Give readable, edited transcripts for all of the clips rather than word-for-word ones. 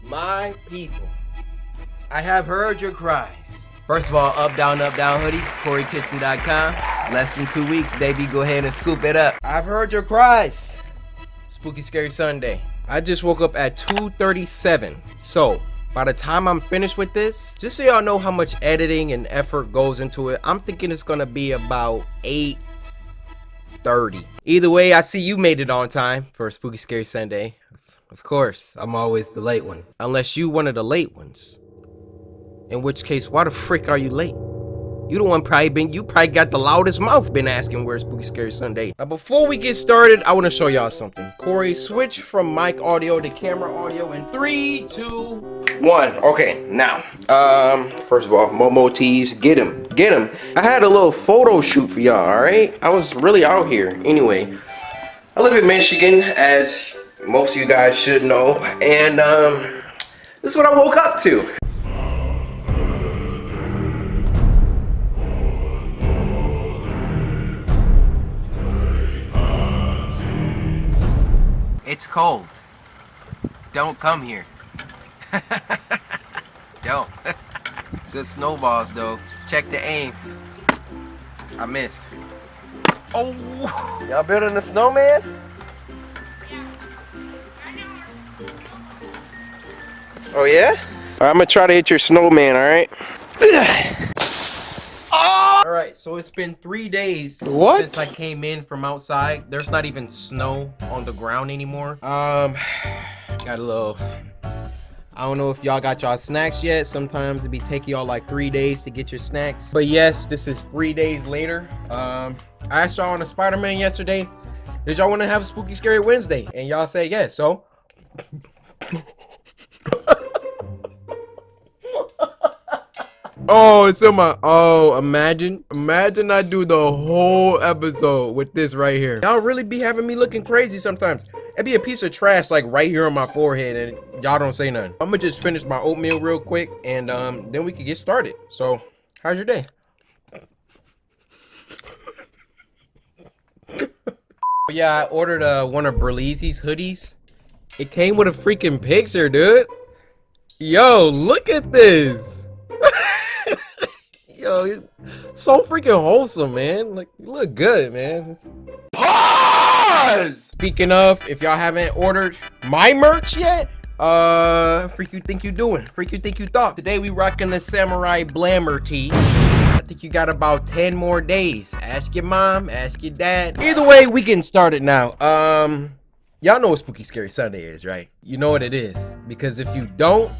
My people, I have heard your cries. First of all, up, down, hoodie, couldnt.com. Less than 2 weeks, baby. Go ahead and scoop it up. I've heard your cries. Spooky Scary Sunday. I just woke up at 2:37. So, by the time I'm finished with this, just so y'all know how much editing and effort goes into it, I'm thinking it's gonna be about 8:30. Either way, I see you made it on time for Spooky Scary Sunday. Of course, I'm always the late one. Unless you one of the late ones. In which case, why the frick are you late? You the one you probably got the loudest mouth been asking where's Spooky Scary Sunday. Now before we get started, I want to show y'all something. Corey, switch from mic audio to camera audio in 3, 2, 1. Okay, now, first of all, Momo tees, get him. I had a little photo shoot for y'all, alright? I was really out here. Anyway, I live in Michigan, as most of you guys should know, and this is what I woke up to. It's cold. Don't come here. Don't. Good snowballs though. Check the aim. I missed. Oh! Y'all building a snowman? Oh yeah? I'm gonna try to hit your snowman, alright? Oh! Alright, so it's been 3 days since I came in from outside. There's not even snow on the ground anymore. Got a little... I don't know if y'all got y'all snacks yet. Sometimes it be taking y'all like 3 days to get your snacks. But yes, this is 3 days later. I asked y'all on a Spider-Man yesterday, did y'all want to have a Spooky Scary Wednesday? And y'all say yes, so... Oh, it's in my... Oh, imagine I do the whole episode with this right here. Y'all really be having me looking crazy sometimes. It'd be a piece of trash like right here on my forehead and y'all don't say nothing. I'm gonna just finish my oatmeal real quick and then we can get started. So, how's your day? Yeah, I ordered one of Berleezy's hoodies. It came with a freaking picture, dude. Yo, look at this. Yo, he's so freaking wholesome, man. Like, you look good, man. Pause! Speaking of, if y'all haven't ordered my merch yet, freak you think you doing? Freak you think you thought? Today we rocking the Samurai Blammer tee. I think you got about 10 more days. Ask your mom, ask your dad. Either way, we getting started now. Y'all know what Spooky Scary Sunday is, right? You know what it is. Because if you don't,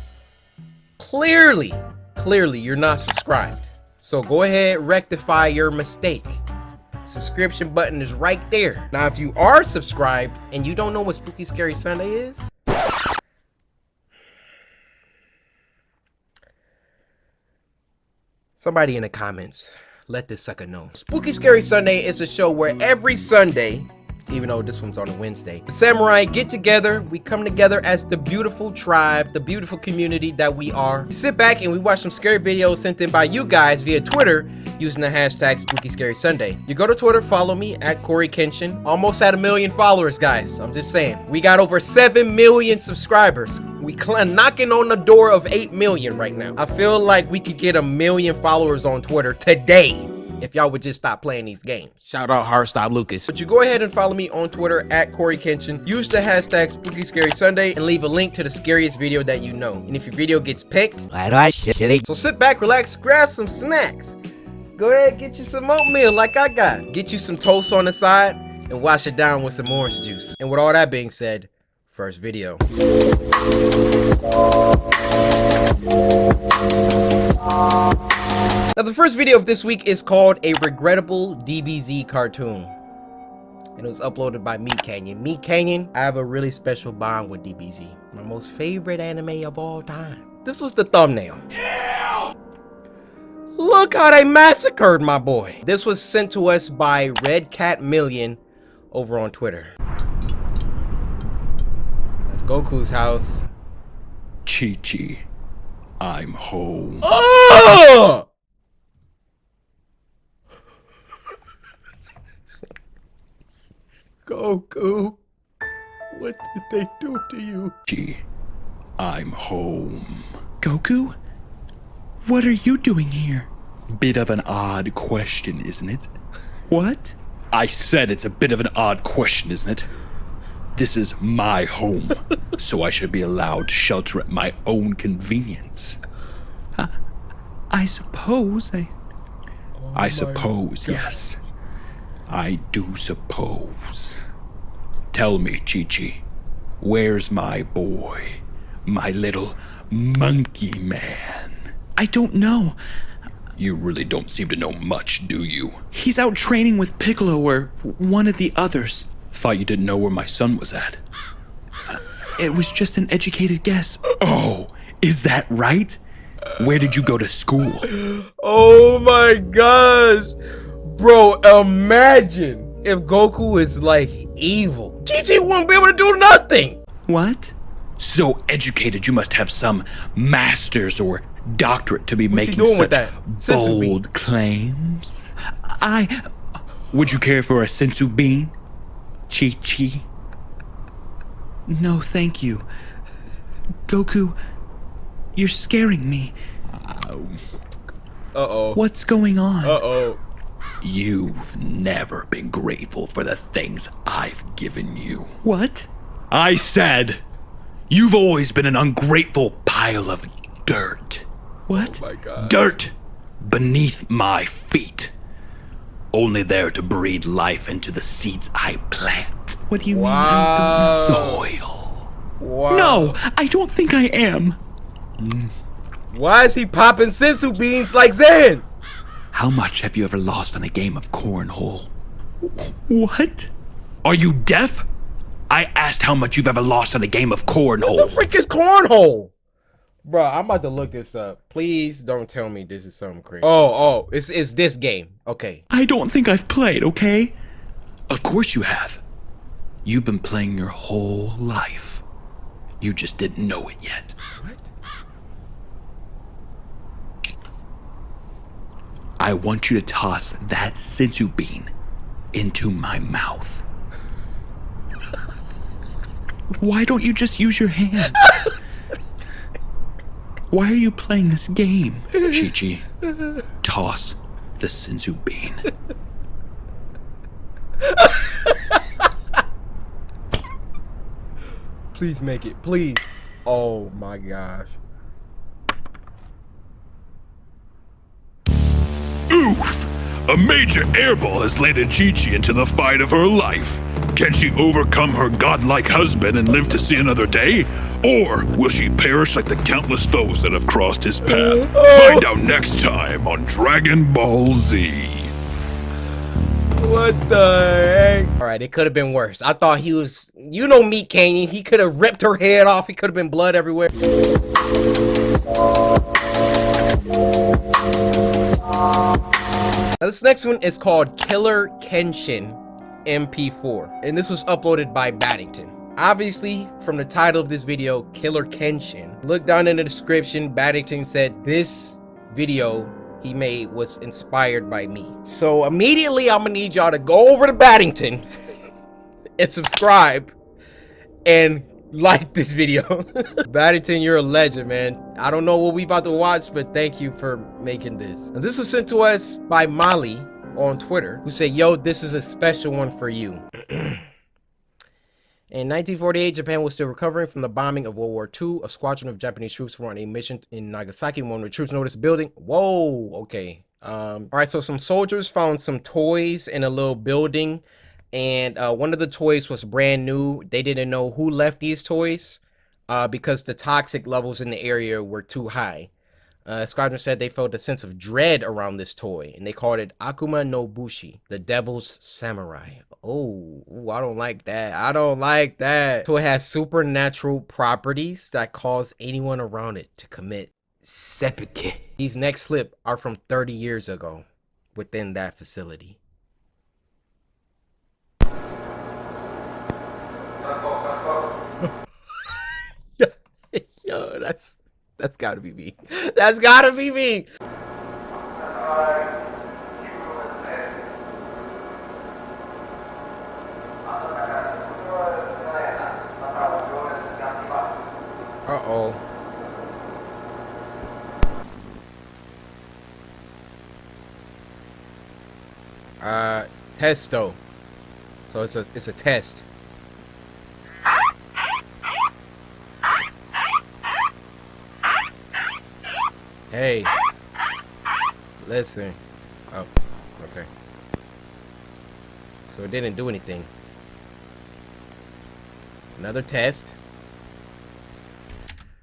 clearly you're not subscribed. So go ahead, rectify your mistake. Subscription button is right there. Now, if you are subscribed and you don't know what Spooky Scary Sunday is, somebody in the comments, let this sucker know. Spooky Scary Sunday is a show where every Sunday, even though this one's on a Wednesday, the samurai get together. We come together as the beautiful tribe, the beautiful community that we are. We sit back and we watch some scary videos sent in by you guys via Twitter using the hashtag Spooky Scary Sunday. You go to Twitter, follow me at Corey Kenshin. Almost at 1 million followers, guys. I'm just saying. We got over 7 million subscribers. We knocking on the door of 8 million right now. I feel like we could get 1 million followers on Twitter today if y'all would just stop playing these games. Shout out Heartstop Lucas. But you go ahead and follow me on Twitter at Corey Kenshin. Use the hashtag Spooky Scary Sunday and leave a link to the scariest video that you know. And if your video gets picked, so sit back, relax, grab some snacks. Go ahead, get you some oatmeal like I got. Get you some toast on the side and wash it down with some orange juice. And with all that being said, first video. Now the first video of this week is called A Regrettable DBZ Cartoon. And it was uploaded by Meat Canyon. Meat Canyon, I have a really special bond with DBZ. My most favorite anime of all time. This was the thumbnail. Yeah! Look how they massacred my boy. This was sent to us by Red Cat Million over on Twitter. That's Goku's house. Chi-Chi, I'm home. Oh! Goku, What did they do to you? Chi, I'm home. Goku? What are you doing here? Bit of an odd question, isn't it? What? I said it's a bit of an odd question, isn't it? This is my home, so I should be allowed to shelter at my own convenience. I suppose I suppose, yes. I do suppose. Tell me, Chi-Chi, where's my boy? My little monkey man? I don't know. You really don't seem to know much, do you? He's out training with Piccolo or one of the others. Thought you didn't know where my son was at. It was just an educated guess. Oh, is that right? Where did you go to school? Oh my gosh. Bro, imagine if Goku is like evil. Chi-Chi won't be able to do nothing. What? So educated, you must have some master's or doctorate to be What's he making doing with such that? Senzu bean. bold claims. Would you care for a sensu bean, Chi-Chi? No, thank you. Goku, you're scaring me. Uh-oh. What's going on? Uh-oh. You've never been grateful for the things I've given you. What? I said, you've always been an ungrateful pile of dirt. What? Oh my God. Dirt beneath my feet. Only there to breathe life into the seeds I plant. What do you Wow. Soil. Wow. mean? No, I don't think I am. Why is he popping sensu beans like Zans? How much have you ever lost on a game of cornhole? What? Are you deaf? I asked how much you've ever lost on a game of cornhole. What the frick is cornhole? Bro, I'm about to look this up. Please don't tell me this is something crazy. Oh, it's this game. Okay. I don't think I've played, okay? Of course you have. You've been playing your whole life. You just didn't know it yet. What? I want you to toss that sensu bean into my mouth. Why don't you just use your hands? Why are you playing this game? Chi-Chi, toss the sensu bean. Please make it. Please. Oh my gosh. Oof! A major airball has landed Chi-Chi into the fight of her life. Can she overcome her godlike husband and live to see another day? Or will she perish like the countless foes that have crossed his path? Find out next time on Dragon Ball Z. What the heck? Alright, it could have been worse. I thought he was, you know, Meat Canyon. He could have ripped her head off. He could have been blood everywhere. Now, this next one is called Killer Kenshin MP4, and this was uploaded by Baddington. Obviously, from the title of this video, Killer Kenshin, look down in the description. Baddington said this video he made was inspired by me. So immediately, I'm gonna need y'all to go over to Baddington and subscribe and like this video. Baddington, you're a legend, man. I don't know what we about to watch, but thank you for making this. And this was sent to us by Molly on Twitter, who said, yo, this is a special one for you. In 1948, Japan was still recovering from the bombing of World War II. A squadron of Japanese troops were on a mission in Nagasaki when the troops noticed a building. Whoa, okay. All right, so some soldiers found some toys in a little building, and one of the toys was brand new. They didn't know who left these toys because the toxic levels in the area were too high. Squadron said they felt a sense of dread around this toy, and they called it Akuma no Bushi, the Devil's Samurai. Oh, ooh, I don't like that. I don't like that. So it has supernatural properties that cause anyone around it to commit seppuku. These next clip are from 30 years ago within that facility. Yo, that's gotta be me. That's gotta be me. Uh-oh. Testo. So it's a test. Hey. Listen. Oh, okay. So it didn't do anything. Another test.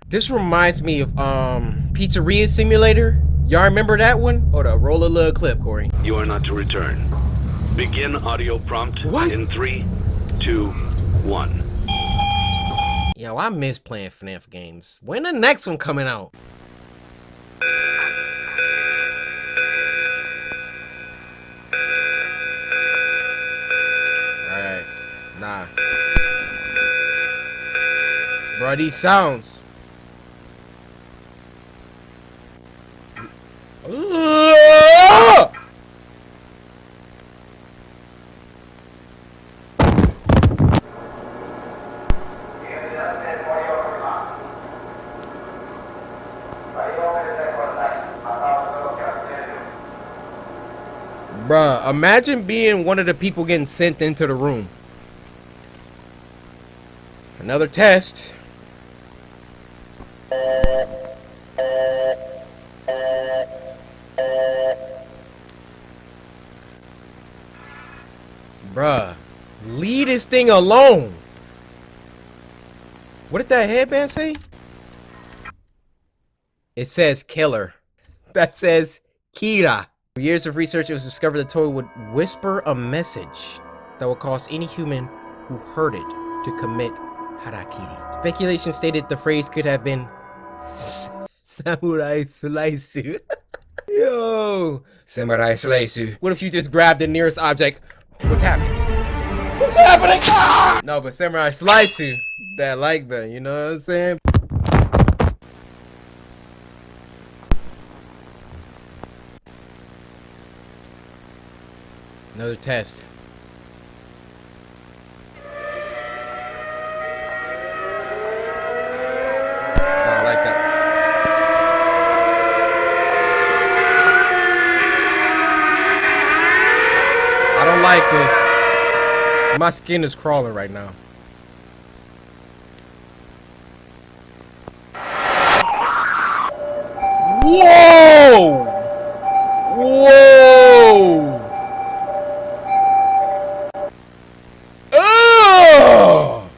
This reminds me of Pizzeria Simulator. Y'all remember that one? Hold up, roll a little clip, Corey. You are not to return. Begin audio prompt What? in 3, 2, 1. Yo, I miss playing FNAF games. When the next one coming out? Alright, nah. Bro, these sounds. Bruh, imagine being one of the people getting sent into the room. Another test. Bruh, leave this thing alone. What did that headband say? It says killer. That says Kira. For years of research, it was discovered the toy would whisper a message that would cause any human who heard it to commit harakiri. Speculation stated the phrase could have been samurai slice. Yo, samurai slice. What if you just grabbed the nearest object? What's happening? What's happening? Ah! No, but samurai slice that like that, you know what I'm saying? Another test. I don't like that. I don't like this. My skin is crawling right now. Whoa! Whoa! Oh!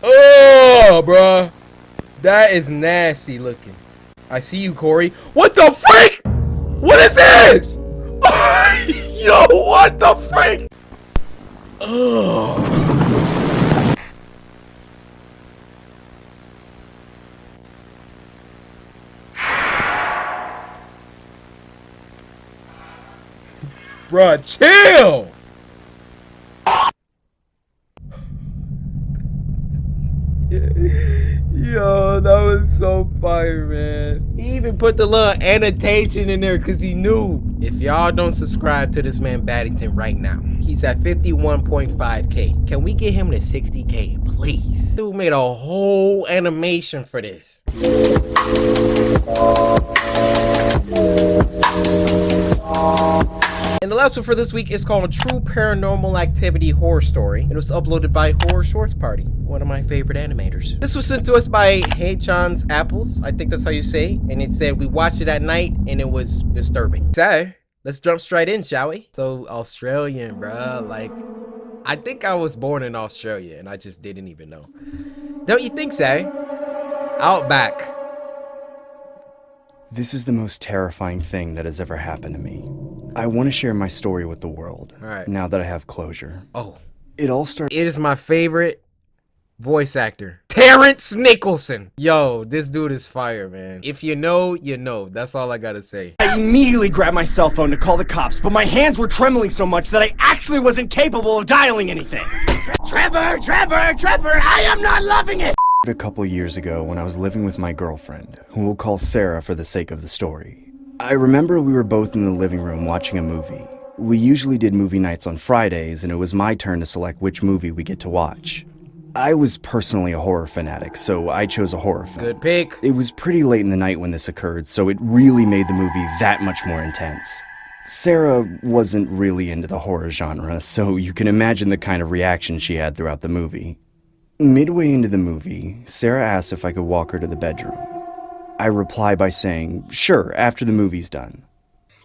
Oh, bruh. That is nasty looking. I see you, Corey. What the freak? What is this? Yo, what the freak? Ugh. Bruh, chill! Yo, that was so fire, man. He even put the little annotation in there because he knew. If y'all don't subscribe to this man Baddington right now, he's at 51.5K. Can we get him to 60K, please? Dude made a whole animation for this. And the last one for this week is called A True Paranormal Activity Horror Story. It was uploaded by Horror Shorts Party, one of my favorite animators. This was sent to us by Hey Chan's Apples, I think that's how you say, and it said we watched it at night and it was disturbing. So, let's jump straight in, shall we? So, Australian, bruh, like, I think I was born in Australia and I just didn't even know. Don't you think so? Outback. This is the most terrifying thing that has ever happened to me. I want to share my story with the world, now that I have closure. Oh. It all started... It is my favorite voice actor, Terrence Nicholson. Yo, this dude is fire, man. If you know, you know. That's all I gotta say. I immediately grabbed my cell phone to call the cops, but my hands were trembling so much that I actually wasn't capable of dialing anything. Trevor, I am not loving it! A couple years ago when I was living with my girlfriend, who we'll call Sarah for the sake of the story. I remember we were both in the living room watching a movie. We usually did movie nights on Fridays, and it was my turn to select which movie we get to watch. I was personally a horror fanatic, so I chose a horror film. Good pick. It was pretty late in the night when this occurred, so it really made the movie that much more intense. Sarah wasn't really into the horror genre, so you can imagine the kind of reaction she had throughout the movie. Midway into the movie, Sarah asked if I could walk her to the bedroom. I reply by saying, sure, after the movie's done.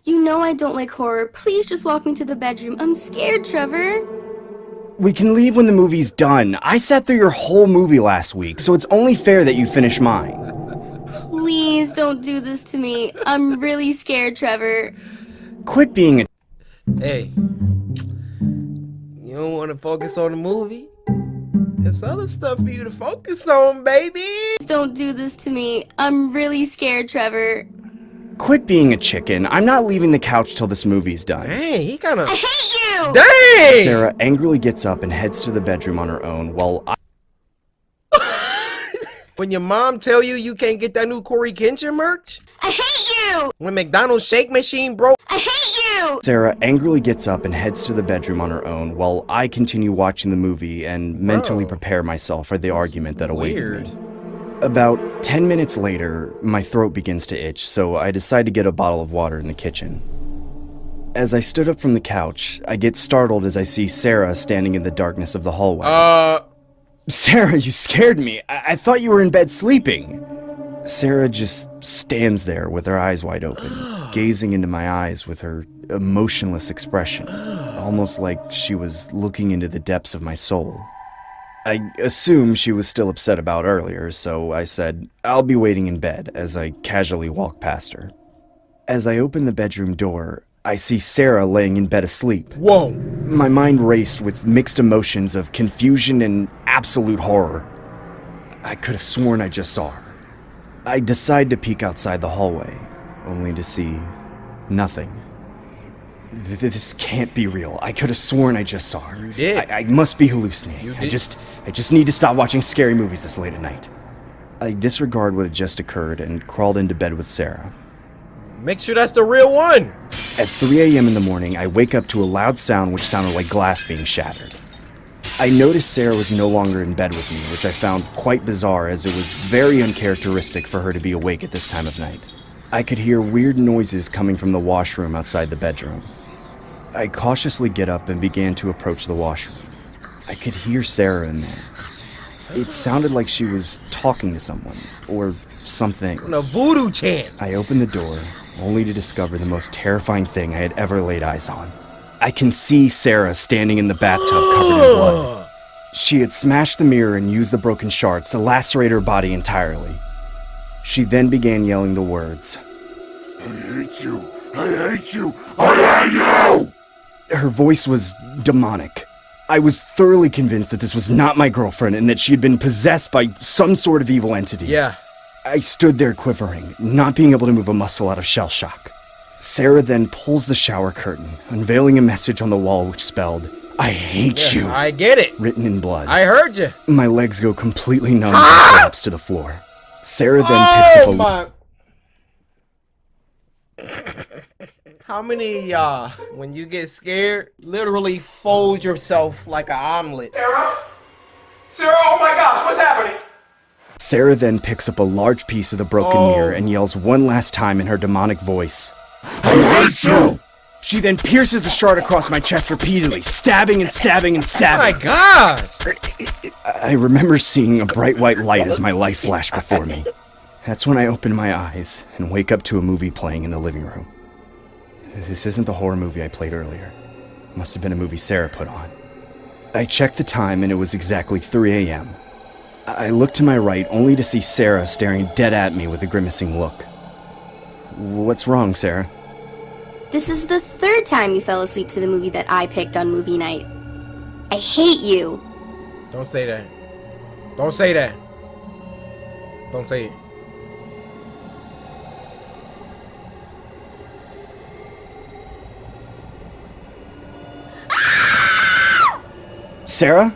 You know I don't like horror. Please just walk me to the bedroom. I'm scared, Trevor. We can leave when the movie's done. I sat through your whole movie last week, so it's only fair that you finish mine. Please don't do this to me. I'm really scared, Trevor. Quit being a... Hey, you don't want to focus on the movie? There's other stuff for you to focus on, baby. Don't do this to me. I'm really scared, Trevor. Quit being a chicken. I'm not leaving the couch till this movie's done. Dang, he kind of... I hate you! Dang! Sarah angrily gets up and heads to the bedroom on her own while I... When your mom tell you you can't get that new Corey Kenshin merch? I hate you! When McDonald's shake machine broke? I hate you! Sarah angrily gets up and heads to the bedroom on her own while I continue watching the movie and mentally prepare myself for the argument that awaited me. About 10 minutes later, my throat begins to itch, so I decide to get a bottle of water in the kitchen. As I stood up from the couch, I get startled as I see Sarah standing in the darkness of the hallway. Sarah, you scared me. I thought you were in bed sleeping. Sarah just stands there with her eyes wide open, gazing into my eyes with her emotionless expression, almost like she was looking into the depths of my soul. I assume she was still upset about earlier, so I said, I'll be waiting in bed as I casually walk past her. As I open the bedroom door, I see Sarah laying in bed asleep. Whoa! My mind raced with mixed emotions of confusion and absolute horror. I could have sworn I just saw her. I decide to peek outside the hallway, only to see nothing. This can't be real. I could have sworn I just saw her. You did. I must be hallucinating. You I did. just need to stop watching scary movies this late at night. I disregard what had just occurred and crawled into bed with Sarah. Make sure that's the real one. At 3 a.m. in the morning, I wake up to a loud sound which sounded like glass being shattered. I noticed Sarah was no longer in bed with me, which I found quite bizarre as it was very uncharacteristic for her to be awake at this time of night. I could hear weird noises coming from the washroom outside the bedroom. I cautiously get up and began to approach the washroom. I could hear Sarah in there. It sounded like she was talking to someone, or something. A voodoo chant. I opened the door, only to discover the most terrifying thing I had ever laid eyes on. I can see Sarah standing in the bathtub covered in blood. She had smashed the mirror and used the broken shards to lacerate her body entirely. She then began yelling the words, I hate you! I hate you! I hate you! Her voice was demonic. I was thoroughly convinced that this was not my girlfriend and that she had been possessed by some sort of evil entity. Yeah. I stood there quivering, not being able to move a muscle out of shell shock. Sarah then pulls the shower curtain, unveiling a message on the wall which spelled, I hate you, I get it. written in blood. I heard you. My legs go completely numb as I collapse to the floor. Sarah then picks up a... How many of y'all, when you get scared, literally fold yourself like an omelet? Sarah? Sarah, oh my gosh, what's happening? Sarah then picks up a large piece of the broken mirror and yells one last time in her demonic voice, I hate you! She then pierces the shard across my chest repeatedly, stabbing and stabbing and Oh stabbing. my gosh! I remember seeing a bright white light as my life flashed before me. That's when I open my eyes and wake up to a movie playing in the living room. This isn't the horror movie I played earlier. It must have been a movie Sarah put on. I checked the time and it was exactly 3 a.m. I looked to my right only to see Sarah staring dead at me with a grimacing look. What's wrong, Sarah? This is the third time you fell asleep to the movie that I picked on movie night. I hate you. Don't say that. Don't say that. Don't say it. Sarah?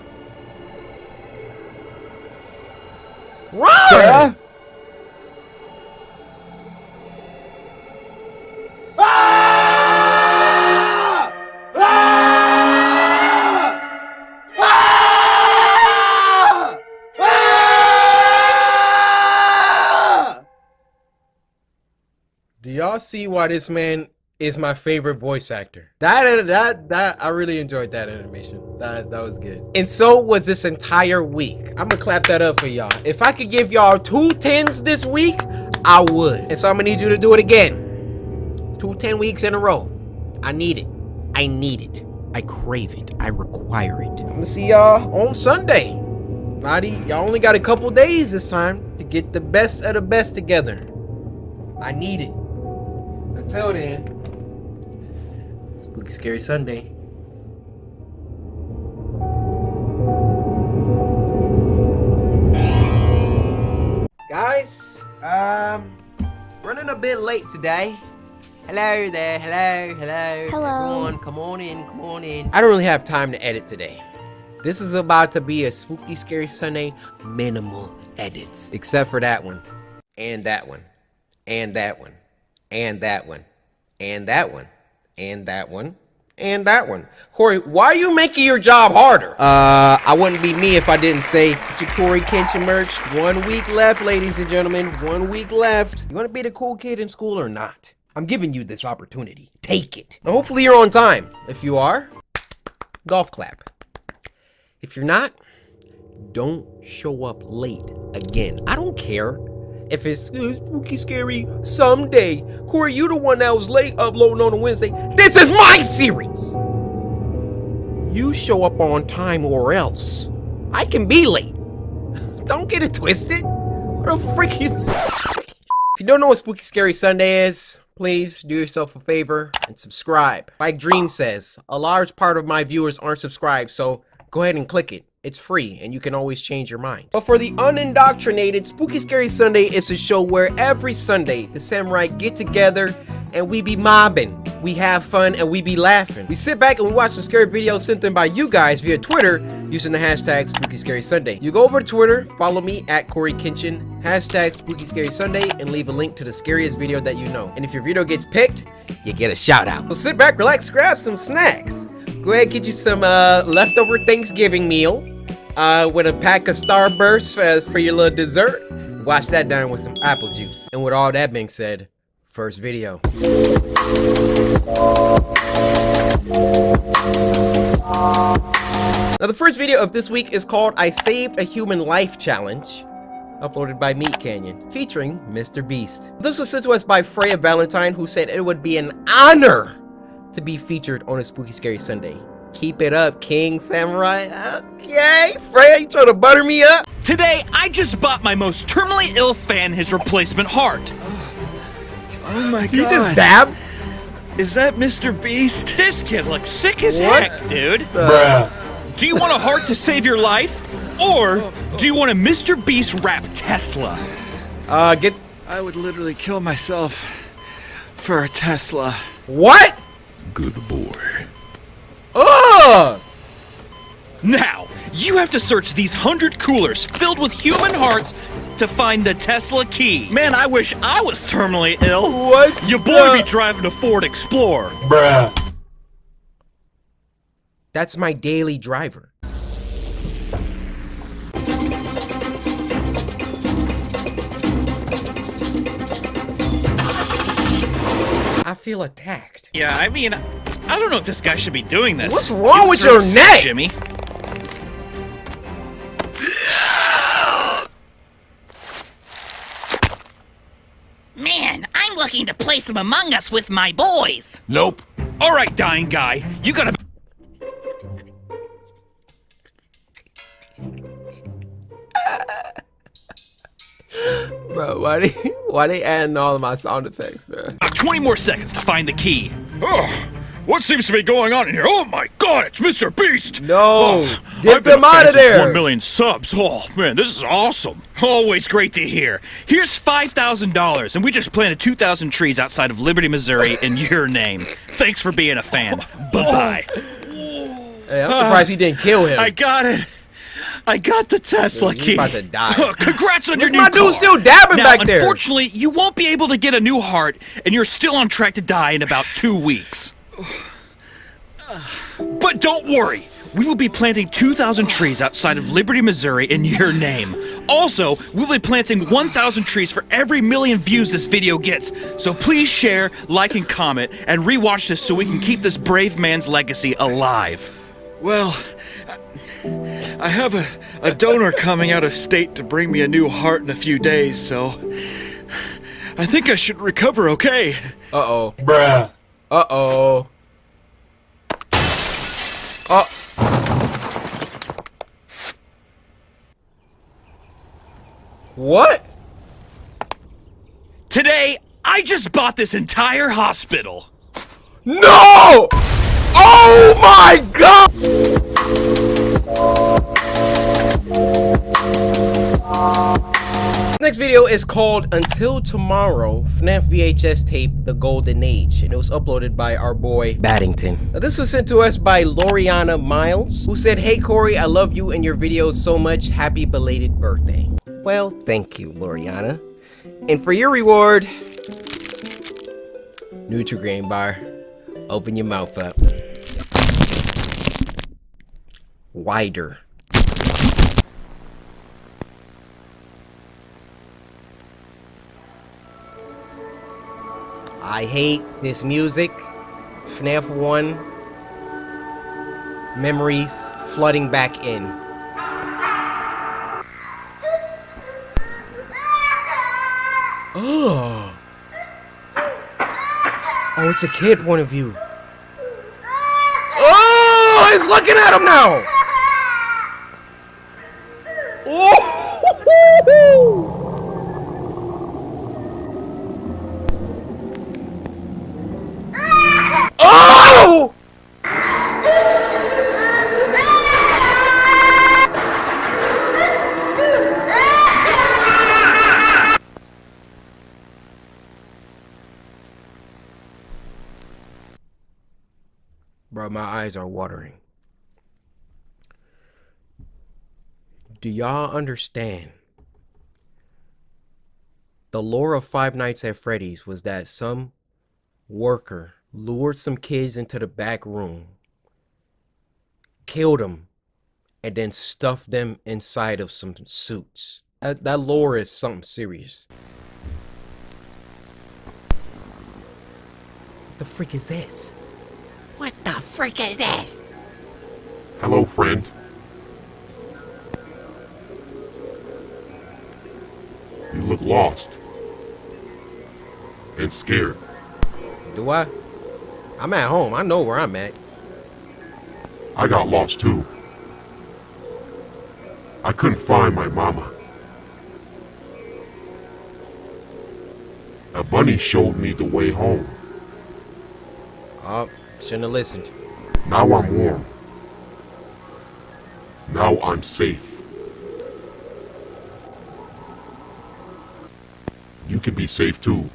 Run! Sarah? Do y'all see why this man is my favorite voice actor? That I really enjoyed that animation. That was good. And so was this entire week. I'm gonna clap that up for y'all. If I could give y'all 2 10s this week, I would. And so I'm gonna need you to do it again. 2 10 weeks in a row. I need it. I need it. I crave it. I require it. I'm gonna see y'all on Sunday. Y'all only got a couple days this time to get the best of the best together. I need it. Until then, Spooky Scary Sunday. Guys, running a bit late today. Hello there, hello. Hello. Come on in. I don't really have time to edit today. This is about to be a Spooky Scary Sunday minimal edits. Except for that one. And that one. And that one. And that one. And that one. And that one. And that one. Corey, why are you making your job harder? I wouldn't be me if I didn't say get your Corey Kenshin merch. 1 week left, ladies and gentlemen. 1 week left. You want to be the cool kid in school or not? I'm giving you this opportunity. Take it. Now, hopefully you're on time. If you are, golf clap. If you're not, don't show up late again. I don't care if it's Spooky Scary someday. Corey, you the one that was late uploading on a Wednesday. This is my series. You show up on time or else. I can be late. Don't get it twisted. What the frick is... If you don't know what Spooky Scary Sunday is, please do yourself a favor and subscribe. Like Dream says, a large part of my viewers aren't subscribed, so go ahead and click it. It's free, and you can always change your mind. But for the unindoctrinated, Spooky Scary Sunday is a show where every Sunday, the samurai get together and we be mobbing. We have fun and we be laughing. We sit back and we watch some scary videos sent in by you guys via Twitter using the hashtag Spooky Scary Sunday. You go over to Twitter, follow me at Corey Kenshin, hashtag Spooky Scary Sunday, and leave a link to the scariest video that you know. And if your video gets picked, you get a shout out. So sit back, relax, grab some snacks. Go ahead, get you some leftover Thanksgiving meal with a pack of Starbursts for your little dessert. Wash that down with some apple juice. And with all that being said, first video. Now the first video of this week is called I Saved a Human Life Challenge, uploaded by Meat Canyon, featuring Mr. Beast. This was sent to us by Freya Valentine, who said it would be an honor to be featured on a Spooky Scary Sunday. Keep it up, King Samurai. Okay, Freya, you trying to butter me up? Today, I just bought my most terminally ill fan his replacement heart. Oh my Did you god. just dab? Is that Mr. Beast? This kid looks sick as What? heck, dude. Do you want a heart to save your life? Or do you want a Mr. Beast wrap Tesla? I would literally kill myself for a Tesla. What? Good boy. Ugh! Now, you have to search these 100 coolers filled with human hearts to find the Tesla key. Man, I wish I was terminally ill. What? Your boy be driving a Ford Explorer. That's my daily driver. I feel attacked. Yeah, I mean, I don't know if this guy should be doing this. What's wrong with You're your sick, neck? Jimmy? Man, I'm looking to play some Among Us with my boys. Nope. All right, dying guy, you gotta... Bro, why they adding all of my sound effects, bro? 20 more seconds to find the key. Oh, what seems to be going on in here? Oh my god, it's Mr. Beast! No! Get I've been them a fan out of since there! 1 million subs. Oh man, this is awesome. Always great to hear. Here's $5,000, and we just planted 2,000 trees outside of Liberty, Missouri in your name. Thanks for being a fan. Bye-bye. Hey, I'm surprised he didn't kill him. I got it. I got the Tesla He's key. about to die. Congrats on your Look, new my car. dude's still dabbing Now, back there. Unfortunately, you won't be able to get a new heart, and you're still on track to die in about 2 weeks. But don't worry. we will be planting 2,000 trees outside of Liberty, Missouri in your name. Also, we'll be planting 1,000 trees for every million views this video gets. So please share, like, and comment, and rewatch this so we can keep this brave man's legacy alive. Well, I have a donor coming out of state to bring me a new heart in a few days, so I think I should recover okay. Uh-oh. Bruh. Uh-oh. What? Today, I just bought this entire hospital. No! Oh my god! Next video is called Until Tomorrow, FNAF VHS tape, The Golden Age, and it was uploaded by our boy Baddington. Now, this was sent to us by Loriana Miles, who said, "Hey Corey, I love you and your videos so much. Happy belated birthday." Well, thank you, Loriana. And for your reward, Nutri-Grain bar. Open your mouth up. Wider. I hate this music. FNAF 1. Memories flooding back in. Oh. Oh, it's a kid point of view. Oh, it's looking at him now. Oh. Oh! Bro, my eyes are watering. Do y'all understand? The lore of Five Nights at Freddy's was that some worker lured some kids into the back room, killed them, and then stuffed them inside of some suits. That lore is something serious. What the frick is this? What the frick is this? Hello, friend. You look lost and scared. Do I? I'm at home. I know where I'm at. I got lost too. I couldn't find my mama. A bunny showed me the way home. Oh, shouldn't have listened. Now I'm warm. Now I'm safe. You can be safe too.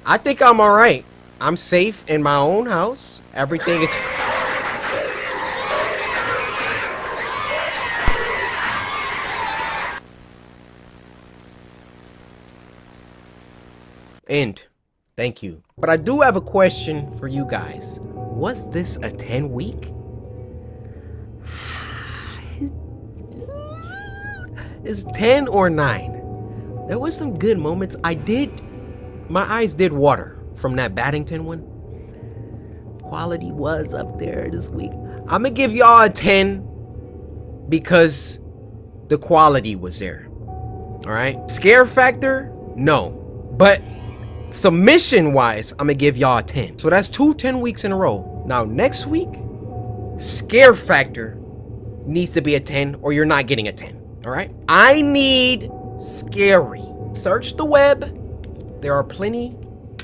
I think I'm alright. I'm safe in my own house. Everything is... End. Thank you. But I do have a question for you guys. Was this a 10-week? Is 10 or 9? There was some good moments. My eyes did water from that Baddington one. Quality was up there this week. I'm gonna give y'all a 10 because the quality was there. All right. Scare factor, no. But submission wise, I'm gonna give y'all a 10. So that's 10 weeks in a row. Now next week, scare factor needs to be a 10 or you're not getting a 10. All right. I need scary. Search the web. There are plenty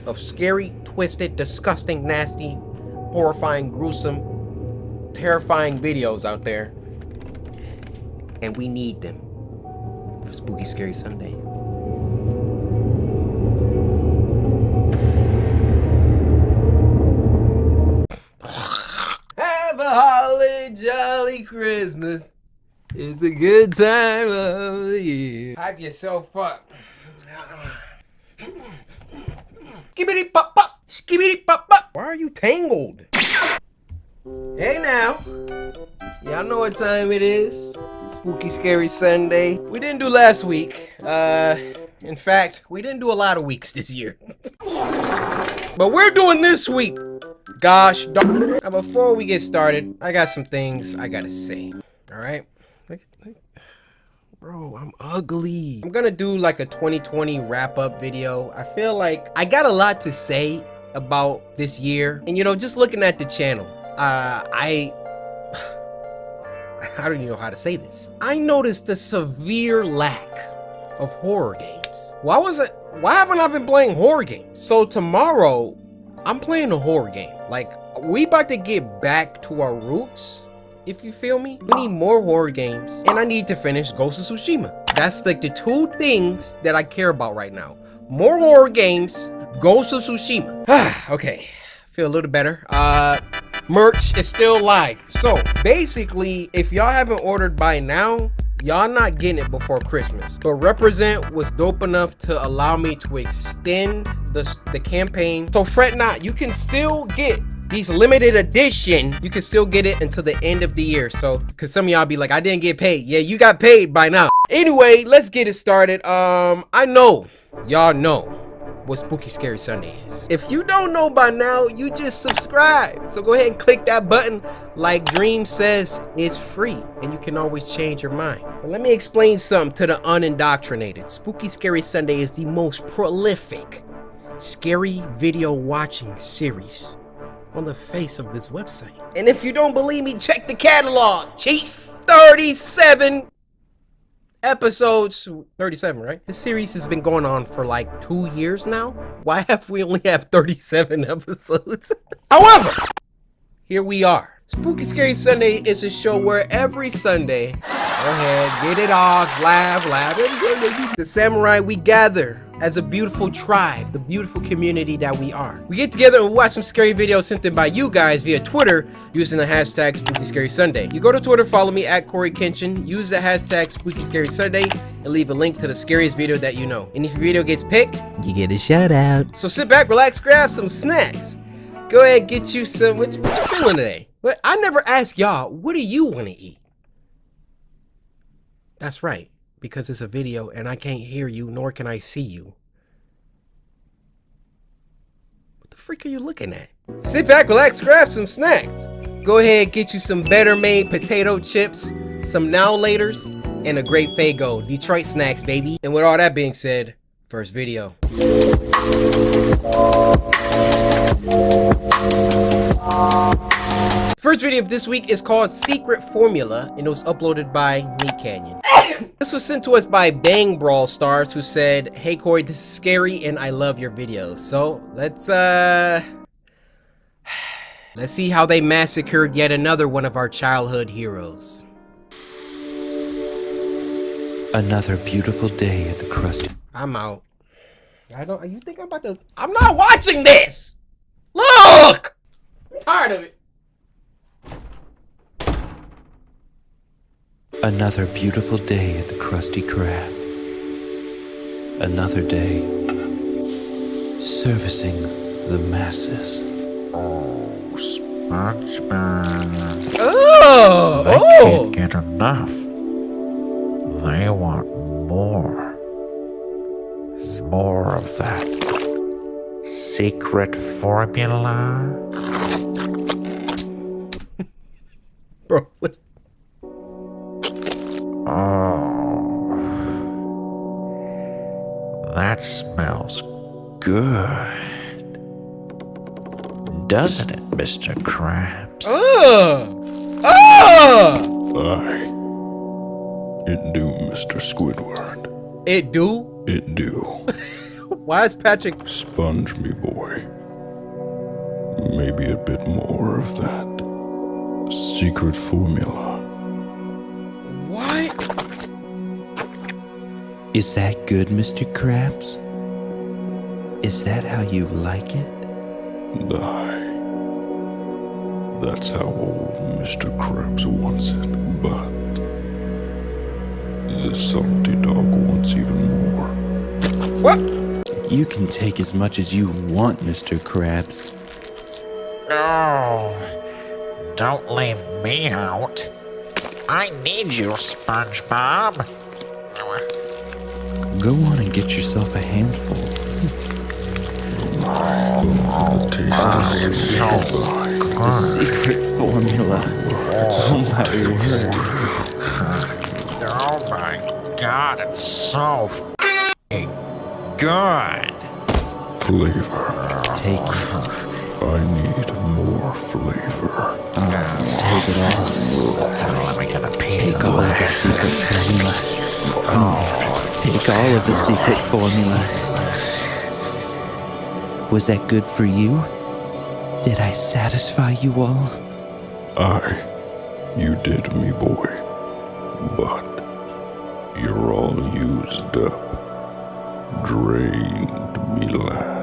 of scary, twisted, disgusting, nasty, horrifying, gruesome, terrifying videos out there. And we need them for Spooky Scary Sunday. Have a holly jolly Christmas. It's a good time of the year. Hype yourself up. Skibbity pop pop, skibbity pop pop. Why are you tangled? Hey now. Y'all know what time it is. Spooky Scary Sunday. We didn't do last week. In fact, we didn't do a lot of weeks this year. But we're doing this week. Gosh darn. Now before we get started, I got some things I gotta say. Alright? Bro, I'm ugly. I'm gonna do like a 2020 wrap-up video. I feel like I got a lot to say about this year. And you know, just looking at the channel, I don't even know how to say this. I noticed a severe lack of horror games. Why haven't I been playing horror games? So tomorrow, I'm playing a horror game. Like, we about to get back to our roots, if you feel me. We need more horror games, and I need to finish Ghost of Tsushima. That's like the two things that I care about right now. More horror games, Ghost of Tsushima. Okay, feel a little better. Merch is still live. So basically, if y'all haven't ordered by now, y'all not getting it before Christmas. But Represent was dope enough to allow me to extend the campaign. So fret not, you can still get these limited edition. You can still get it until the end of the year. So, cause some of y'all be like, I didn't get paid. Yeah, you got paid by now. Anyway, let's get it started. I know y'all know what Spooky Scary Sunday is. If you don't know by now, you just subscribe. So go ahead and click that button. Like Dream says, it's free and you can always change your mind. But let me explain something to the unindoctrinated. Spooky Scary Sunday is the most prolific scary video watching series on the face of this website. And if you don't believe me, check the catalog, chief. 37 episodes. 37, right? This series has been going on for like 2 years now. Why have we only have 37 episodes? However, here we are. Spooky Scary Sunday is a show where every Sunday, go ahead, get it off, laugh. The samurai, we gather as a beautiful tribe, the beautiful community that we are. We get together and watch some scary videos sent in by you guys via Twitter using the hashtag Spooky Scary Sunday. You go to Twitter, follow me at Corey Kenshin, use the hashtag Spooky Scary Sunday, and leave a link to the scariest video that you know. And if your video gets picked, you get a shout out. So sit back, relax, grab some snacks. Go ahead, get you some, what you feeling today? But I never ask y'all, what do you want to eat? That's right, because it's a video and I can't hear you, nor can I see you. What the freak are you looking at? Sit back, relax, grab some snacks. Go ahead, get you some better made potato chips, some now laters, and a great Faygo. Detroit snacks, baby. And with all that being said, first video. First video of this week is called Secret Formula, and it was uploaded by Meat Canyon. This was sent to us by Bang Brawl Stars, who said, "Hey Corey, this is scary and I love your videos." So let's see how they massacred yet another one of our childhood heroes. Another beautiful day at the crusty. I'm out. You think I'm about to? I'm not watching this. Look, I'm tired of it. Another beautiful day at the Krusty Krab. Another day servicing the masses. Oh, SpongeBob. Oh! They can't get enough. They want more. More of that secret formula. Bro, what? Oh, that smells good. Doesn't it, Mr. Krabs? Aye. It do, Mr. Squidward. It do? It do. Why is Patrick? Sponge me, boy. Maybe a bit more of that secret formula. What? Is that good, Mr. Krabs? Is that how you like it? Aye. That's how old Mr. Krabs wants it, but the salty dog wants even more. What? You can take as much as you want, Mr. Krabs. Oh, Don't leave me out. I need you, SpongeBob. Go on and get yourself a handful. The secret formula. Oh my word. Oh my god, it's so f***ing good. Flavor. Take it. I need more flavor. Take it all. Let me get a piece Take of all of the that. secret formula. Take all of the secret formula. Was that good for you? Did I satisfy you all? You did, me boy. But you're all used up. Drained, me lad.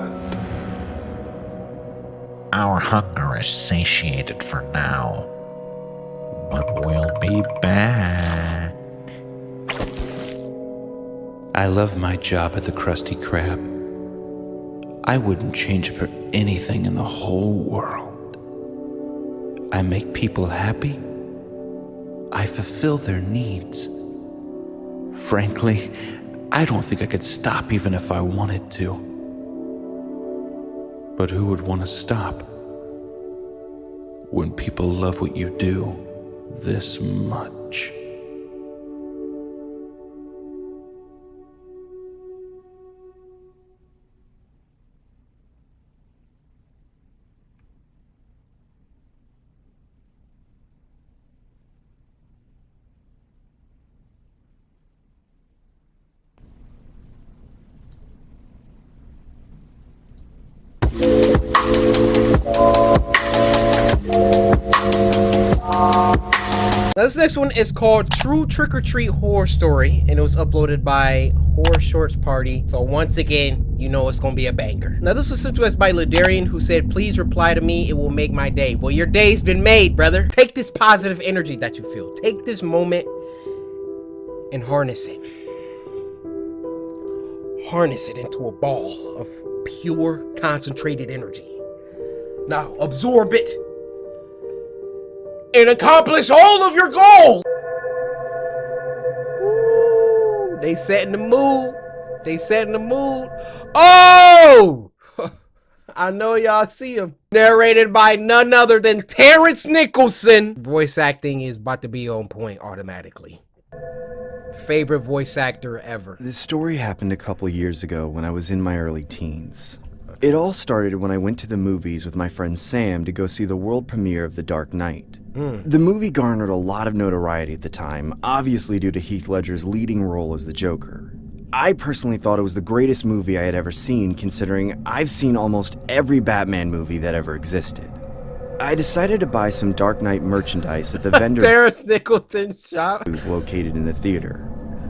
Our hunger is satiated for now. But we'll be back. I love my job at the Krusty Krab. I wouldn't change it for anything in the whole world. I make people happy. I fulfill their needs. Frankly, I don't think I could stop even if I wanted to. But who would want to stop when people love what you do this much? Now this next one is called True Trick or Treat Horror Story, and it was uploaded by Horror Shorts Party. So once again, you know it's gonna be a banger. Now this was sent to us by Ladarian, who said, please reply to me, it will make my day. Well, your day's been made, brother. Take this positive energy that you feel. Take this moment and harness it. Harness it into a ball of pure, concentrated energy. Now absorb it and accomplish all of your goals. Ooh, they set in the mood. They set in the mood. Oh! I know y'all see him. Narrated by none other than Terrence Nicholson. Voice acting is about to be on point automatically. Favorite voice actor ever. This story happened a couple years ago when I was in my early teens. It all started when I went to the movies with my friend Sam to go see the world premiere of The Dark Knight. The movie garnered a lot of notoriety at the time, obviously due to Heath Ledger's leading role as the Joker. I personally thought it was the greatest movie I had ever seen, considering I've seen almost every Batman movie that ever existed. I decided to buy some Dark Knight merchandise at the vendor Terrence Nicholson shop located in the theater.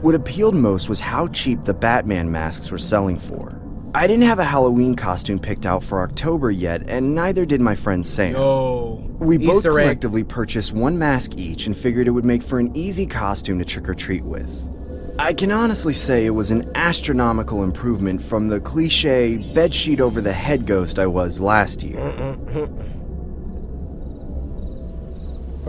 What appealed most was how cheap the Batman masks were selling for. I didn't have a Halloween costume picked out for October yet, and neither did my friend Sam. We both Easter egg. collectively purchased one mask each and figured it would make for an easy costume to trick-or-treat with. I can honestly say it was an astronomical improvement from the cliche bedsheet over the head ghost I was last year.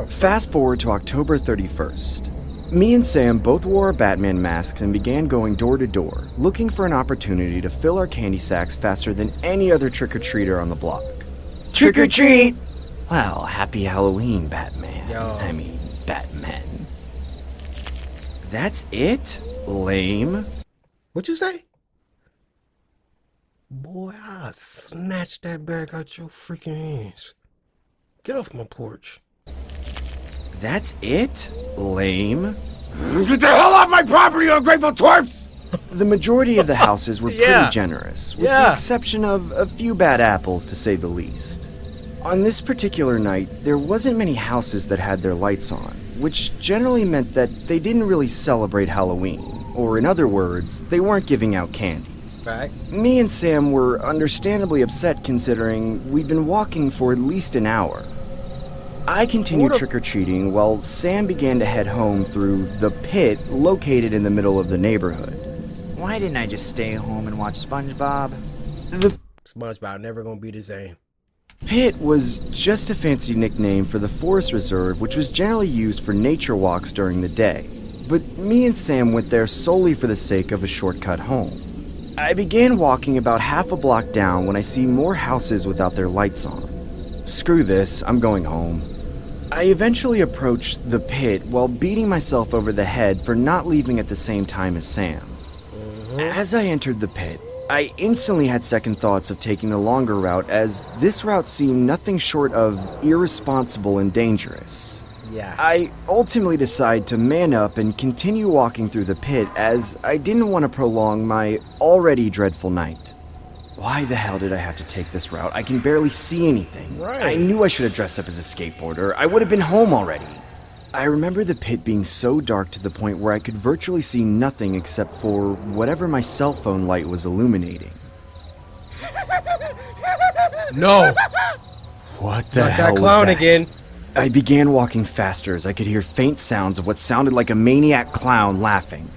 Fast forward to October 31st. Me and Sam both wore our Batman masks and began going door to door, looking for an opportunity to fill our candy sacks faster than any other trick-or-treater on the block. Trick or treat! Well, happy Halloween, Batman. I mean, Batman. That's it? Lame. What'd you say? Boy, I'll snatch that bag out your freaking hands. Get off my porch. That's it? Lame. Get the hell off my property, you ungrateful twerps! The majority of the houses were pretty generous, with the exception of a few bad apples, to say the least. On this particular night, there wasn't many houses that had their lights on, which generally meant that they didn't really celebrate Halloween, or in other words, they weren't giving out candy. Facts. Me and Sam were understandably upset considering we'd been walking for at least an hour. I continued trick-or-treating while Sam began to head home through the pit located in the middle of the neighborhood. Why didn't I just stay home and watch SpongeBob? SpongeBob never gonna be the same. Pit was just a fancy nickname for the forest reserve, which was generally used for nature walks during the day. But me and Sam went there solely for the sake of a shortcut home. I began walking about half a block down when I see more houses without their lights on. Screw this, I'm going home. I eventually approached the pit while beating myself over the head for not leaving at the same time as Sam. As I entered the pit, I instantly had second thoughts of taking the longer route, as this route seemed nothing short of irresponsible and dangerous. Yeah. I ultimately decided to man up and continue walking through the pit, as I didn't want to prolong my already dreadful night. Why the hell did I have to take this route? I can barely see anything. Right. I knew I should have dressed up as a skateboarder. I would have been home already. I remember the pit being so dark to the point where I could virtually see nothing except for whatever my cell phone light was illuminating. No. What the Not hell that clown was that? again. I began walking faster as I could hear faint sounds of what sounded like a maniac clown laughing.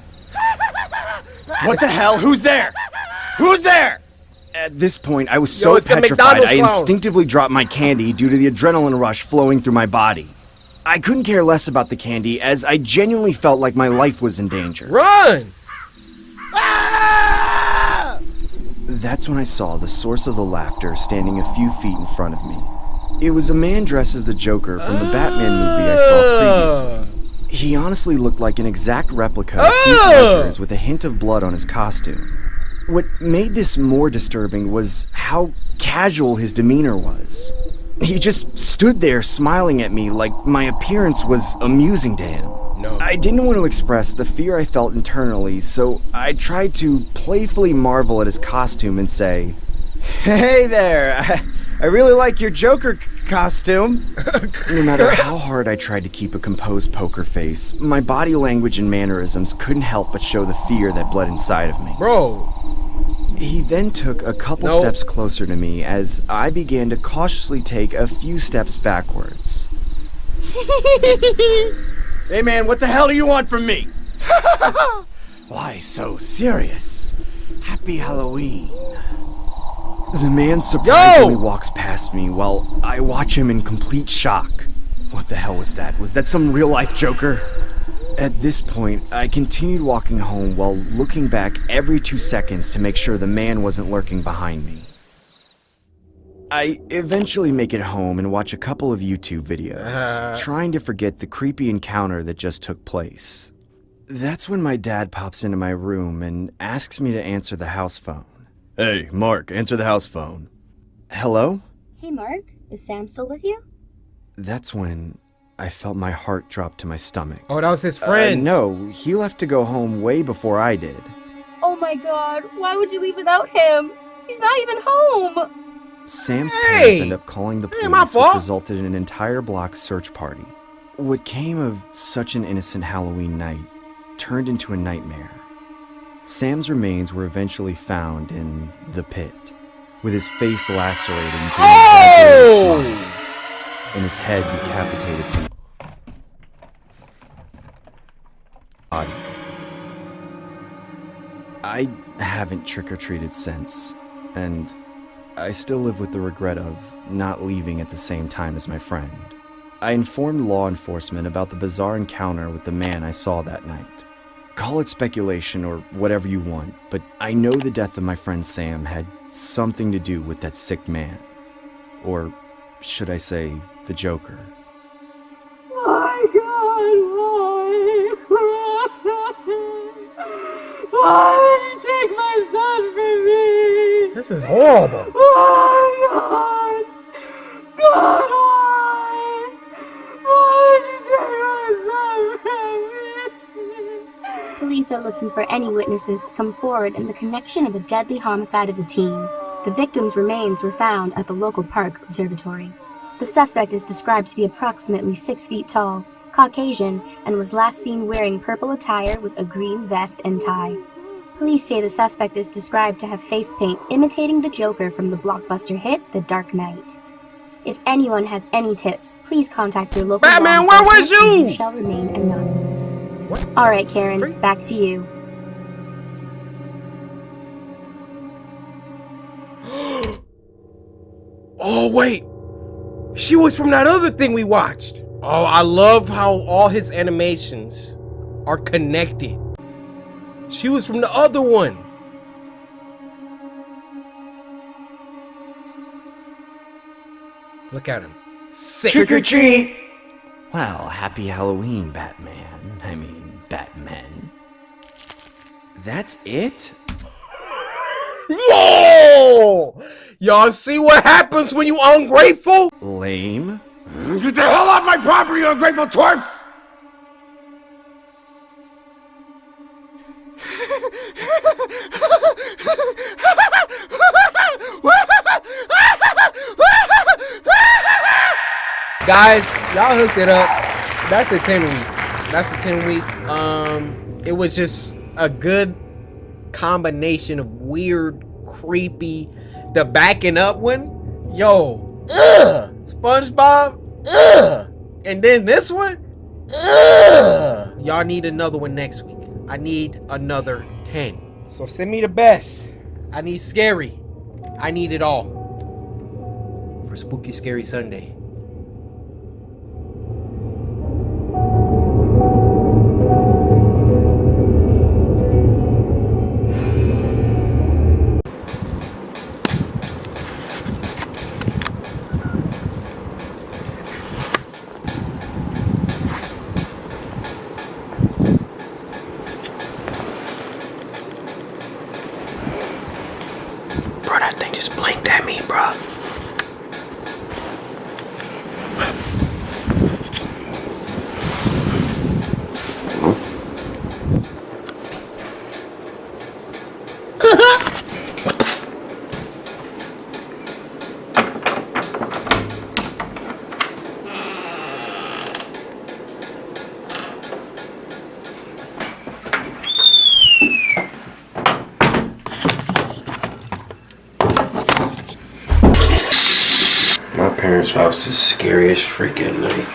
What the hell? Who's there? Who's there? At this point, I was so it's the petrified McDonald's I clown. instinctively dropped my candy due to the adrenaline rush flowing through my body. I couldn't care less about the candy, as I genuinely felt like my life was in danger. Run! That's when I saw the source of the laughter standing a few feet in front of me. It was a man dressed as the Joker from the Batman movie I saw previously. He honestly looked like an exact replica of Heath Ledger's with a hint of blood on his costume. What made this more disturbing was how casual his demeanor was. He just stood there smiling at me like my appearance was amusing to him. No. I didn't want to express the fear I felt internally, so I tried to playfully marvel at his costume and say, "Hey there, I really like your Joker costume." No matter how hard I tried to keep a composed poker face, my body language and mannerisms couldn't help but show the fear that bled inside of me. Bro. He then took a couple steps closer to me as I began to cautiously take a few steps backwards. Hey man, what the hell do you want from me? Why so serious? Happy Halloween. The man surprisingly walks past me while I watch him in complete shock. What the hell was that? Was that some real-life Joker? At this point, I continued walking home while looking back every 2 seconds to make sure the man wasn't lurking behind me. I eventually make it home and watch a couple of YouTube videos, trying to forget the creepy encounter that just took place. That's when my dad pops into my room and asks me to answer the house phone. Hey, Mark, answer the house phone. Hello? Hey, Mark, is Sam still with you? That's when I felt my heart drop to my stomach. Oh, that was his friend. No, he left to go home way before I did. Oh my god, why would you leave without him? He's not even home! Sam's parents ended up calling the police, my fault. which resulted in an entire block search party. What came of such an innocent Halloween night turned into a nightmare. Sam's remains were eventually found in the pit, with his face lacerated into an exaggerated smile, and his head decapitated from the body. I haven't trick-or-treated since, and I still live with the regret of not leaving at the same time as my friend. I informed law enforcement about the bizarre encounter with the man I saw that night. Call it speculation or whatever you want, but I know the death of my friend Sam had something to do with that sick man. Or should I say, the Joker. My God, why? Why would you take my son from me? This is horrible. Why, God? God, why? Why would you take my son from me? Police are looking for any witnesses to come forward in the connection of a deadly homicide of a teen. The victim's remains were found at the local park observatory. The suspect is described to be approximately 6 feet tall, Caucasian, and was last seen wearing purple attire with a green vest and tie. Police say the suspect is described to have face paint imitating the Joker from the blockbuster hit The Dark Knight. If anyone has any tips, please contact your local Batman, law where was enforcement, and you? you shall remain anonymous. Alright, Karen, back to you. Oh, wait. She was from that other thing we watched. Oh, I love how all his animations are connected. She was from the other one. Look at him. Sick. Trick or treat! Well, happy Halloween, Batman. I mean, Batman. That's it? Whoa! Y'all see what happens when you ungrateful? Lame. Get the hell off my property, you ungrateful twerps! Guys, y'all hooked it up. That's a 10 week. That's a 10 week. It was just a good combination of weird, creepy, the backing up one. Yo, ugh, SpongeBob, ugh. And then this one, ugh. Y'all need another one next week. I need another 10. So send me the best. I need scary. I need it all. For Spooky Scary Sunday. Bro, that thing just blinked at me, bro. My parents' house is scary as freaking night.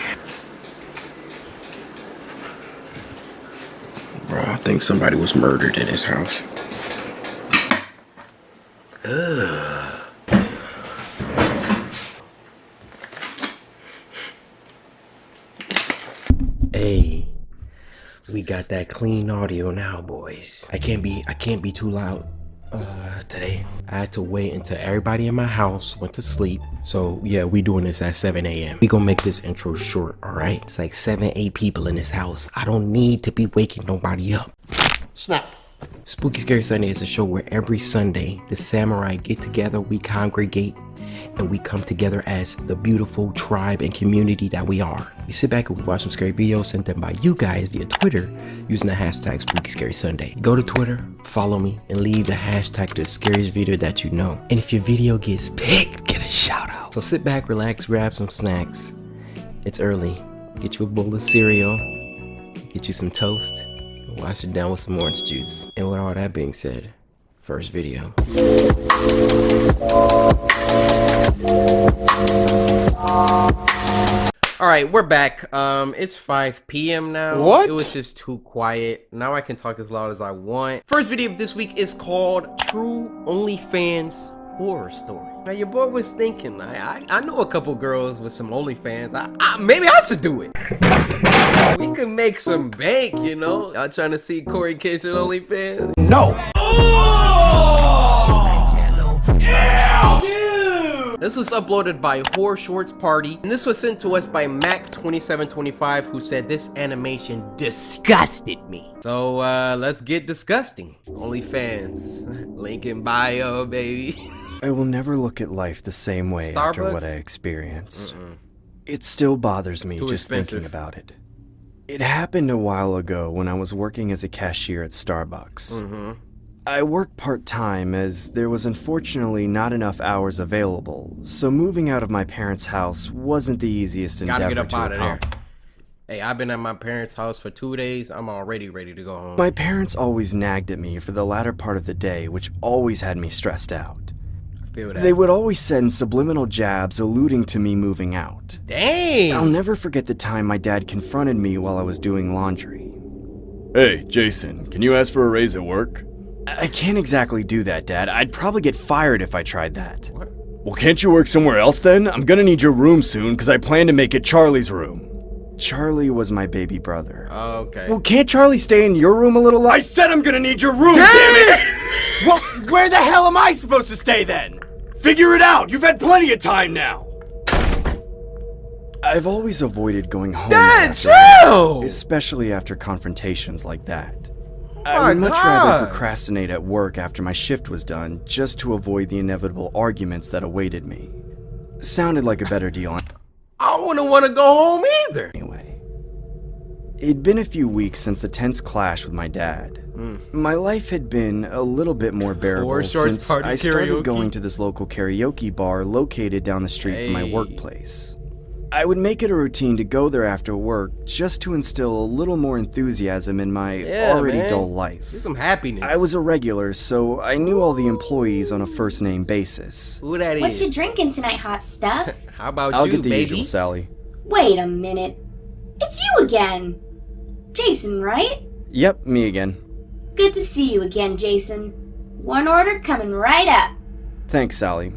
Bro, I think somebody was murdered in his house. Ugh. Hey, we got that clean audio now, boys. I can't be too loud today. I had to wait until everybody in my house went to sleep. So yeah, we doing this at 7 a.m. We gonna make this intro short, all right? It's like 7-8 people in this house. I don't need to be waking nobody up. Snap. Spooky Scary Sunday is a show where every Sunday the samurai get together, we congregate, and we come together as the beautiful tribe and community that we are. We sit back and we watch some scary videos sent in by you guys via Twitter using the hashtag Spooky Scary Sunday. Go to Twitter, follow me, and leave the hashtag the scariest video that you know. And if your video gets picked, get a shout out. So sit back, relax, grab some snacks. It's early. Get you a bowl of cereal, get you some toast, and wash it down with some orange juice. And with all that being said, first video. All right, we're back. It's 5 p.m. now. What? It was just too quiet. Now I can talk as loud as I want. First video of this week is called True OnlyFans Horror Story. Now your boy was thinking, I know a couple girls with some OnlyFans. Maybe I should do it. We could make some bank, you know? Y'all trying to see Corey Kitchen OnlyFans? No! This was uploaded by Horror Shorts Party, and this was sent to us by Mac2725, who said this animation disgusted me. So let's get disgusting. OnlyFans, link in bio, baby. I will never look at life the same way after what I experienced. It still bothers me just thinking about it. It happened a while ago when I was working as a cashier at Starbucks. I worked part-time as there was unfortunately not enough hours available, so moving out of my parents' house wasn't the easiest endeavor Gotta get up to out of there. accomplish. Hey, I've been at my parents' house for 2 days. I'm already ready to go home. My parents always nagged at me for the latter part of the day, which always had me stressed out. I feel that. They would always send subliminal jabs alluding to me moving out. Dang! I'll never forget the time my dad confronted me while I was doing laundry. Hey, Jason, can you ask for a raise at work? I can't exactly do that, Dad. I'd probably get fired if I tried that. What? Well, can't you work somewhere else then? I'm gonna need your room soon, because I plan to make it Charlie's room. Charlie was my baby brother. Oh, okay. Well, can't Charlie stay in your room a little longer? I said I'm gonna need your room, damn it! Well, where the hell am I supposed to stay then? Figure it out! You've had plenty of time now! I've always avoided going home. Dad, after, chill! especially after confrontations like that. my I would much rather God. procrastinate at work after my shift was done, just to avoid the inevitable arguments that awaited me. Sounded like a better deal I wouldn't want to go home either. anyway. It'd been a few weeks since the tense clash with my dad. My life had been a little bit more bearable shorts since party I started karaoke. going to this local karaoke bar located down the street from my Hey. workplace. I would make it a routine to go there after work just to instill a little more enthusiasm in my already man. dull life. Get some happiness. I was a regular, so I knew all the employees on a first-name basis. Who that What is? you drinking tonight, hot stuff? How about I'll you, get the baby? usual, Sally. Wait a minute. It's you again. Jason, right? Yep, me again. Good to see you again, Jason. One order coming right up. Thanks, Sally.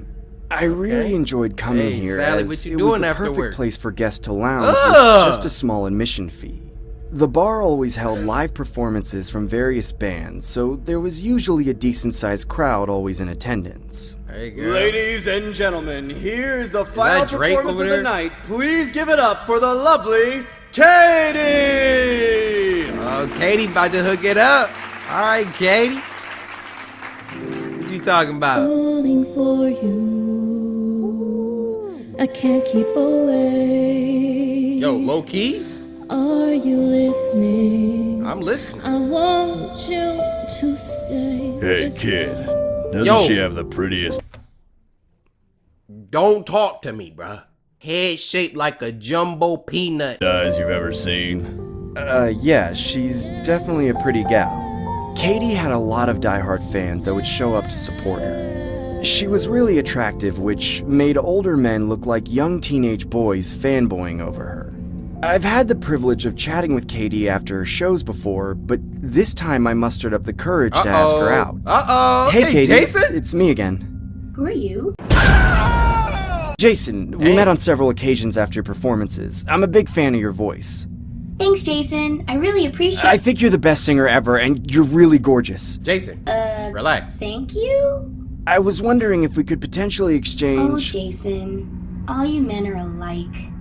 I really enjoyed coming Hey, here Sally, as what you it was doing the after perfect work? place for guests to lounge with just a small admission fee. The bar always held live performances from various bands, so there was usually a decent-sized crowd always in attendance. Hey, girl. Ladies and gentlemen, here's the final that Drake performance over of the there? night. Please give it up for the lovely Katie! Oh, Katie about to hook it up. All right, Katie. What you talking about? Falling for you. I can't keep away. Yo, low key? Are you listening? I'm listening. I want you to stay. Hey, kid. Doesn't Yo. she have the prettiest? Don't talk to me, bruh. Head shaped like a jumbo peanut. Eyes you've ever seen? Yeah, she's definitely a pretty gal. Katie had a lot of diehard fans that would show up to support her. She was really attractive, which made older men look like young teenage boys fanboying over her. I've had the privilege of chatting with Katie after her shows before, but this time I mustered up the courage to ask her out. Uh-oh. Hey, Katie, Jason? it's me again. Who are you? Jason, we met on several occasions after your performances. I'm a big fan of your voice. Thanks, Jason. I really appreciate. I think you're the best singer ever, and you're really gorgeous. Jason, relax. Thank you. I was wondering if we could potentially Oh, exchange... Jason. All you men are alike.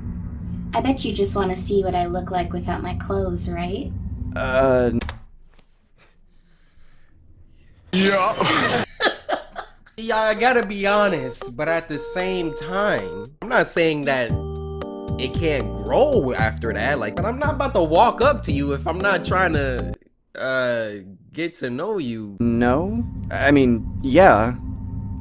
I bet you just want to see what I look like without my clothes, right? Yeah. Yeah, I gotta be honest, but at the same time, I'm not saying that it can't grow after that. Like, but I'm not about to walk up to you if I'm not trying to get to know you. No? I mean, yeah.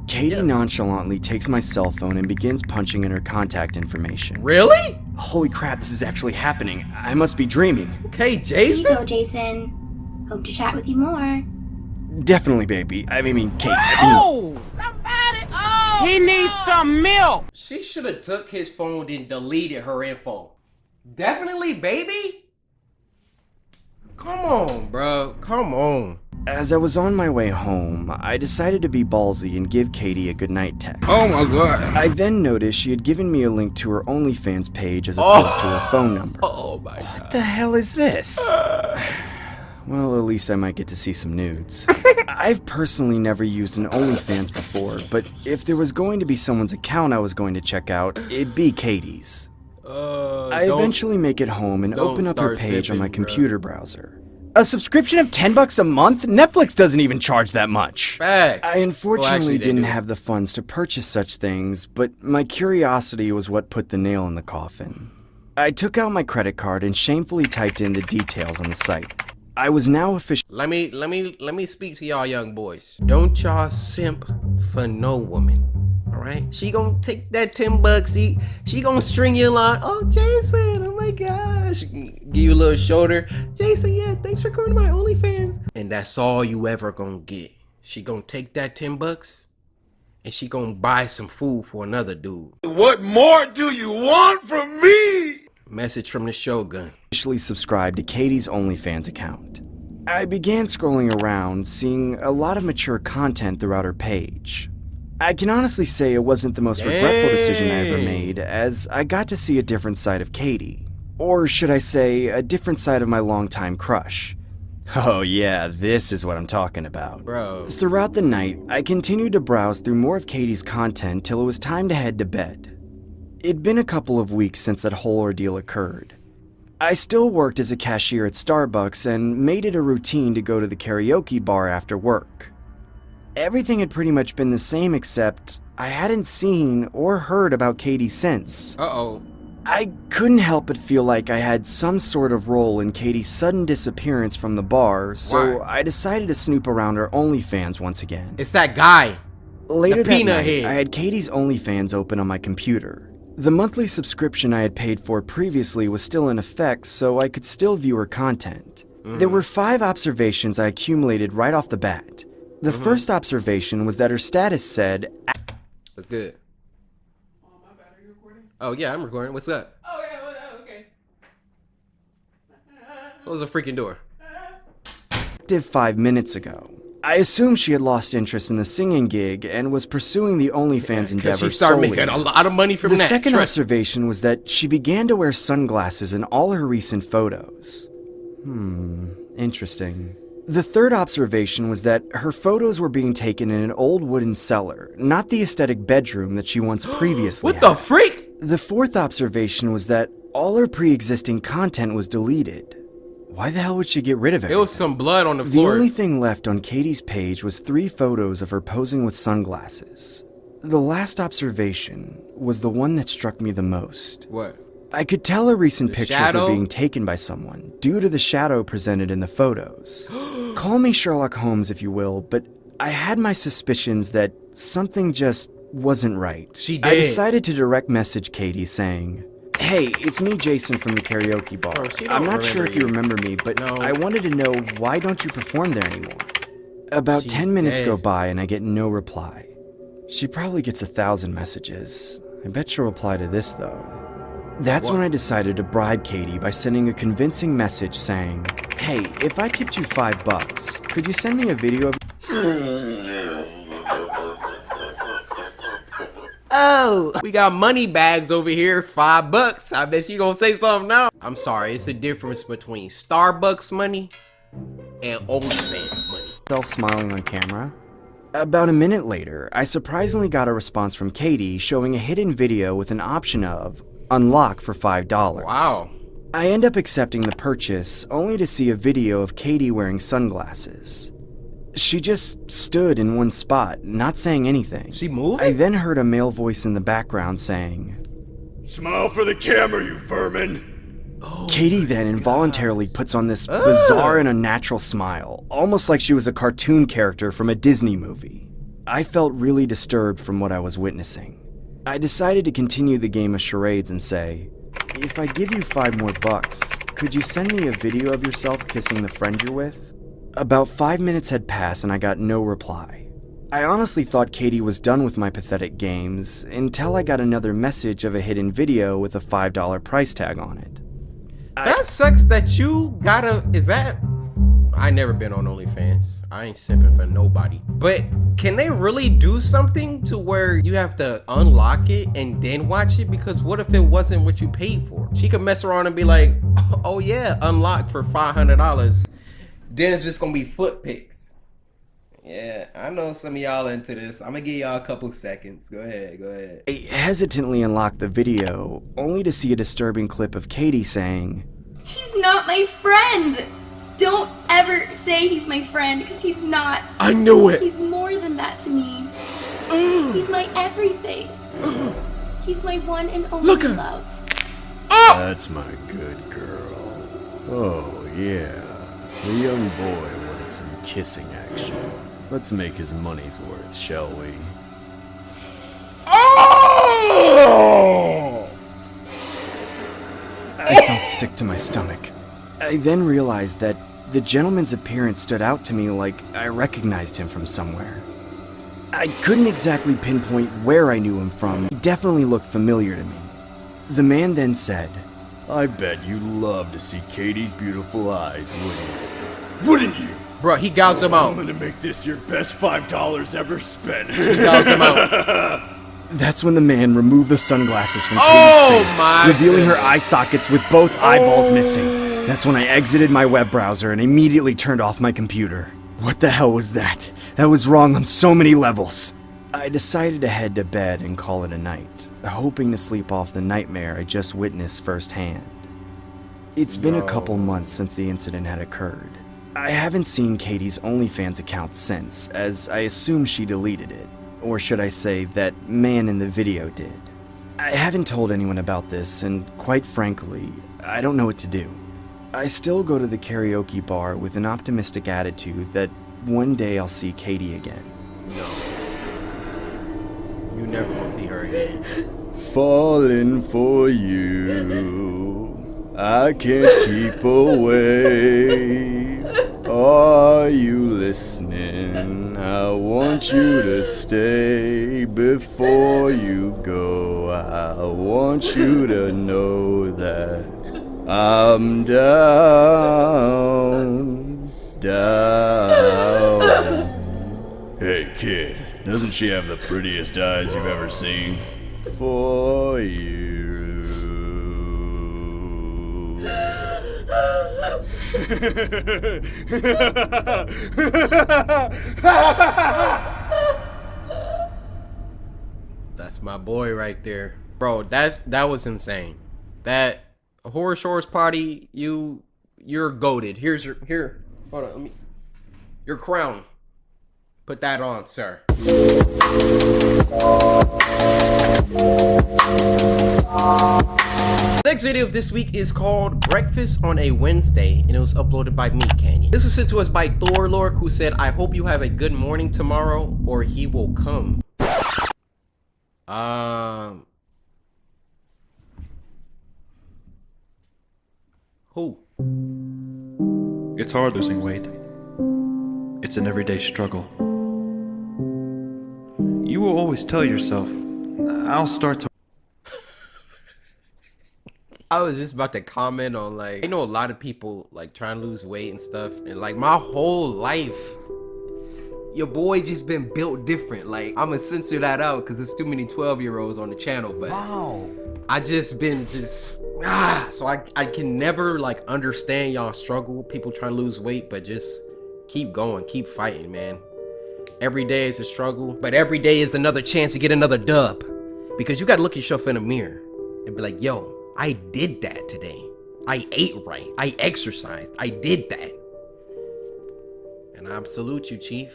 Katie nonchalantly takes my cell phone and begins punching in her contact information. Really? Holy crap, this is actually happening. I must be dreaming. Okay, Here you Jason. go, Jason. Hope to chat with you more. Definitely, baby. I mean, Kate. He needs some milk. She should have took his phone and deleted her info. Definitely, baby. Come on, bro. Come on. As I was on my way home, I decided to be ballsy and give Katie a goodnight text. Oh my god. I then noticed she had given me a link to her OnlyFans page as opposed to her phone number. Oh my god. What the hell is this? Well, at least I might get to see some nudes. I've personally never used an OnlyFans before, but if there was going to be someone's account I was going to check out, it'd be Katie's. I eventually make it home and don't open up her start page on my sipping, bruh. computer browser. A subscription of $10 a month? Netflix doesn't even charge that much. Facts. I unfortunately actually, they didn't do. have the funds to purchase such things, but my curiosity was what put the nail in the coffin. I took out my credit card and shamefully typed in the details on the site. I was now officially... Let me speak to y'all young boys. Don't y'all simp for no woman. Alright? She gonna take that $10. She gonna string you along. Oh, Jason, oh my gosh. Give you a little shoulder. Jason, yeah, thanks for coming to my OnlyFans. And that's all you ever gonna get. She gonna take that $10 and she gonna buy some food for another dude. What more do you want from me? Message from the Shogun. officially subscribed to Katie's OnlyFans account. I began scrolling around, seeing a lot of mature content throughout her page. I can honestly say it wasn't the most regretful decision I ever made, as I got to see a different side of Katie. Or should I say, a different side of my longtime crush. Oh yeah, this is what I'm talking about. Bro. Throughout the night, I continued to browse through more of Katie's content till it was time to head to bed. It'd been a couple of weeks since that whole ordeal occurred. I still worked as a cashier at Starbucks and made it a routine to go to the karaoke bar after work. Everything had pretty much been the same except I hadn't seen or heard about Katie since. Uh-oh. I couldn't help but feel like I had some sort of role in Katie's sudden disappearance from the bar, so I decided to snoop around her OnlyFans once again. It's that guy. Later the that peanut night, head. I had Katie's OnlyFans open on my computer. The monthly subscription I had paid for previously was still in effect, so I could still view her content. There were 5 observations I accumulated right off the bat. The first observation was that her status said, That's good. Oh, yeah, I'm recording. What's up? Oh, yeah, well, okay. Close the freaking door. active 5 minutes ago. I assumed she had lost interest in the singing gig and was pursuing the OnlyFans endeavor She started solely. making a lot of money from the that. second Trust me. observation was that she began to wear sunglasses in all her recent photos. Interesting. The third observation was that her photos were being taken in an old wooden cellar, not the aesthetic bedroom that she once previously What the freak? The fourth observation was that all her pre-existing content was deleted. Why the hell would she get rid of it? There was some blood on the The floor. only thing left on Katie's page was 3 photos of her posing with sunglasses. The last observation was the one that struck me the most. What? I could tell her recent The pictures shadow? were being taken by someone due to the shadow presented in the photos. Call me Sherlock Holmes if you will, but I had my suspicions that something just wasn't right. She I did. decided to direct message Katie saying, "Hey, it's me, Jason, from the karaoke bar. Bro, she don't I'm not sure if you remember remember me, but No. I wanted to know why don't you perform there anymore?" About She's 10 minutes dead. go by and I get no reply. She probably gets 1,000 messages. I bet she'll reply to this though. That's when I decided to bribe Katie by sending a convincing message saying, "Hey, if I tipped you $5, could you send me a video of..." Oh, we got money bags over here, $5. I bet you gonna say something now. I'm sorry, it's the difference between Starbucks money and OnlyFans money. Smiling on camera. About a minute later, I surprisingly got a response from Katie showing a hidden video with an option of unlock for $5. Wow. I end up accepting the purchase only to see a video of Katie wearing sunglasses. She just stood in one spot, not saying anything. She moved? I then heard a male voice in the background saying, Smile for the camera, you vermin! Katie then involuntarily puts on this bizarre and unnatural smile, almost like she was a cartoon character from a Disney movie. I felt really disturbed from what I was witnessing. I decided to continue the game of charades and say, "If I give you $5 more, could you send me a video of yourself kissing the friend you're with?" About 5 minutes had passed and I got no reply. I honestly thought Katie was done with my pathetic games until I got another message of a hidden video with a $5 price tag on it. That sucks that you gotta, I never been on OnlyFans. I ain't simping for nobody. But can they really do something to where you have to unlock it and then watch it? Because what if it wasn't what you paid for? She could mess around and be like, oh yeah, unlock for $500. Then it's just gonna be foot pics. Yeah, I know some of y'all into this. I'm gonna give y'all a couple seconds. Go ahead. I hesitantly unlocked the video, only to see a disturbing clip of Katie saying, He's not my friend! Don't ever say he's my friend, because he's not. I knew it! He's more than that to me. He's my everything. He's my one and only love. That's my good girl. Oh, yeah. The young boy wanted some kissing action. Let's make his money's worth, shall we? Oh! I felt sick to my stomach. I then realized that the gentleman's appearance stood out to me like I recognized him from somewhere. I couldn't exactly pinpoint where I knew him from. He definitely looked familiar to me. The man then said, I bet you love to see Katie's beautiful eyes, wouldn't you? Wouldn't you? Bro, he gouged him out. I'm gonna make this your best $5 ever spent. He gouged him out. That's when the man removed the sunglasses from Katie's face, revealing her eye sockets with both eyeballs missing. That's when I exited my web browser and immediately turned off my computer. What the hell was that? That was wrong on so many levels. I decided to head to bed and call it a night, hoping to sleep off the nightmare I just witnessed firsthand. It's been a couple months since the incident had occurred. I haven't seen Katie's OnlyFans account since, as I assume she deleted it. Or should I say, that man in the video did. I haven't told anyone about this, and quite frankly, I don't know what to do. I still go to the karaoke bar with an optimistic attitude that one day I'll see Katie again. No. You never gonna see her again. Falling for you, I can't keep away. Are you listening? I want you to stay before you go. I want you to know that I'm down. Hey kid, doesn't she have the prettiest eyes you've ever seen? For you. That's my boy right there. Bro, that was insane. That Horror Shores party, you're goated. Here, hold on, let me, your crown. Put that on, sir. Next video of this week is called Breakfast on a Wednesday, and it was uploaded by me, Canyon. This was sent to us by Thorlork, who said, I hope you have a good morning tomorrow, or he will come. Who? It's hard losing weight. It's an everyday struggle. You will always tell yourself, I'll start to... I was just about to comment on, like, I know a lot of people like trying to lose weight and stuff, and like my whole life your boy just been built different. Like, I'm gonna censor that out because there's too many 12-year-olds on the channel, but wow, I just been so I can never like understand y'all struggle, people trying to lose weight, but just keep going, keep fighting, man. Every day is a struggle, but every day is another chance to get another dub, because you gotta look yourself in the mirror and be like, yo, I did that today. I ate right. I exercised. I did that. And I salute you, Chief.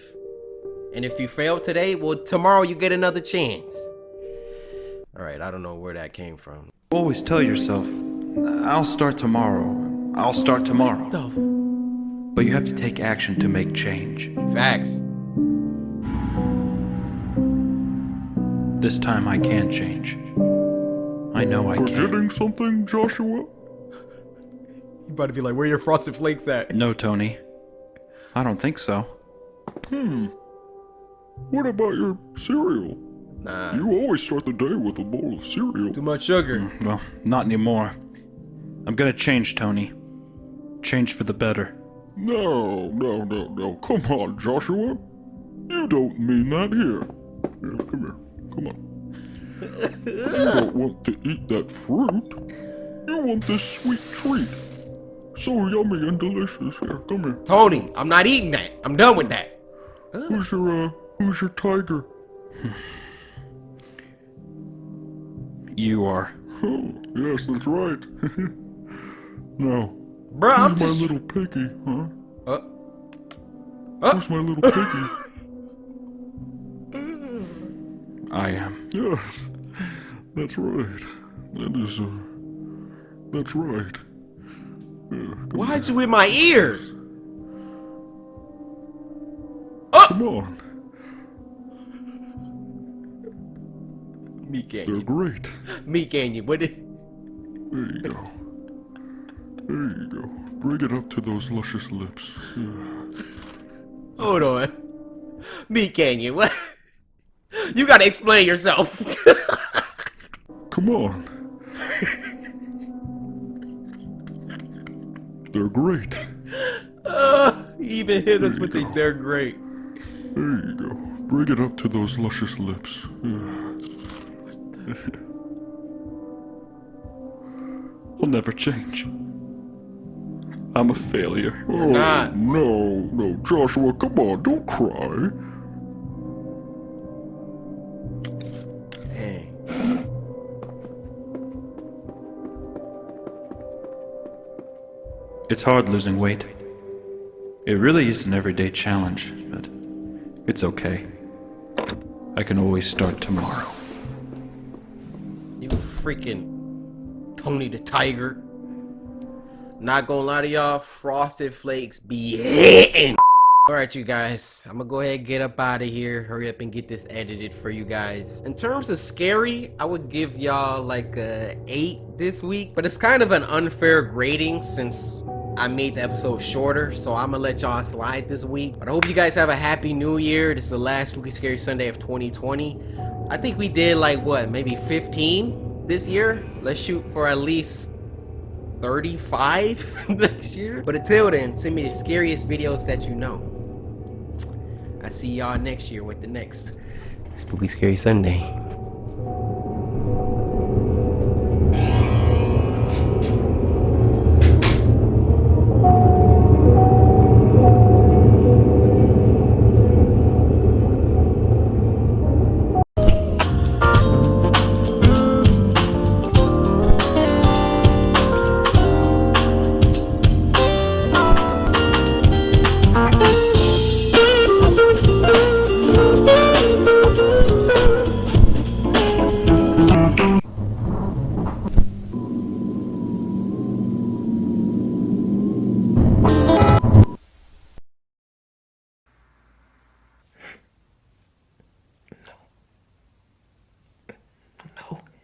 And if you fail today, well, tomorrow you get another chance. All right, I don't know where that came from. Always tell yourself, I'll start tomorrow. I'll start tomorrow. But you have to take action to make change. Facts. This time I can change. I know I can. Forgetting something, Joshua? You about to be like, where your Frosted Flakes at? No, Tony. I don't think so. What about your cereal? Nah. You always start the day with a bowl of cereal. Too much sugar. Well, not anymore. I'm gonna change, Tony. Change for the better. No. Come on, Joshua. You don't mean that. Here, come here. Come on. You don't want to eat that fruit. You want this sweet treat. So yummy and delicious. Here, come here. Tony, I'm not eating that. I'm done with that. Who's your tiger? You are. Oh, yes, that's right. Now, bruh, I'm who's just... my little piggy, huh? Who's my little piggy? I am. Yes, that's right. That's right. Why is you in my ear? Come on. Me Canyon. They're great. Me Canyon, what did... There you go. There you go. Bring it up to those luscious lips. Yeah. Hold on. Me Canyon, what? You gotta explain yourself. Come on. They're great. He even hit us with these. They're great. There you go. Bring it up to those luscious lips. I'll never change. I'm a failure. You're not. No, Joshua, come on, don't cry. Dang. It's hard losing weight. It really is an everyday challenge, but it's okay. I can always start tomorrow. You freaking Tony the Tiger. Not gonna lie to y'all, Frosted Flakes be hitting. Alright, you guys, I'm gonna go ahead and get up out of here. Hurry up and get this edited for you guys. In terms of scary, I would give y'all like a 8 this week, but it's kind of an unfair grading since I made the episode shorter, so I'm gonna let y'all slide this week. But I hope you guys have a happy new year. This is the last Spooky Scary Sunday of 2020. I think we did like what, maybe 15 this year? Let's shoot for at least 35 next year. But until then, send me the scariest videos that you know. I see y'all next year with the next Spooky Scary Sunday.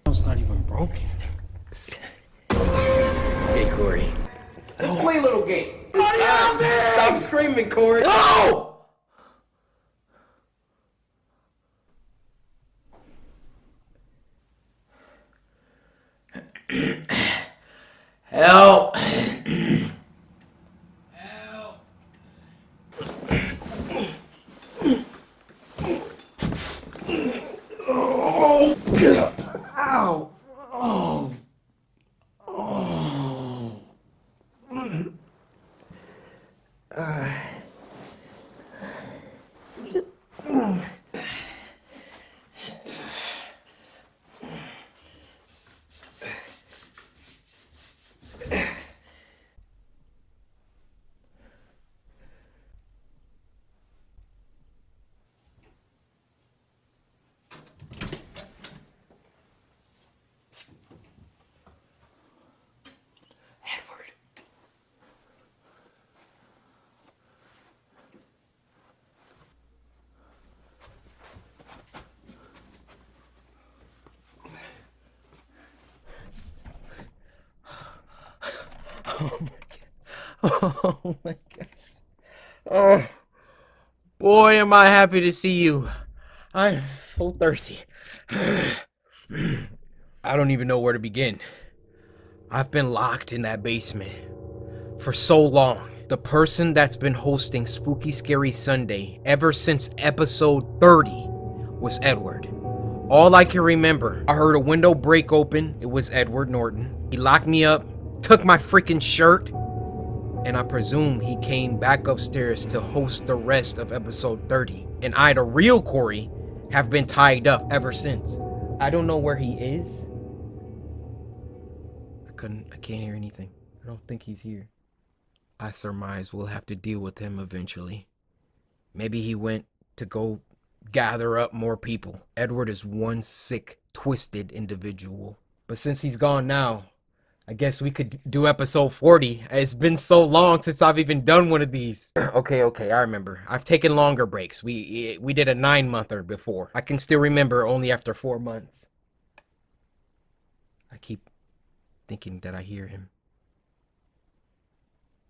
It's not even broken. Hey, Corey. Let's play a little game. Stop screaming, Corey. No! Help! Oh! Ow! Oh! Oh! Oh my gosh. Oh, boy, am I happy to see you. I'm so thirsty. I don't even know where to begin. I've been locked in that basement for so long. The person that's been hosting Spooky Scary Sunday ever since episode 30 was Edward. All I can remember, I heard a window break open. It was Edward Norton. He locked me up, took my freaking shirt, and I presume he came back upstairs to host the rest of episode 30. And I, the real Corey, have been tied up ever since. I don't know where he is. I can't hear anything. I don't think he's here. I surmise we'll have to deal with him eventually. Maybe he went to go gather up more people. Edward is one sick, twisted individual. But since he's gone now, I guess we could do episode 40. It's been so long since I've even done one of these. Okay, I remember. I've taken longer breaks. We did a 9-monther before. I can still remember only after 4 months. I keep thinking that I hear him.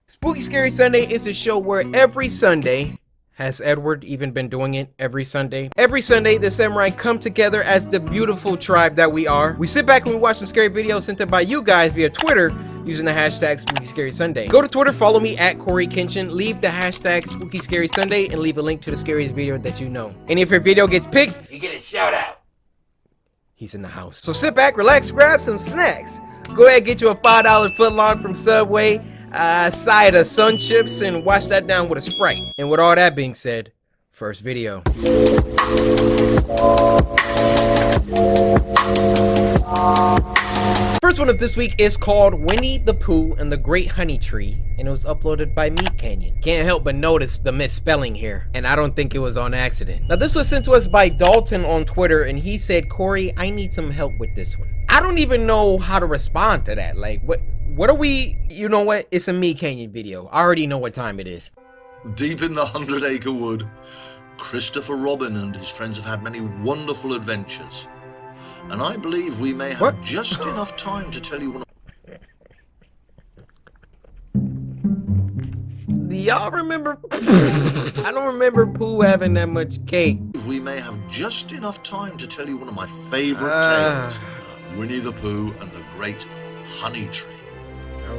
Spooky Scary Sunday is a show where every Sunday, has Edward even been doing it every Sunday? Every Sunday, the Samurai come together as the beautiful tribe that we are. We sit back and we watch some scary videos sent in by you guys via Twitter. using the hashtag Spooky Scary Sunday. Go to Twitter, follow me at Corey Kenshin, leave the hashtag Spooky Scary Sunday, and leave a link to the scariest video that you know. And if your video gets picked, you get a shout out. He's in the house. So sit back, relax, grab some snacks. Go ahead, get you a $5 footlong from Subway, a side of Sun Chips, and wash that down with a Sprite. And with all that being said, first video. First one of this week is called Winnie the Pooh and the Great Honey Tree, and it was uploaded by Meat Canyon. Can't help but notice the misspelling here, and I don't think it was on accident. Now this was sent to us by Dalton on Twitter, and he said, Corey, I need some help with this one. I don't even know how to respond to that. Like, what are we, you know what? It's a Meat Canyon video. I already know what time it is. Deep in the 100-acre wood, Christopher Robin and his friends have had many wonderful adventures. And I believe we may have just enough time to tell you one. Do y'all remember? I don't remember Pooh having that much cake. We may have just enough time to tell you one of my favorite tales. Winnie the Pooh and the Great Honey Tree.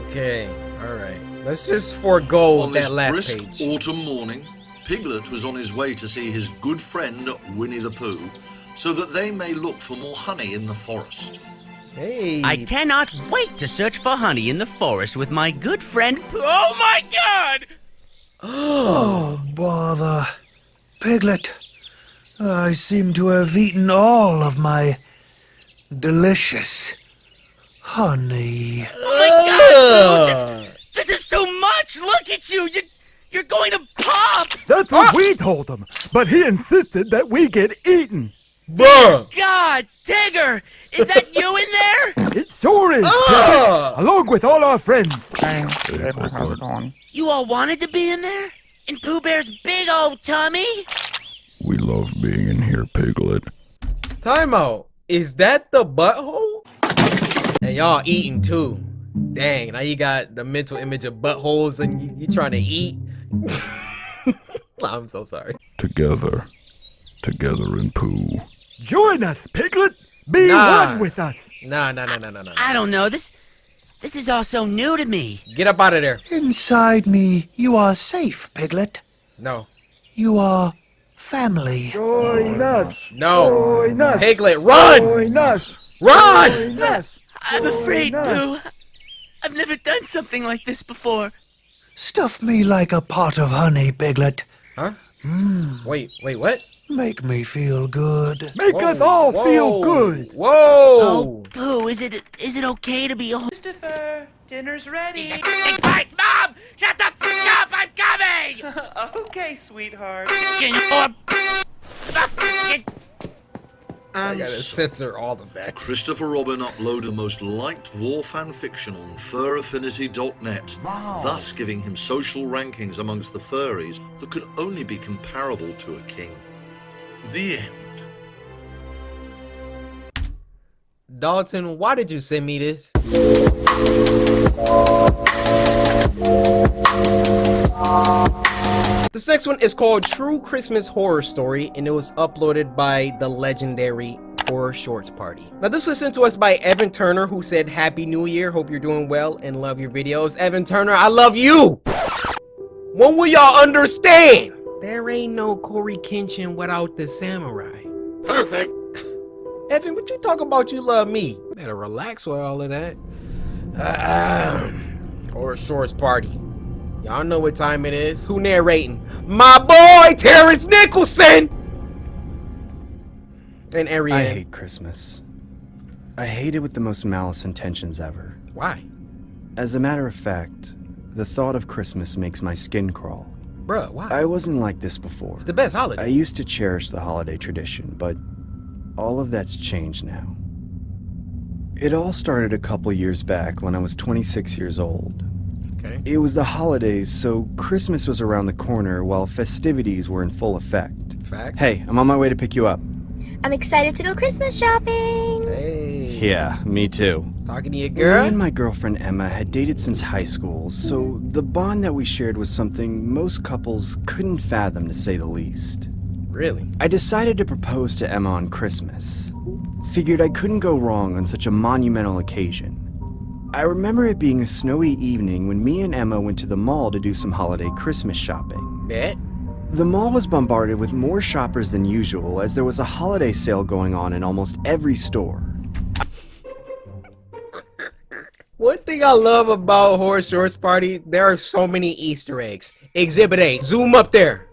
Okay, alright. Let's just forego that last brisk page. Autumn morning, Piglet was on his way to see his good friend Winnie the Pooh, so that they may look for more honey in the forest. Hey. I cannot wait to search for honey in the forest with my good friend Pooh. Oh my god! Oh, bother. Piglet, I seem to have eaten all of my delicious honey. Oh my god! This is too much! Look at you! You're going to pop! That's what we told him, but he insisted that we get eaten. Bruh! God, Tigger! Is that you in there? It sure is, along with all our friends. You all wanted to be in there? In Pooh Bear's big old tummy? We love being in here, Piglet. Time out. Is that the butthole? And y'all eating too. Dang, now you got the mental image of buttholes and you trying to eat. I'm so sorry. Together in Pooh. Join us, Piglet. Be one with us. No. I don't know. This is all so new to me. Get up out of there. Inside me, you are safe, Piglet. No. You are family. Join us. No. Join us. Piglet, run! Join us. Run! Join us. I'm afraid, Pooh. I've never done something like this before. Stuff me like a pot of honey, Piglet. Huh? Wait, what? Make me feel good. Make us all feel good. Whoa! Oh, Pooh, is it okay to be a Christopher, dinner's ready. Just think first, Mom! Shut the fuck up! I'm coming! Okay, sweetheart. I gotta censor all of that. Christopher Robin uploaded the most liked vor fan fiction on furaffinity.net, thus giving him social rankings amongst the furries that could only be comparable to a king. The end. Dalton, why did you send me this? This next one is called True Christmas Horror Story, and it was uploaded by the legendary Horror Shorts Party. Now this was sent to us by Evan Turner, who said, Happy New Year, hope you're doing well and love your videos. Evan Turner, I love you! When will y'all understand? There ain't no Corey Kenshin without the samurai. Perfect. Evan, what you talk about you love me? Better relax with all of that. Horror Shorts Party. Y'all know what time it is. Who narrating? My boy, Terrence Nicholson! And Ariane. I hate Christmas. I hate it with the most malice intentions ever. Why? As a matter of fact, the thought of Christmas makes my skin crawl. Bruh, why? I wasn't like this before. It's the best holiday. I used to cherish the holiday tradition, but all of that's changed now. It all started a couple years back when I was 26 years old. Okay. It was the holidays, so Christmas was around the corner while festivities were in full effect. Fact. Hey, I'm on my way to pick you up. I'm excited to go Christmas shopping. Hey. Yeah, me too. Talking to your girl? Me and my girlfriend Emma had dated since high school, so the bond that we shared was something most couples couldn't fathom, to say the least. Really? I decided to propose to Emma on Christmas. Figured I couldn't go wrong on such a monumental occasion. I remember it being a snowy evening when me and Emma went to the mall to do some holiday Christmas shopping. Bet. The mall was bombarded with more shoppers than usual as there was a holiday sale going on in almost every store. One thing I love about Horror Shorts Party, there are so many Easter eggs. Exhibit A, zoom up there.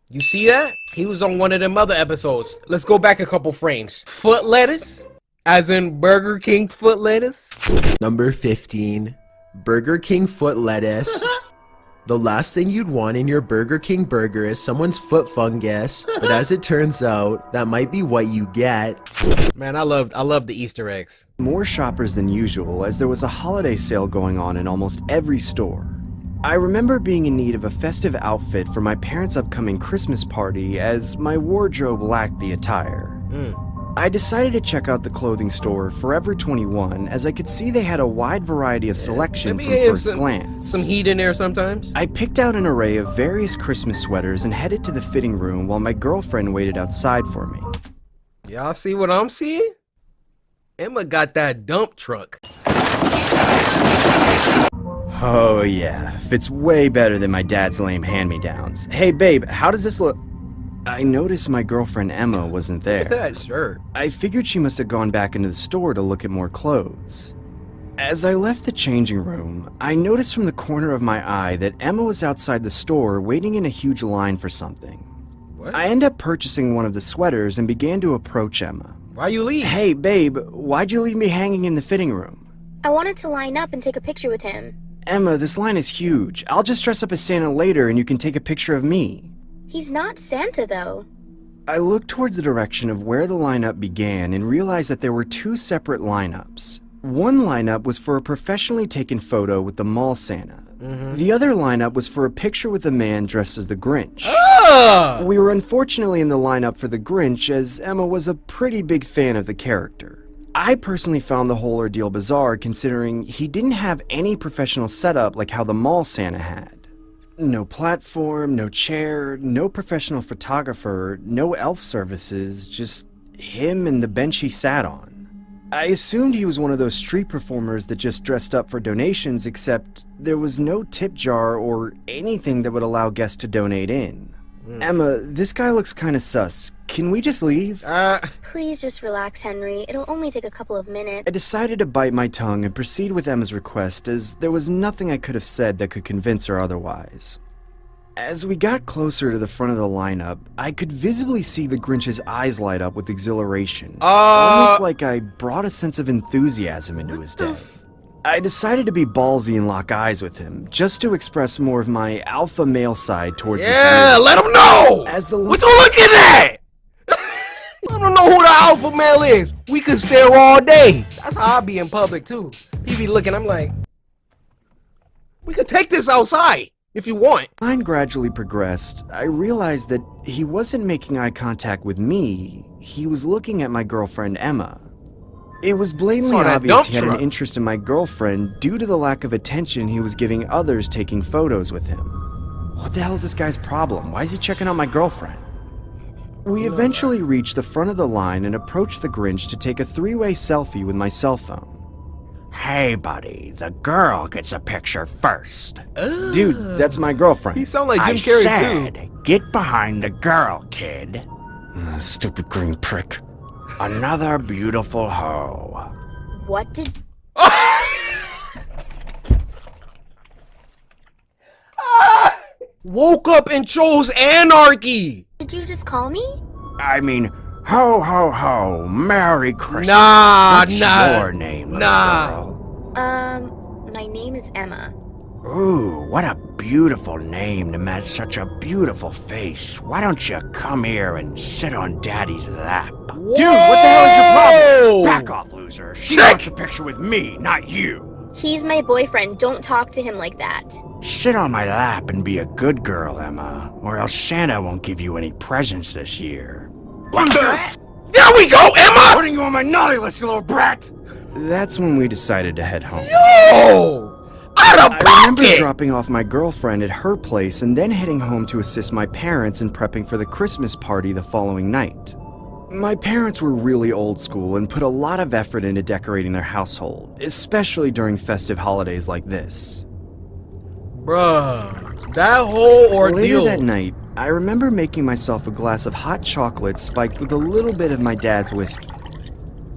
You see that? He was on one of them other episodes. Let's go back a couple frames. Foot lettuce, as in Burger King foot lettuce. Number 15, Burger King foot lettuce. The last thing you'd want in your Burger King burger is someone's foot fungus, but as it turns out, that might be what you get. Man, I love the Easter eggs. More shoppers than usual as there was a holiday sale going on in almost every store. I remember being in need of a festive outfit for my parents' upcoming Christmas party as my wardrobe lacked the attire. I decided to check out the clothing store Forever 21 as I could see they had a wide variety of selection from first glance. Some heat in there sometimes. I picked out an array of various Christmas sweaters and headed to the fitting room while my girlfriend waited outside for me. Y'all see what I'm seeing? Emma got that dump truck. Oh yeah, fits way better than my dad's lame hand-me-downs. Hey babe, how does this look? I noticed my girlfriend Emma wasn't there. That shirt. I figured she must have gone back into the store to look at more clothes. As I left the changing room, I noticed from the corner of my eye that Emma was outside the store waiting in a huge line for something. What? I ended up purchasing one of the sweaters and began to approach Emma. Why you leave? Hey babe, why'd you leave me hanging in the fitting room? I wanted to line up and take a picture with him. Emma, this line is huge. I'll just dress up as Santa later and you can take a picture of me. He's not Santa, though. I looked towards the direction of where the lineup began and realized that there were two separate lineups. One lineup was for a professionally taken photo with the mall Santa. The other lineup was for a picture with a man dressed as the Grinch. We were unfortunately in the lineup for the Grinch as Emma was a pretty big fan of the character. I personally found the whole ordeal bizarre considering he didn't have any professional setup like how the mall Santa had. No platform, no chair, no professional photographer, no elf services, just him and the bench he sat on. I assumed he was one of those street performers that just dressed up for donations, except there was no tip jar or anything that would allow guests to donate in. Emma, this guy looks kinda sus. Can we just leave? Please just relax, Henry. It'll only take a couple of minutes. I decided to bite my tongue and proceed with Emma's request as there was nothing I could have said that could convince her otherwise. As we got closer to the front of the lineup, I could visibly see the Grinch's eyes light up with exhilaration. Almost like I brought a sense of enthusiasm into his day. I decided to be ballsy and lock eyes with him, just to express more of my alpha male side towards this Yeah, man. let him know! As the What you looking at? Let him know who the alpha male is. We could stare all day. That's how I be in public too. He be looking, I'm like, we could take this outside if you want. Line gradually progressed. I realized that he wasn't making eye contact with me. He was looking at my girlfriend Emma. It was blatantly obvious he had an interest in my girlfriend due to the lack of attention he was giving others taking photos with him. What the hell is this guy's problem? Why is he checking out my girlfriend? We eventually reached the front of the line and approached the Grinch to take a three-way selfie with my cell phone. Hey, buddy, the girl gets a picture first. Dude, that's my girlfriend. He sound like Jim I Carrey said, too. get behind the girl, kid. Stupid green prick. Another beautiful hoe. What did... Woke up and chose anarchy. Did you just call me? I mean, ho, ho, ho, Merry Christmas. What's your name, little girl? My name is Emma. Ooh, what a beautiful name to match such a beautiful face. Why don't you come here and sit on Daddy's lap? Whoa! Dude, what the hell is your problem? Back off, loser. She wants a picture with me, not you. He's my boyfriend. Don't talk to him like that. Sit on my lap and be a good girl, Emma, or else Santa won't give you any presents this year. There we go, Emma! Putting you on my naughty list, you little brat! That's when we decided to head home. Yo! Out of I remember dropping off my girlfriend at her place and then heading home to assist my parents in prepping for the Christmas party the following night. My parents were really old school and put a lot of effort into decorating their household, especially during festive holidays like this. Bruh, that whole ordeal. Later that night, I remember making myself a glass of hot chocolate spiked with a little bit of my dad's whiskey.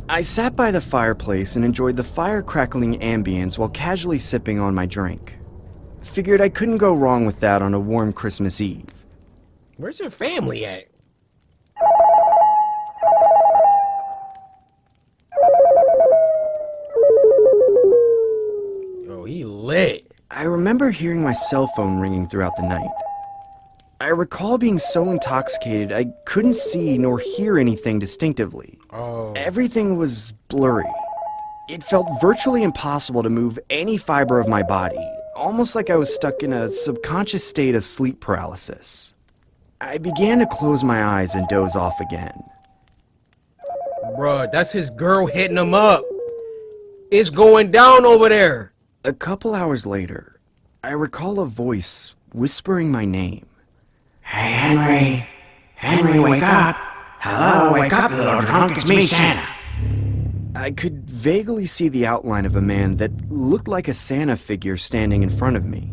I sat by the fireplace and enjoyed the fire-crackling ambience while casually sipping on my drink. Figured I couldn't go wrong with that on a warm Christmas Eve. Where's your family at? Oh, he lit. I remember hearing my cell phone ringing throughout the night. I recall being so intoxicated I couldn't see nor hear anything distinctively. Oh. Everything was blurry. It felt virtually impossible to move any fiber of my body, almost like I was stuck in a subconscious state of sleep paralysis. I began to close my eyes and doze off again. Bruh, that's his girl hitting him up. It's going down over there. A couple hours later, I recall a voice whispering my name. Hey, Henry. Henry, wake up. Hello, wake up, little drunk. It's me, Santa. I could vaguely see the outline of a man that looked like a Santa figure standing in front of me.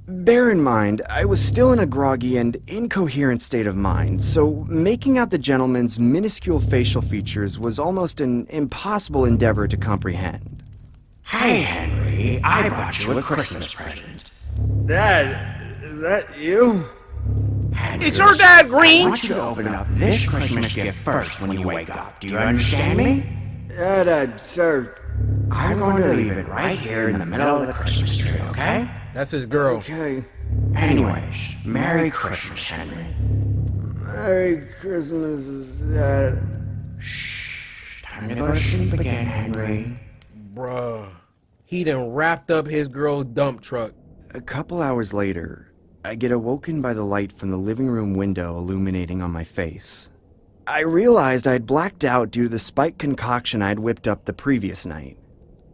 Bear in mind, I was still in a groggy and incoherent state of mind, so making out the gentleman's minuscule facial features was almost an impossible endeavor to comprehend. Hey, Henry, I brought you a Christmas present. Dad, is that you? Henry, It's your dad, I Green! want you to open up this Christmas gift first when you wake up. Do you understand me? Sir. I'm going to leave it right here in the middle of the Christmas tree, okay? That's his girl. Okay. Anyways, Merry Christmas, Henry. Merry Christmas, Dad. Shh, time to go to sleep again, Henry. Bruh. He done wrapped up his girl's dump truck. A couple hours later, I get awoken by the light from the living room window illuminating on my face. I realized I'd blacked out due to the spiked concoction I'd whipped up the previous night.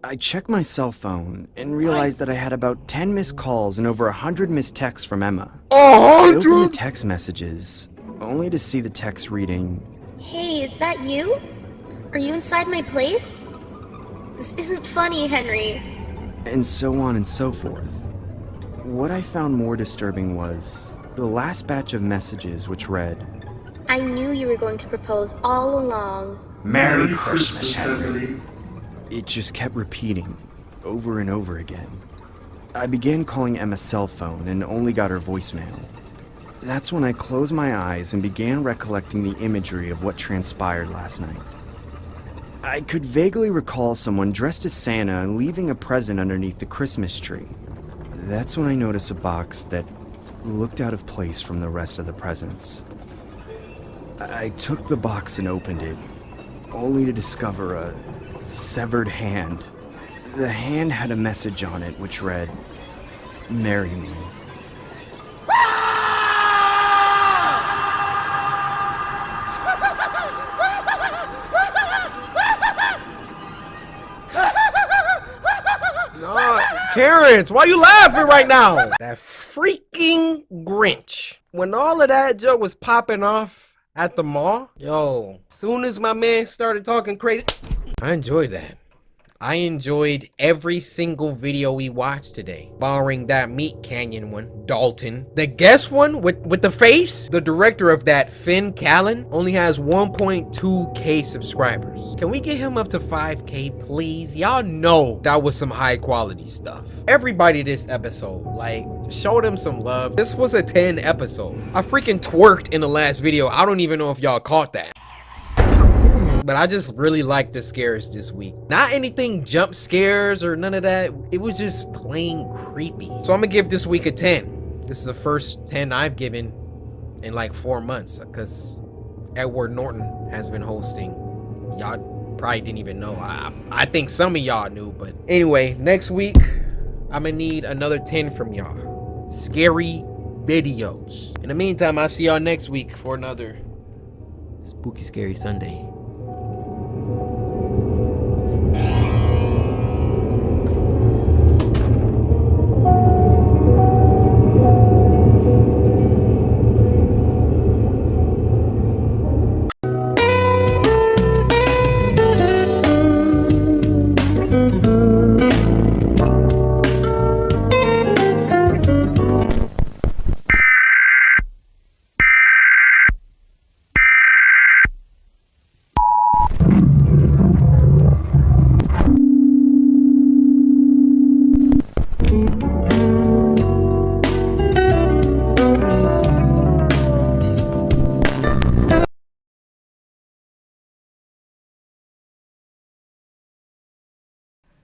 I checked my cell phone and realized that I had about 10 missed calls and over 100 missed texts from Emma. I opened the text messages, only to see the text reading, Hey, is that you? Are you inside my place? This isn't funny, Henry. and so on and so forth. What I found more disturbing was the last batch of messages, which read, I knew you were going to propose all along. Merry Christmas, Henry. It just kept repeating, over and over again. I began calling Emma's cell phone and only got her voicemail. That's when I closed my eyes and began recollecting the imagery of what transpired last night. I could vaguely recall someone dressed as Santa and leaving a present underneath the Christmas tree. That's when I noticed a box that looked out of place from the rest of the presents. I took the box and opened it, only to discover a severed hand. The hand had a message on it which read, "Marry me." No, Terrence, why you laughing right now? That freaking Grinch. When all of that joke was popping off at the mall, yo, soon as my man started talking crazy, I enjoyed that. I enjoyed every single video we watched today, barring that Meat Canyon one, Dalton. The guest one with the face, the director of that, Finn Callan, only has 1.2K subscribers. Can we get him up to 5K, please? Y'all know that was some high quality stuff. Everybody this episode, like, show them some love. This was a 10 episode. I freaking twerked in the last video. I don't even know if y'all caught that. But I just really liked the scares this week. Not anything jump scares or none of that. It was just plain creepy. So I'm gonna give this week a 10. This is the first 10 I've given in like 4 months because Edward Norton has been hosting. Y'all probably didn't even know. I think some of y'all knew, but anyway, next week I'm gonna need another 10 from y'all. Scary videos. In the meantime, I'll see y'all next week for another Spooky Scary Sunday.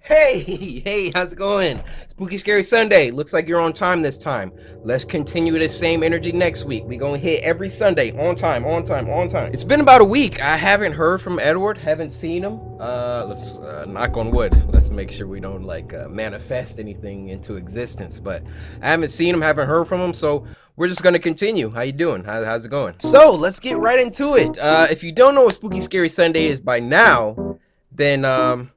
Hey, how's it going? Spooky Scary Sunday. Looks like you're on time this time. Let's continue the same energy next week. We gonna hit every Sunday on time. It's been about a week. I haven't heard from Edward, haven't seen him. Let's knock on wood. Let's make sure we don't manifest anything into existence. But I haven't seen him, haven't heard from him, so we're just gonna continue. How you doing? How's it going? So let's get right into it. If you don't know what Spooky Scary Sunday is by now, then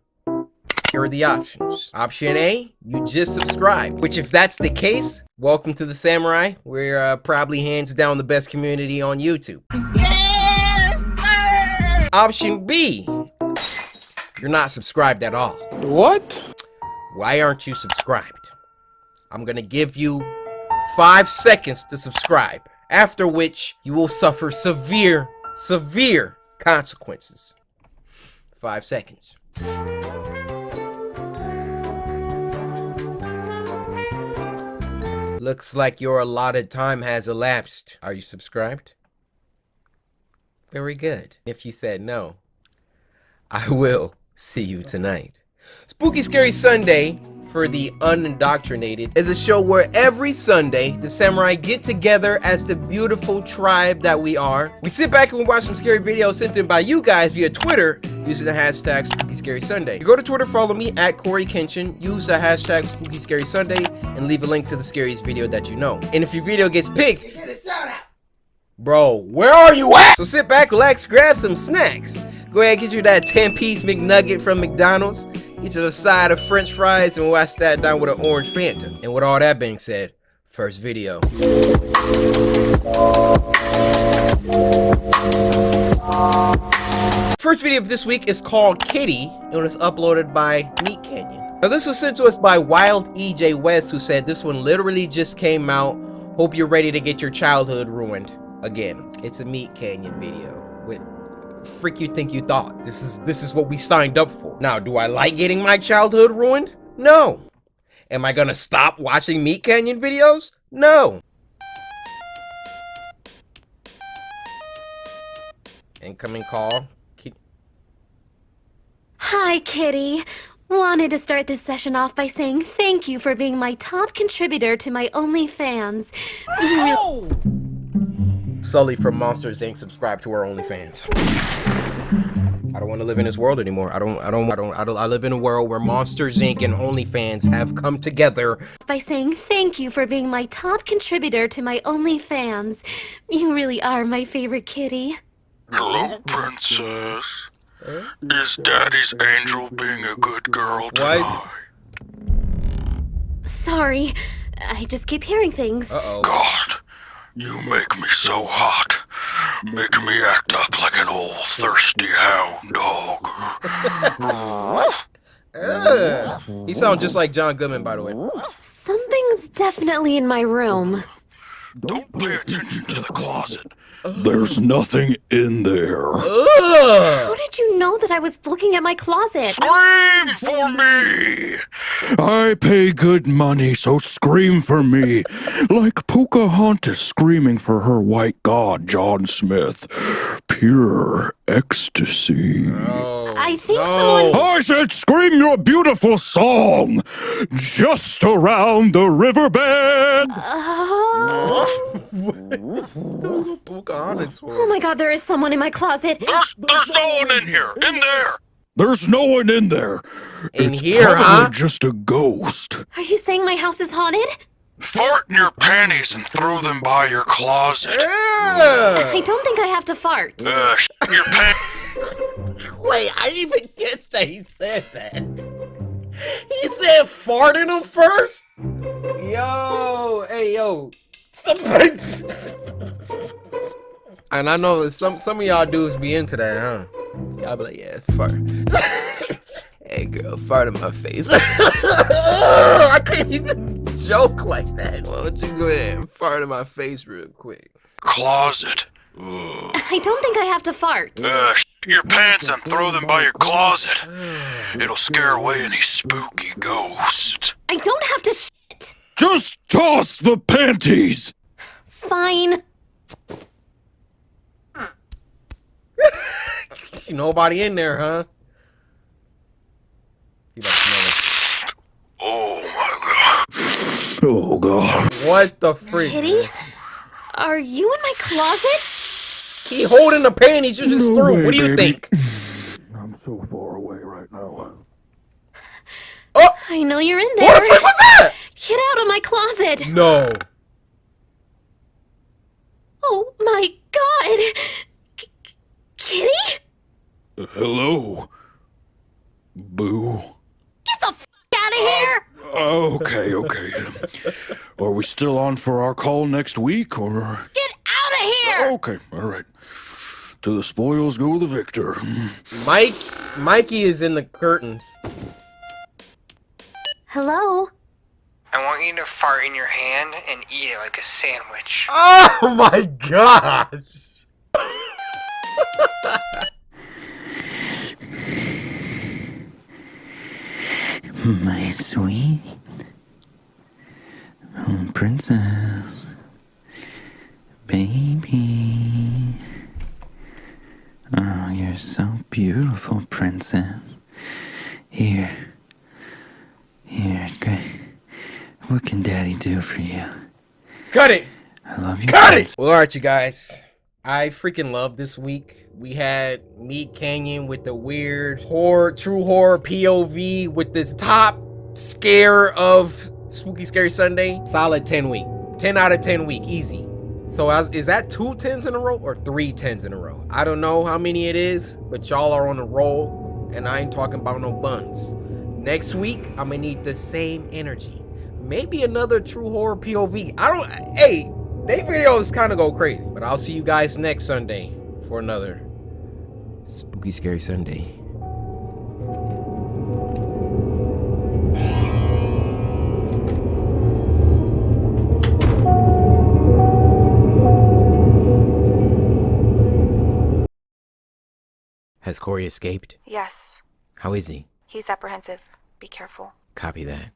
here are the options. Option A, you just subscribe. Which, if that's the case, welcome to the Samurai. We're probably hands down the best community on YouTube. Yes, sir! Option B, you're not subscribed at all. What? Why aren't you subscribed? I'm gonna give you 5 seconds to subscribe, after which you will suffer severe consequences. 5 seconds. Looks like your allotted time has elapsed. Are you subscribed? Very good. If you said no, I will see you tonight. Spooky Scary Sunday, for the unindoctrinated, is a show where every Sunday the Samurai get together as the beautiful tribe that we are. We sit back and we watch some scary videos sent in by you guys via Twitter using the hashtag Spooky Scary Sunday. You go to Twitter, follow me at Corey Kenshin, use the hashtag Spooky Scary Sunday, and leave a link to the scariest video that you know. And if your video gets picked, get a shout out. Bro, where are you at? So sit back, relax, grab some snacks. Go ahead and get you that 10-piece McNugget from McDonald's. Get you a side of French fries and wash that down with an orange Fanta. And with all that being said, first video. First video of this week is called Kitty, and it was uploaded by Meat Canyon. Now this was sent to us by Wild EJ West, who said this one literally just came out. Hope you're ready to get your childhood ruined again. It's a Meat Canyon video. With frick you think you thought? This is what we signed up for. Now, do I like getting my childhood ruined? No. Am I gonna stop watching Meat Canyon videos? No. Incoming call. Hi, Kitty. Wanted to start this session off by saying thank you for being my top contributor to my OnlyFans. Sully from Monsters Inc. subscribe to our OnlyFans. I don't want to live in this world anymore. I live in a world where Monsters Inc. and OnlyFans have come together. By saying thank you for being my top contributor to my OnlyFans. You really are my favorite kitty. Hello, princess. Is Daddy's angel being a good girl tonight? Sorry, I just keep hearing things. Uh-oh. God, you make me so hot. Make me act up like an old thirsty hound dog. He sounds just like John Goodman, by the way. Something's definitely in my room. Don't pay attention to the closet. There's nothing in there. How did you know that I was looking at my closet? Scream for me! I pay good money, so scream for me. Like Pocahontas screaming for her white god, John Smith. Pure ecstasy. I think someone... I said scream your beautiful song! Just around the riverbed! Oh my god, there is someone in my closet. There's no one in here. In there. There's no one in there. In it's here, probably huh? just a ghost. Are you saying my house is haunted? Fart in your panties and throw them by your closet. I don't think I have to fart. Your pants. Wait, I didn't even guess that he said that. He said fart in him first? Yo, hey, yo. And I know some of y'all dudes be into that, huh? Y'all be like, yeah, fart. Hey, girl, fart in my face. I can't even joke like that. Why don't you go ahead and fart in my face real quick? Closet. I don't think I have to fart. Your pants and throw them by your closet. It'll scare away any spooky ghosts. I don't have to shit. Just toss the panties. Fine. Nobody in there, huh? You about to smell it. Oh, God. What the freak? Kitty? Are you in my closet? He holding the panties you just threw. way, What do you baby. think? I'm so far away right now. Oh! I know you're in there. What the freak was that? Get out of my closet. No. Oh my god. Kitty? Hello? Boo. Get the f out of here. Okay. Are we still on for our call next week, or? Get out of here. Okay, all right. To the spoils go the victor. Mikey is in the curtains. Hello? I want you to fart in your hand and eat it like a sandwich. Oh my gosh. My sweet princess, baby. Oh, you're so beautiful, princess. Here, great. What can Daddy do for you? Cut it. I love you. Cut it. Well, alright, you guys. I freaking love this week. We had Meet Canyon with the weird horror, true horror POV with this top scare of Spooky Scary Sunday. Solid 10 week. 10 out of 10 week. Easy. So is that 2 10s in a row or 3 10s in a row? I don't know how many it is, but y'all are on a roll, and I ain't talking about no buns. Next week, I'm gonna need the same energy. Maybe another true horror POV. Hey, they videos kind of go crazy, but I'll see you guys next Sunday for another Spooky Scary Sunday. Has Corey escaped? Yes. How is he? He's apprehensive. Be careful. Copy that.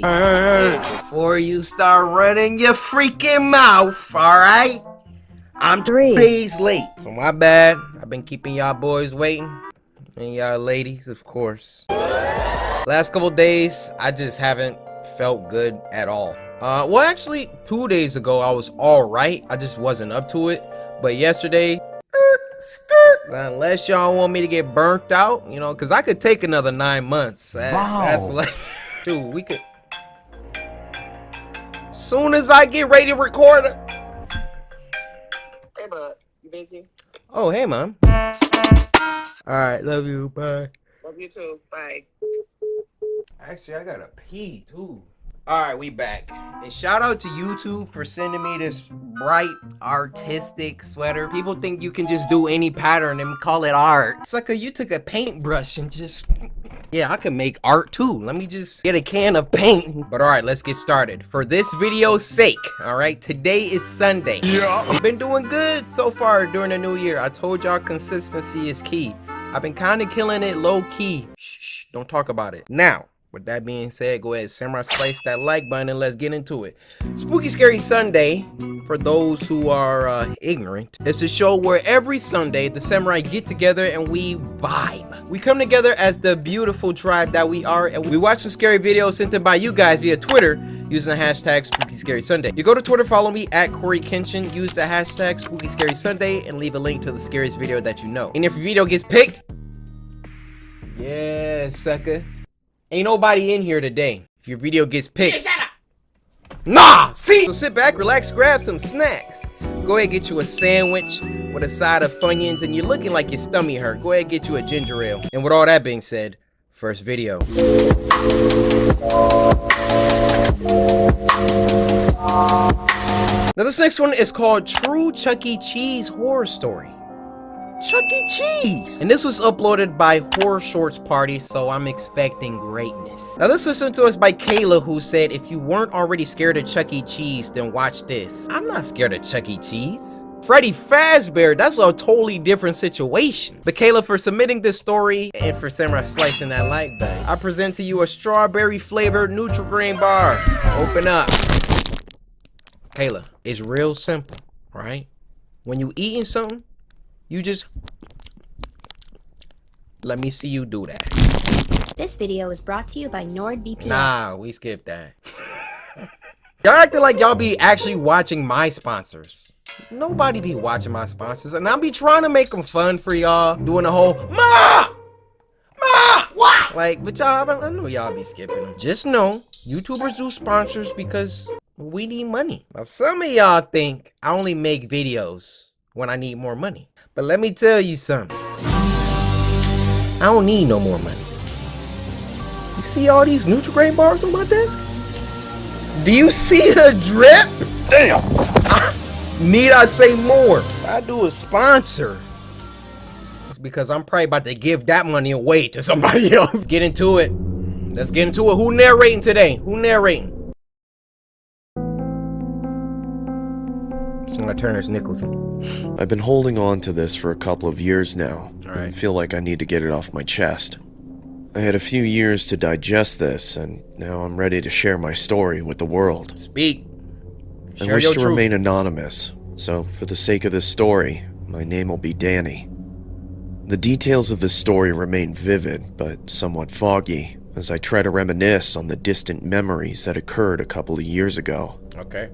Hey, before you start running your freaking mouth, alright? I'm 3 days late, so my bad. I've been keeping y'all boys waiting, and y'all ladies, of course. Last couple days, I just haven't felt good at all. Well, actually, 2 days ago, I was alright. I just wasn't up to it. But yesterday, unless y'all want me to get burnt out, you know, because I could take another 9 months. That's like, dude, we could. Soon as I get ready to record. Hey, bud, you busy? Oh, hey, mom. Alright, love you. Bye. Love you too. Bye. Actually, I gotta pee too. Alright, we back. And shout out to YouTube for sending me this bright, artistic sweater. People think you can just do any pattern and call it art. Sucker, you took a paintbrush and just... Yeah, I can make art too. Let me just get a can of paint. But alright, let's get started. For this video's sake, alright, today is Sunday. Yeah. I've been doing good so far during the new year. I told y'all consistency is key. I've been kind of killing it low key. Shh, don't talk about it. Now, with that being said, go ahead, samurai slice that like button and let's get into it. Spooky Scary Sunday, for those who are ignorant, it's a show where every Sunday the samurai get together and we vibe. We come together as the beautiful tribe that we are, and we watch some scary videos sent in by you guys via Twitter using the hashtag Spooky Scary Sunday. You go to Twitter, follow me at Corey Kenshin, use the hashtag Spooky Scary Sunday, and leave a link to the scariest video that you know. And if your video gets picked, yeah, sucker. Ain't nobody in here today. If your video gets picked. Nah! See? So sit back, relax, grab some snacks. Go ahead, get you a sandwich with a side of Funyuns, and you're looking like your stomach hurt. Go ahead, get you a ginger ale. And with all that being said, first video. Now this next one is called True Chuck E. Cheese Horror Story. Chuck E. Cheese. And this was uploaded by Horror Shorts Party, so I'm expecting greatness. Now this was sent to us by Kayla, who said, if you weren't already scared of Chuck E. Cheese, then watch this. I'm not scared of Chuck E. Cheese. Freddy Fazbear, that's a totally different situation. But Kayla, for submitting this story and for Samurai slicing that like button, I present to you a strawberry flavored Nutri-Grain bar. Open up. Kayla, it's real simple, right? When you eating something, you just let me see you do that. This video is brought to you by NordVPN. Nah, we skipped that. Y'all acting like y'all be actually watching my sponsors. Nobody be watching my sponsors, and I be trying to make them fun for y'all, doing the whole Ma! What? Like, but y'all, I know y'all be skipping them. Just know, YouTubers do sponsors because we need money. Now, some of y'all think I only make videos when I need more money. But let me tell you something. I don't need no more money. You see all these Nutri-Grain bars on my desk? Do you see the drip? Damn. Need I say more? If I do a sponsor, it's because I'm probably about to give that money away to somebody else. Get into it. Let's get into it. Who narrating today? Who narrating? Singer Turner's Nicholson. I've been holding on to this for a couple of years now. All right. I feel like I need to get it off my chest. I had a few years to digest this, and now I'm ready to share my story with the world. Speak. I Share wish your to truth. remain anonymous, so for the sake of this story, my name will be Danny. The details of this story remain vivid, but somewhat foggy, as I try to reminisce on the distant memories that occurred a couple of years ago. Okay.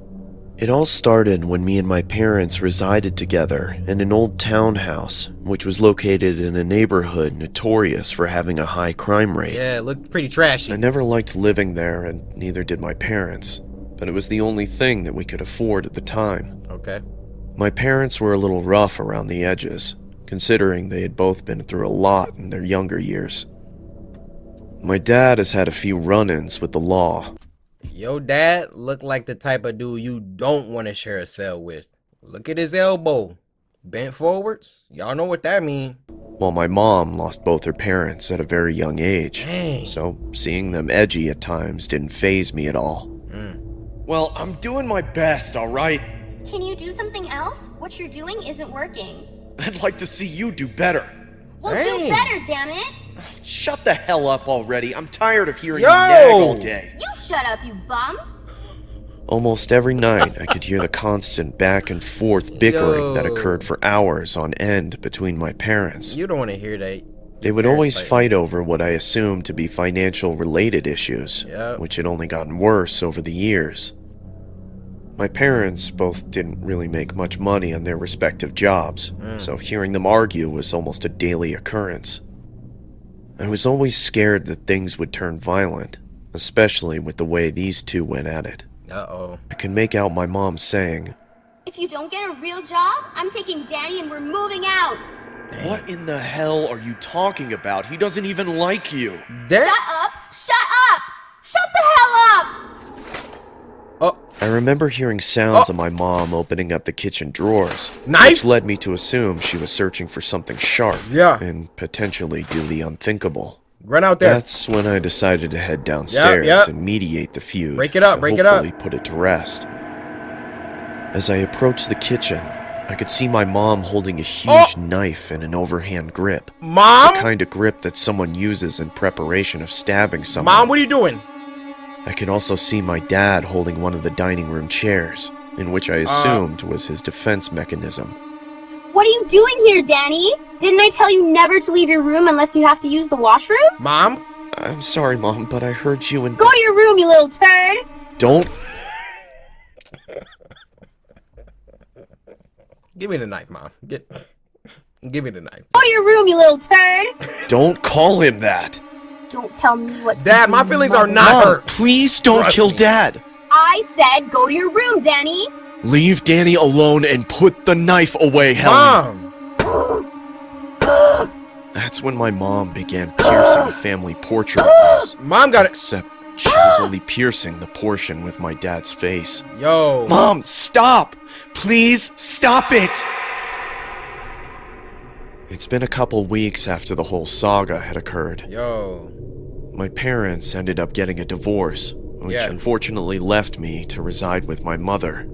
It all started when me and my parents resided together in an old townhouse, which was located in a neighborhood notorious for having a high crime rate. Yeah, it looked pretty trashy. I never liked living there, and neither did my parents, but it was the only thing that we could afford at the time. Okay. My parents were a little rough around the edges, considering they had both been through a lot in their younger years. My dad has had a few run-ins with the law. Your dad looked like the type of dude you don't want to share a cell with. Look at his elbow. Bent forwards. Y'all know what that means. While my mom lost both her parents at a very young age. Dang. So seeing them edgy at times didn't faze me at all. Well, I'm doing my best, alright? Can you do something else? What you're doing isn't working. I'd like to see you do better. Well, do better, damn it! Shut the hell up already. I'm tired of hearing Yo! you nag all day. You shut up, you bum! Almost every night, I could hear the constant back and forth bickering that Yo. occurred for hours on end between my parents. You don't want to hear that. They would always fight over what I assumed to be financial related issues, Yep. which had only gotten worse over the years. My parents both didn't really make much money on their respective jobs, so hearing them argue was almost a daily occurrence. I was always scared that things would turn violent, especially with the way these two went at it. Uh-oh. I could make out my mom saying, If you don't get a real job, I'm taking Danny and we're moving out! What in the hell are you talking about? He doesn't even like you. Shut up! Shut up! Shut the hell up! I remember hearing sounds of my mom opening up the kitchen drawers, Knife? which led me to assume she was searching for something sharp and potentially do the unthinkable. Run out there. That's when I decided to head downstairs and mediate the feud. Break it up, to break it up. hopefully put it to rest. As I approached the kitchen, I could see my mom holding a huge knife in an overhand grip. Mom? The kind of grip that someone uses in preparation of stabbing someone. Mom, what are you doing? I could also see my dad holding one of the dining room chairs, in which I assumed was his defense mechanism. What are you doing here, Danny? Didn't I tell you never to leave your room unless you have to use the washroom? Mom? I'm sorry, Mom, but I heard you and... Go to your room, you little turd! Don't... Give me the knife, Mom. Give me the knife. Go to your room, you little turd! Don't call him that! Don't tell me what to Dad, do, my feelings are mother. not Mom, hurt. please don't Trust kill me. Dad! I said go to your room, Danny! Leave Danny alone and put the knife away, Helen. Mom! That's when my mom began piercing the family portrait of us. Mom got it. Except she was only piercing the portion with my dad's face. Yo. Mom, stop! Please stop it! It's been a couple weeks after the whole saga had occurred. Yo. My parents ended up getting a divorce, which unfortunately left me to reside with my mother.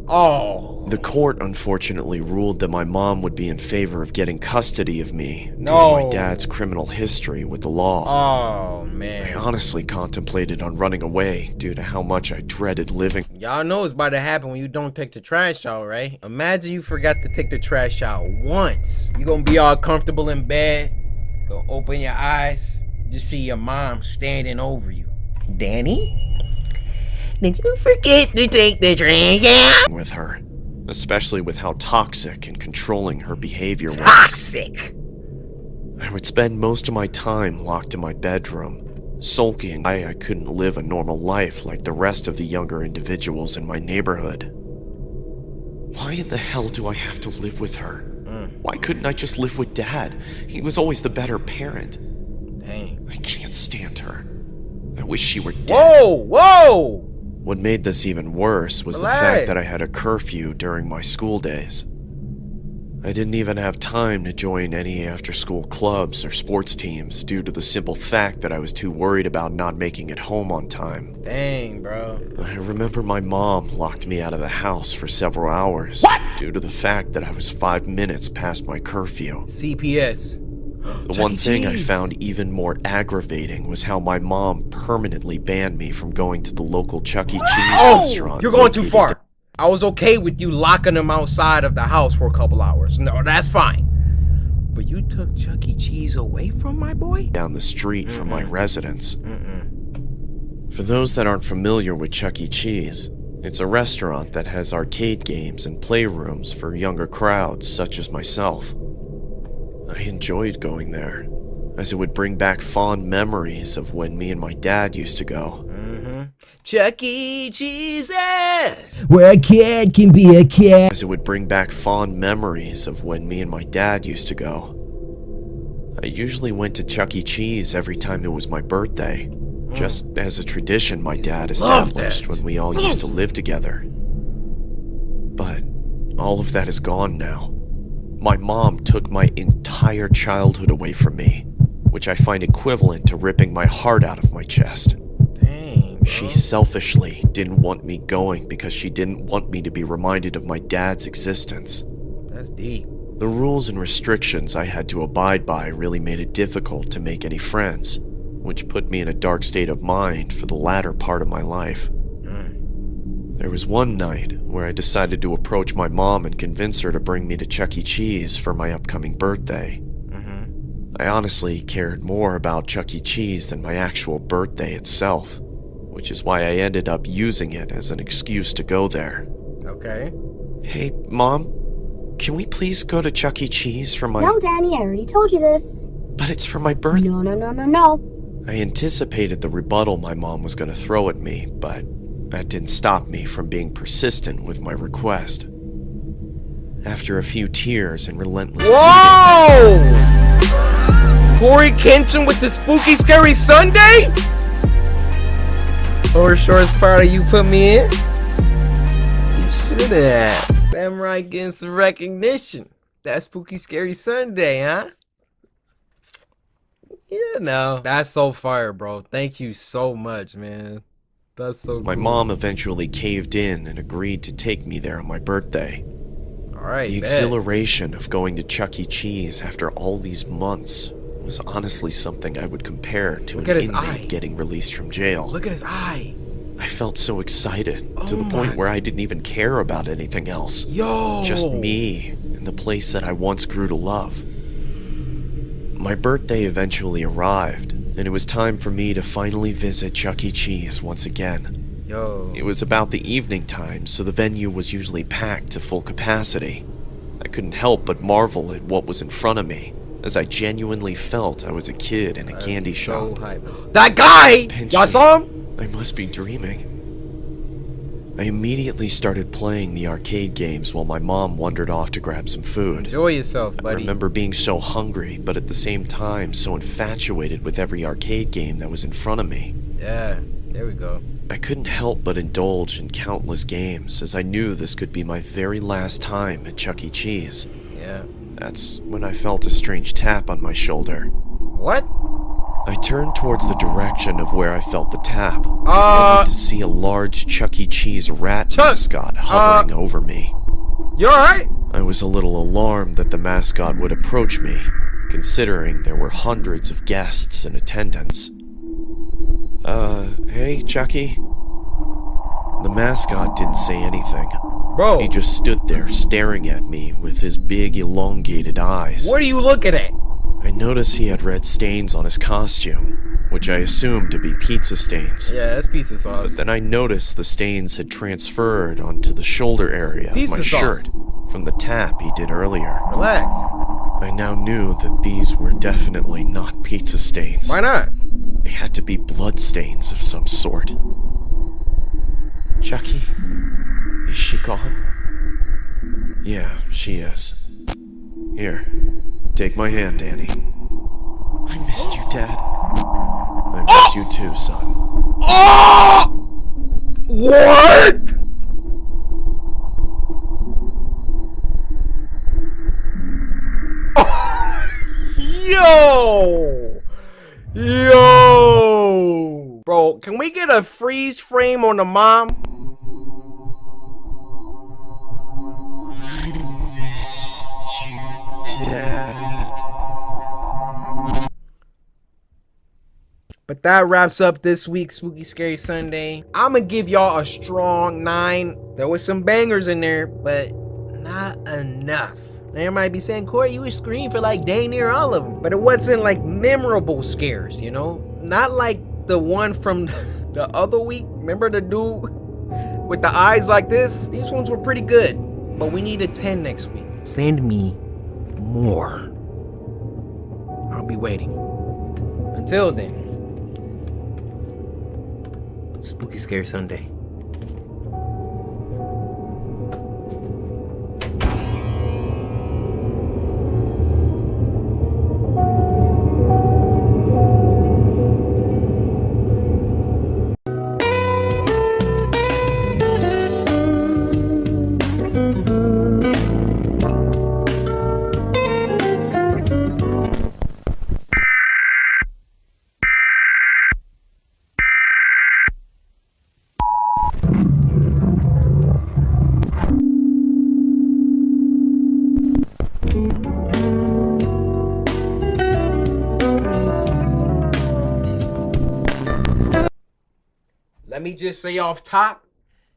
Oh. The court unfortunately ruled that my mom would be in favor of getting custody of me due to my dad's criminal history with the law. Oh, man. I honestly contemplated on running away due to how much I dreaded living. Y'all know it's about to happen when you don't take the trash out, right? Imagine you forgot to take the trash out once. You gonna be all comfortable in bed, go open your eyes, just see your mom standing over you. Danny? Did you forget to take the trash out? With her, especially with how toxic and controlling her behavior was. Toxic! I would spend most of my time locked in my bedroom, sulking. I couldn't live a normal life like the rest of the younger individuals in my neighborhood. Why in the hell do I have to live with her? Why couldn't I just live with Dad? He was always the better parent. Dang. I can't stand her. I wish she were dead. Whoa! Whoa! What made this even worse was the fact that I had a curfew during my school days. I didn't even have time to join any after-school clubs or sports teams due to the simple fact that I was too worried about not making it home on time. Dang, bro. I remember my mom locked me out of the house for several hours due to the fact that I was 5 minutes past my curfew. CPS. The one thing I found even more aggravating was how my mom permanently banned me from going to the local Chuck E. Cheese restaurant. You're going too far. I was okay with you locking them outside of the house for a couple hours. No, that's fine. But you took Chuck E. Cheese away from my boy? Down the street from my residence. For those that aren't familiar with Chuck E. Cheese, it's a restaurant that has arcade games and playrooms for younger crowds such as myself. I enjoyed going there, as it would bring back fond memories of when me and my dad used to go. Chuck E. Cheese, where a kid can be a kid. As it would bring back fond memories of when me and my dad used to go. I usually went to Chuck E. Cheese every time it was my birthday, just as a tradition my dad established when we all used to live together. But all of that is gone now. My mom took my entire childhood away from me, which I find equivalent to ripping my heart out of my chest. Dang, She selfishly didn't want me going because she didn't want me to be reminded of my dad's existence. That's deep. The rules and restrictions I had to abide by really made it difficult to make any friends, which put me in a dark state of mind for the latter part of my life. There was one night where I decided to approach my mom and convince her to bring me to Chuck E. Cheese for my upcoming birthday. I honestly cared more about Chuck E. Cheese than my actual birthday itself, which is why I ended up using it as an excuse to go there. Okay. Hey, Mom, can we please go to Chuck E. Cheese for my... No, Danny, I already told you this. But it's for my birthday. No. I anticipated the rebuttal my mom was going to throw at me, but that didn't stop me from being persistent with my request. After a few tears and relentless Whoa! Corey Kenton with the Spooky Scary Sunday? Or shortest part of you put me in? You should have. Samurai getting some recognition. That Spooky Scary Sunday, huh? You know. That's so fire, bro. Thank you so much, man. That's so My cool. mom eventually caved in and agreed to take me there on my birthday. Alright, The exhilaration of going to Chuck E. Cheese after all these months was honestly something I would compare to an inmate getting released from jail. Look at his eye. I felt so excited to the point where I didn't even care about anything else. Yo! Just me and the place that I once grew to love. My birthday eventually arrived, and it was time for me to finally visit Chuck E. Cheese once again. Yo. It was about the evening time, so the venue was usually packed to full capacity. I couldn't help but marvel at what was in front of me, as I genuinely felt I was a kid in a candy shop. That guy! Y'all saw him? I must be dreaming. I immediately started playing the arcade games while my mom wandered off to grab some food. Enjoy yourself, buddy. I remember being so hungry, but at the same time so infatuated with every arcade game that was in front of me. Yeah, there we go. I couldn't help but indulge in countless games, as I knew this could be my very last time at Chuck E. Cheese. Yeah. That's when I felt a strange tap on my shoulder. What? I turned towards the direction of where I felt the tap, only to see a large Chuck E. Cheese rat mascot hovering over me. You alright? I was a little alarmed that the mascot would approach me, considering there were hundreds of guests in attendance. Hey, Chucky? The mascot didn't say anything. Bro. He just stood there staring at me with his big elongated eyes. What are you looking at? I noticed he had red stains on his costume, which I assumed to be pizza stains. Yeah, that's pizza sauce. But then I noticed the stains had transferred onto the shoulder area of my shirt from the tap he did earlier. Relax. I now knew that these were definitely not pizza stains. Why not? They had to be blood stains of some sort. Chucky? Is she gone? Yeah, she is. Here, take my hand, Danny. I missed you, Dad. I missed you too, son. Oh! What? Yo! Yo! Bro, can we get a freeze frame on the mom? But that wraps up this week's Spooky Scary Sunday. I'm gonna give y'all a strong 9. There was some bangers in there, but not enough. They might be saying, Corey, you would scream for like dang near all of them. But it wasn't like memorable scares, you know? Not like the one from the other week. Remember the dude with the eyes like this? These ones were pretty good. But we need a 10 next week. Send me more. I'll be waiting. Until then, Spooky Scary Sunday. Let me just say off top,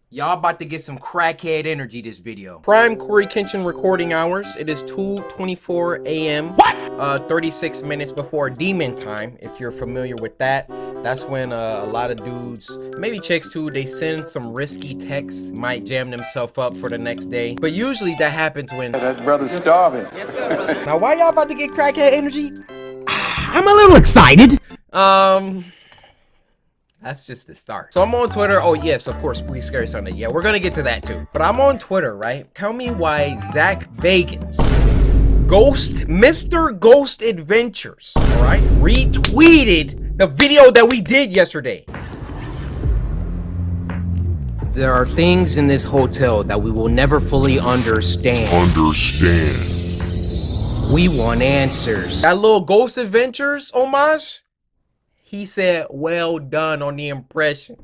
y'all about to get some crackhead energy this video. Prime Corey Kenshin recording hours. It is 2:24 a.m. What? 36 minutes before demon time, if you're familiar with that. That's when a lot of dudes, maybe chicks too, they send some risky texts, might jam themselves up for the next day. But usually that happens when that brother's starving. Now why y'all about to get crackhead energy? I'm a little excited. That's just the start. So I'm on Twitter. Oh yes, of course, Spooky Scary Sunday. Yeah, we're gonna get to that too. But I'm on Twitter, right? Tell me why Zach Bagans, Mr. Ghost Adventures, all right, retweeted the video that we did yesterday. There are things in this hotel that we will never fully understand. We want answers. That little Ghost Adventures homage? He said, well done on the impression.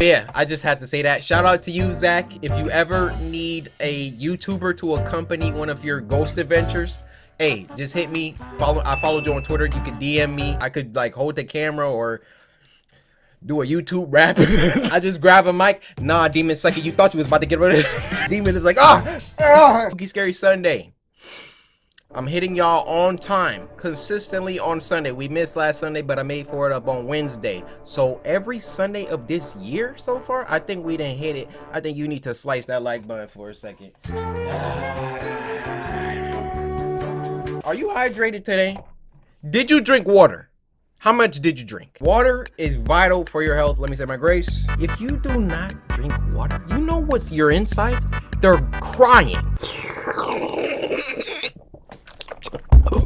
Yeah, I just had to say that. Shout out to you, Zach. If you ever need a YouTuber to accompany one of your ghost adventures, hey, just hit me. I followed you on Twitter. You could DM me. I could like hold the camera or do a YouTube rap. I just grab a mic. Nah, Demon Sucker, you thought you was about to get rid of it. Demon is like, Spooky Scary Sunday. I'm hitting y'all on time, consistently on Sunday. We missed last Sunday, but I made for it up on Wednesday. So every Sunday of this year so far, I think we didn't hit it. I think you need to slice that like button for a second. Are you hydrated today? Did you drink water? How much did you drink? Water is vital for your health. Let me say my grace. If you do not drink water, you know what's your insides? They're crying.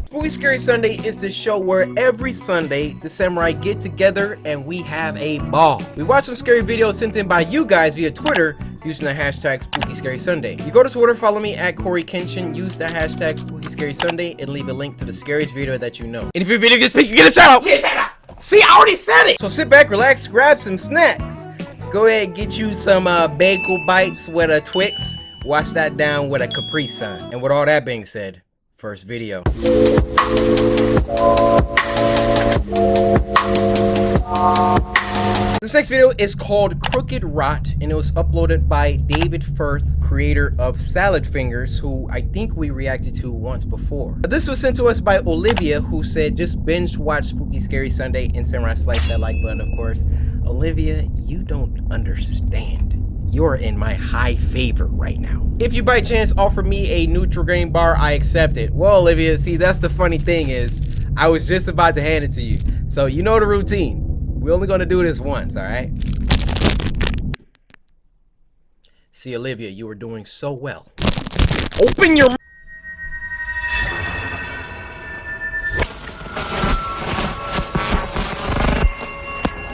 Spooky Scary Sunday is the show where every Sunday the samurai get together and we have a ball. We watch some scary videos sent in by you guys via Twitter using the hashtag Spooky Scary Sunday. You go to Twitter, follow me at Corey Kenshin, use the hashtag Spooky Scary Sunday, and leave a link to the scariest video that you know. And if your video gets picked, you get a shout out! Get a shout out! See, I already said it! So sit back, relax, grab some snacks. Go ahead, get you some bagel bites with a Twix. Wash that down with a Capri Sun. And with all that being said, first video. This next video is called Crooked Rot, and it was uploaded by David Firth, creator of Salad Fingers, who I think we reacted to once before. This was sent to us by Olivia, who said just binge watch Spooky Scary Sunday, and Samurai slice that like button, of course. Olivia, you don't understand. You're in my high favor right now. If you by chance offer me a Nutri-Grain bar, I accept it. Well, Olivia, see, that's the funny thing is, I was just about to hand it to you. So you know the routine. We're only gonna do this once, all right? See, Olivia, you are doing so well. Open your...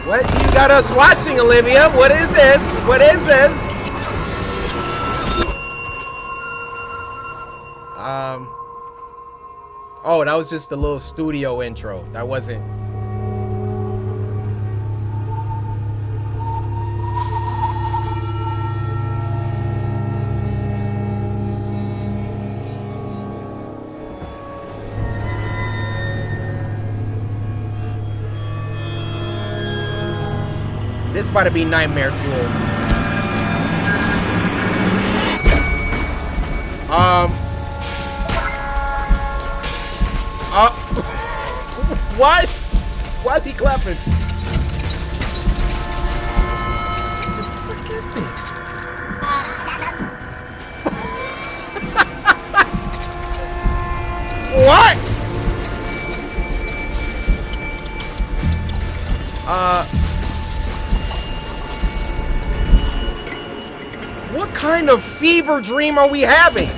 What you got us watching, Olivia? What is this? What is this? Oh, that was just a little studio intro. That wasn't... This about to be nightmare fuel. What? Why is he clapping? What the frick is this? What? What kind of fever dream are we having?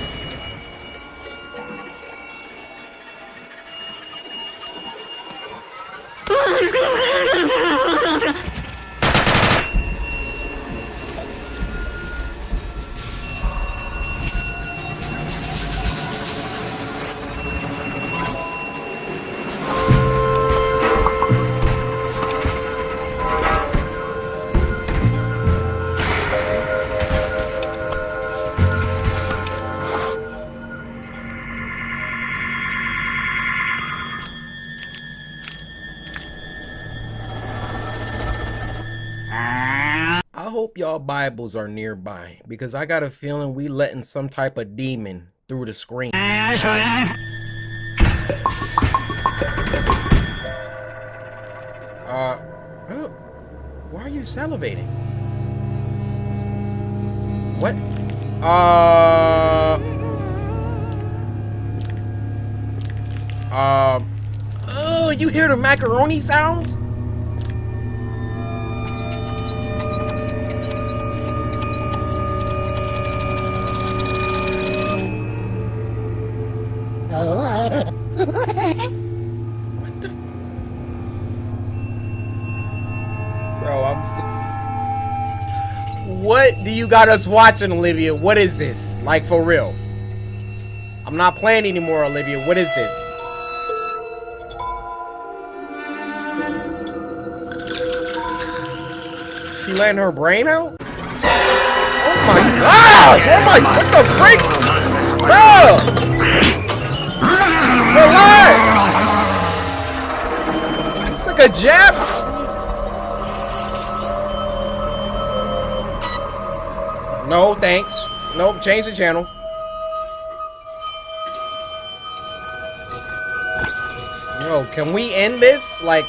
I hope y'all Bibles are nearby, because I got a feeling we letting some type of demon through the screen. Oh, why are you salivating? What? Oh, you hear the macaroni sounds? What the? Bro, I'm still... What do you got us watching, Olivia? What is this? Like, for real. I'm not playing anymore, Olivia. What is this? She letting her brain out? Oh my gosh! Oh my... What the freak? Bro! Relax! It's like a jab. No, thanks. Nope, change the channel. Yo, can we end this? Like...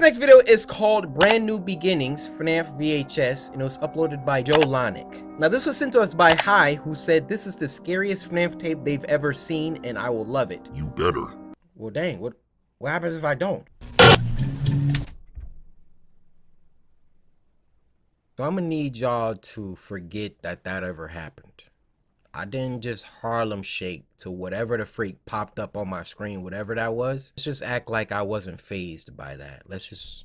next video is called Brand New Beginnings, FNAF VHS, and it was uploaded by Joe Lonick. Now this was sent to us by Hi, who said this is the scariest FNAF tape they've ever seen, and I will love it. You better. Well, dang, what happens if I don't? So I'm gonna need y'all to forget that ever happened. I didn't just Harlem shake to whatever the freak popped up on my screen, whatever that was. Let's just act like I wasn't fazed by that. Let's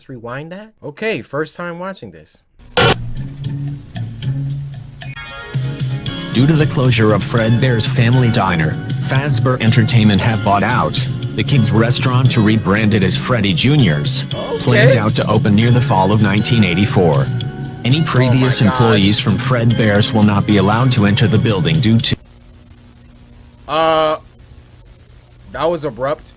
rewind that. Okay, first time watching this. Due to the closure of Fredbear's Family Diner, Fazbear Entertainment have bought out the kids' restaurant to rebrand it as Freddy Jr.'s, planned out to open near the fall of 1984. Any previous employees from Fredbear's will not be allowed to enter the building due to... That was abrupt.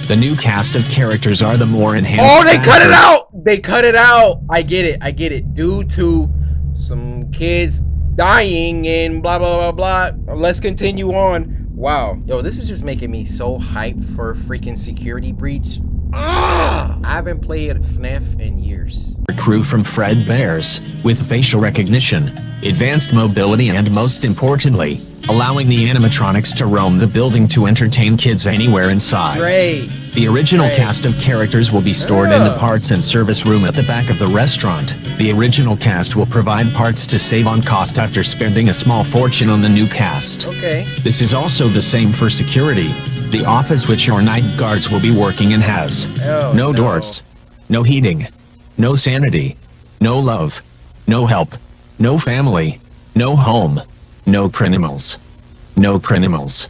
The new cast of characters are the more enhanced... Oh, they cut it out! They cut it out! I get it. Due to some kids dying and blah, blah, blah, blah. Let's continue on. Wow. Yo, this is just making me so hyped for a freaking security breach. I haven't played FNAF in years. Crew from Fredbear's, with facial recognition, advanced mobility, and most importantly, allowing the animatronics to roam the building to entertain kids anywhere inside. Great. The original cast of characters will be stored in the parts and service room at the back of the restaurant. The original cast will provide parts to save on cost after spending a small fortune on the new cast. Okay. This is also the same for security. The office which your night guards will be working in has no doors, no heating, no sanity, no love, no help, no family, no home, no criminals, no criminals,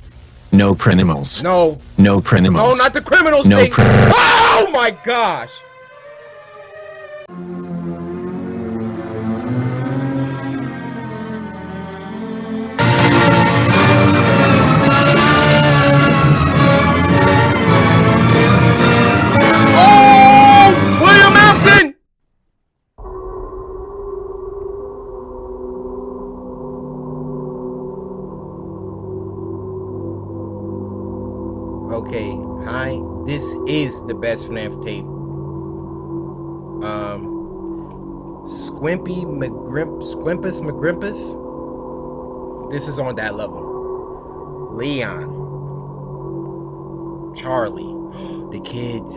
no criminals, no criminals. No, not the criminals No thing. criminals. Oh my gosh. Okay, hi. This is the best FNAF tape. Squimpus McGrimpus. This is on that level. Leon. Charlie. The kids.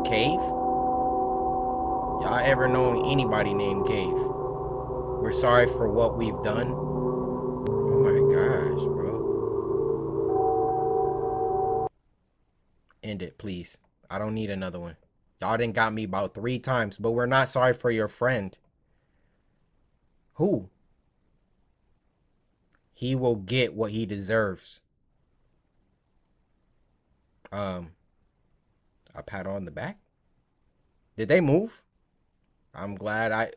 Cave? Y'all ever known anybody named Cave? We're sorry for what we've done. Oh my gosh, bro. End it, please. I don't need another one. Y'all done got me about 3 times, but we're not sorry for your friend. Who? He will get what he deserves. A pat on the back? Did they move? I'm glad I...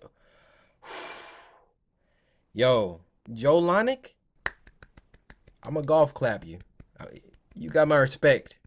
Yo, Joe Lonick? I'm a golf clap you. You got my respect.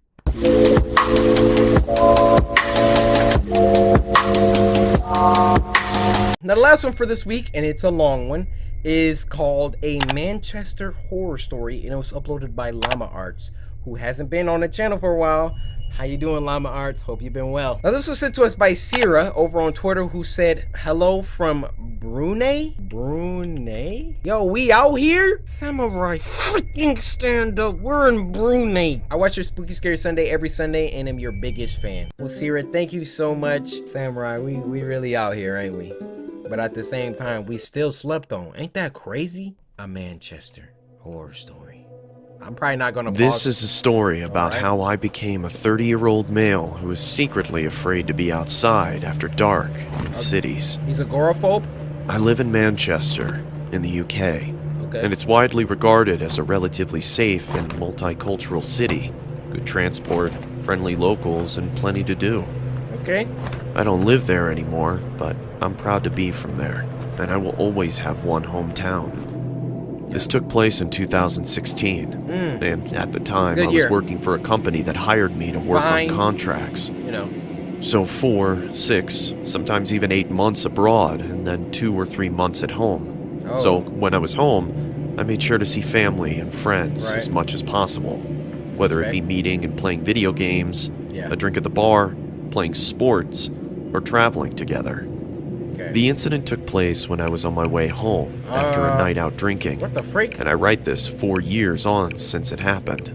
Now the last one for this week, and it's a long one, is called A Manchester Horror Story, and it was uploaded by Llama Arts, who hasn't been on the channel for a while. How you doing, Llama Arts? Hope you've been well. Now this was sent to us by Sierra over on Twitter, who said, hello from Brunei? Brunei? Yo, we out here? Samurai, freaking stand up. We're in Brunei. I watch your Spooky Scary Sunday every Sunday and am your biggest fan. Well, Sierra, thank you so much. Samurai, we really out here, ain't we? But at the same time, we still slept on. Ain't that crazy? A Manchester Horror Story. I'm probably not gonna pause. This is a story about how I became a 30-year-old male who is secretly afraid to be outside after dark in cities. He's agoraphobe? I live in Manchester, in the UK, Okay. and it's widely regarded as a relatively safe and multicultural city. Good transport, friendly locals, and plenty to do. Okay. I don't live there anymore, but I'm proud to be from there, and I will always have one hometown. This took place in 2016, and at the time I was working for a company that hired me to work on contracts. You know. So 4, 6, sometimes even 8 months abroad, and then 2 or 3 months at home. So when I was home, I made sure to see family and friends as much as possible. whether it be meeting and playing video games, Yeah. a drink at the bar, playing sports, or traveling together. Okay. The incident took place when I was on my way home after a night out drinking. What the freak? And I write this 4 years on since it happened.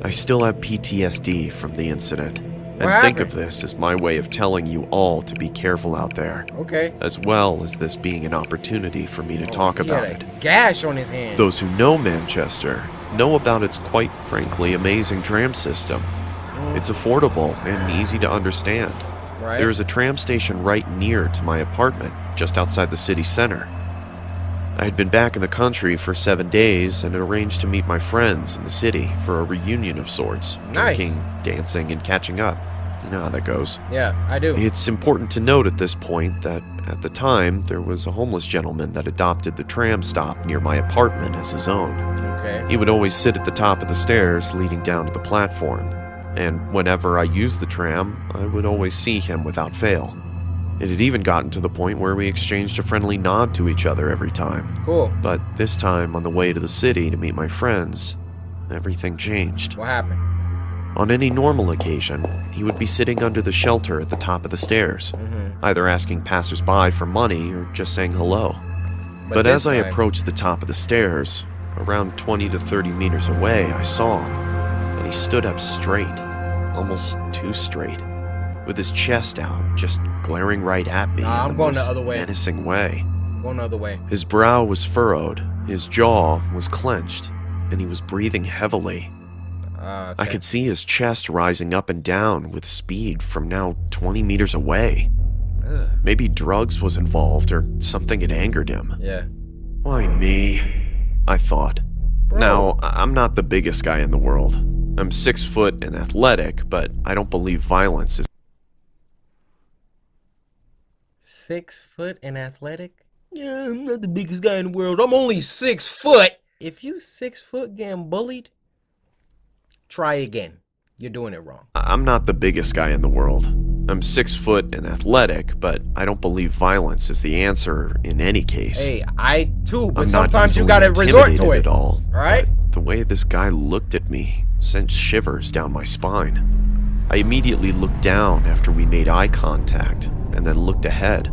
I still have PTSD from the incident. And What think happened? of this as my way of telling you all to be careful out there. Okay. As well as this being an opportunity for me to talk He about had it. a gash on his hand. Those who know Manchester know about its quite frankly amazing tram system. It's affordable and easy to understand. Right. There is a tram station right near to my apartment, just outside the city center. I had been back in the country for 7 days and had arranged to meet my friends in the city for a reunion of sorts. Nice. Drinking, dancing, and catching up. You know how that goes. Yeah, I do. It's important to note at this point that at the time, there was a homeless gentleman that adopted the tram stop near my apartment as his own. Okay. He would always sit at the top of the stairs leading down to the platform, and whenever I used the tram, I would always see him without fail. It had even gotten to the point where we exchanged a friendly nod to each other every time. Cool. But this time, on the way to the city to meet my friends, everything changed. What happened? On any normal occasion, he would be sitting under the shelter at the top of the stairs, either asking passersby for money or just saying hello. But as I approached the top of the stairs, around 20 to 30 meters away, I saw him, and he stood up straight, almost too straight, with his chest out, just glaring right at me in I'm the going the most other way. menacing way. Going the other way. His brow was furrowed, his jaw was clenched, and he was breathing heavily. I could see his chest rising up and down with speed from now 20 meters away. Maybe drugs was involved or something had angered him. Yeah. Why me? I thought. Now, I'm not the biggest guy in the world. I'm 6 foot and athletic, but I don't believe violence is 6 foot and athletic? Yeah, I'm not the biggest guy in the world. I'm only 6 foot. If you 6 foot getting bullied, try again. You're doing it wrong. I'm not the biggest guy in the world. I'm 6 foot and athletic, but I don't believe violence is the answer in any case. Hey, I too, but I'm not sometimes you easily gotta resort to intimidated it. at all. Alright? But the way this guy looked at me sent shivers down my spine. I immediately looked down after we made eye contact, and then looked ahead,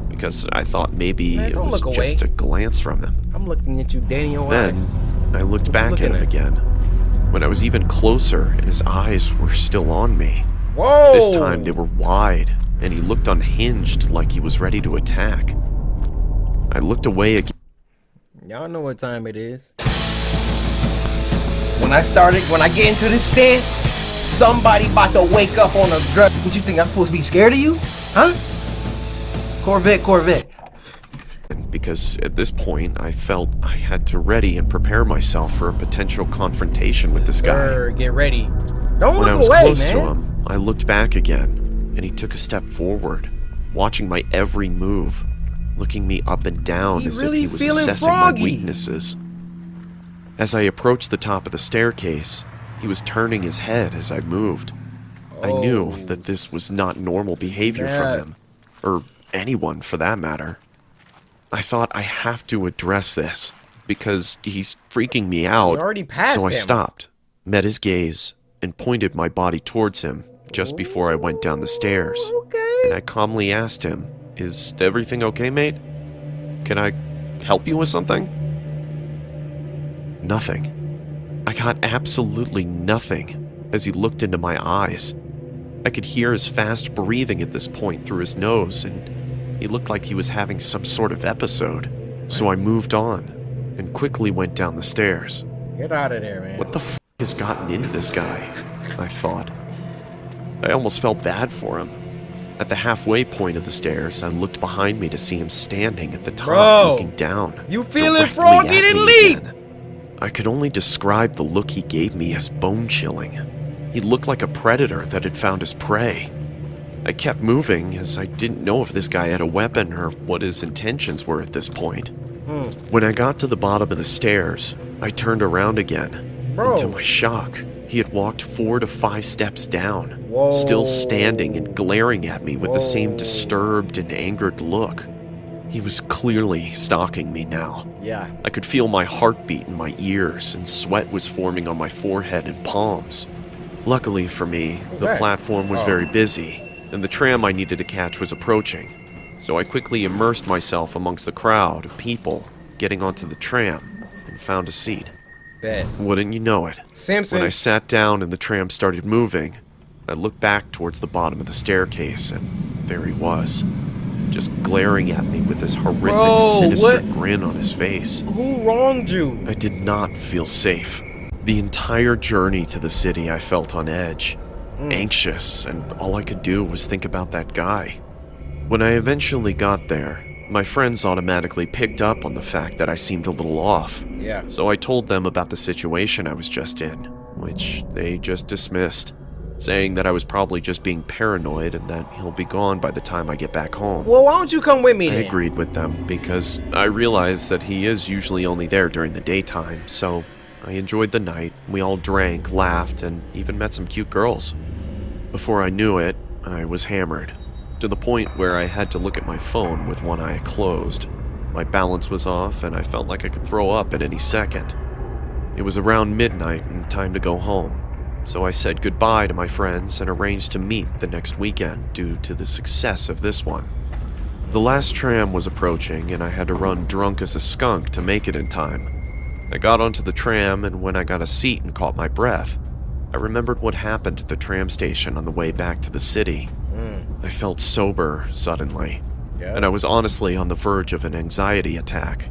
because I thought maybe Man, it don't was look away. just a glance from him. I'm looking at you dead in your Then, eyes. I looked What you back at looking him at? again, when I was even closer and his eyes were still on me. Whoa! This time they were wide, and he looked unhinged like he was ready to attack. I looked away again. Y'all know what time it is. When I get into this stance, somebody about to wake up on a drug. What you think, I'm supposed to be scared of you? Huh? Corvette. Because at this point, I felt I had to ready and prepare myself for a potential confrontation with this guy. Sir, get ready. Don't When I look was away, close man. to him, I looked back again, and he took a step forward, watching my every move, looking me up and down He as really if he was feeling assessing froggy. my weaknesses. As I approached the top of the staircase, he was turning his head as I moved. I knew that this was not normal behavior Yeah. from him, or anyone for that matter. I thought I have to address this, because he's freaking me out. already passed so I him. stopped, met his gaze, and pointed my body towards him just before I went down the stairs. And I calmly asked him, "Is everything okay, mate? Can I help you with something?" Nothing. I got absolutely nothing as he looked into my eyes. I could hear his fast breathing at this point through his nose, and he looked like he was having some sort of episode. So I moved on and quickly went down the stairs. Get out of there, man. What the f has gotten into this guy? I thought. I almost felt bad for him. At the halfway point of the stairs, I looked behind me to see him standing at the top, Bro, looking down. You feeling directly froggy? at Then me leave. again. I could only describe the look he gave me as bone-chilling. He looked like a predator that had found his prey. I kept moving as I didn't know if this guy had a weapon or what his intentions were at this point. When I got to the bottom of the stairs, I turned around again. Bro. And to my shock, he had walked 4 to 5 steps down, Whoa. still standing and glaring at me with the same disturbed and angered look. He was clearly stalking me now. Yeah. I could feel my heartbeat in my ears, and sweat was forming on my forehead and palms. Luckily for me, the platform was very busy, and the tram I needed to catch was approaching. So I quickly immersed myself amongst the crowd of people getting onto the tram and found a seat. Bet. Wouldn't you know it? Simpsons. When I sat down and the tram started moving, I looked back towards the bottom of the staircase, and there he was, just glaring at me with this horrific, sinister grin on his face. Who wronged you? I did not feel safe. The entire journey to the city, I felt on edge, anxious, and all I could do was think about that guy. When I eventually got there, my friends automatically picked up on the fact that I seemed a little off. Yeah. So I told them about the situation I was just in, which they just dismissed, saying that I was probably just being paranoid and that he'll be gone by the time I get back home. Well, why don't you come with me I then? agreed with them because I realized that he is usually only there during the daytime, so I enjoyed the night. We all drank, laughed, and even met some cute girls. Before I knew it, I was hammered, to the point where I had to look at my phone with one eye closed. My balance was off, and I felt like I could throw up at any second. It was around midnight and time to go home, so I said goodbye to my friends and arranged to meet the next weekend due to the success of this one. The last tram was approaching, and I had to run drunk as a skunk to make it in time. I got onto the tram, and when I got a seat and caught my breath, I remembered what happened at the tram station on the way back to the city. I felt sober suddenly, and I was honestly on the verge of an anxiety attack,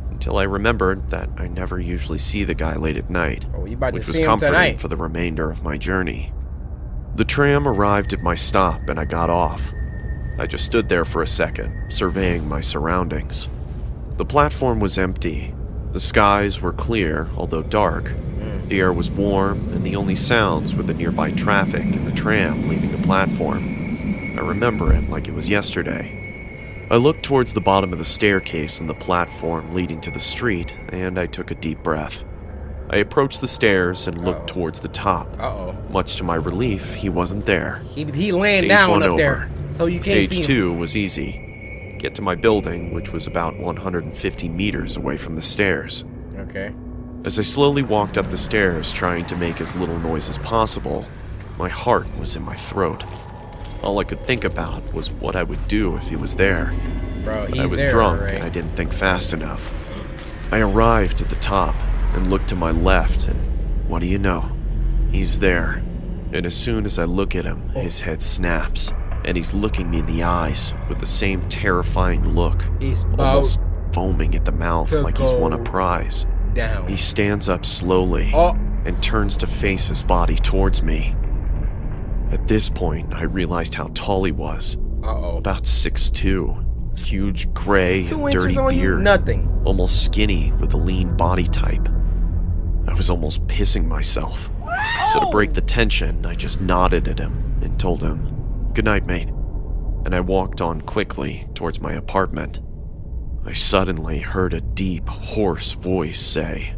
until I remembered that I never usually see the guy late at night, which was comforting for the remainder of my journey. The tram arrived at my stop and I got off. I just stood there for a second, surveying my surroundings. The platform was empty. The skies were clear, although dark. The air was warm, and the only sounds were the nearby traffic and the tram leaving the platform. I remember it like it was yesterday. I looked towards the bottom of the staircase on the platform leading to the street, and I took a deep breath. I approached the stairs and looked towards the top. Much to my relief, he wasn't there. He laying Stage down one up over. there, so you can't see Stage him. 2 was easy. Get to my building, which was about 150 meters away from the stairs. Okay. As I slowly walked up the stairs, trying to make as little noise as possible, my heart was in my throat. All I could think about was what I would do if he was there. Bro, I was drunk and I didn't think fast enough. I arrived at the top and looked to my left, and what do you know? He's there. And as soon as I look at him, his head snaps, and he's looking me in the eyes with the same terrifying look, almost foaming at the mouth like he's won a prize. Down. He stands up slowly and turns to face his body towards me. At this point, I realized how tall he was. About 6'2", huge gray 2 and inches dirty on you, beard, nothing. almost skinny with a lean body type. I was almost pissing myself. So to break the tension, I just nodded at him and told him, "Good night, mate," and I walked on quickly towards my apartment. I suddenly heard a deep, hoarse voice say,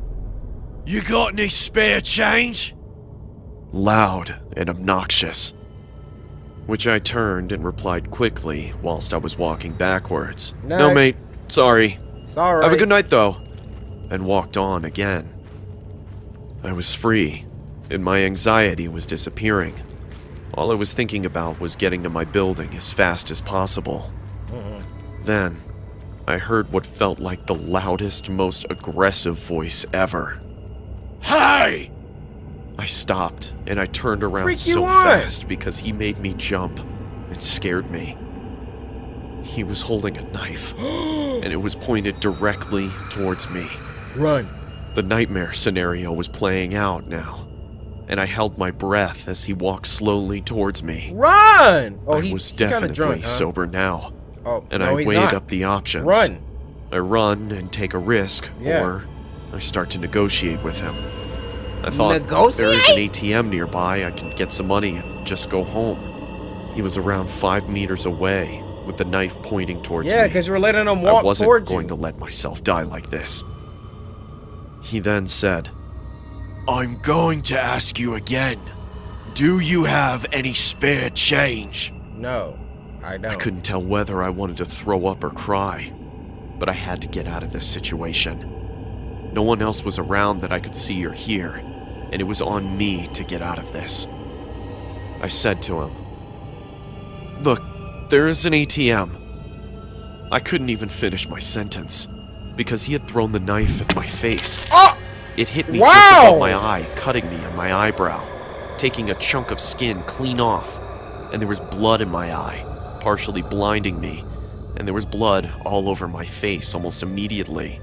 You got any spare change? Loud and obnoxious. Which I turned and replied quickly whilst I was walking backwards. No, mate, sorry. Sorry. Have a good night, though. And walked on again. I was free, and my anxiety was disappearing. All I was thinking about was getting to my building as fast as possible. Then, I heard what felt like the loudest, most aggressive voice ever. Hey! I stopped, and I turned around Freak so you on. fast because he made me jump. It scared me. He was holding a knife, and it was pointed directly towards me. Run. The nightmare scenario was playing out now, and I held my breath as he walked slowly towards me. Run! I was definitely drunk, huh? sober now, and no, I he's weighed not. up the options. Run. I run and take a risk, Yeah. or I start to negotiate with him. I thought, Negotiate? there is an ATM nearby, I can get some money and just go home. He was around 5 meters away, with the knife pointing towards me. Yeah, because you're letting him walk I wasn't towards going you. to let myself die like this. He then said, I'm going to ask you again. Do you have any spare change? No. I know. I couldn't tell whether I wanted to throw up or cry, but I had to get out of this situation. No one else was around that I could see or hear, and it was on me to get out of this. I said to him, "Look, there is an ATM." I couldn't even finish my sentence, because he had thrown the knife at my face. Oh! It hit me Wow! just above my eye, cutting me in my eyebrow, taking a chunk of skin clean off, and there was blood in my eye, partially blinding me, and there was blood all over my face almost immediately.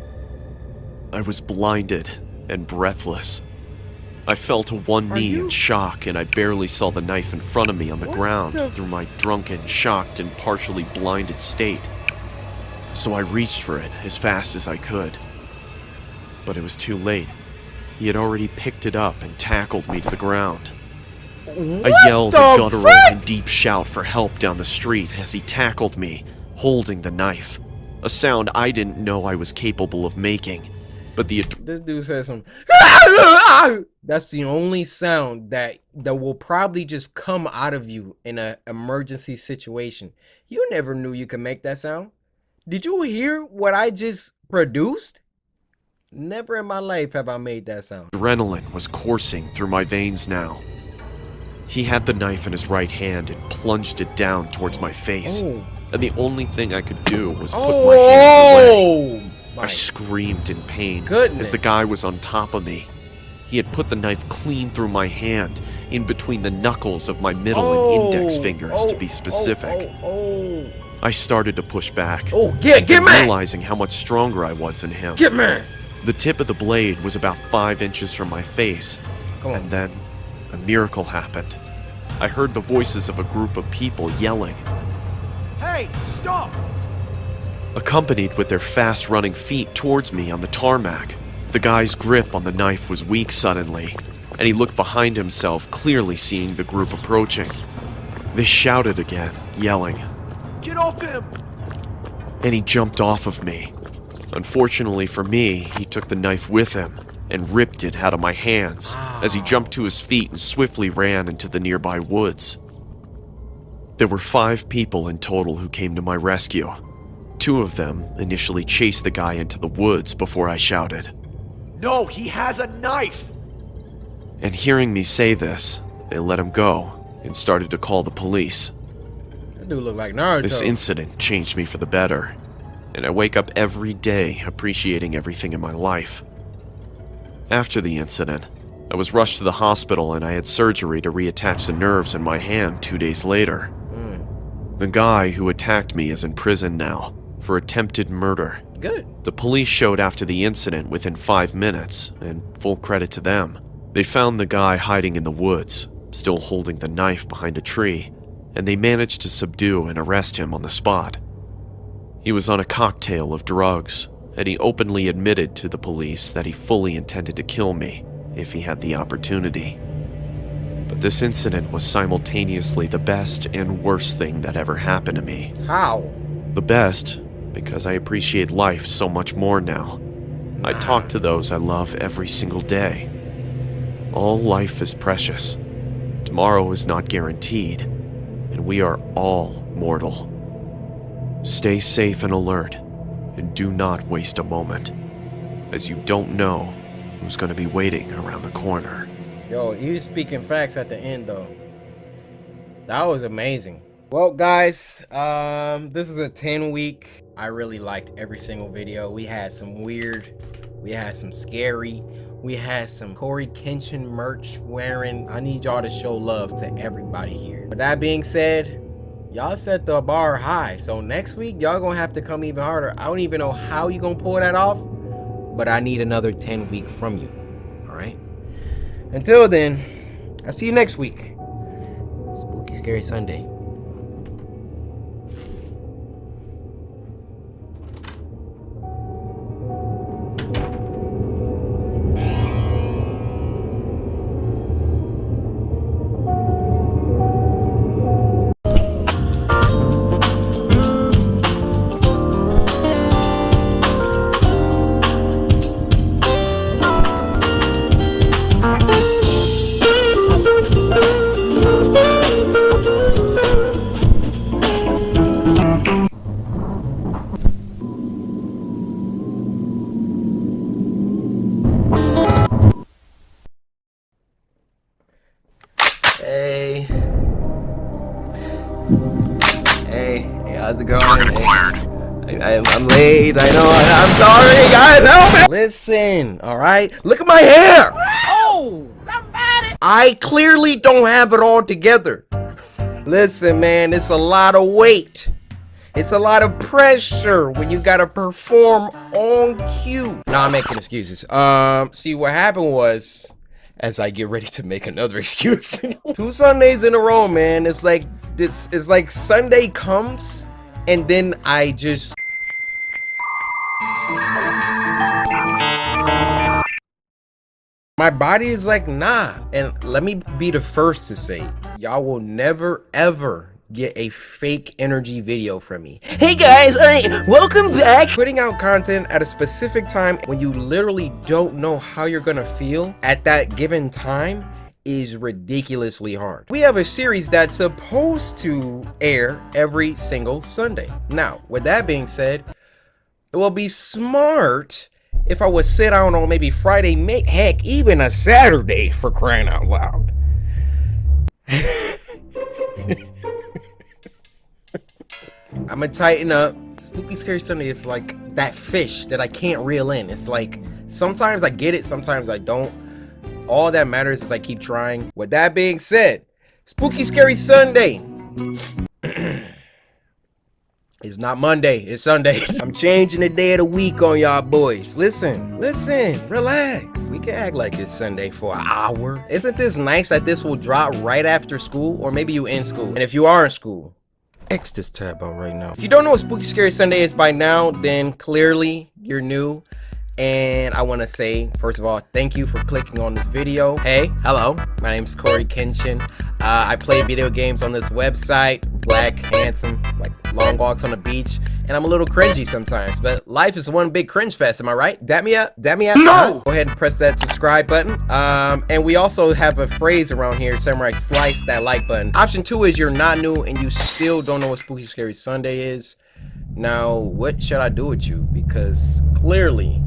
I was blinded and breathless. I fell to one knee in shock, and I barely saw the knife in front of me on the ground through my drunken, shocked, and partially blinded state. So I reached for it as fast as I could. But it was too late. He had already picked it up and tackled me to the ground. I yelled a guttural and deep shout for help down the street as he tackled me, holding the knife. A sound I didn't know I was capable of making. But this dude says some. That's the only sound that will probably just come out of you in an emergency situation. You never knew you could make that sound. Did you hear what I just produced? Never in my life have I made that sound. Adrenaline was coursing through my veins now. He had the knife in his right hand and plunged it down towards my face. Oh. And the only thing I could do was put my hand away. My I screamed in pain goodness. as the guy was on top of me. He had put the knife clean through my hand, in between the knuckles of my middle and index fingers to be specific. I started to push back. Get me! Realizing how much stronger I was than him. Get me! The tip of the blade was about 5 inches from my face. And then a miracle happened. I heard the voices of a group of people yelling. Hey, stop! Accompanied with their fast-running feet towards me on the tarmac. The guy's grip on the knife was weak suddenly, and he looked behind himself, clearly seeing the group approaching. They shouted again, yelling, Get off him! And he jumped off of me. Unfortunately for me, he took the knife with him and ripped it out of my hands as he jumped to his feet and swiftly ran into the nearby woods. There were 5 people in total who came to my rescue. 2 of them initially chased the guy into the woods before I shouted, No, he has a knife! And hearing me say this, they let him go and started to call the police. That dude look like Naruto. This incident changed me for the better, and I wake up every day appreciating everything in my life. After the incident, I was rushed to the hospital and I had surgery to reattach the nerves in my hand 2 days later. The guy who attacked me is in prison now for attempted murder. Good. The police showed after the incident within 5 minutes, and full credit to them. They found the guy hiding in the woods, still holding the knife behind a tree, and they managed to subdue and arrest him on the spot. He was on a cocktail of drugs, and he openly admitted to the police that he fully intended to kill me if he had the opportunity. But this incident was simultaneously the best and worst thing that ever happened to me. How? The best, because I appreciate life so much more now. I talk to those I love every single day. All life is precious. Tomorrow is not guaranteed, and we are all mortal. Stay safe and alert, and do not waste a moment, as you don't know who's going to be waiting around the corner. Yo, he was speaking facts at the end, though. That was amazing. Well, guys, this is a 10-week. I really liked every single video. We had some weird, we had some scary, we had some Corey Kenshin merch wearing. I need y'all to show love to everybody here. But that being said, y'all set the bar high. So next week, y'all gonna have to come even harder. I don't even know how you gonna pull that off, but I need another 10-week from you. All right? Until then, I'll see you next week. Spooky Scary Sunday. Hey, how's it going? I'm late. I know. I'm sorry, guys. Help me. Listen, all right. Look at my hair. Oh, somebody. I clearly don't have it all together. Listen, man, it's a lot of weight. It's a lot of pressure when you gotta perform on cue. Nah, I'm making excuses. See, what happened was, as I get ready to make another excuse, 2 Sundays in a row, man. It's like Sunday comes, and then I just. My body is like, nah. And let me be the first to say, y'all will never, ever get a fake energy video from me. Hey guys, welcome back. Putting out content at a specific time when you literally don't know how you're gonna feel at that given time is ridiculously hard. We have a series that's supposed to air every single Sunday. Now, with that being said, it will be smart if I would sit down on maybe Friday, heck, even a Saturday, for crying out loud. I'm gonna tighten up. Spooky Scary Sunday is like that fish that I can't reel in. It's like sometimes I get it, sometimes I don't. All that matters is I keep trying. With that being said, Spooky Scary Sunday. It's not Monday, it's Sunday. I'm changing the day of the week on y'all boys. Listen, relax. We can act like it's Sunday for an hour. Isn't this nice that this will drop right after school? Or maybe you in school. And if you are in school, X this tab out right now. If you don't know what Spooky Scary Sunday is by now, then clearly you're new. And I want to say, first of all, thank you for clicking on this video. Hey, hello, my name is Corey Kenshin. I play video games on this website. Black, handsome, like long walks on the beach. And I'm a little cringy sometimes, but life is one big cringe fest, am I right? Dap me up, dap me up. No! Go ahead and press that subscribe button. And we also have a phrase around here, Samurai, slice that like button. Option 2 is you're not new and you still don't know what Spooky Scary Sunday is. Now, what should I do with you? Because clearly,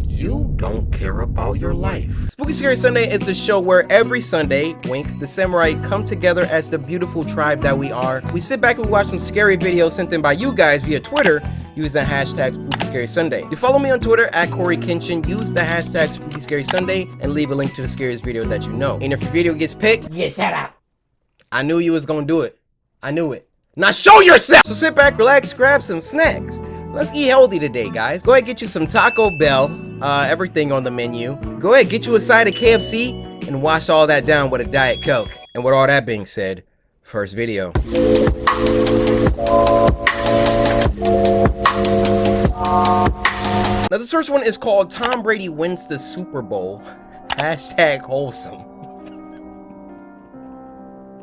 you don't care about your life. Spooky Scary Sunday is the show where every Sunday, wink, the samurai come together as the beautiful tribe that we are. We sit back and watch some scary videos sent in by you guys via Twitter. Use the hashtag Spooky Scary Sunday. You follow me on Twitter at Corey Kenshin. Use the hashtag Spooky Scary Sunday and leave a link to the scariest video that you know. And if your video gets picked, yeah, shut up. I knew you was gonna do it. I knew it. Now show yourself! So sit back, relax, grab some snacks. Let's eat healthy today, guys. Go ahead, get you some Taco Bell, everything on the menu. Go ahead, get you a side of KFC and wash all that down with a Diet Coke. And with all that being said, first video. Now this first one is called Tom Brady Wins the Super Bowl. Hashtag wholesome.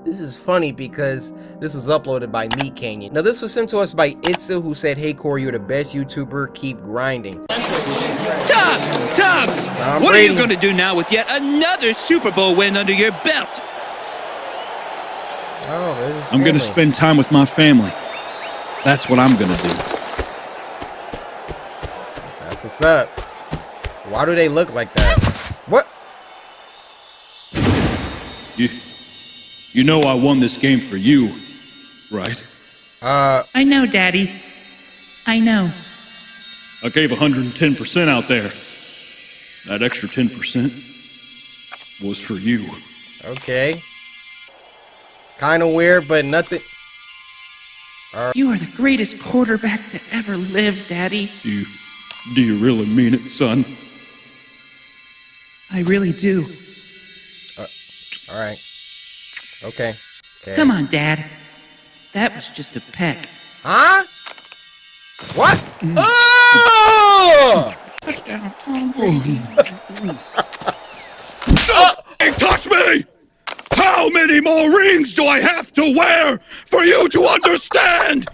This is funny because this was uploaded by Meat Canyon. Now this was sent to us by Itza, who said, hey Corey, you're the best YouTuber, keep grinding. Tom, what are you gonna do now with yet another Super Bowl win under your belt? Oh, this is I'm gonna spend time with my family. That's what I'm gonna do. That's what's up. Why do they look like that? What? You know I won this game for you, right? I know, Daddy. I know. I gave 110% out there. That extra 10% was for you. Okay. Kind of weird, but nothing. You are the greatest quarterback to ever live, Daddy. Do you really mean it, son? I really do. All right. Okay. Come on, Dad. That was just a peck. Huh? What? Oh! Touchdown, Tom Brady. Hey, touch me! How many more rings do I have to wear for you to understand?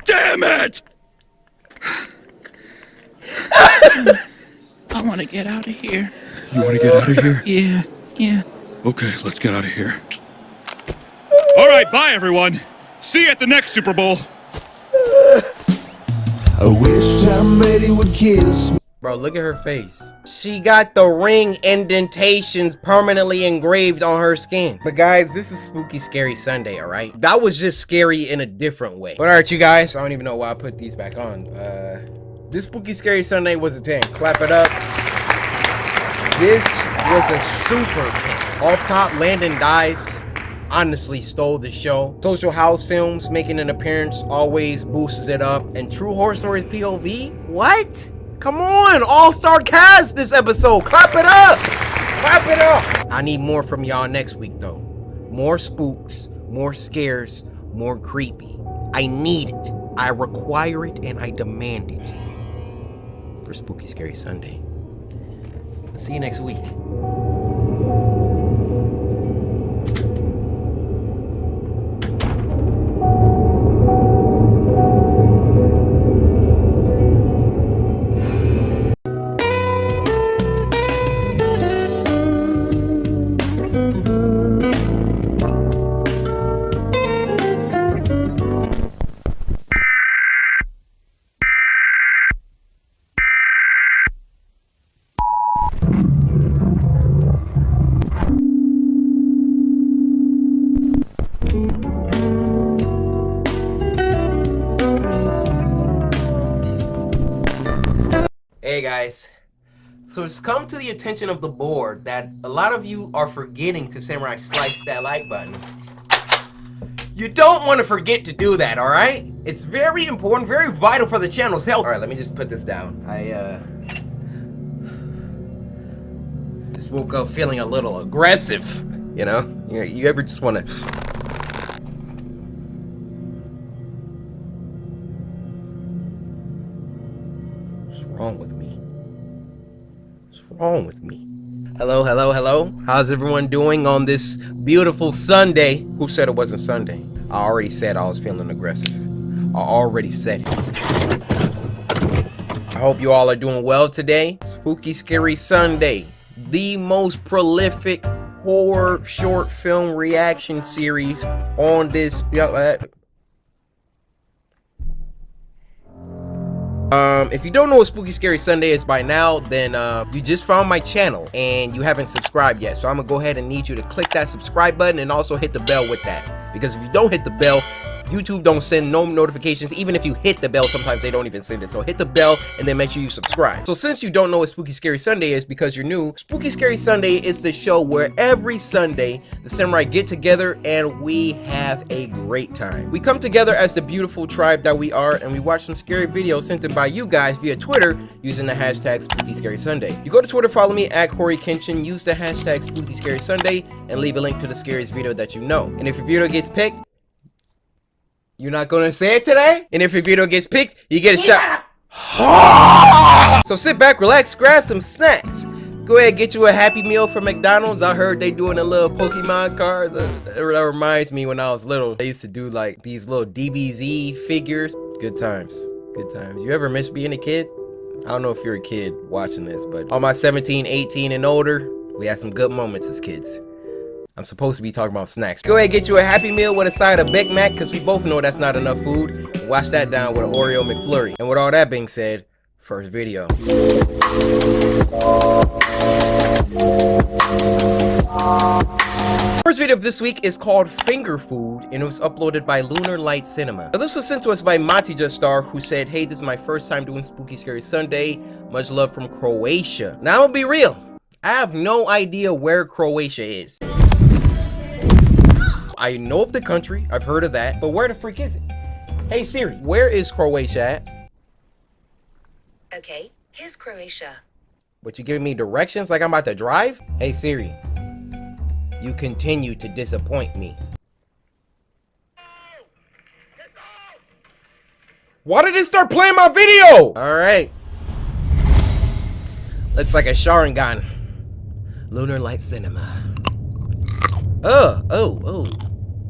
Damn it! I want to get out of here. You want to get out of here? Yeah. Okay, let's get out of here. All right, bye everyone. See you at the next Super Bowl. I wish Tom Brady would kiss me. Bro, look at her face. She got the ring indentations permanently engraved on her skin. But guys, this is Spooky Scary Sunday, all right? That was just scary in a different way. But all right, you guys, I don't even know why I put these back on. This Spooky Scary Sunday was a 10. Clap it up. This was a super 10. Off top, Landon dies. Honestly stole the show. Social House Films making an appearance always boosts it up. And True Horror Stories POV? What? Come on, all-star cast this episode. Clap it up. Clap it up. I need more from y'all next week though. More spooks, more scares, more creepy. I need it. I require it and I demand it. For Spooky Scary Sunday. See you next week. Hey guys, so it's come to the attention of the board that a lot of you are forgetting to samurai slice that like button. You don't want to forget to do that, alright? It's very important, very vital for the channel's health. Alright, let me just put this down. I just woke up feeling a little aggressive, you know? You ever just want to... What's wrong with me? Wrong with me? Hello, hello, hello. How's everyone doing on this beautiful Sunday? Who said it wasn't Sunday? I already said I was feeling aggressive. I already said it. I hope you all are doing well today. Spooky Scary Sunday, the most prolific horror short film reaction series on this. If you don't know what Spooky Scary Sunday is by now, then you just found my channel and you haven't subscribed yet. So I'm gonna go ahead and need you to click that subscribe button and also hit the bell with that. Because if you don't hit the bell, YouTube don't send no notifications. Even if you hit the bell, sometimes they don't even send it. So hit the bell and then make sure you subscribe. So since you don't know what Spooky Scary Sunday is because you're new, Spooky Scary Sunday is the show where every Sunday the samurai get together and we have a great time. We come together as the beautiful tribe that we are and we watch some scary videos sent in by you guys via Twitter using the hashtag Spooky Scary Sunday. You go to Twitter, follow me at Corey Kenshin, use the hashtag Spooky Scary Sunday and leave a link to the scariest video that you know. And if your video gets picked, you're not gonna say it today? And if your video gets picked, you get a shot. So sit back, relax, grab some snacks. Go ahead, get you a Happy Meal from McDonald's. I heard they doing a little Pokemon cards. That reminds me when I was little. They used to do like these little DBZ figures. Good times, good times. You ever miss being a kid? I don't know if you're a kid watching this, but all my 17, 18 and older, we had some good moments as kids. I'm supposed to be talking about snacks. Go ahead, get you a Happy Meal with a side of Big Mac, because we both know that's not enough food. Wash that down with an Oreo McFlurry. And with all that being said, first video. First video of this week is called Finger Food, and it was uploaded by Lunar Light Cinema. Now, this was sent to us by Monty Just Star, who said, hey, this is my first time doing Spooky Scary Sunday. Much love from Croatia. Now, I'm gonna be real. I have no idea where Croatia is. I know of the country, I've heard of that, but where the freak is it? Hey Siri, where is Croatia at? Okay, here's Croatia. But you giving me directions like I'm about to drive? Hey Siri, you continue to disappoint me. Why did it start playing my video? Alright. Looks like a Sharingan. Lunar Light Cinema. Oh.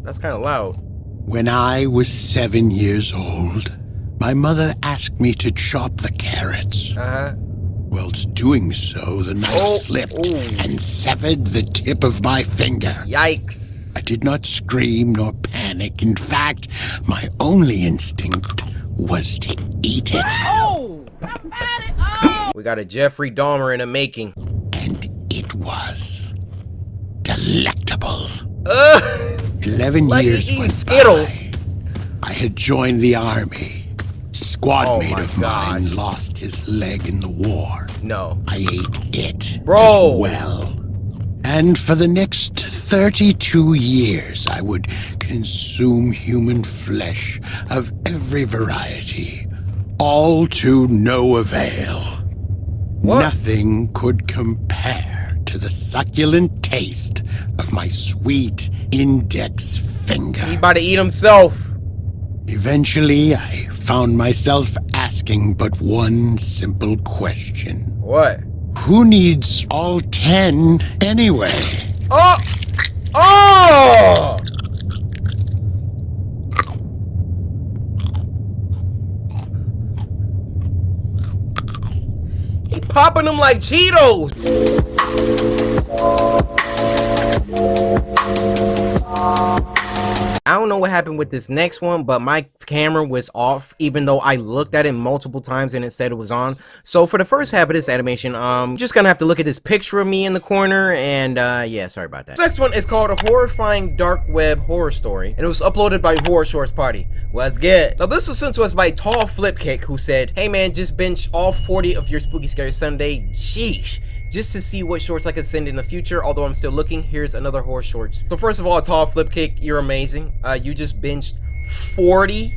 That's kind of loud. When I was 7 years old, my mother asked me to chop the carrots. Whilst doing so, the knife slipped and severed the tip of my finger. Yikes. I did not scream nor panic. In fact, my only instinct was to eat it. We got a Jeffrey Dahmer in the making. And it was delectable. 11 like years went Skittles. by. I had joined the army. Squadmate of mine lost his leg in the war. No. I ate it Bro. as well. And for the next 32 years, I would consume human flesh of every variety, all to no avail. What? Nothing could compare to the succulent taste of my sweet index finger. He about to eat himself. Eventually, I found myself asking but one simple question. What? Who needs all 10 anyway? Oh! Oh! He popping them like Cheetos. I don't know what happened with this next one, but my camera was off even though I looked at it multiple times and it said it was on. So for the first half of this animation, just gonna have to look at this picture of me in the corner and yeah, sorry about that. This next one is called A Horrifying Dark Web Horror Story and it was uploaded by Horror Shorts Party. What's good? Now this was sent to us by Tall Flipkick who said, hey man, just binge all 40 of your Spooky Scary Sunday. Sheesh. Just to see what shorts I could send in the future, although I'm still looking. Here's another horror shorts. So first of all, Tall Flipkick, you're amazing. You just binged 40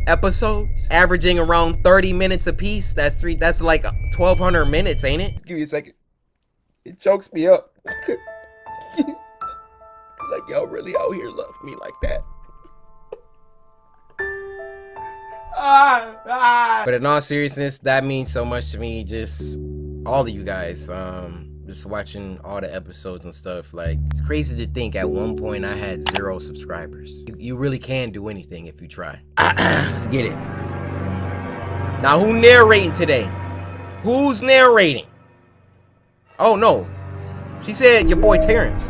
episodes, averaging around 30 minutes a piece. That's like 1,200 minutes, ain't it? Give me a second. It chokes me up. Like y'all really out here love me like that. But in all seriousness, that means so much to me. Just all of you guys, just watching all the episodes and stuff. Like, it's crazy to think at one point I had 0 subscribers. You really can do anything if you try. Let's get it. Now, who narrating today? Who's narrating? Oh no, she said your boy Terrence.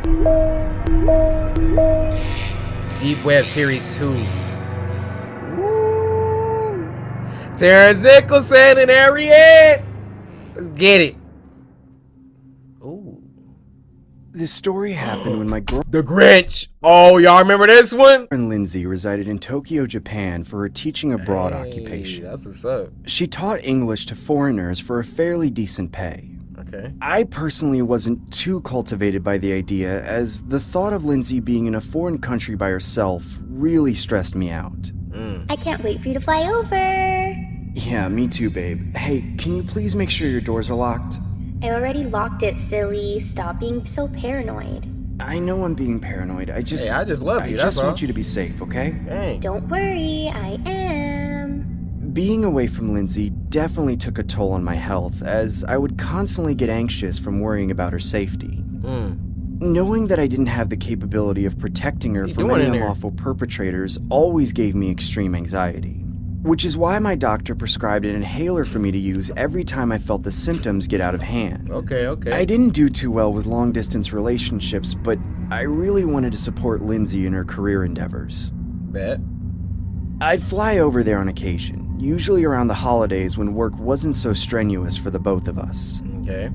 Deep Web Series 2. Terrence Nicholson and Harriet. Let's get it. Ooh. This story happened when my The Grinch. Oh, y'all remember this one? girlfriend Lindsay resided in Tokyo, Japan for her teaching abroad occupation. That's what's up. She taught English to foreigners for a fairly decent pay. Okay. I personally wasn't too cultivated by the idea, as the thought of Lindsay being in a foreign country by herself really stressed me out. I can't wait for you to fly over. Yeah, me too, babe. Hey, can you please make sure your doors are locked? I already locked it, silly. Stop being so paranoid. I know I'm being paranoid. I just love you. I just want you to be safe, okay? Hey. Don't worry, I am. Being away from Lindsay definitely took a toll on my health, as I would constantly get anxious from worrying about her safety. Knowing that I didn't have the capability of protecting her from any unlawful perpetrators always gave me extreme anxiety. Which is why my doctor prescribed an inhaler for me to use every time I felt the symptoms get out of hand. Okay. I didn't do too well with long-distance relationships, but I really wanted to support Lindsay in her career endeavors. Bet. I'd fly over there on occasion, usually around the holidays when work wasn't so strenuous for the both of us. Okay.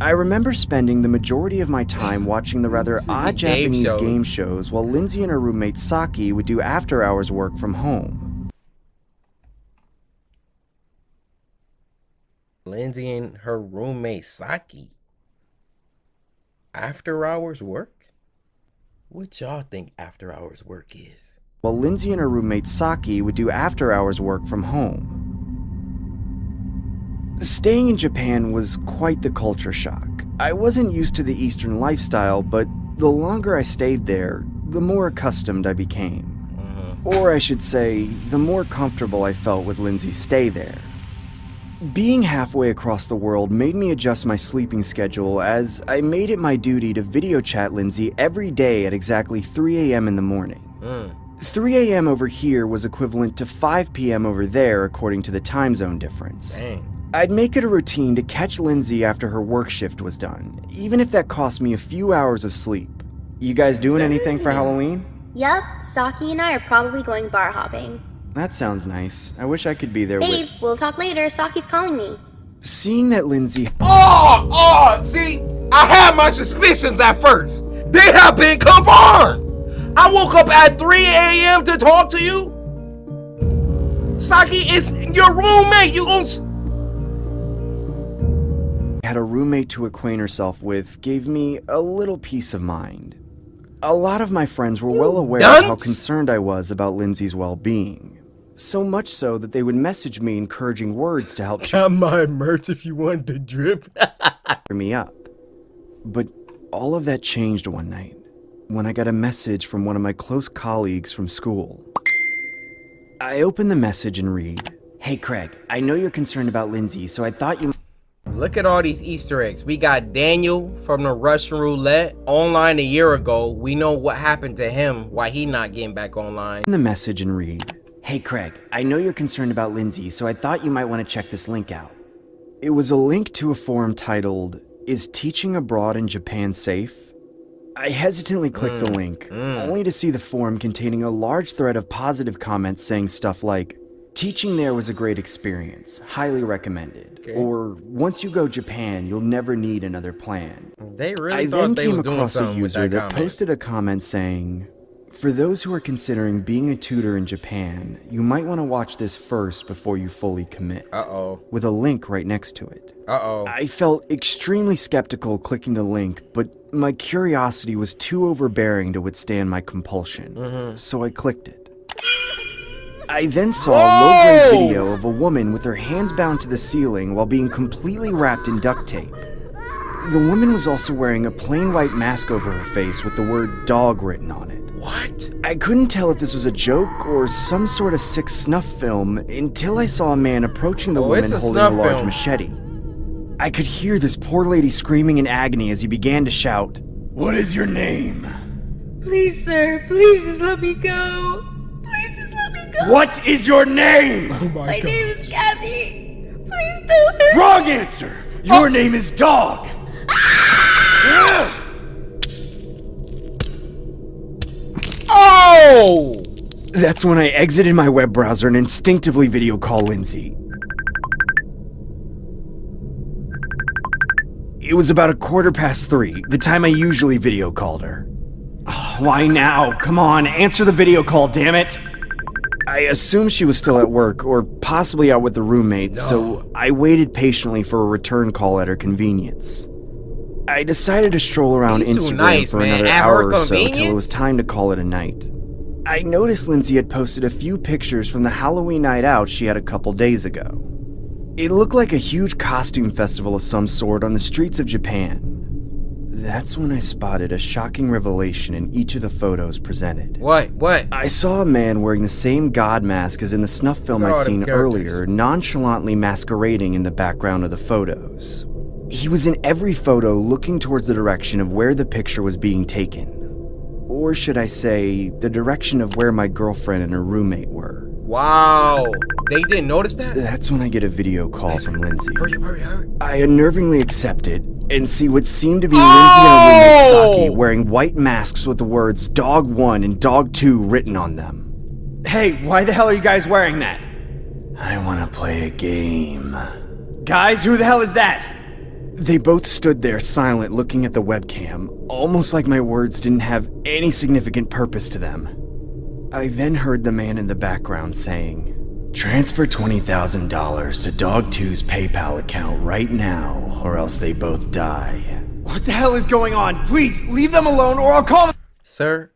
I remember spending the majority of my time watching the rather odd Japanese game shows while Lindsay and her roommate Saki would do after-hours work from home. Lindsay and her roommate Saki. After hours work? What y'all think after hours work is? While Lindsay and her roommate Saki would do after-hours work from home. Staying in Japan was quite the culture shock. I wasn't used to the Eastern lifestyle, but the longer I stayed there, the more accustomed I became. Or I should say, the more comfortable I felt with Lindsay's stay there. Being halfway across the world made me adjust my sleeping schedule, as I made it my duty to video chat Lindsay every day at exactly 3 a.m. in the morning. 3 a.m. over here was equivalent to 5 p.m. over there according to the time zone difference. Dang. I'd make it a routine to catch Lindsay after her work shift was done, even if that cost me a few hours of sleep. You guys doing anything for Halloween? Yup, Saki and I are probably going bar hopping. That sounds nice. I wish I could be there Babe, we'll talk later. Saki's calling me. Seeing that Lindsay... See, I had my suspicions at first. They have been confirmed. I woke up at 3 a.m. to talk to you. Saki is your roommate. You gon' had a roommate to acquaint herself with gave me a little peace of mind. A lot of my friends were well aware of how concerned I was about Lindsay's well-being. So much so that they would message me encouraging words to help cheer my merch if you want to drip me up. But all of that changed one night when I got a message from one of my close colleagues from school. I opened the message and read, "Hey Craig, I know you're concerned about Lindsay, so I thought you..." Look at all these Easter eggs. We got Daniel from the Russian roulette online a year ago. We know what happened to him, why he not getting back online. The message and read, "Hey Craig, I know you're concerned about Lindsay, so I thought you might want to check this link out." It was a link to a forum titled, "Is Teaching Abroad in Japan Safe?" I hesitantly clicked the link, only to see the forum containing a large thread of positive comments saying stuff like, "Teaching there was a great experience, highly recommended," or "Once you go Japan, you'll never need another plan." They really I thought then they came was doing across a something with user that comment. posted a comment saying, "For those who are considering being a tutor in Japan, you might want to watch this first before you fully commit." With a link right next to it. I felt extremely skeptical clicking the link, but my curiosity was too overbearing to withstand my compulsion, so I clicked it. I then saw a low-grade video of a woman with her hands bound to the ceiling while being completely wrapped in duct tape. The woman was also wearing a plain white mask over her face with the word dog written on it. What? I couldn't tell if this was a joke or some sort of sick snuff film until I saw a man approaching the woman holding a large machete. I could hear this poor lady screaming in agony as he began to shout, "What is your name?" Please, sir, please just let me go. Please just let me go. "What is your name?" My name is Kathy. Please don't hurt me. Wrong answer! Your name is Dog! Oh! That's when I exited my web browser and instinctively video call Lindsay. It was about 3:15, the time I usually video called her. Oh, why now? Come on, answer the video call, damn it! I assumed she was still at work, or possibly out with the roommates, so I waited patiently for a return call at her convenience. I decided to stroll around Instagram for another hour or so till it was time to call it a night. I noticed Lindsay had posted a few pictures from the Halloween night out she had a couple days ago. It looked like a huge costume festival of some sort on the streets of Japan. That's when I spotted a shocking revelation in each of the photos presented. What? I saw a man wearing the same god mask as in the snuff film I'd seen earlier, nonchalantly masquerading in the background of the photos. He was in every photo looking towards the direction of where the picture was being taken. Or should I say, the direction of where my girlfriend and her roommate were. Wow, they didn't notice that? That's when I get a video call from Lindsay. Hurry. I unnervingly accept it and see what seemed to be Lindsay and her roommate Saki wearing white masks with the words Dog 1 and Dog 2 written on them. Hey, why the hell are you guys wearing that? I want to play a game. Guys, who the hell is that? They both stood there silent looking at the webcam, almost like my words didn't have any significant purpose to them. I then heard the man in the background saying, "Transfer $20,000 to Dog 2's PayPal account right now, or else they both die." What the hell is going on? Please, leave them alone or I'll call them. Sir,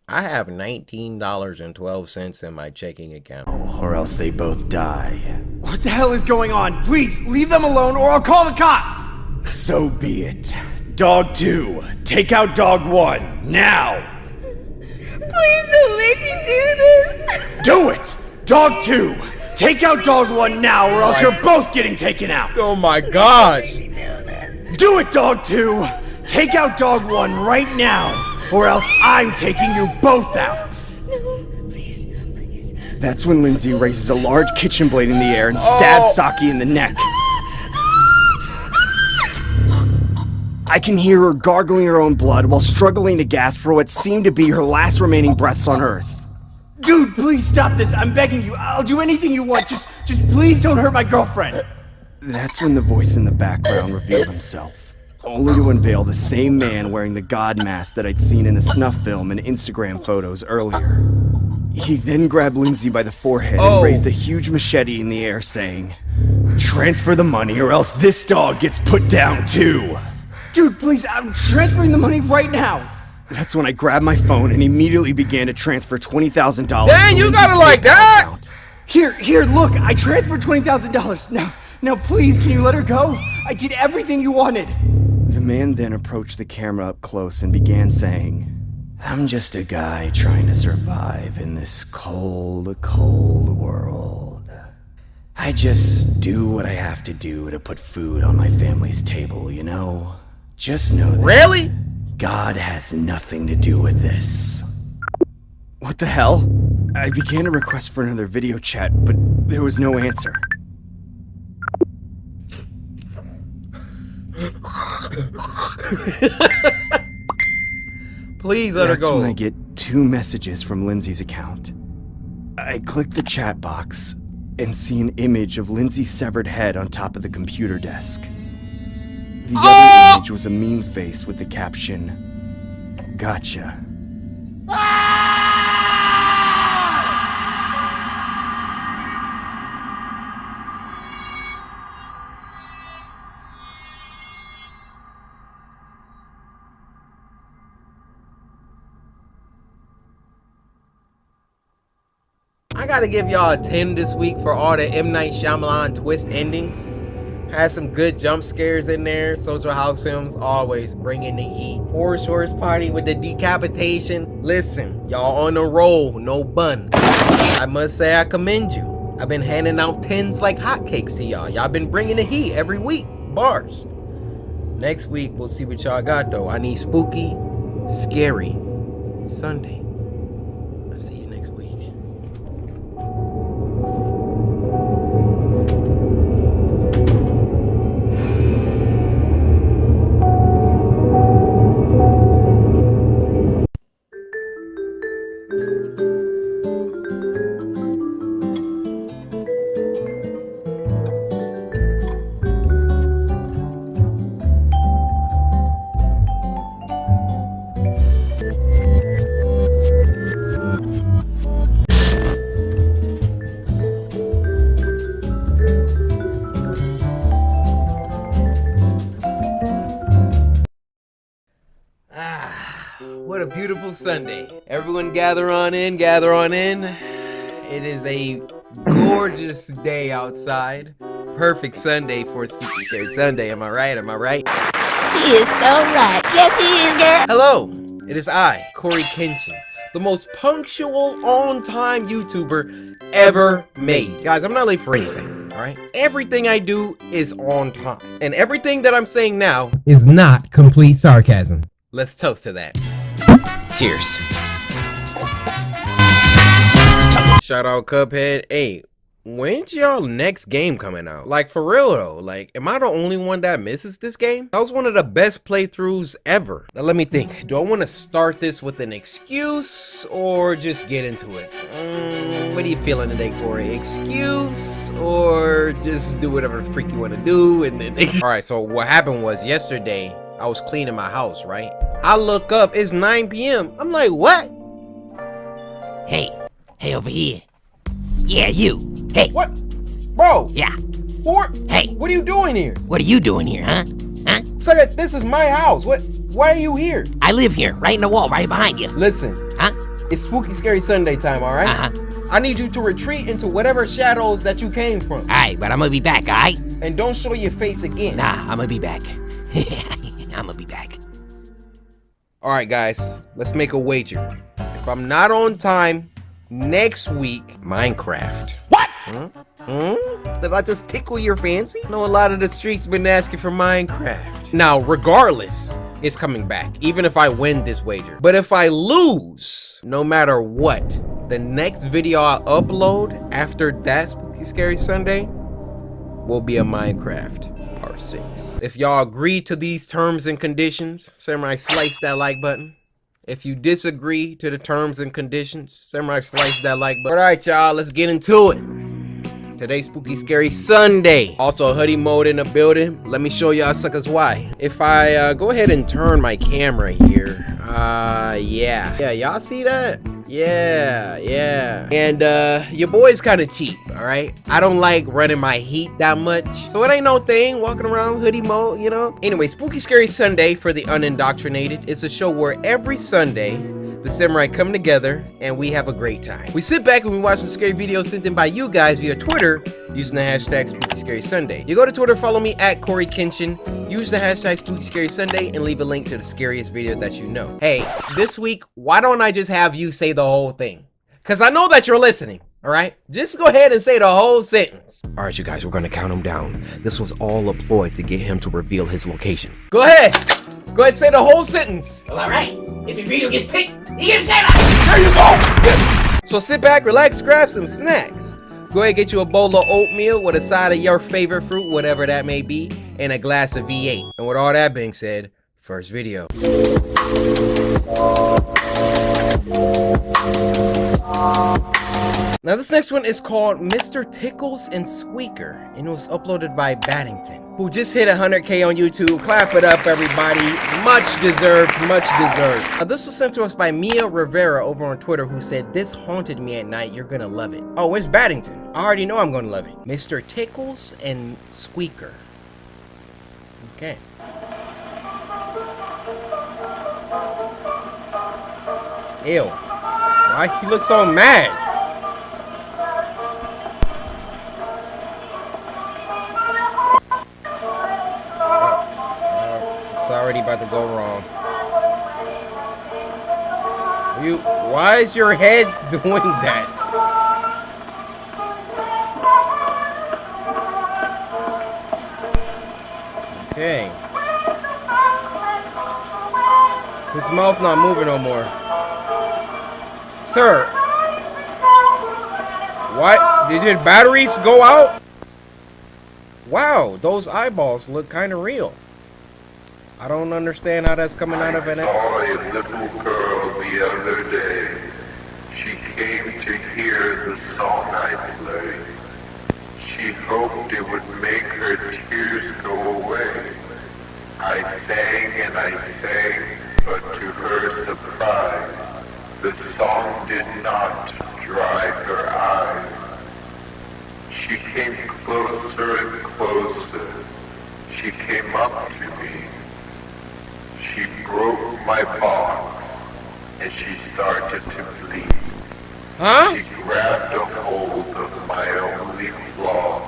I have $19.12 in my checking account. Or else they both die. What the hell is going on? Please, leave them alone or I'll call the cops! So be it. Dog 2, take out Dog 1, now! Please don't make me do this. Do it! Dog 2, take out Dog 1 now or else you're both getting taken out! Oh my gosh! Do it, Dog 2! Take out Dog 1 right now or else I'm taking you both out! No, please. That's when Lindsay raises a large kitchen blade in the air and stabs Saki in the neck. I can hear her gargling her own blood while struggling to gasp for what seemed to be her last remaining breaths on Earth. Dude, please stop this. I'm begging you. I'll do anything you want. Just please don't hurt my girlfriend. That's when the voice in the background revealed himself, only to unveil the same man wearing the god mask that I'd seen in the snuff film and Instagram photos earlier. He then grabbed Lindsay by the forehead and raised a huge machete in the air, saying, "Transfer the money or else this dog gets put down too." Dude, please, I'm transferring the money right now. That's when I grabbed my phone and immediately began to transfer $20,000. Dang, you got it like that? Account. Here, look, I transferred $20,000. Now, please, can you let her go? I did everything you wanted. The man then approached the camera up close and began saying, "I'm just a guy trying to survive in this cold, cold world. I just do what I have to do to put food on my family's table, you know? Just know that really? God has nothing to do with this." What the hell? I began a request for another video chat, but there was no answer. Please let her go. That's when I get 2 messages from Lindsay's account. I click the chat box and see an image of Lindsay's severed head on top of the computer desk. The other image was a meme face with the caption, "Gotcha." I gotta give y'all a 10 this week for all the M. Night Shyamalan twist endings. Had some good jump scares in there. Social House films always bringing the heat. Horror Shorts Party with the decapitation. Listen, y'all on a roll, no bun. I must say I commend you. I've been handing out 10s like hotcakes to y'all. Y'all been bringing the heat every week. Bars. Next week, we'll see what y'all got though. I need spooky, scary Sunday. I'll see you next week. What a beautiful Sunday. Everyone gather on in, gather on in. It is a gorgeous day outside. Perfect Sunday for Spooky Scary Sunday. Am I right? Am I right? He is so right. Yes, he is, girl. Hello, it is I, Corey Kenshin, the most punctual, on-time YouTuber ever made. Guys, I'm not late for anything, all right? Everything I do is on time. And everything that I'm saying now is not complete sarcasm. Let's toast to that. Cheers. Shout out Cuphead. Hey, when's y'all next game coming out? Like, for real though, like, am I the only one that misses this game? That was one of the best playthroughs ever. Now let me think. Do I want to start this with an excuse or just get into it? What are you feeling today, Corey? Excuse or just do whatever the freak you want to do? And then all right, so what happened was yesterday I was cleaning my house, right? I look up, it's 9 p.m. I'm like, what? Hey over here. Yeah, you. Hey. What? Bro. Yeah. Hey. What are you doing here? What are you doing here, huh? Huh? Sir, this is my house. Why are you here? I live here, right in the wall, right behind you. Listen. Huh? It's Spooky Scary Sunday time, all right? Uh-huh. I need you to retreat into whatever shadows that you came from. All right, but I'm gonna be back, all right? And don't show your face again. Nah, I'm gonna be back. I'm gonna be back. All right, guys, let's make a wager. If I'm not on time next week, Minecraft. What? Did I just tickle your fancy? I know a lot of the streets been asking for Minecraft. Now, regardless, it's coming back, even if I win this wager. But if I lose, no matter what, the next video I upload after that Spooky Scary Sunday will be a Minecraft Part 6. If y'all agree to these terms and conditions, Samurai, slice that like button. If you disagree to the terms and conditions, Samurai, slice that like button. All right, y'all, let's get into it. Today's Spooky Scary Sunday. Also hoodie mode in the building. Let me show y'all suckers why. If I go ahead and turn my camera here. Yeah, y'all see that? Yeah. And your boy's kind of cheap, all right? I don't like running my heat that much, so it ain't no thing walking around hoodie mode, you know? Anyway, Spooky Scary Sunday for the unindoctrinated. It's a show where every Sunday the samurai come together and we have a great time. We sit back and we watch some scary videos sent in by you guys via Twitter using the hashtag Spooky Scary Sunday. You go to Twitter, follow me at Corey Kenshin, use the hashtag Spooky Scary Sunday, and leave a link to the scariest video that you know. Hey, this week, why don't I just have you say the whole thing? Because I know that you're listening, all right? Just go ahead and say the whole sentence. All right, you guys, we're going to count him down. This was all a ploy to get him to reveal his location. Go ahead. Go ahead and say the whole sentence. Well, all right. If your video gets picked, you get shut up. There you go. So sit back, relax, grab some snacks. Go ahead and get you a bowl of oatmeal with a side of your favorite fruit, whatever that may be, and a glass of V8. And with all that being said, first video. Now this next one is called Mr. Tickles and Squeaker, and it was uploaded by Baddington, who just hit 100K on YouTube. Clap it up, everybody. Much deserved, much deserved. Now this was sent to us by Mia Rivera over on Twitter, who said, "This haunted me at night, you're gonna love it." Oh, it's Baddington. I already know I'm gonna love it. Mr. Tickles and Squeaker. Okay. Ew. Why he looks so mad? It's already about to go wrong. Why is your head doing that? Okay. His mouth not moving no more. Sir. What? Did your batteries go out? Wow, those eyeballs look kind of real. I don't understand how that's coming out of an... I saw a little girl the other day. She came to hear the song I played. She hoped it would make her tears go away. I sang and I sang, but to her surprise, the song did not dry her eyes. She came closer and closer. She came up to me. She broke my box, and she started to bleed. Huh? She grabbed a hold of my only flaw.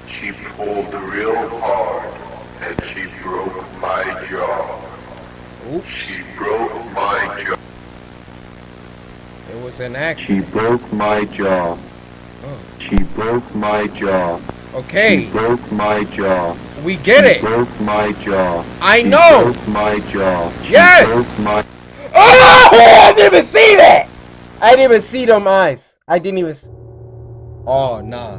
She pulled real hard, and she broke my jaw. Oops. She broke my jaw. It was an accident. She broke my jaw. Oh. She broke my jaw. Okay. She broke my jaw. We get it. She broke my jaw. I She know. broke my jaw. She Yes. broke my... Oh! I didn't even see that. I didn't even see them eyes. I didn't even. Oh nah.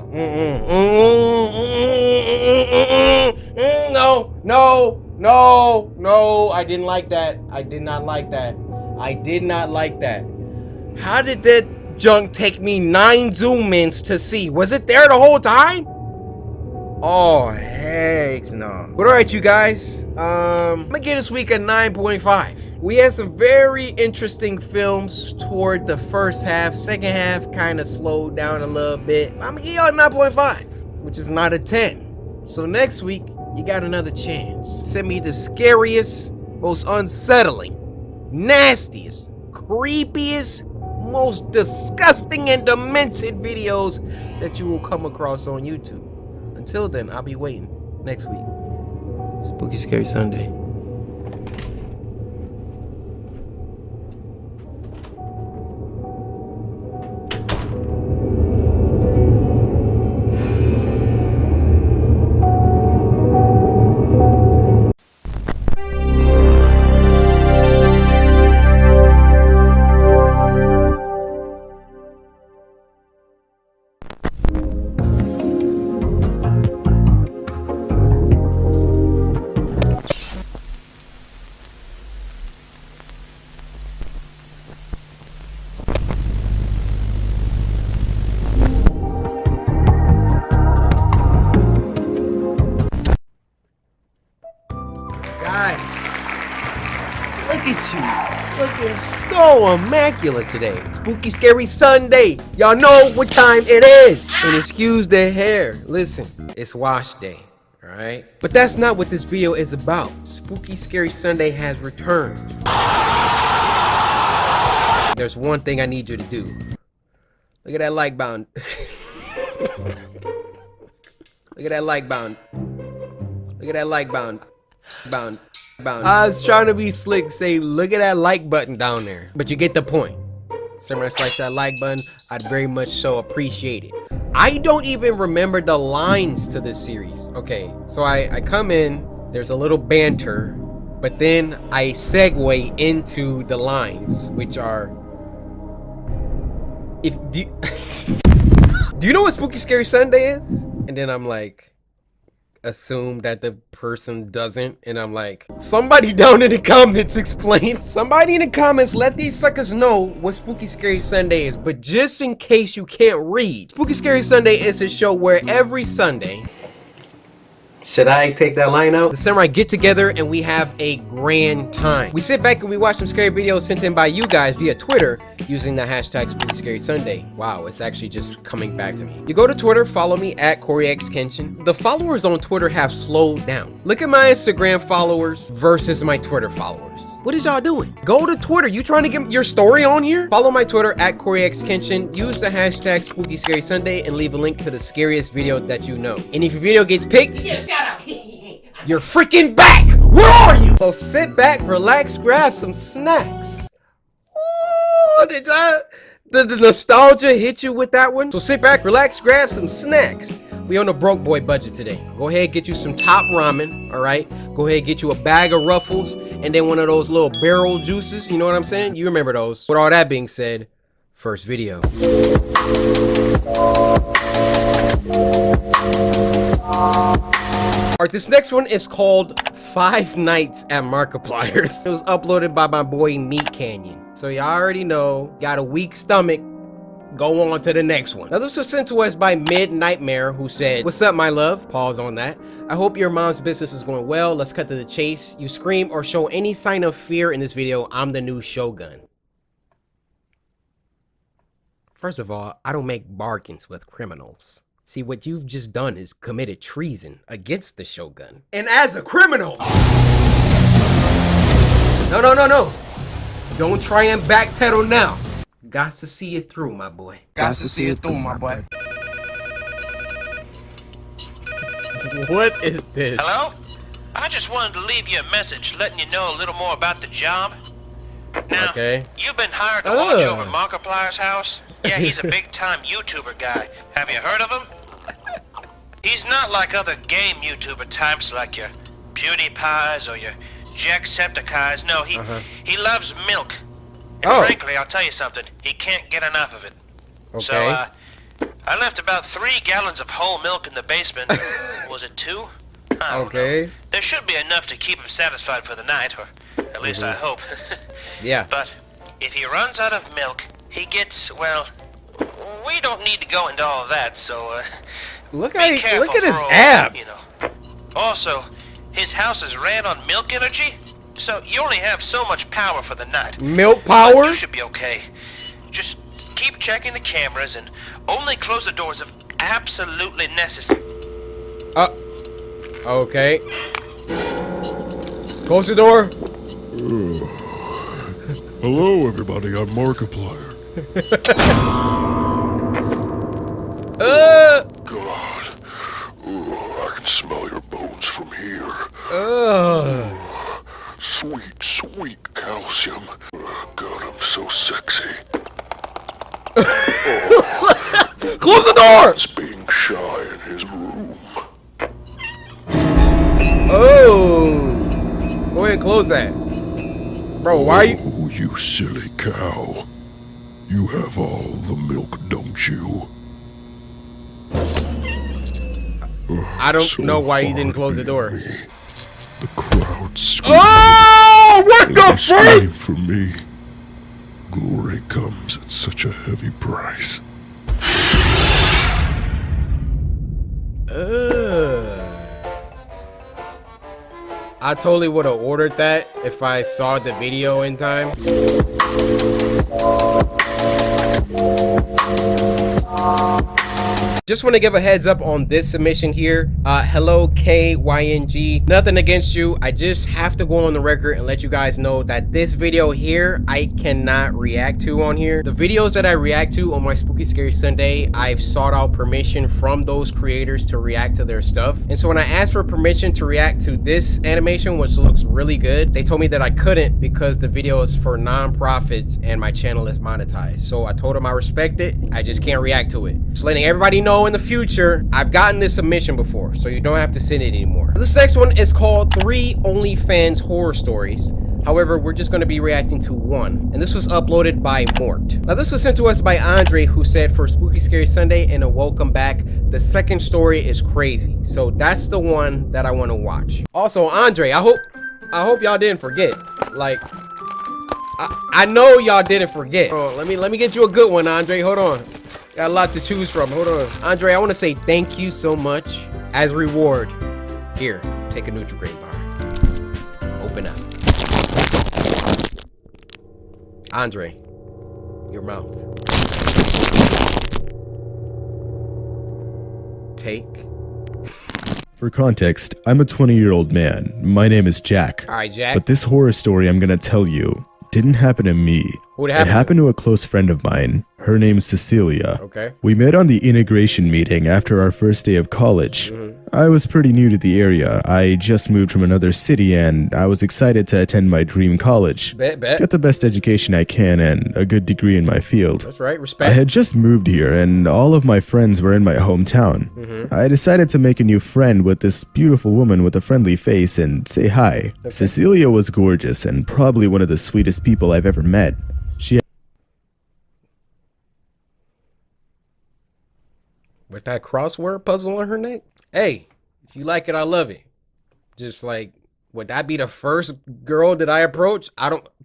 No. I didn't like that. I did not like that. I did not like that. How did that junk take me 9 zoom ins to see? Was it there the whole time? Oh heck no. But alright you guys, I'm gonna give this week a 9.5. We had some very interesting films toward the first half. Second half kind of slowed down a little bit. I'm gonna give y'all a 9.5, which is not a 10. So next week, you got another chance. Send me the scariest, most unsettling, nastiest, creepiest, most disgusting and demented videos that you will come across on YouTube. Until then, I'll be waiting next week. Spooky Scary Sunday. so immaculate today. Spooky Scary Sunday. Y'all know what time it is. And excuse the hair. Listen, it's wash day. Alright? But that's not what this video is about. Spooky Scary Sunday has returned. There's one thing I need you to do. Look at that like button. Look at that like button. Look at that like button. I was trying to be slick, say look at that like button down there. But you get the point. Samurai Slice that like button, I'd very much so appreciate it. I don't even remember the lines to this series. Okay, so I come in, there's a little banter, but then I segue into the lines, which are... Do you know what Spooky Scary Sunday is? And then I'm like, assume that the person doesn't, and I'm like, somebody down in the comments explain. Somebody in the comments let these suckers know what Spooky Scary Sunday is. But just in case you can't read, Spooky Scary Sunday is a show where every Sunday, should I take that line out? The samurai get together and we have a grand time. We sit back and we watch some scary videos sent in by you guys via Twitter using the hashtag Spooky Scary Sunday. Wow, it's actually just coming back to me. You go to Twitter, follow me at CoreyXKenshin. The followers on Twitter have slowed down. Look at my Instagram followers versus my Twitter followers. What is y'all doing? Go to Twitter. You trying to get your story on here? Follow my Twitter at CoreyXKenshin. Use the hashtag Spooky Scary Sunday and leave a link to the scariest video that you know. And if your video gets picked, you're freaking back! Where are you? So sit back, relax, grab some snacks. Oh, did the nostalgia hit you with that one? So sit back, relax, grab some snacks. We on a broke boy budget today. Go ahead, get you some top ramen, all right? Go ahead, get you a bag of Ruffles, and then one of those little barrel juices. You know what I'm saying? You remember those. With all that being said, first video. Alright, this next one is called 5 Nights at Markiplier's. It was uploaded by my boy Meat Canyon. So y'all already know, got a weak stomach, go on to the next one. Now this was sent to us by Mid-Nightmare, who said, "What's up, my love?" Pause on that. "I hope your mom's business is going well. Let's cut to the chase. You scream or show any sign of fear in this video, I'm the new Shogun." First of all, I don't make bargains with criminals. See, what you've just done is committed treason against the Shogun. And as a criminal... No. Don't try and backpedal now. Got to see it through, my boy. Got to see it through, my boy. What is this? Hello? I just wanted to leave you a message letting you know a little more about the job. Now, you've been hired to watch over Markiplier's house? Yeah, he's a big-time YouTuber guy. Have you heard of him? He's not like other game YouTuber types like your PewDiePies or your Jacksepticeyes. No, he loves milk. And frankly, I'll tell you something, he can't get enough of it. So, I left about 3 gallons of whole milk in the basement. Was it 2? I don't know. There should be enough to keep him satisfied for the night, or at least I hope. Yeah. But if he runs out of milk, he gets, well, we don't need to go into all of that, so look at his abs. You know. Also, his house is ran on milk energy, so you only have so much power for the night. Milk power? But you should be okay. Just keep checking the cameras and only close the doors if absolutely necessary. Okay. Close the door. Hello, everybody. I'm Markiplier. God. I can smell your bones from here. Sweet, sweet calcium. God, I'm so sexy. Close the door! He's being shy in his room. Oh! Go ahead and close that. Bro, why are you... Oh, you silly cow. You have all the milk, don't you? I don't know why you didn't close the door. The crowd screams. Oh! What the fuck? For me. Glory comes at such a heavy price. I totally would have ordered that if I saw the video in time. Just want to give a heads up on this submission here. Hello KYNG. Nothing against you. I just have to go on the record and let you guys know that this video here, I cannot react to on here. The videos that I react to on my Spooky Scary Sunday, I've sought out permission from those creators to react to their stuff. And so when I asked for permission to react to this animation, which looks really good, they told me that I couldn't because the video is for non-profits and my channel is monetized. So I told them I respect it. I just can't react to it. Just letting everybody know in the future, I've gotten this submission before, so you don't have to send it anymore. This next one is called 3 OnlyFans Horror Stories. However, we're just going to be reacting to one, and this was uploaded by Mort. Now, this was sent to us by Andre, who said, for Spooky Scary Sunday and a welcome back, the second story is crazy. So that's the one that I want to watch. Also, Andre, I hope y'all didn't forget. Like, I know y'all didn't forget. Oh, let me get you a good one, Andre. Hold on. Got a lot to choose from. Hold on. Andre, I want to say thank you so much. As reward, here, take a Nutri-Grain bar. Open up. Andre, your mouth. Take. For context, I'm a 20-year-old man. My name is Jack. All right, Jack. But this horror story I'm gonna tell you didn't happen to me. Who'd It happened to a close friend of mine. Her name's Cecilia. Okay. We met on the integration meeting after our first day of college. I was pretty new to the area. I just moved from another city and I was excited to attend my dream college. Bet. Get the best education I can and a good degree in my field. That's right, respect. I had just moved here and all of my friends were in my hometown. I decided to make a new friend with this beautiful woman with a friendly face and say hi. Okay. Cecilia was gorgeous and probably one of the sweetest people I've ever met. She With that crossword puzzle on her neck? Hey, if you like it, I love it. Just like, would that be the first girl that I approach?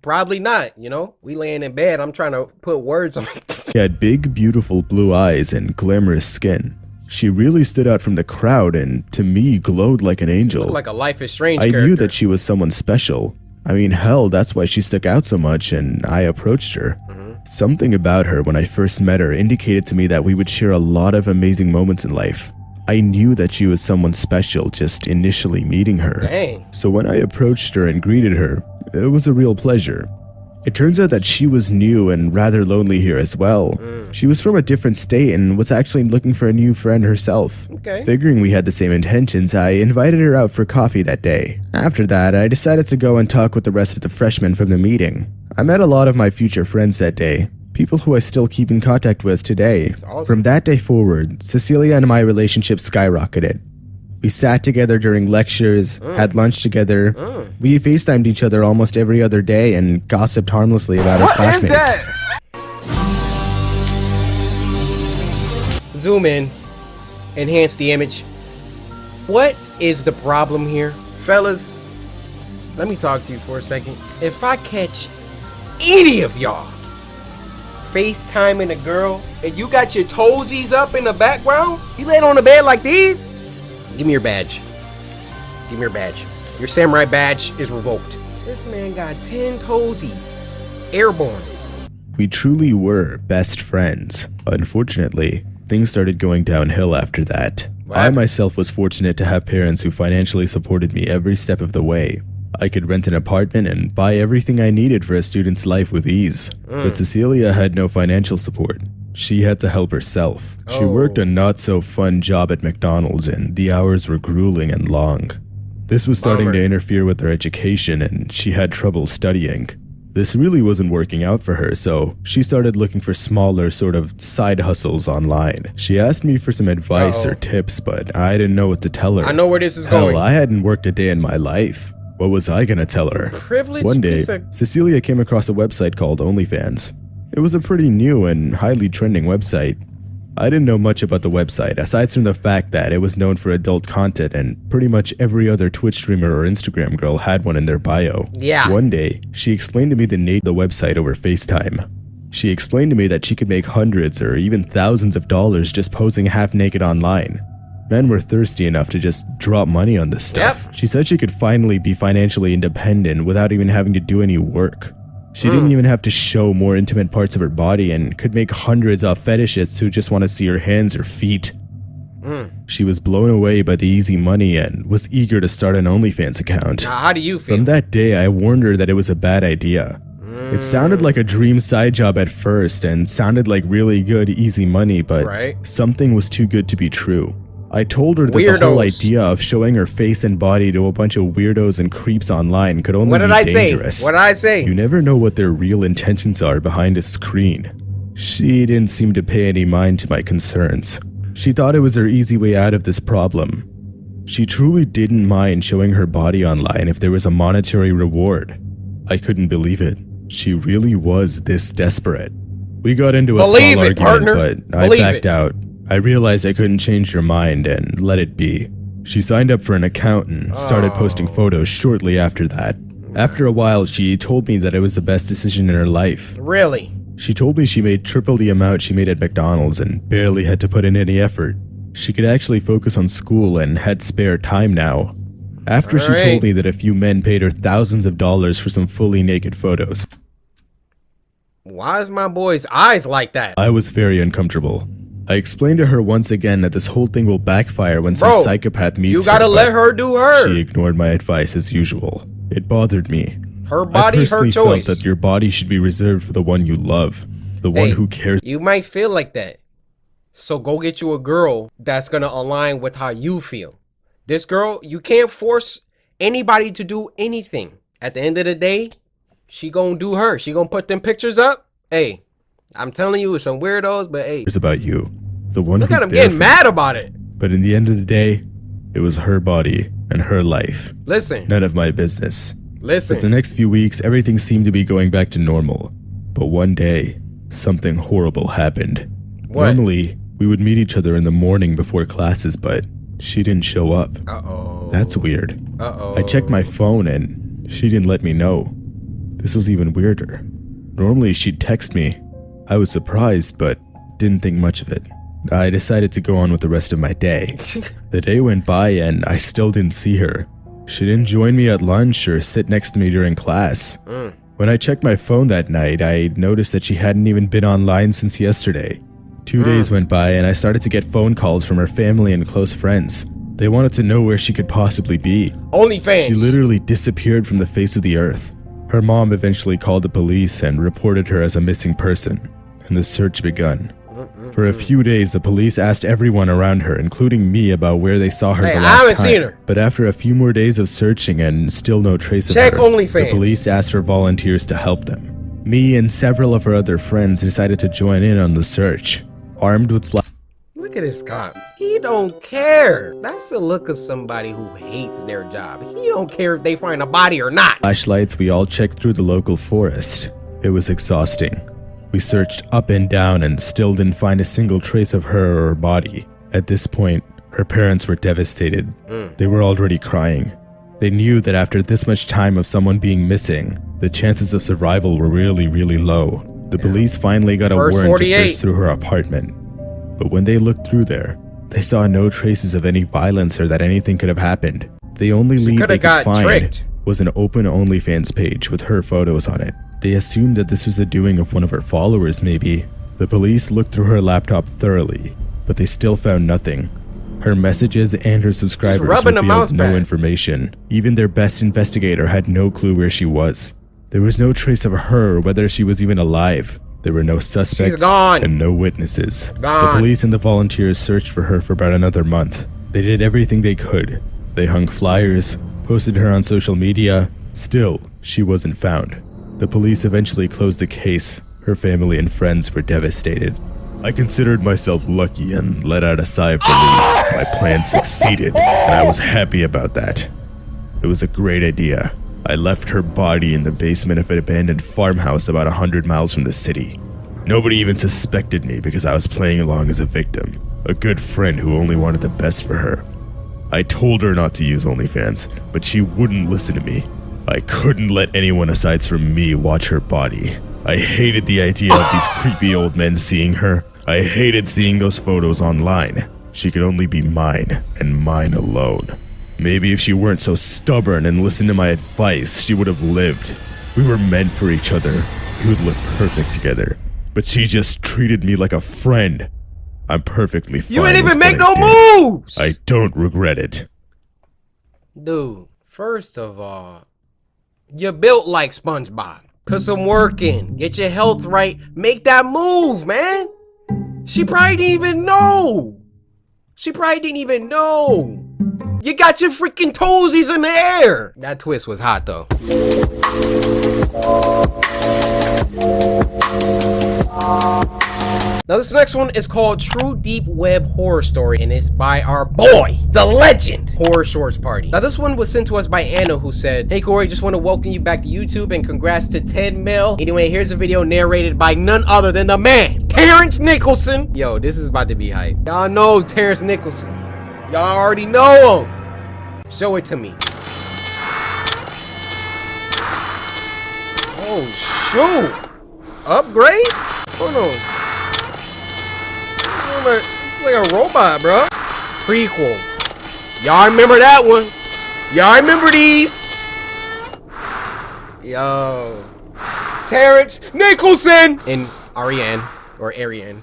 Probably not, you know? We laying in bed, I'm trying to put words on it. She had big, beautiful blue eyes and glamorous skin. She really stood out from the crowd and, to me, glowed like an angel. Looked like a Life is Strange I character. knew that she was someone special. I mean, hell, that's why she stuck out so much and I approached her. Something about her when I first met her indicated to me that we would share a lot of amazing moments in life. I knew that she was someone special just initially meeting her. Dang. So when I approached her and greeted her, it was a real pleasure. It turns out that she was new and rather lonely here as well. She was from a different state and was actually looking for a new friend herself. Okay. Figuring we had the same intentions, I invited her out for coffee that day. After that, I decided to go and talk with the rest of the freshmen from the meeting. I met a lot of my future friends that day, people who I still keep in contact with today. Awesome. From that day forward, Cecilia and my relationship skyrocketed. We sat together during lectures, had lunch together. We FaceTimed each other almost every other day and gossiped harmlessly about our classmates. Zoom in, enhance the image. What is the problem here? Fellas, let me talk to you for a second. If I catch any of y'all FaceTiming a girl and you got your toesies up in the background, you laying on the bed like these, give me your badge. Give me your badge. Your samurai badge is revoked. This man got 10 toesies. Airborne. We truly were best friends. Unfortunately, things started going downhill after that. I myself was fortunate to have parents who financially supported me every step of the way. I could rent an apartment and buy everything I needed for a student's life with ease. But Cecilia had no financial support. She had to help herself. She worked a not-so-fun job at McDonald's and the hours were grueling and long. This was starting to interfere with her education and she had trouble studying. This really wasn't working out for her, so she started looking for smaller sort of side hustles online. She asked me for some advice or tips, but I didn't know what to tell her. I know where this is going. Hell, I hadn't worked a day in my life. What was I gonna tell her? Privileged One day, piece of- Cecilia came across a website called OnlyFans. It was a pretty new and highly trending website. I didn't know much about the website, aside from the fact that it was known for adult content and pretty much every other Twitch streamer or Instagram girl had one in their bio. Yeah. One day, she explained to me the name of the website over FaceTime. She explained to me that she could make hundreds or even thousands of dollars just posing half naked online. Men were thirsty enough to just drop money on this stuff. She said she could finally be financially independent without even having to do any work. She didn't even have to show more intimate parts of her body and could make hundreds off fetishists who just want to see her hands or feet. She was blown away by the easy money and was eager to start an OnlyFans account. Now, how do you feel? From that day, I warned her that it was a bad idea. It sounded like a dream side job at first and sounded like really good, easy money, but something was too good to be true. I told her that the whole idea of showing her face and body to a bunch of weirdos and creeps online could only be dangerous. What did I say? You never know what their real intentions are behind a screen. She didn't seem to pay any mind to my concerns. She thought it was her easy way out of this problem. She truly didn't mind showing her body online if there was a monetary reward. I couldn't believe it. She really was this desperate. We got into a small argument, but I backed out. I realized I couldn't change her mind and let it be. She signed up for an account and started posting photos shortly after that. After a while, she told me that it was the best decision in her life. Really? She told me she made triple the amount she made at McDonald's and barely had to put in any effort. She could actually focus on school and had spare time now. After she told me that a few men paid her thousands of dollars for some fully naked photos. Why is my boy's eyes like that? I was very uncomfortable. I explained to her once again that this whole thing will backfire when some psychopath meets her. You gotta let her do her. She ignored my advice as usual. It bothered me. Her body, her choice. I personally felt that your body should be reserved for the one you love, the one who cares. You might feel like that. So go get you a girl that's gonna align with how you feel. This girl, you can't force anybody to do anything. At the end of the day, she gonna do her. She gonna put them pictures up. Hey, I'm telling you, it's some weirdos, but hey. It's about you. The one Look at him getting mad about it. But in the end of the day, it was her body and her life. Listen. None of my business. Listen. For the next few weeks, everything seemed to be going back to normal. But one day, something horrible happened. What? Normally, we would meet each other in the morning before classes, but she didn't show up. Uh-oh. That's weird. Uh-oh. I checked my phone and she didn't let me know. This was even weirder. Normally, she'd text me. I was surprised, but didn't think much of it. I decided to go on with the rest of my day. The day went by and I still didn't see her. She didn't join me at lunch or sit next to me during class. When I checked my phone that night, I noticed that she hadn't even been online since yesterday. 2 days went by and I started to get phone calls from her family and close friends. They wanted to know where she could possibly be. OnlyFans. She literally disappeared from the face of the earth. Her mom eventually called the police and reported her as a missing person, and the search begun. For a few days, the police asked everyone around her, including me, about where they saw her the last time. I haven't seen her. But after a few more days of searching and still no trace of Check her, OnlyFans. the police asked for volunteers to help them. Me and several of her other friends decided to join in on the search, armed with Look at this cop. He don't care. That's the look of somebody who hates their job. He don't care if they find a body or not. flashlights. We all checked through the local forest. It was exhausting. We searched up and down and still didn't find a single trace of her or her body. At this point, her parents were devastated. They were already crying. They knew that after this much time of someone being missing, the chances of survival were really, really low. The police finally got a warrant to search through her apartment. But when they looked through there, they saw no traces of any violence or that anything could have happened. The only lead they could find was an open OnlyFans page with her photos on it. They assumed that this was the doing of one of her followers, maybe. The police looked through her laptop thoroughly, but they still found nothing. Her messages and her subscribers revealed no information. Even their best investigator had no clue where she was. There was no trace of her or whether she was even alive. There were no suspects and no witnesses. The police and the volunteers searched for her for about another month. They did everything they could. They hung flyers, posted her on social media. Still, she wasn't found. The police eventually closed the case. Her family and friends were devastated. I considered myself lucky and let out a sigh of relief. My plan succeeded, and I was happy about that. It was a great idea. I left her body in the basement of an abandoned farmhouse about 100 miles from the city. Nobody even suspected me because I was playing along as a victim, a good friend who only wanted the best for her. I told her not to use OnlyFans, but she wouldn't listen to me. I couldn't let anyone aside from me watch her body. I hated the idea of these creepy old men seeing her. I hated seeing those photos online. She could only be mine, and mine alone. Maybe if she weren't so stubborn and listened to my advice, she would have lived. We were meant for each other. We would look perfect together. But she just treated me like a friend. I'm perfectly fine. You ain't even with make what no I did. moves! I don't regret it. Dude, first of all, you're built like SpongeBob. Put some work in. Get your health right. Make that move, man. She probably didn't even know. She probably didn't even know. You got your freaking toesies in the air. That twist was hot, though. Now this next one is called True Deep Web Horror Story, and it's by our boy, the legend, Horror Shorts Party. Now this one was sent to us by Anna, who said, "Hey Corey, just want to welcome you back to YouTube and congrats to 10 mil. Anyway, here's a video narrated by none other than the man, Terrence Nicholson." Yo, this is about to be hype. Y'all know Terrence Nicholson. Y'all already know him. Show it to me. Oh shoot. Upgrades? Hold on. It's like a robot, bro. Prequel. Y'all remember that one? Y'all remember these? Yo. Terrence Nicholson! And Ariane, or Ariane.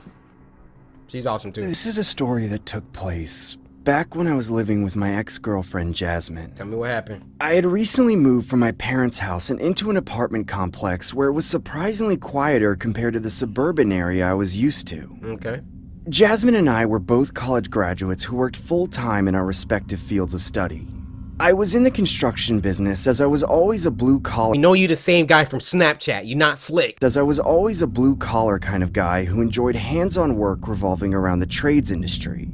She's awesome too. This is a story that took place back when I was living with my ex-girlfriend, Jasmine. Tell me what happened. I had recently moved from my parents' house and into an apartment complex where it was surprisingly quieter compared to the suburban area I was used to. Okay. Jasmine and I were both college graduates who worked full-time in our respective fields of study. I was in the construction business as I was always a blue-collar— We know you the same guy from Snapchat, you not slick. As I was always a blue-collar kind of guy who enjoyed hands-on work revolving around the trades industry.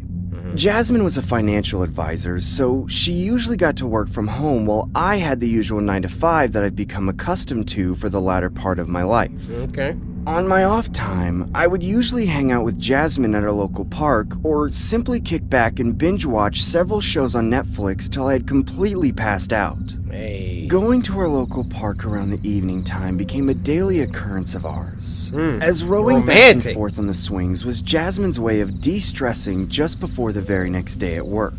Jasmine was a financial advisor, so she usually got to work from home while I had the usual 9 to 5 that I've become accustomed to for the latter part of my life. Okay. On my off time, I would usually hang out with Jasmine at our local park or simply kick back and binge watch several shows on Netflix till I had completely passed out. Hey. Going to our local park around the evening time became a daily occurrence of ours, as rowing back and forth on the swings was Jasmine's way of de-stressing just before the very next day at work.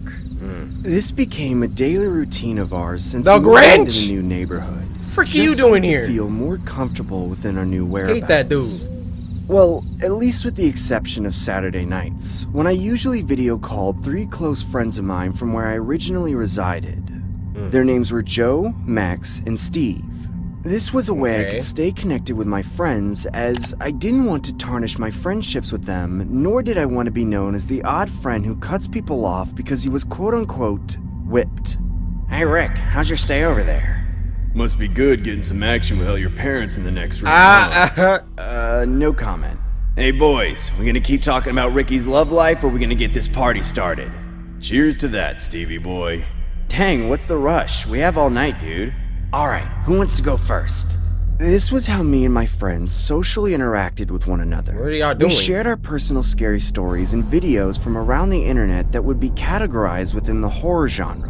This became a daily routine of ours since we moved into the new neighborhood. Frick are you doing here? Feel more comfortable within our new whereabouts. Hate that dude. Well, at least with the exception of Saturday nights, when I usually video called 3 close friends of mine from where I originally resided. Their names were Joe, Max, and Steve. This was a way I could stay connected with my friends, as I didn't want to tarnish my friendships with them, nor did I want to be known as the odd friend who cuts people off because he was quote-unquote whipped. Hey Rick, how's your stay over there? Must be good getting some action without your parents in the next room. No comment. Hey boys, we gonna keep talking about Ricky's love life or we gonna get this party started? Cheers to that, Stevie boy. Dang, what's the rush? We have all night, dude. Alright, who wants to go first? This was how me and my friends socially interacted with one another. What are y'all doing? We shared our personal scary stories and videos from around the internet that would be categorized within the horror genre.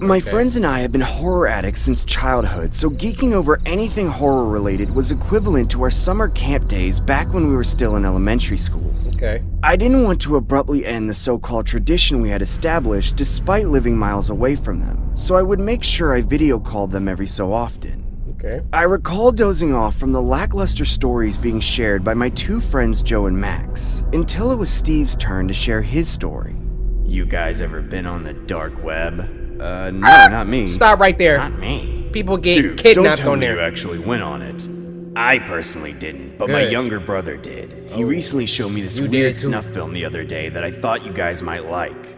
My friends and I have been horror addicts since childhood, so geeking over anything horror related was equivalent to our summer camp days back when we were still in elementary school. Okay. I didn't want to abruptly end the so-called tradition we had established despite living miles away from them, so I would make sure I video called them every so often. Okay. I recall dozing off from the lackluster stories being shared by my 2 friends Joe and Max, until it was Steve's turn to share his story. You guys ever been on the dark web? No, not me. Stop right there. Not me. People get Dude, kidnapped don't tell on me there. you actually went on it. I personally didn't, but my younger brother did. He recently showed me this weird snuff film the other day that I thought you guys might like.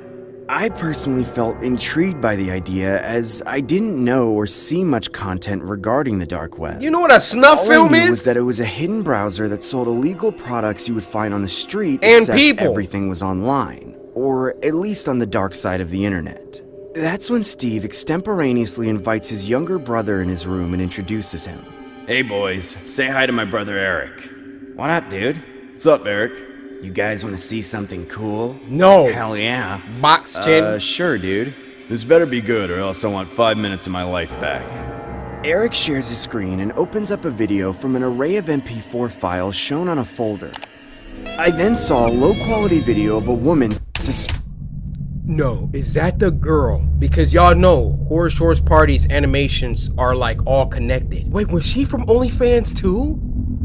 I personally felt intrigued by the idea, as I didn't know or see much content regarding the dark web. You know what a snuff film All I knew is? was that it was a hidden browser that sold illegal products you would find on the street, And except people. everything was online, or at least on the dark side of the internet. That's when Steve extemporaneously invites his younger brother in his room and introduces him. Hey boys, say hi to my brother Eric. What up, dude? What's up, Eric? You guys want to see something cool? No. Hell yeah. Box chin. Sure, dude. This better be good or else I want 5 minutes of my life back. Eric shares his screen and opens up a video from an array of MP4 files shown on a folder. I then saw a low-quality video of a woman No, is that the girl? Because y'all know Horror Shorts Party's animations are like all connected. Wait, was she from OnlyFans too?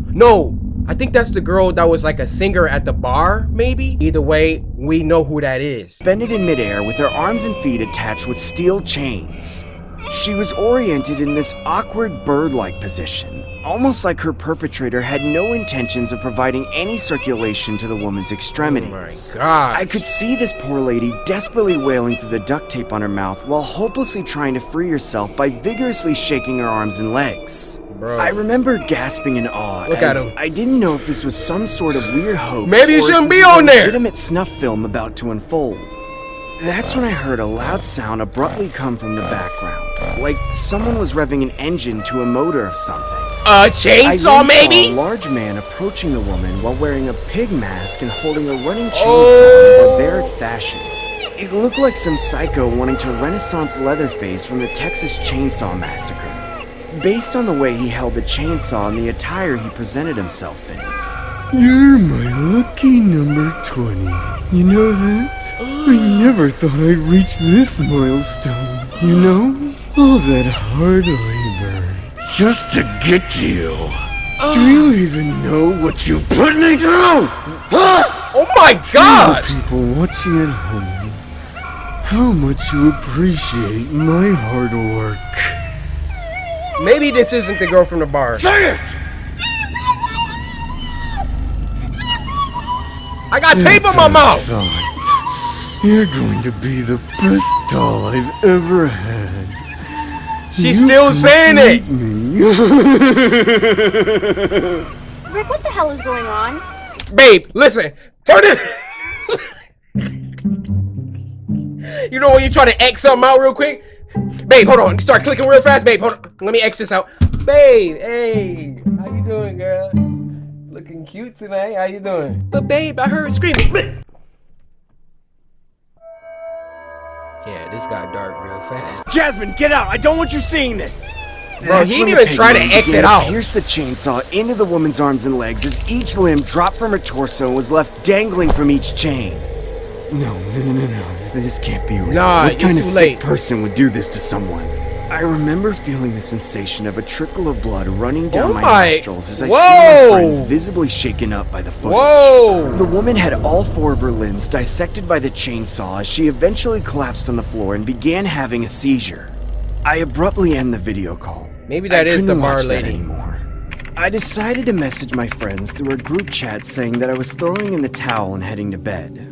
No, I think that's the girl that was like a singer at the bar, maybe? Either way, we know who that is. Suspended in midair with her arms and feet attached with steel chains. She was oriented in this awkward bird-like position, almost like her perpetrator had no intentions of providing any circulation to the woman's extremities. Oh my God. I could see this poor lady desperately wailing through the duct tape on her mouth while hopelessly trying to free herself by vigorously shaking her arms and legs. Bro. I remember gasping in awe Look as at him. I didn't know if this was some sort of weird hoax Maybe you or if shouldn't this be was on a there. legitimate snuff film about to unfold. That's when I heard a loud sound abruptly come from the background, like someone was revving an engine to a motor of something. A chainsaw, I then maybe? saw a large man approaching the woman while wearing a pig mask and holding a running chainsaw in a barbaric fashion. It looked like some psycho wanting to Renaissance Leatherface from the Texas Chainsaw Massacre, based on the way he held the chainsaw and the attire he presented himself in. You're my lucky number 20. You know that? I never thought I'd reach this milestone. You know? All that hard labor just to get to you. Do you even know what you put me through? Huh? Oh my God! Tell people watching at home how much you appreciate my hard work. Maybe this isn't the girl from the bar. Say it! I got tape on my mouth! You're going to be the best doll I've ever had. She's still saying it! Rick, what the hell is going on? Babe, listen. Turn it. You know when you try to X something out real quick? Babe, hold on. Start clicking real fast. Babe, hold on. Let me X this out. Babe, hey. How you doing, girl? Looking cute tonight. How you doing? But babe, I heard screaming. Yeah, this got dark real fast. Jasmine, get out! I don't want you seeing this! Bro, he didn't even try to exit out. Pierced the chainsaw into the woman's arms and legs as each limb dropped from her torso and was left dangling from each chain. No. This can't be real. Nah, what kind of too sick late. person would do this to someone? I remember feeling the sensation of a trickle of blood running down my nostrils as I see my friends visibly shaken up by the footage. Whoa! The woman had all 4 of her limbs dissected by the chainsaw as she eventually collapsed on the floor and began having a seizure. I abruptly end the video call. Maybe that is the couldn't bar watch that lady. anymore. I decided to message my friends through a group chat saying that I was throwing in the towel and heading to bed.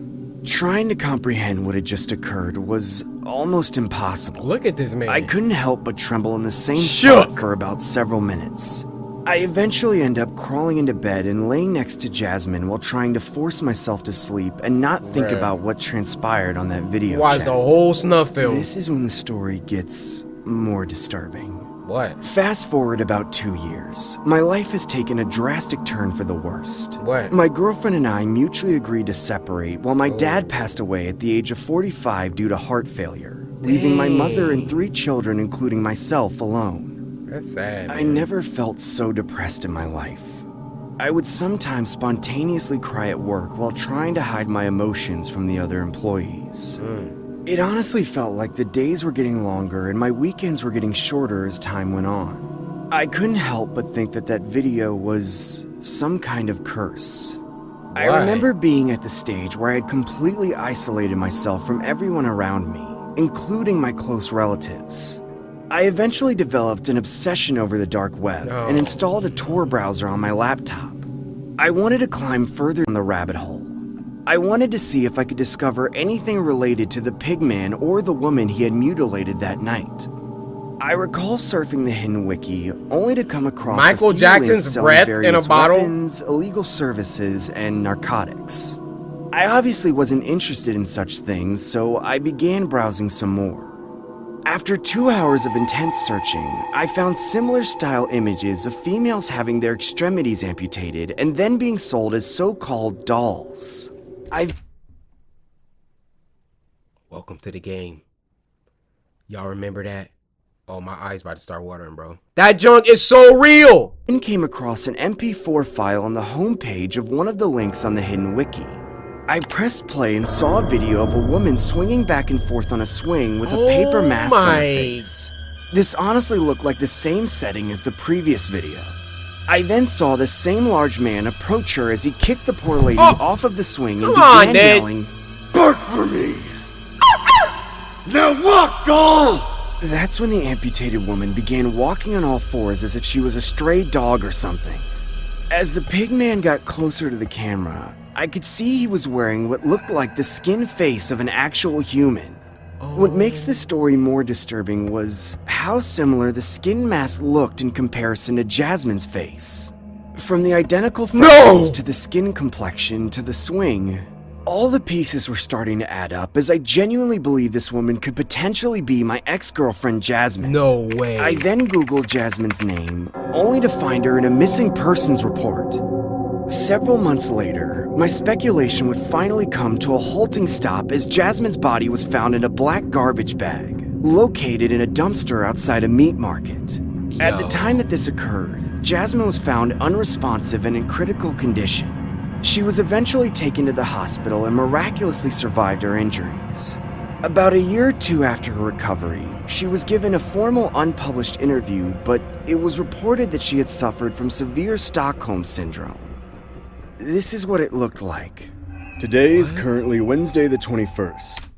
Trying to comprehend what had just occurred was almost impossible. Look at this man. I couldn't help but tremble in the same spot for about several minutes. I eventually end up crawling into bed and laying next to Jasmine while trying to force myself to sleep and not think Bruh. about what transpired on that video Watch chat. the whole snuff film. This is when the story gets more disturbing. What? Fast forward about 2 years. My life has taken a drastic turn for the worst. What? My girlfriend and I mutually agreed to separate while my dad passed away at the age of 45 due to heart failure, leaving my mother and 3 children, including myself, alone. That's sad. I never felt so depressed in my life. I would sometimes spontaneously cry at work while trying to hide my emotions from the other employees. It honestly felt like the days were getting longer and my weekends were getting shorter as time went on. I couldn't help but think that that video was some kind of curse. I remember being at the stage where I had completely isolated myself from everyone around me, including my close relatives. I eventually developed an obsession over the dark web and installed a Tor browser on my laptop. I wanted to climb further in the rabbit hole. I wanted to see if I could discover anything related to the pigman or the woman he had mutilated that night. I recall surfing the hidden wiki only to come across Michael a few Jackson's links selling breath in a various bottle? weapons, illegal services, and narcotics. I obviously wasn't interested in such things, so I began browsing some more. After 2 hours of intense searching, I found similar style images of females having their extremities amputated and then being sold as so-called dolls. Welcome to the game. Y'all remember that? Oh, my eyes about to start watering, bro. That junk is so real! Then came across an MP4 file on the homepage of one of the links on the hidden wiki. I pressed play and saw a video of a woman swinging back and forth on a swing with a paper mask on her face. This honestly looked like the same setting as the previous video. I then saw the same large man approach her as he kicked the poor lady off of the swing and Come on, began Ned. yelling, "Bark for me! Now walk, doll!" That's when the amputated woman began walking on all fours as if she was a stray dog or something. As the pig man got closer to the camera, I could see he was wearing what looked like the skin face of an actual human. What makes this story more disturbing was how similar the skin mask looked in comparison to Jasmine's face. From the identical freckles to the skin complexion to the swing, all the pieces were starting to add up as I genuinely believe this woman could potentially be my ex-girlfriend Jasmine. No way. I then Googled Jasmine's name, only to find her in a missing persons report. Several months later, my speculation would finally come to a halting stop as Jasmine's body was found in a black garbage bag, located in a dumpster outside a meat market. At the time that this occurred, Jasmine was found unresponsive and in critical condition. She was eventually taken to the hospital and miraculously survived her injuries. About a year or two after her recovery, she was given a formal unpublished interview, but it was reported that she had suffered from severe Stockholm Syndrome. This is what it looked like. Today is currently Wednesday the 21st.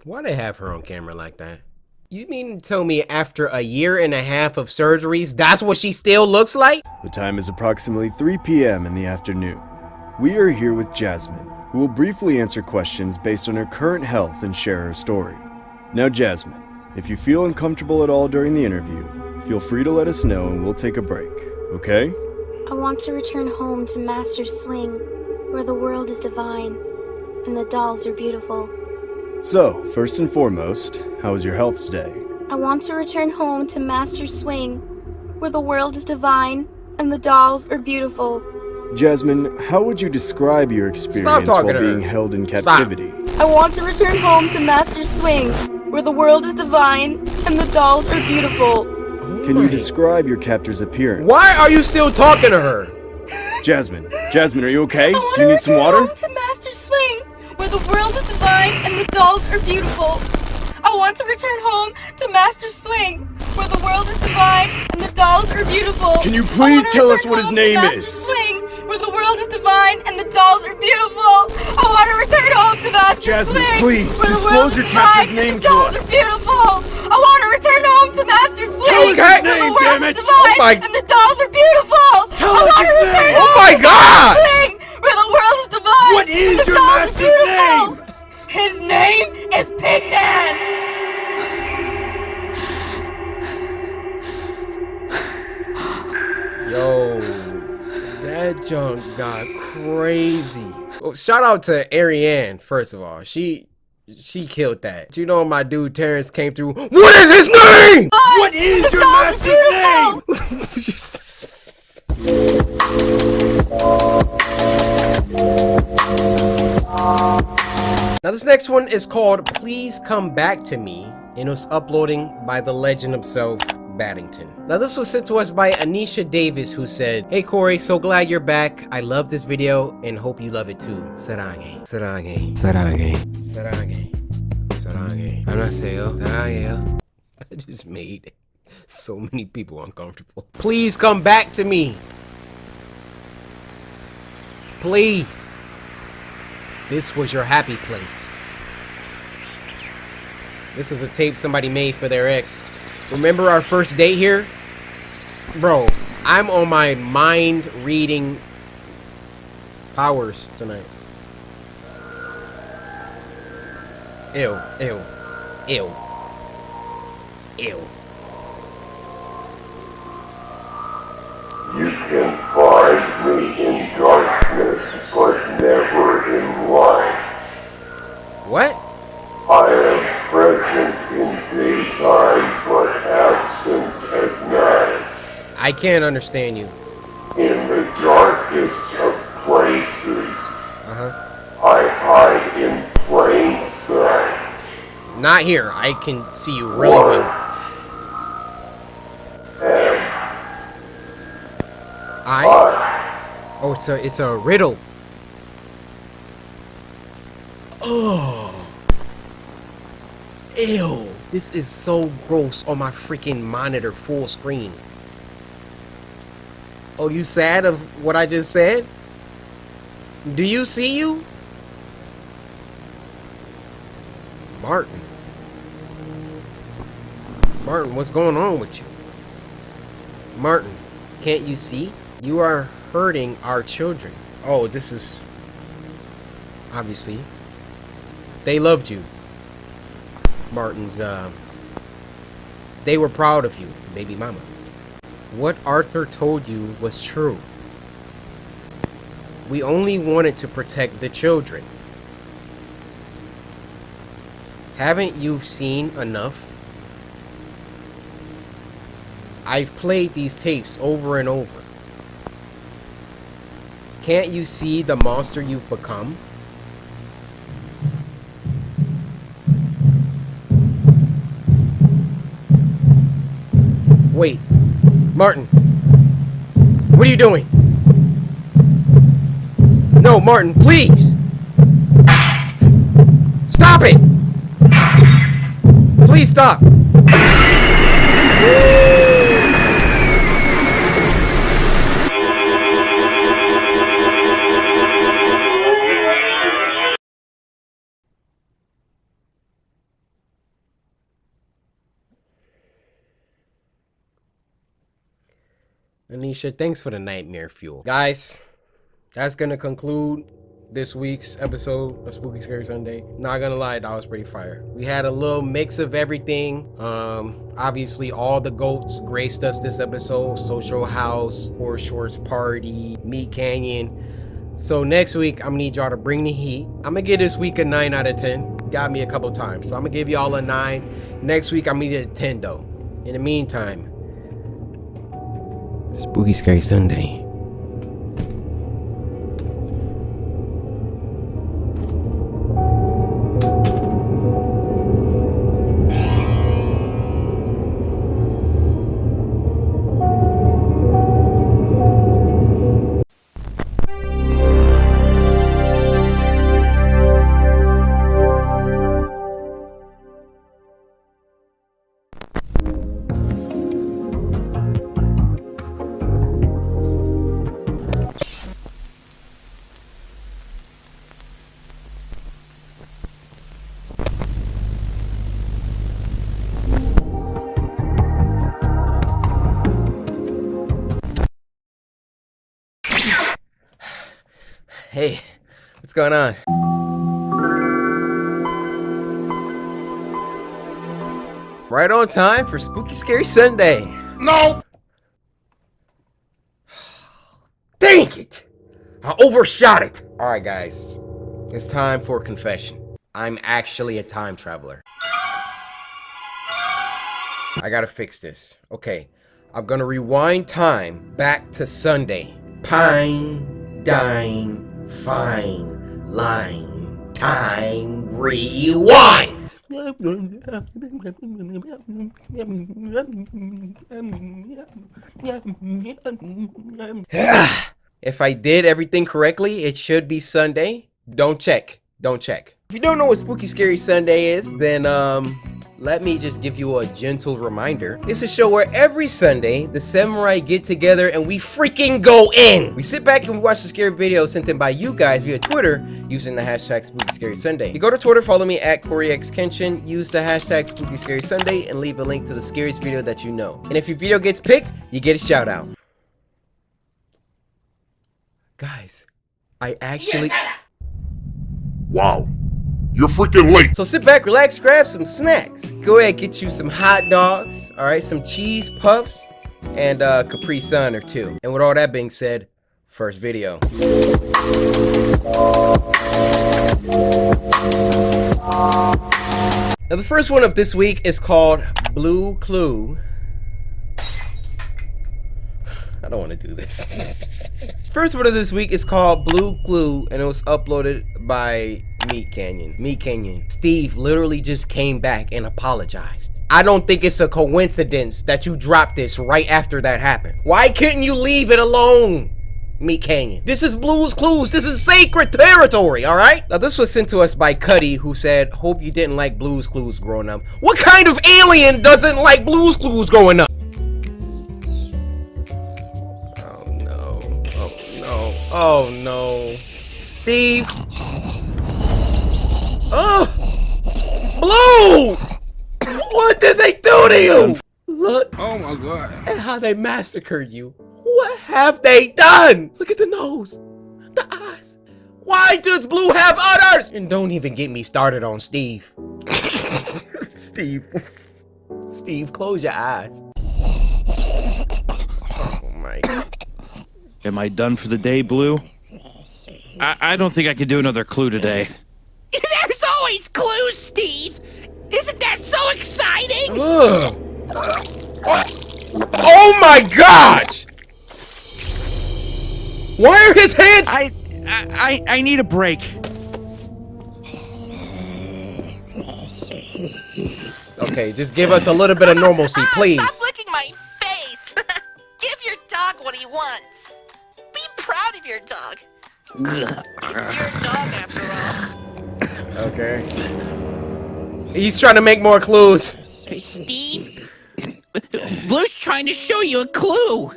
Why they have her on camera like that? You mean to tell me after a year and a half of surgeries, that's what she still looks like? The time is approximately 3 p.m. in the afternoon. We are here with Jasmine, who will briefly answer questions based on her current health and share her story. Now Jasmine, if you feel uncomfortable at all during the interview, feel free to let us know and we'll take a break, okay? I want to return home to Master's Swing, where the world is divine, and the dolls are beautiful. So, first and foremost, how is your health today? I want to return home to Master's Swing, where the world is divine, and the dolls are beautiful. Jasmine, how would you describe your experience while being held in captivity? I want to return home to Master's Swing, where the world is divine, and the dolls are beautiful. Can you describe your captor's appearance? Why are you still talking to her? Jasmine, are you okay? Do you need some water? I want to return home to Master's Swing, where the world is divine, and the dolls are beautiful. I want to return home to Master's Swing, where the world is divine, and the dolls are beautiful. Can you please tell us what his name is? Swing, where the world is divine, and the dolls are beautiful. I want to return home to Master's Jasmine, Swing, please, where the disclose world your is captor's divine, name and the to dolls us. are beautiful. I want to return home to Master's Swing, Tell us his where name, the world damn is it. divine, and the dolls are beautiful. Tell I us want to his return name. home Oh my to God. Master's Swing, where the world is divine, What is and the your dolls are master's beautiful. name? His name is Pigman. Yo, that junk got crazy. Well, shout out to Ariane, first of all. She killed that. You know my dude Terrence came through. What is his name? What is your master's name? Now this next one is called Please Come Back to Me, and it was uploading by the legend himself, Baddington. Now this was sent to us by Anisha Davis, who said, "Hey Corey, so glad you're back. I love this video and hope you love it too. Sarange, sarange, sarange, sarange, sarange. 안녕하세요, 사랑해요." I just made so many people uncomfortable. Please come back to me. Please. This was your happy place. This was a tape somebody made for their ex. Remember our first date here? Bro, I'm on my mind reading powers tonight. Ew, ew, ew, ew. You can find me in darkness, but never in light. What? I am present in daytime, but absent at night. I can't understand you. In the darkest of places, Uh-huh. I hide in plain sight. Not here. I can see you really well. Oh, it's a riddle. Oh. Ew. This is so gross on my freaking monitor full screen. Oh, you sad of what I just said? Do you see you? Martin. Martin, what's going on with you? Martin, can't you see? You are hurting our children. Oh, this is... Obviously. They loved you. Martin's, they were proud of you, baby mama. What Arthur told you was true. We only wanted to protect the children. Haven't you seen enough? I've played these tapes over and over. Can't you see the monster you've become? Wait, Martin, what are you doing? No, Martin, please! Stop it! Please stop! Anisha, thanks for the nightmare fuel. Guys, that's gonna conclude this week's episode of Spooky Scary Sunday. Not gonna lie, that was pretty fire. We had a little mix of everything. Obviously all the goats graced us this episode. Social House, Horse Shorts Party, Meat Canyon. So next week, I'm gonna need y'all to bring the heat. I'm gonna give this week a 9 out of 10. Got me a couple times. So I'm gonna give y'all a 9. Next week, I'm gonna need a 10 though. In the meantime, Spooky Scary Sunday. Hey, what's going on? Right on time for Spooky Scary Sunday. No! Dang it! I overshot it! Alright guys, it's time for confession. I'm actually a time traveler. I gotta fix this. Okay, I'm gonna rewind time back to Sunday. Pine, dine, fine, line, time, rewind! If I did everything correctly, it should be Sunday. Don't check. Don't check. If you don't know what Spooky Scary Sunday is, then let me just give you a gentle reminder. It's a show where every Sunday, the samurai get together and we freaking go in. We sit back and we watch some scary videos sent in by you guys via Twitter using the hashtag Spooky Scary Sunday. You go to Twitter, follow me at CoreyXKenshin, use the hashtag Spooky Scary Sunday, and leave a link to the scariest video that you know. And if your video gets picked, you get a shout out. Guys, I actually... Wow. You're freaking late. So sit back, relax, grab some snacks. Go ahead, get you some hot dogs, all right, some cheese puffs, and Capri Sun or 2. And with all that being said, first video. Now the first one of this week is called Blue Clue. I don't want to do this. First one of this week is called Blue Clue, and it was uploaded by Meat Canyon. Meat Canyon. Steve literally just came back and apologized. I don't think it's a coincidence that you dropped this right after that happened. Why couldn't you leave it alone, Meat Canyon? This is Blue's Clues. This is sacred territory, all right? Now, this was sent to us by Cuddy, who said, hope you didn't like Blue's Clues growing up. What kind of alien doesn't like Blue's Clues growing up? Oh, no. Oh no. Steve. Oh! Blue! What did they do to you? Look. Oh my god. At how they massacred you. What have they done? Look at the nose. The eyes. Why does Blue have udders? And don't even get me started on Steve. Steve, close your eyes. Oh my god. Am I done for the day, Blue? I don't think I can do another clue today. There's always clues, Steve! Isn't that so exciting? Ugh. Oh my gosh! Why are his hands? I need a break. Okay, just give us a little bit of normalcy, please. Stop licking my face! Give your dog what he wants. Be proud of your dog. It's your dog after all. Okay. He's trying to make more clues. Hey, Steve. Blue's trying to show you a clue.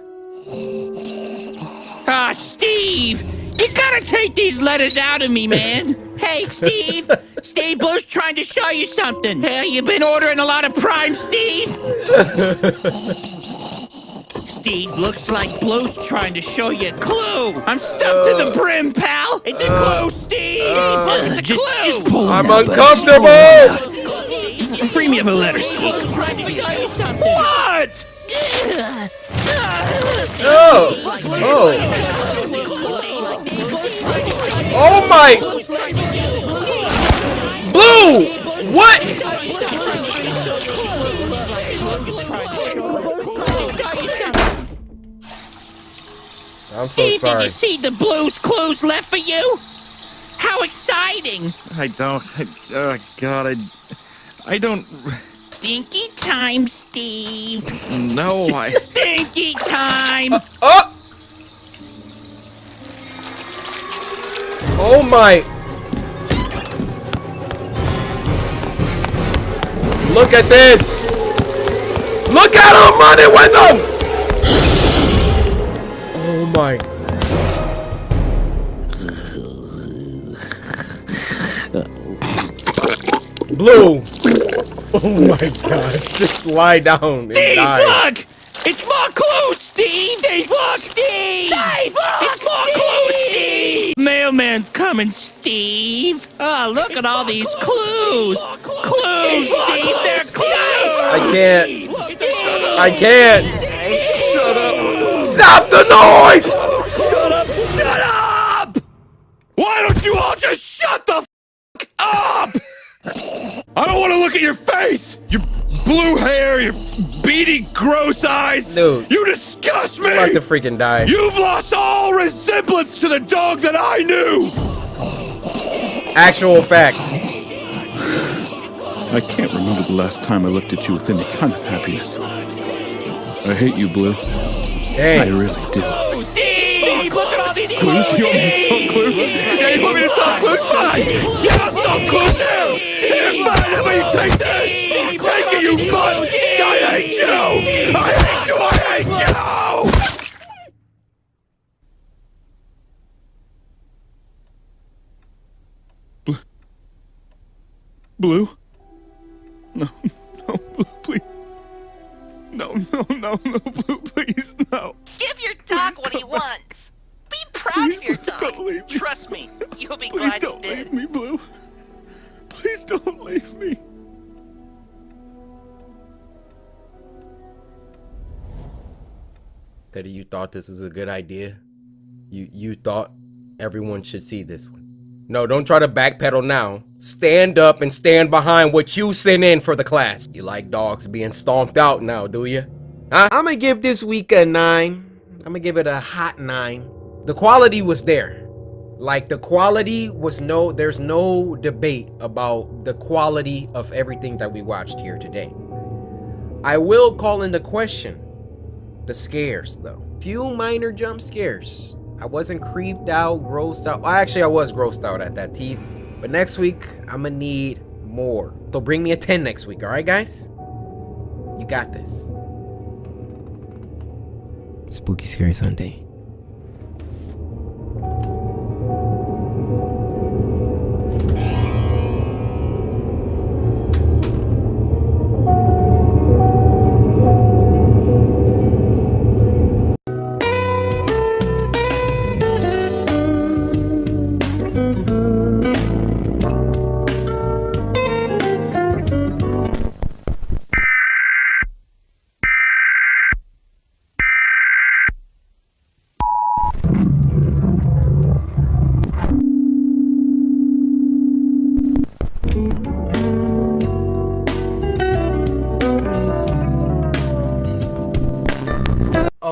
Ah, Steve! You gotta take these letters out of me, man! Hey, Steve! Steve, Blue's trying to show you something! Hey, you been ordering a lot of Prime, Steve? Steve, looks like Blue's trying to show you a clue! I'm stuffed to the brim, pal! It's a clue, Steve! It's a clue! Just pull I'm it out, uncomfortable! Free me of a letter, Steve! I'm trying to show you something! What?! Oh! Oh! Oh my! Blue! What? I'm so Steve, sorry. did you see the Blue's clues left for you? How exciting! I don't. Oh god, I don't. Stinky time, Steve. No, Stinky time. Oh my! Look at this! Look at him running with them! Oh my! Blue! Oh my gosh! Just lie down and Steve, die. look! It's more clues, Steve! Steve, look, Steve! Steve, look! It's more clues, Steve! Mailman's coming, Steve! Oh, look at all these clues! Clues, Steve! They're clues! I can't. I can't. Shut up! Stop the noise! Shut up! Shut up! Why don't you all just shut the f up? I don't want to look at your face! Your blue hair, your beady, gross eyes! Dude. You disgust me! I'm about to freaking die. You've lost all resemblance to the dog that I knew! Actual fact. I can't remember the last time I looked at you with any kind of happiness. I hate you, Blue. Dang. I really do. Steve! Look at all these Clues? You want me to solve clues? Yeah, you want me to solve clues? Fine! Yeah, I'll solve clues now! Here, fine, how about you take this? Take it, you butt! I hate you! I hate you! I hate you! Blue? No, no, Blue, please. No, Blue, please, no. Give your dog what he wants. Be proud of your dog. Trust me, you'll be glad you did. Leave me, Blue. Please don't leave me. Teddy, you thought this was a good idea? You thought everyone should see this one? No, don't try to backpedal now. Stand up and stand behind what you sent in for the class. You like dogs being stomped out now, do you? Huh? I'm gonna give this week a 9. I'm gonna give it a hot 9. The quality was there. Like, the quality was there's no debate about the quality of everything that we watched here today. I will call into question the scares, though. Few minor jump scares. I wasn't creeped out, grossed out. Well, actually, I was grossed out at that teeth. But next week, I'm gonna need more. So bring me a 10 next week, all right, guys? You got this. Spooky Scary Sunday.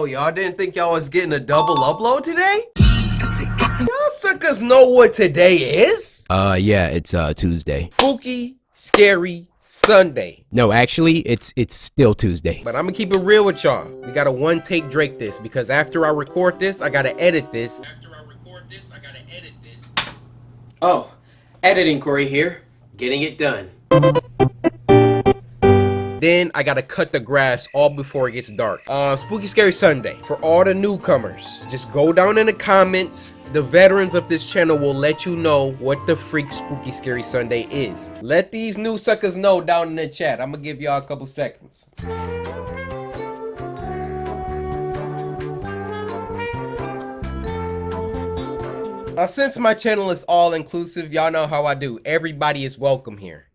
Yo, y'all didn't think y'all was getting a double upload today? Y'all suckers know what today is? Yeah, it's Tuesday. Spooky, scary Sunday. No, actually, it's still Tuesday. But I'm gonna keep it real with y'all. We gotta one take Drake this because after I record this, I gotta edit this. Oh, editing Corey here. Getting it done. Then I gotta cut the grass all before it gets dark. Spooky Scary Sunday. For all the newcomers, just go down in the comments. The veterans of this channel will let you know what the freak Spooky Scary Sunday is. Let these new suckers know down in the chat. I'm gonna give y'all a couple seconds. Since my channel is all inclusive, y'all know how I do. Everybody is welcome here,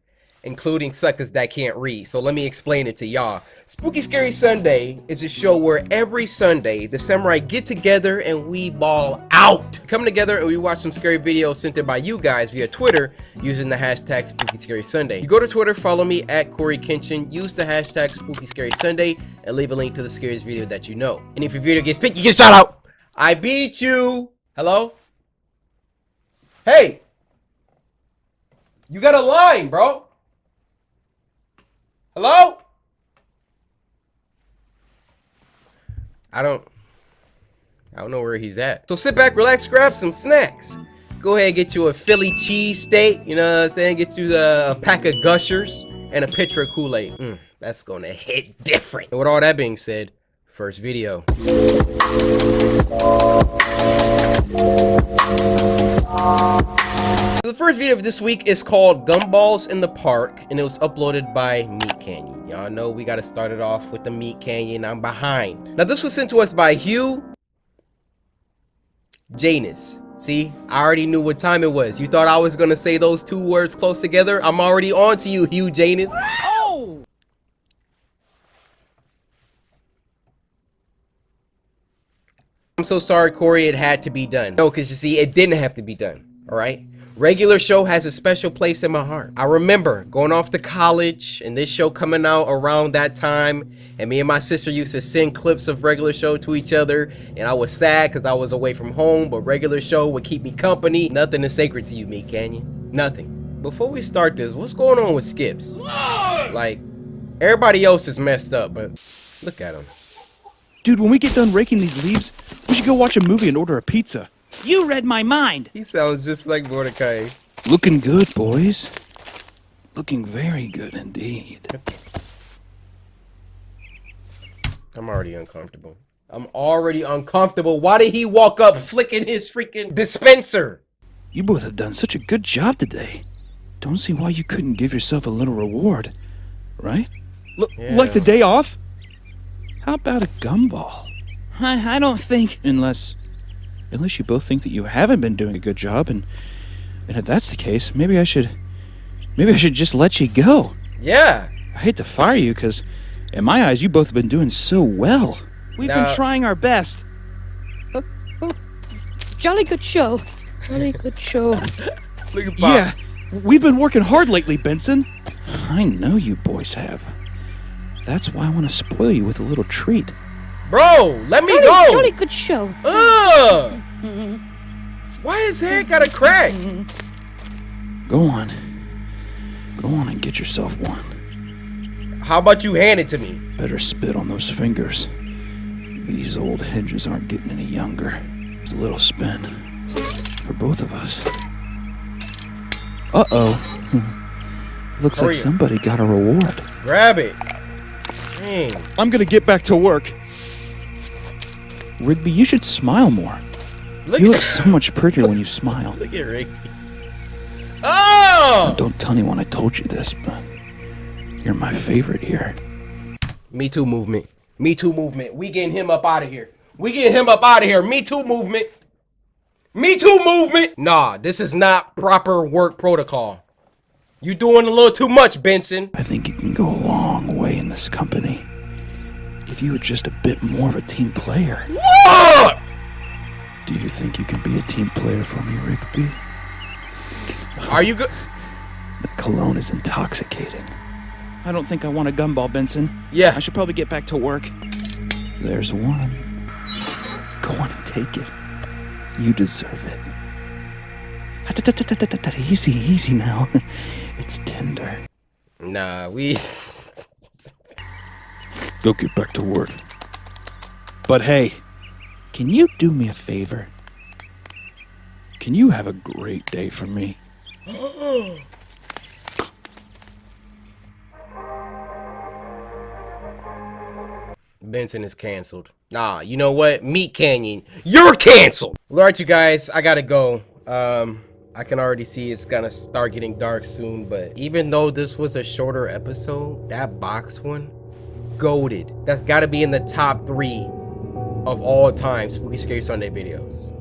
including suckers that can't read. So let me explain it to y'all. Spooky Scary Sunday is a show where every Sunday the samurai get together and we ball out. Come together and we watch some scary videos sent in by you guys via Twitter using the hashtag Spooky Scary Sunday. You go to Twitter, follow me at Corey Kenshin, use the hashtag Spooky Scary Sunday, and leave a link to the scariest video that you know. And if your video gets picked, you get a shout out. I beat you. Hello? Hey! You got a line, bro. Hello? I don't know where he's at. So sit back, relax, grab some snacks. Go ahead and get you a Philly cheesesteak, you know what I'm saying? Get you a pack of Gushers and a pitcher of Kool-Aid. That's gonna hit different. And with all that being said, first video. The first video of this week is called Gumballs in the Park, and it was uploaded by Meat Canyon. Y'all know we gotta start it off with the Meat Canyon. I'm behind. Now this was sent to us by Hugh Janus. See, I already knew what time it was. You thought I was gonna say those two words close together? I'm already on to you, Hugh Janus. Oh! I'm so sorry, Corey, it had to be done. No, because you see, it didn't have to be done, all right? Regular Show has a special place in my heart. I remember going off to college and this show coming out around that time, and me and my sister used to send clips of Regular Show to each other, and I was sad because I was away from home, but Regular Show would keep me company. Nothing is sacred to you, Meat Canyon. Nothing. Before we start this, what's going on with Skips? Like, everybody else is messed up, but look at him. Dude, when we get done raking these leaves, we should go watch a movie and order a pizza. You read my mind. He sounds just like Mordecai. Looking good, boys. Looking very good indeed. I'm already uncomfortable. I'm already uncomfortable. Why did he walk up flicking his freaking dispenser? You both have done such a good job today. Don't see why you couldn't give yourself a little reward, right? Like the day off? How about a gumball? I don't think... Unless you both think that you haven't been doing a good job, and if that's the case, maybe I should just let you go. Yeah. I hate to fire you, because in my eyes, you both have been doing so well. We've been trying our best. Jolly good show. Jolly good show. Look at Pops. Yeah, we've been working hard lately, Benson. I know you boys have. That's why I want to spoil you with a little treat. Bro, let me go. Jolly good show. Ugh. Why his head got a crack? Go on and get yourself one. How about you hand it to me? Better spit on those fingers. These old hinges aren't getting any younger. Just a little spin. For both of us. Uh-oh. Looks like somebody got a reward. Grab it. Dang. I'm gonna get back to work. Rigby, you should smile more. You look so much prettier when you smile. Look at Rigby. Oh! Don't tell anyone I told you this, but you're my favorite here. Me Too movement. Me Too movement. We getting him up out of here. We getting him up out of here. Me Too movement. Me Too movement. Nah, this is not proper work protocol. You doing a little too much, Benson. I think you can go a long way in this company if you were just a bit more of a team player. What? Do you think you can be a team player for me, Rigby? Are you good? The cologne is intoxicating. I don't think I want a gumball, Benson. Yeah. I should probably get back to work. There's one. Go on and take it. You deserve it. Easy, easy now. It's tender. Nah, we... Go get back to work. But hey, can you do me a favor? Can you have a great day for me? Benson is canceled. Nah, you know what? Meat Canyon, you're canceled! Alright, you guys, I gotta go. I can already see it's gonna start getting dark soon, but even though this was a shorter episode, that box one, goated. That's gotta be in the top 3 of all time Spooky Scary Sunday videos.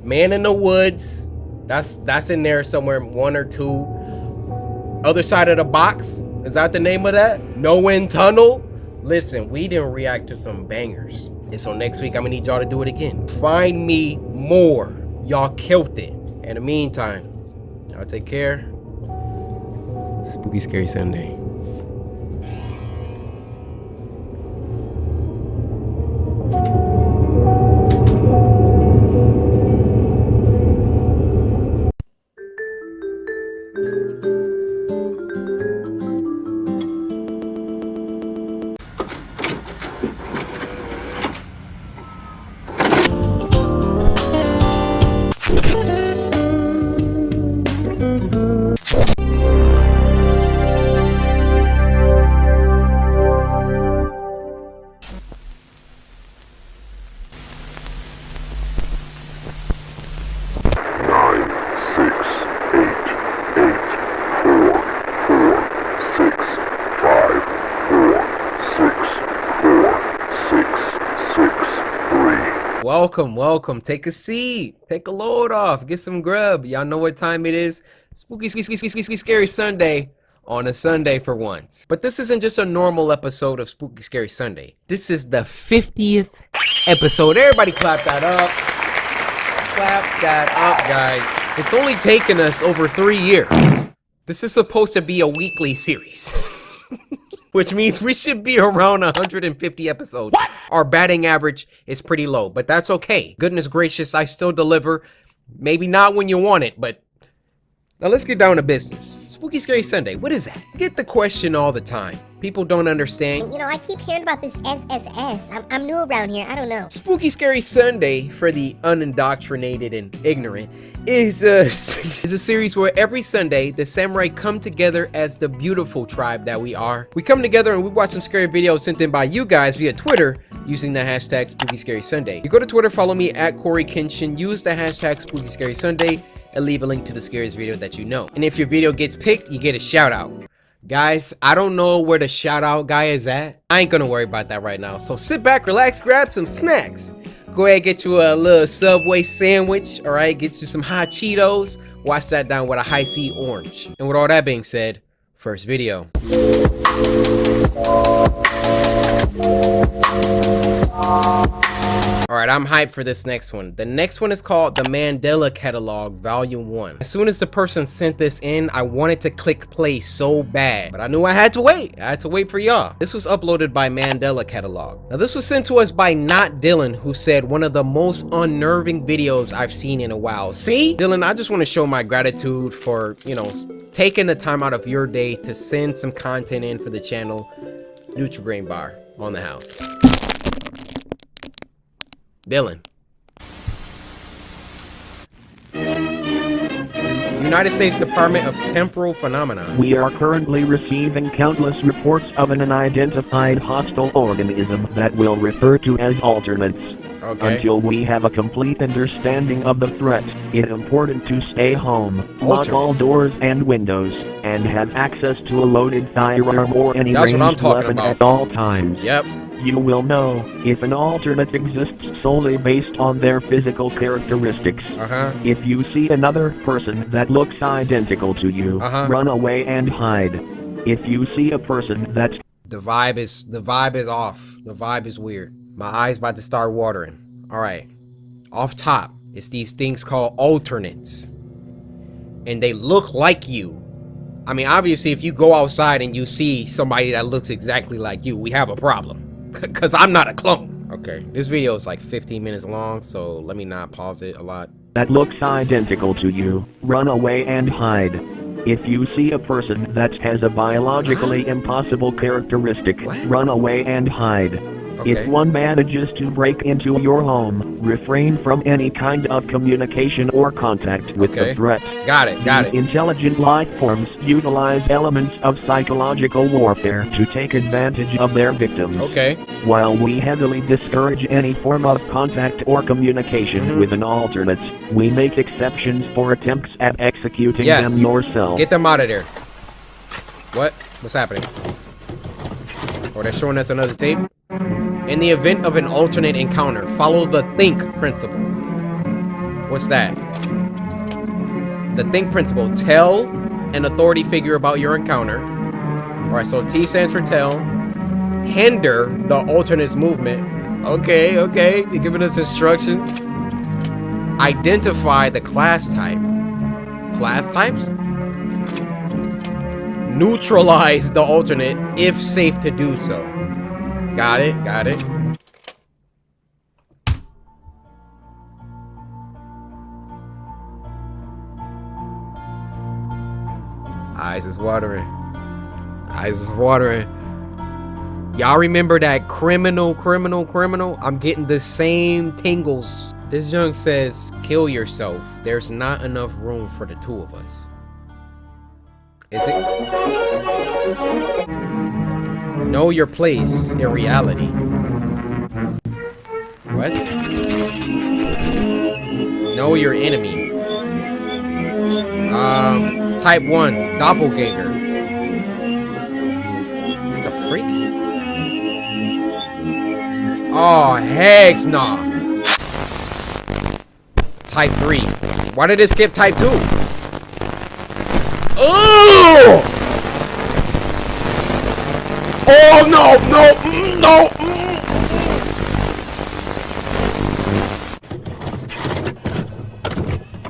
Man in the Woods, that's in there somewhere, 1 or 2. Other Side of the Box, is that the name of that? No Wind Tunnel. Listen, we didn't react to some bangers. And so next week, I'm gonna need y'all to do it again. Find me more. Y'all killed it. In the meantime, y'all take care. Spooky Scary Sunday. Welcome. Take a seat. Take a load off. Get some grub. Y'all know what time it is. Spooky Scary Sunday on a Sunday for once. But this isn't just a normal episode of Spooky Scary Sunday. This is the 50th episode. Everybody clap that up. Clap that up, guys. It's only taken us over 3 years. This is supposed to be a weekly series. Which means we should be around 150 episodes. What? Our batting average is pretty low, but that's okay. Goodness gracious, I still deliver. Maybe not when you want it, but... Now let's get down to business. Spooky Scary Sunday, what is that? Get the question all the time. People don't understand. You know, I keep hearing about this SSS. I'm new around here, I don't know. Spooky Scary Sunday, for the unindoctrinated and ignorant, is a series where every Sunday, the samurai come together as the beautiful tribe that we are. We come together and we watch some scary videos sent in by you guys via Twitter using the hashtag Spooky Scary Sunday. You go to Twitter, follow me at Corey Kenshin, use the hashtag Spooky Scary Sunday, and leave a link to the scariest video that you know. And if your video gets picked, you get a shout out. Guys, I don't know where the shout out guy is at. I ain't gonna worry about that right now. So sit back, relax, grab some snacks. Go ahead, get you a little Subway sandwich, all right? Get you some hot Cheetos. Wash that down with a high C orange. And with all that being said, first video. Alright, I'm hyped for this next one. The next one is called The Mandela Catalog, Volume 1. As soon as the person sent this in, I wanted to click play so bad. But I knew I had to wait. I had to wait for y'all. This was uploaded by Mandela Catalog. Now, this was sent to us by Not Dylan, who said one of the most unnerving videos I've seen in a while. See? Dylan, I just want to show my gratitude for, you know, taking the time out of your day to send some content in for the channel. Nutri-Grain bar on the house. Dylan. United States Department of Temporal Phenomena. We are currently receiving countless reports of an unidentified hostile organism that we'll refer to as alternates. Okay. Until we have a complete understanding of the threat, it's important to stay home, lock all doors and windows, and have access to a loaded firearm or any ranged weapon at all times. Yep. You will know if an alternate exists solely based on their physical characteristics. If you see another person that looks identical to you, run away and hide. If you see a person that's... The vibe is off. The vibe is weird. My eyes about to start watering. Alright. Off top, it's these things called alternates. And they look like you. I mean, obviously, if you go outside and you see somebody that looks exactly like you, we have a problem. Because I'm not a clone. Okay, this video is like 15 minutes long, so let me not pause it a lot. That looks identical to you, run away and hide. If you see a person that has a biologically impossible characteristic, run away and hide. Okay. If one manages to break into your home, refrain from any kind of communication or contact with the threat. Got it. Intelligent life forms utilize elements of psychological warfare to take advantage of their victims. Okay. While we heavily discourage any form of contact or communication with an alternate, we make exceptions for attempts at executing them yourself. Get them out of there. What? What's happening? Oh, they're showing us another tape? In the event of an alternate encounter, follow the think principle. What's that? The think principle. Tell an authority figure about your encounter. Alright, so T stands for tell. Hinder the alternate's movement. Okay. They're giving us instructions. Identify the class type. Class types? Neutralize the alternate if safe to do so. Got it. Eyes is watering. Y'all remember that criminal? I'm getting the same tingles. This junk says, kill yourself. There's not enough room for the two of us. Is it? Know your place in reality. What? Know your enemy. Type 1, doppelganger. What the freak? Oh, heck nah. Type 3. Why did it skip type 2? Oh! Oh no!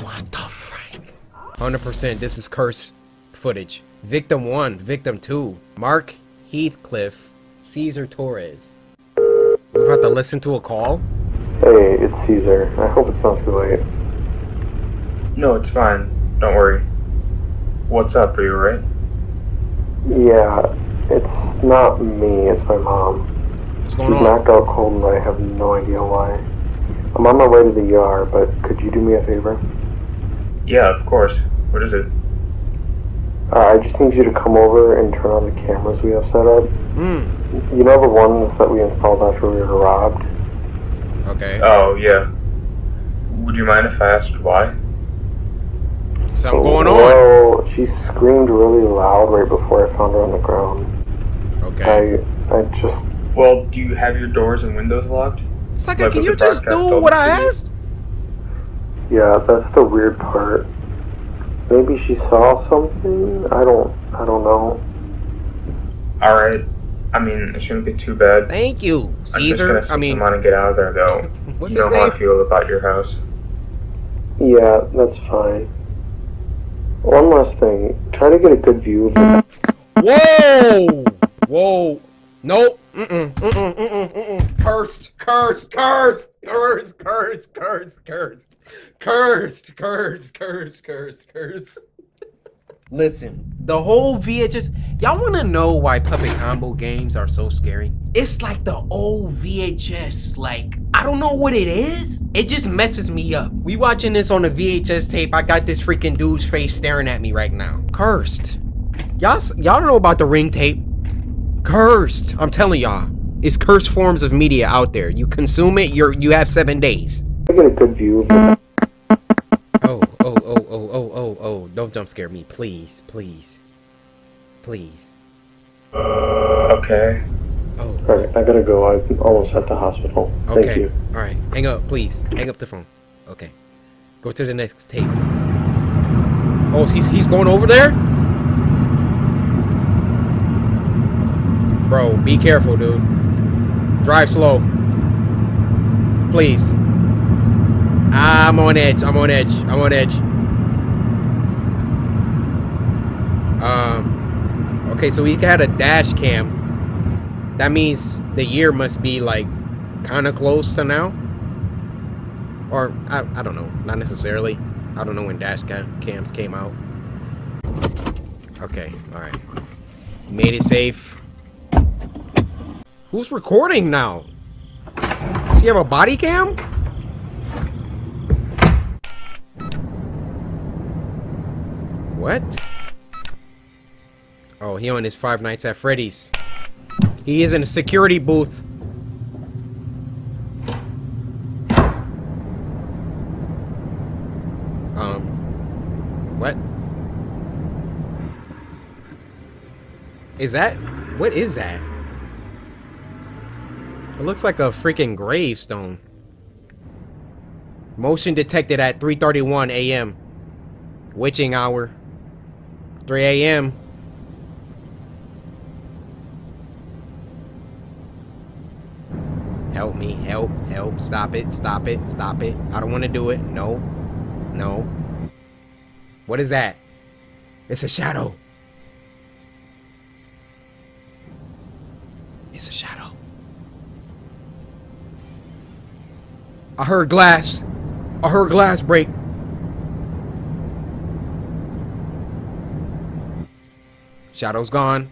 What the frick? 100%. This is cursed footage. Victim 1, Victim 2, Mark Heathcliff, Caesar Torres. We've got to listen to a call. Hey, it's Caesar. I hope it's not too late. No, it's fine. Don't worry. What's up? Are you alright? Yeah, it's not me, it's my mom. What's going on? She's knocked out cold and I have no idea why. I'm on my way to the ER, but could you do me a favor? Yeah, of course. What is it? I just need you to come over and turn on the cameras we have set up. You know the ones that we installed after we were robbed? Okay. Oh, yeah. Would you mind if I asked why? Something going on. Well, she screamed really loud right before I found her on the ground. Okay. I just... Well, do you have your doors and windows locked? Sucker, can you just do what I asked? Yeah, that's the weird part. Maybe she saw something? I don't know. Alright. I mean, it shouldn't be too bad. Thank you, Caesar. I'm just gonna come on and get out of there, though. What's you his know how name? I feel about your house. Yeah, that's fine. One last thing. Try to get a good view of the... Whoa! Nope. Cursed. Listen, the whole VHS. Y'all want to know why puppet combo games are so scary? It's like the old VHS. Like, I don't know what it is. It just messes me up. We watching this on a VHS tape. I got this freaking dude's face staring at me right now. Cursed. Y'all don't know about the Ring tape. Cursed. I'm telling y'all. It's cursed forms of media out there. You consume it, you have 7 days. I get a good view of the... Oh, don't jump scare me, please. Okay. Alright, I gotta go. I'm almost at the hospital. Okay. Thank you. Alright, hang up, please. Hang up the phone. Okay. Go to the next tape. Oh, he's going over there? Bro, be careful, dude. Drive slow. Please. I'm on edge. Okay, so he had a dash cam. That means the year must be like kind of close to now. Or, I don't know. Not necessarily. I don't know when dash cams came out. Okay, alright. Made it safe. Who's recording now? Does he have a body cam? What? Oh, he on his Five Nights at Freddy's. He is in a security booth. What? Is that? What is that? It looks like a freaking gravestone. Motion detected at 3:31 a.m. Witching hour. 3 a.m. Help me, help, help, stop it, stop it, stop it. I don't want to do it. No, no. What is that? It's a shadow. It's a shadow. I heard glass. I heard glass break. Shadow's gone.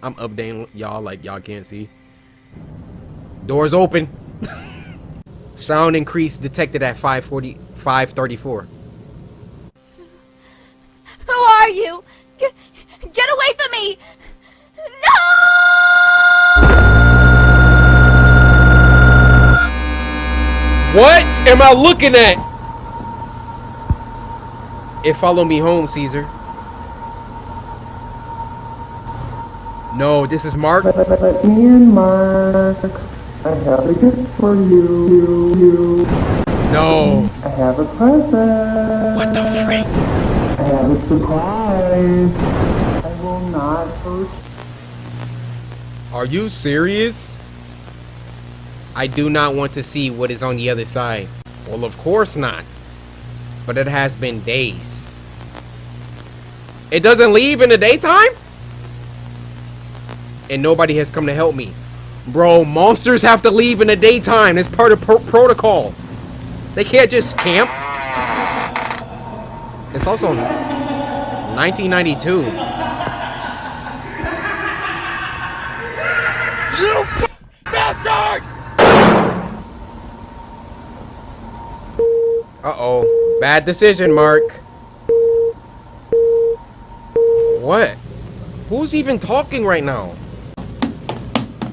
I'm updating y'all like y'all can't see. Doors open. Sound increase detected at 5:34. Who are you? Get away from me! No! What am I looking at? It followed me home, Caesar. No, this is Mark. Me and Mark, I have a gift for you. No. I have a present. What the frick? I have a surprise. I will not hurt. Are you serious? I do not want to see what is on the other side. Well, of course not. But it has been days. It doesn't leave in the daytime? And nobody has come to help me. Bro, monsters have to leave in the daytime. It's part of protocol. They can't just camp. It's also 1992. You bastard! Uh-oh. Bad decision, Mark. What? Who's even talking right now?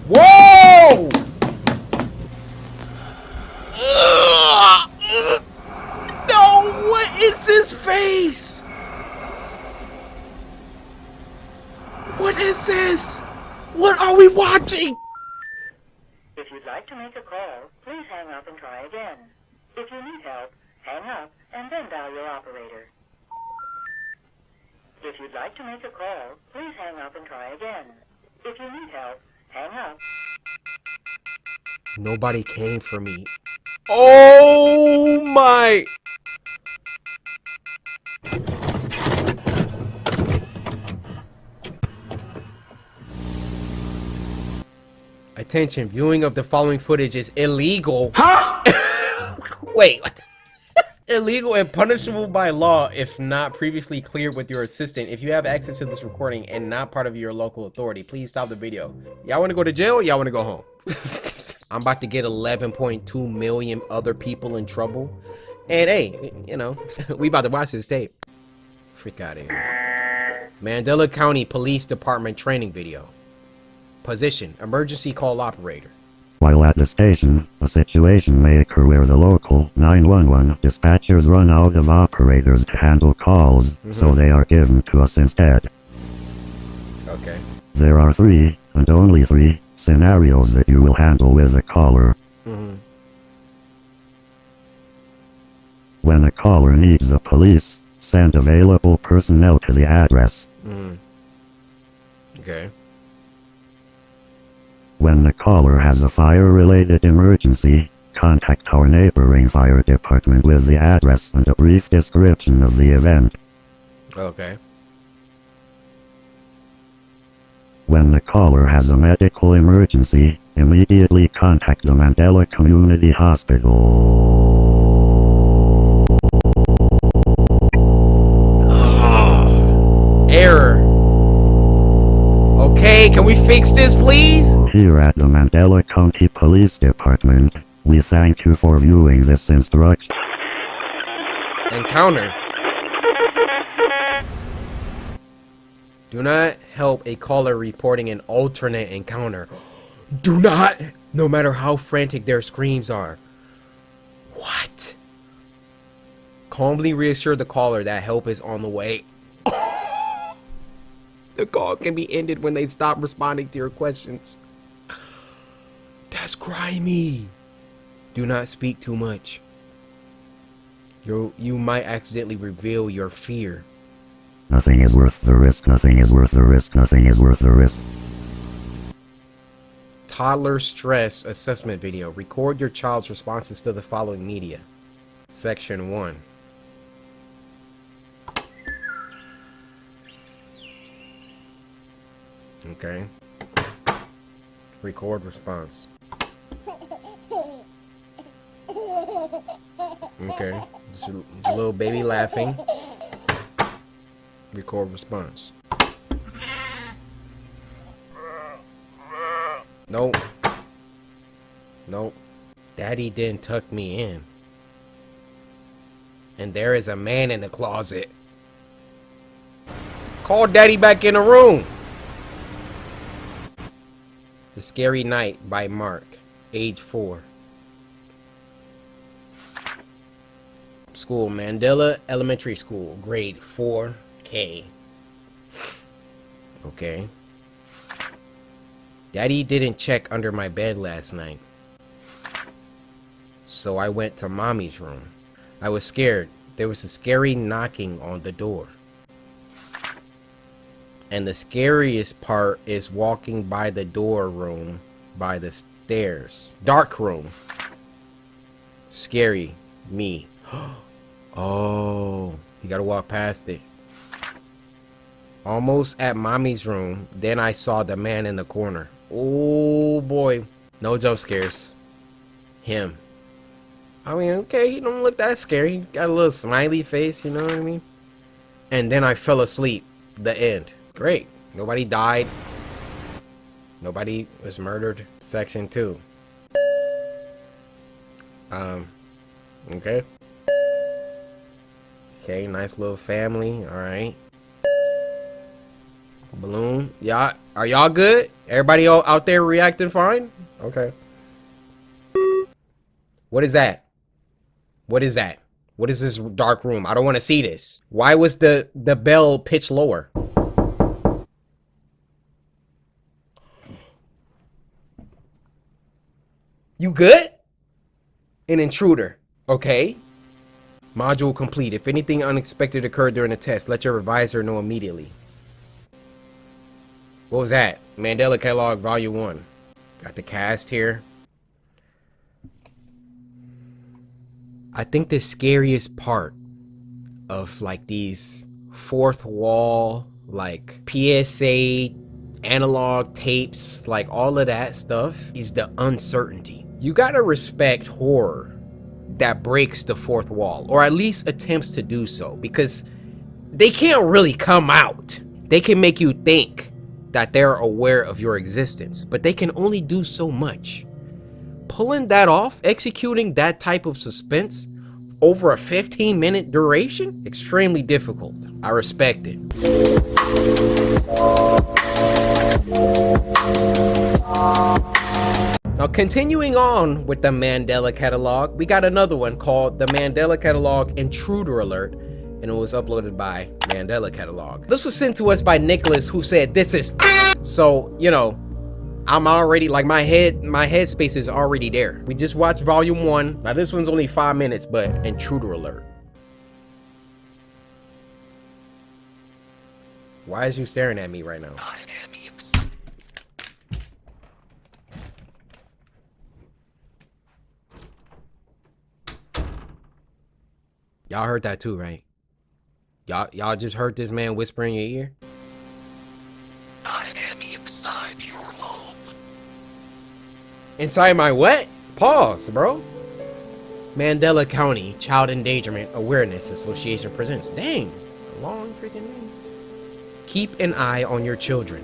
Whoa! No, what is his face? What is this? What are we watching? If you'd like to make a call, please hang up and try again. If you need help, hang up and then dial your operator. If you'd like to make a call, please hang up and try again. If you need help, hang up. Nobody came for me. Oh my! Attention, viewing of the following footage is illegal. Huh? Wait, what? Illegal and punishable by law if not previously cleared with your assistant. If you have access to this recording and not part of your local authority, please stop the video. Y'all want to go to jail or y'all want to go home? I'm about to get 11.2 million other people in trouble. And hey, you know, we about to watch this tape. Freak out of here. Mandela County Police Department training video. Position, emergency call operator. While at the station, a situation may occur where the local 911 dispatchers run out of operators to handle calls, so they are given to us instead. Okay. There are 3, and only 3, scenarios that you will handle with a caller. When a caller needs the police, send available personnel to the address. Okay. When the caller has a fire-related emergency, contact our neighboring fire department with the address and a brief description of the event. Okay. When the caller has a medical emergency, Immediately contact the Mandela Community Hospital. Error. Okay, can we fix this, please? Here at the Mandela County Police Department, we thank you for viewing this instruction. Encounter. Do not help a caller reporting an alternate encounter. Do not, no matter how frantic their screams are. What? Calmly reassure the caller that help is on the way. The call can be ended when they stop responding to your questions. That's grimy. Do not speak too much. You might accidentally reveal your fear. Nothing is worth the risk, nothing is worth the risk, nothing is worth the risk. Toddler stress assessment video. Record your child's responses to the following media. Section 1. Okay. Record response. Okay. Just a little baby laughing. Record response. Nope. Nope. Daddy didn't tuck me in. And there is a man in the closet. Call Daddy back in the room. The Scary Night by Mark, age 4. School, Mandela Elementary School, grade 4K. Okay. Daddy didn't check under my bed last night. So I went to Mommy's room. I was scared. There was a scary knocking on the door. And the scariest part is walking by the door room by the stairs. Dark room. Scary. Me. Oh, you gotta walk past it. Almost at Mommy's room, then I saw the man in the corner. Oh boy. No jump scares. Him. I mean, okay, he don't look that scary. He got a little smiley face, you know what I mean? And then I fell asleep. The end. Great. Nobody died. Nobody was murdered. Section 2. Okay. Okay, nice little family. Alright. Balloon. Y'all, are y'all good? Everybody out there reacting fine? Okay. What is that? What is that? What is this dark room? I don't want to see this. Why was the bell pitched lower? You good? An intruder. Okay. Module complete. If anything unexpected occurred during the test, let your advisor know immediately. What was that? Mandela Catalog Volume 1. Got the cast here. I think the scariest part of like these fourth wall, like PSA, analog tapes, like all of that stuff is the uncertainty. You gotta respect horror that breaks the fourth wall, or at least attempts to do so, because they can't really come out. They can make you think that they're aware of your existence, but they can only do so much. Pulling that off, executing that type of suspense over a 15-minute duration, extremely difficult. I respect it. Now, continuing on with the Mandela Catalog, we got another one called the Mandela Catalog Intruder Alert, and it was uploaded by Mandela Catalog. This was sent to us by Nicholas, who said this is so, you know, I'm already, like, my headspace is already there. We just watched Volume 1. Now, this one's only 5 minutes, but Intruder Alert. Why is you staring at me right now? Y'all heard that too, right? Y'all just heard this man whisper in your ear? I am inside your home. Inside my what? Pause, bro. Mandela County Child Endangerment Awareness Association presents. Dang, a long freaking name. Keep an eye on your children.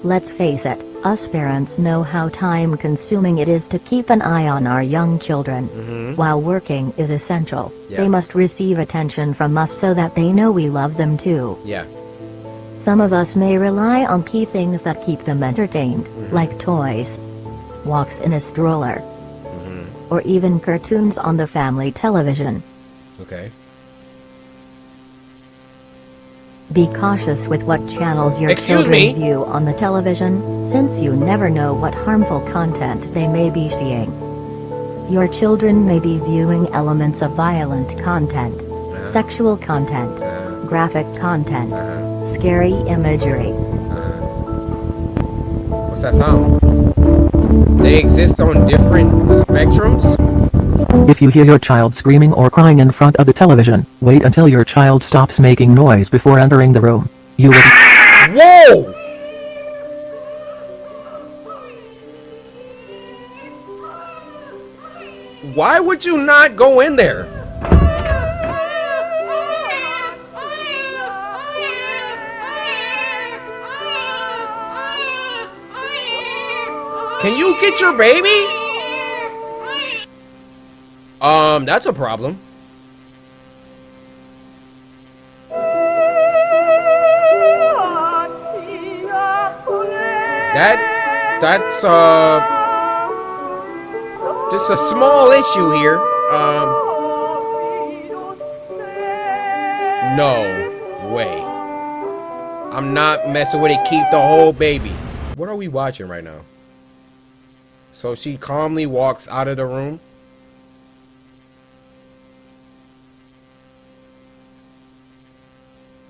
Let's face it, us parents know how time-consuming it is to keep an eye on our young children. While working is essential, they must receive attention from us so that they know we love them too. Yeah. Some of us may rely on key things that keep them entertained, like toys, walks in a stroller, or even cartoons on the family television. Okay. Be cautious with what channels your Excuse children me? view on the television, since you never know what harmful content they may be seeing. Your children may be viewing elements of violent content, sexual content, graphic content, scary imagery. What's that sound? They exist on different spectrums? If you hear your child screaming or crying in front of the television, wait until your child stops making noise before entering the room. You will... Whoa! Why would you not go in there? Can you get your baby? That's a problem. That's just a small issue here. No way. I'm not messing with it. Keep the whole baby. What are we watching right now? So she calmly walks out of the room.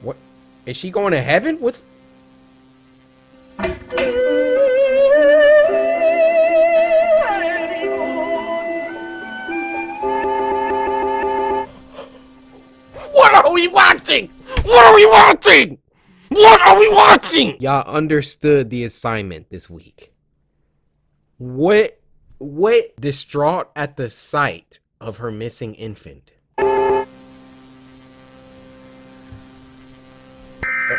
What? Is she going to heaven? What's... What are we watching? What are we watching? What are we watching? Y'all understood the assignment this week. What distraught at the sight of her missing infant.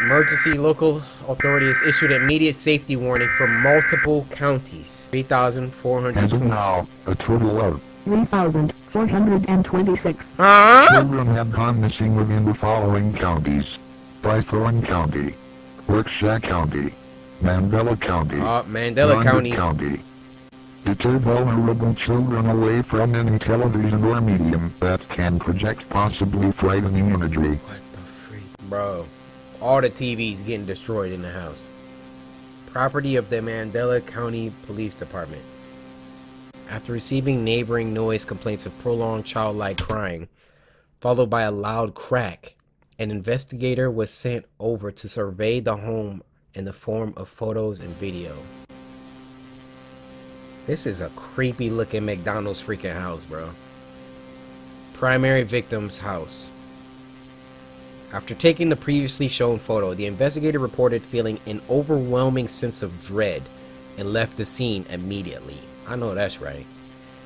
Emergency local authorities issued immediate safety warning for multiple counties. 3,400. As of now, a total of 3,426 children have gone missing within the following counties: Brythorn County, Berkshire County, Mandela County, Mandela County. Deter vulnerable children away from any television or medium that can project possibly frightening imagery. What the freak? Bro, all the TVs getting destroyed in the house. Property of the Mandela County Police Department. After receiving neighboring noise complaints of prolonged childlike crying, followed by a loud crack, an investigator was sent over to survey the home in the form of photos and video. This is a creepy looking McDonald's freaking house, bro. Primary victim's house. After taking the previously shown photo, the investigator reported feeling an overwhelming sense of dread and left the scene immediately. I know that's right.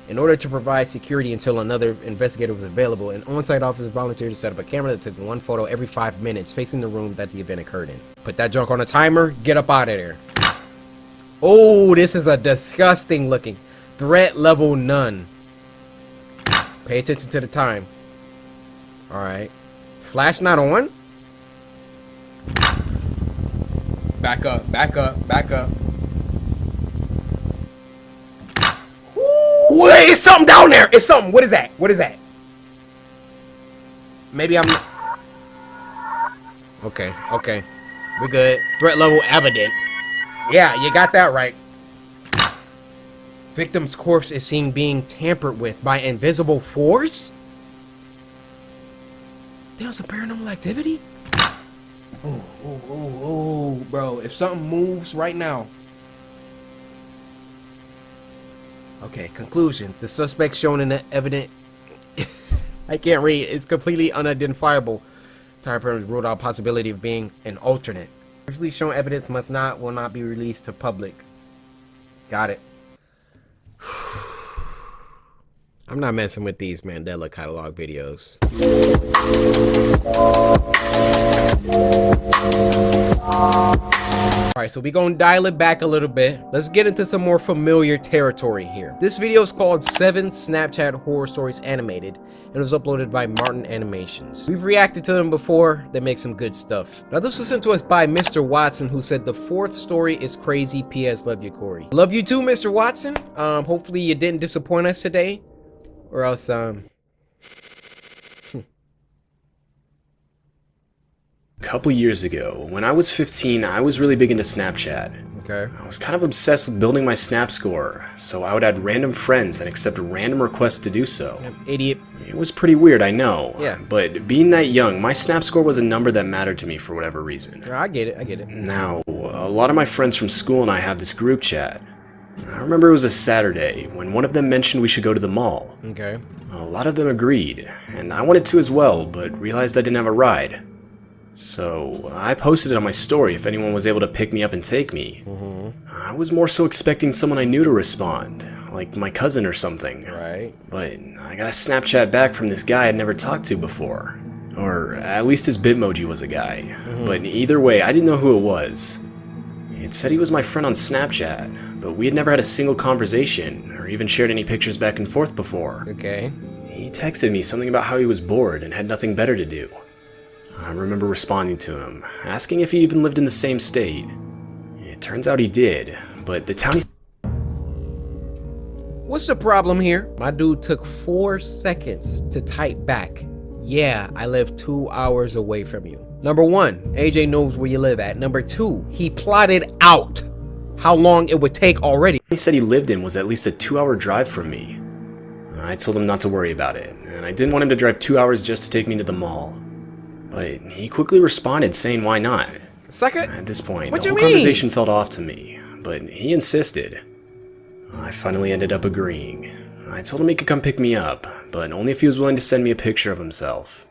In order to provide security until another investigator was available, an on-site officer volunteered to set up a camera that took one photo every 5 minutes facing the room that the event occurred in. Put that junk on a timer, get up out of there. Oh, this is a disgusting looking. Threat level none. Pay attention to the time. Alright. Flash not on? Back up, back up, back up. Wait, it's something down there. It's something. What is that? What is that? Maybe I'm... Okay, okay. We're good. Threat level evident. Yeah, you got that right. Victim's corpse is seen being tampered with by invisible force? There's some paranormal activity? Oh, bro. If something moves right now. Okay, conclusion. The suspect shown in the evident... I can't read. It's completely unidentifiable. Time parameters ruled out possibility of being an alternate. Previously shown evidence will not be released to public. Got it. I'm not messing with these Mandela catalog videos. Alright, so we're gonna dial it back a little bit. Let's get into some more familiar territory here. This video is called 7 Snapchat Horror Stories Animated, and it was uploaded by Martin Animations. We've reacted to them before. They make some good stuff. Now this was sent to us by Mr. Watson, who said the 4th story is crazy. P.S. Love you, Corey. Love you too, Mr. Watson. Hopefully you didn't disappoint us today, or else A couple years ago, when I was 15, I was really big into Snapchat. Okay. I was kind of obsessed with building my Snap score, so I would add random friends and accept random requests to do so. Idiot. It was pretty weird, I know. Yeah. But being that young, my Snap score was a number that mattered to me for whatever reason. I get it. Now, a lot of my friends from school and I have this group chat. I remember it was a Saturday when one of them mentioned we should go to the mall. Okay. A lot of them agreed, and I wanted to as well, but realized I didn't have a ride. So I posted it on my story if anyone was able to pick me up and take me. I was more so expecting someone I knew to respond, like my cousin or something. Right. But I got a Snapchat back from this guy I'd never talked to before. Or at least his Bitmoji was a guy. But either way, I didn't know who it was. It said he was my friend on Snapchat, but we had never had a single conversation or even shared any pictures back and forth before. Okay. He texted me something about how he was bored and had nothing better to do. I remember responding to him, asking if he even lived in the same state. It turns out he did, but the town he... What's the problem here? My dude took 4 seconds to type back. Yeah, I live 2 hours away from you. Number 1, AJ knows where you live at. Number 2, he plotted out how long it would take already. He said he lived in was at least a 2-hour drive from me. I told him not to worry about it, and I didn't want him to drive 2 hours just to take me to the mall. But he quickly responded saying why not. Second? At this point, What the you whole mean? conversation felt off to me, but he insisted. I finally ended up agreeing. I told him he could come pick me up, but only if he was willing to send me a picture of himself.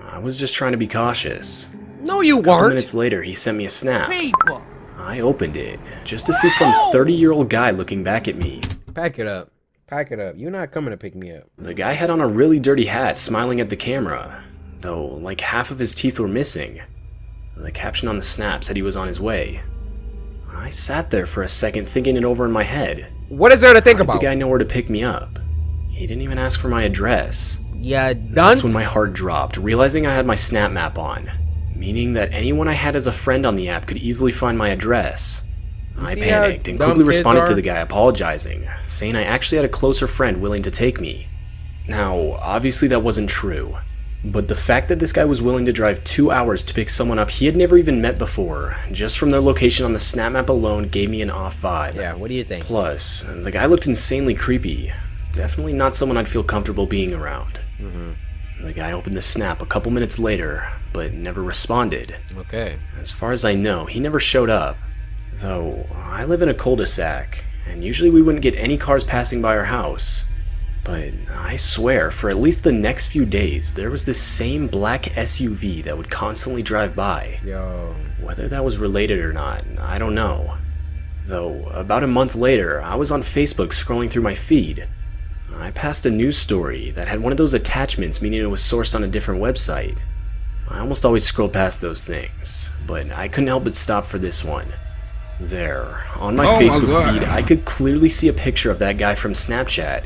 I was just trying to be cautious. No, you A couple weren't. minutes later, he sent me a snap. People. I opened it, just to see some 30-year-old guy looking back at me. Pack it up. Pack it up. You're not coming to pick me up. The guy had on a really dirty hat, smiling at the camera, though like half of his teeth were missing. The caption on the snap said he was on his way. I sat there for a second thinking it over in my head. What is there to think about? The guy know where to pick me up. He didn't even ask for my address. Yeah, That's when my heart dropped, realizing I had my Snap map on, meaning that anyone I had as a friend on the app could easily find my address. I panicked and quickly responded to the guy apologizing, saying I actually had a closer friend willing to take me. Now, obviously that wasn't true, but the fact that this guy was willing to drive 2 hours to pick someone up he had never even met before, just from their location on the Snap map alone, gave me an off vibe. Yeah, what do you think? Plus, the guy looked insanely creepy. Definitely not someone I'd feel comfortable being around. The guy opened the snap a couple minutes later, but never responded. Okay. As far as I know, he never showed up. Though, I live in a cul-de-sac, and usually we wouldn't get any cars passing by our house. But I swear, for at least the next few days, there was this same black SUV that would constantly drive by. Yo. Whether that was related or not, I don't know. Though, about a month later, I was on Facebook scrolling through my feed. I passed a news story that had one of those attachments, meaning it was sourced on a different website. I almost always scroll past those things, but I couldn't help but stop for this one. There, on my Facebook feed, I could clearly see a picture of that guy from Snapchat.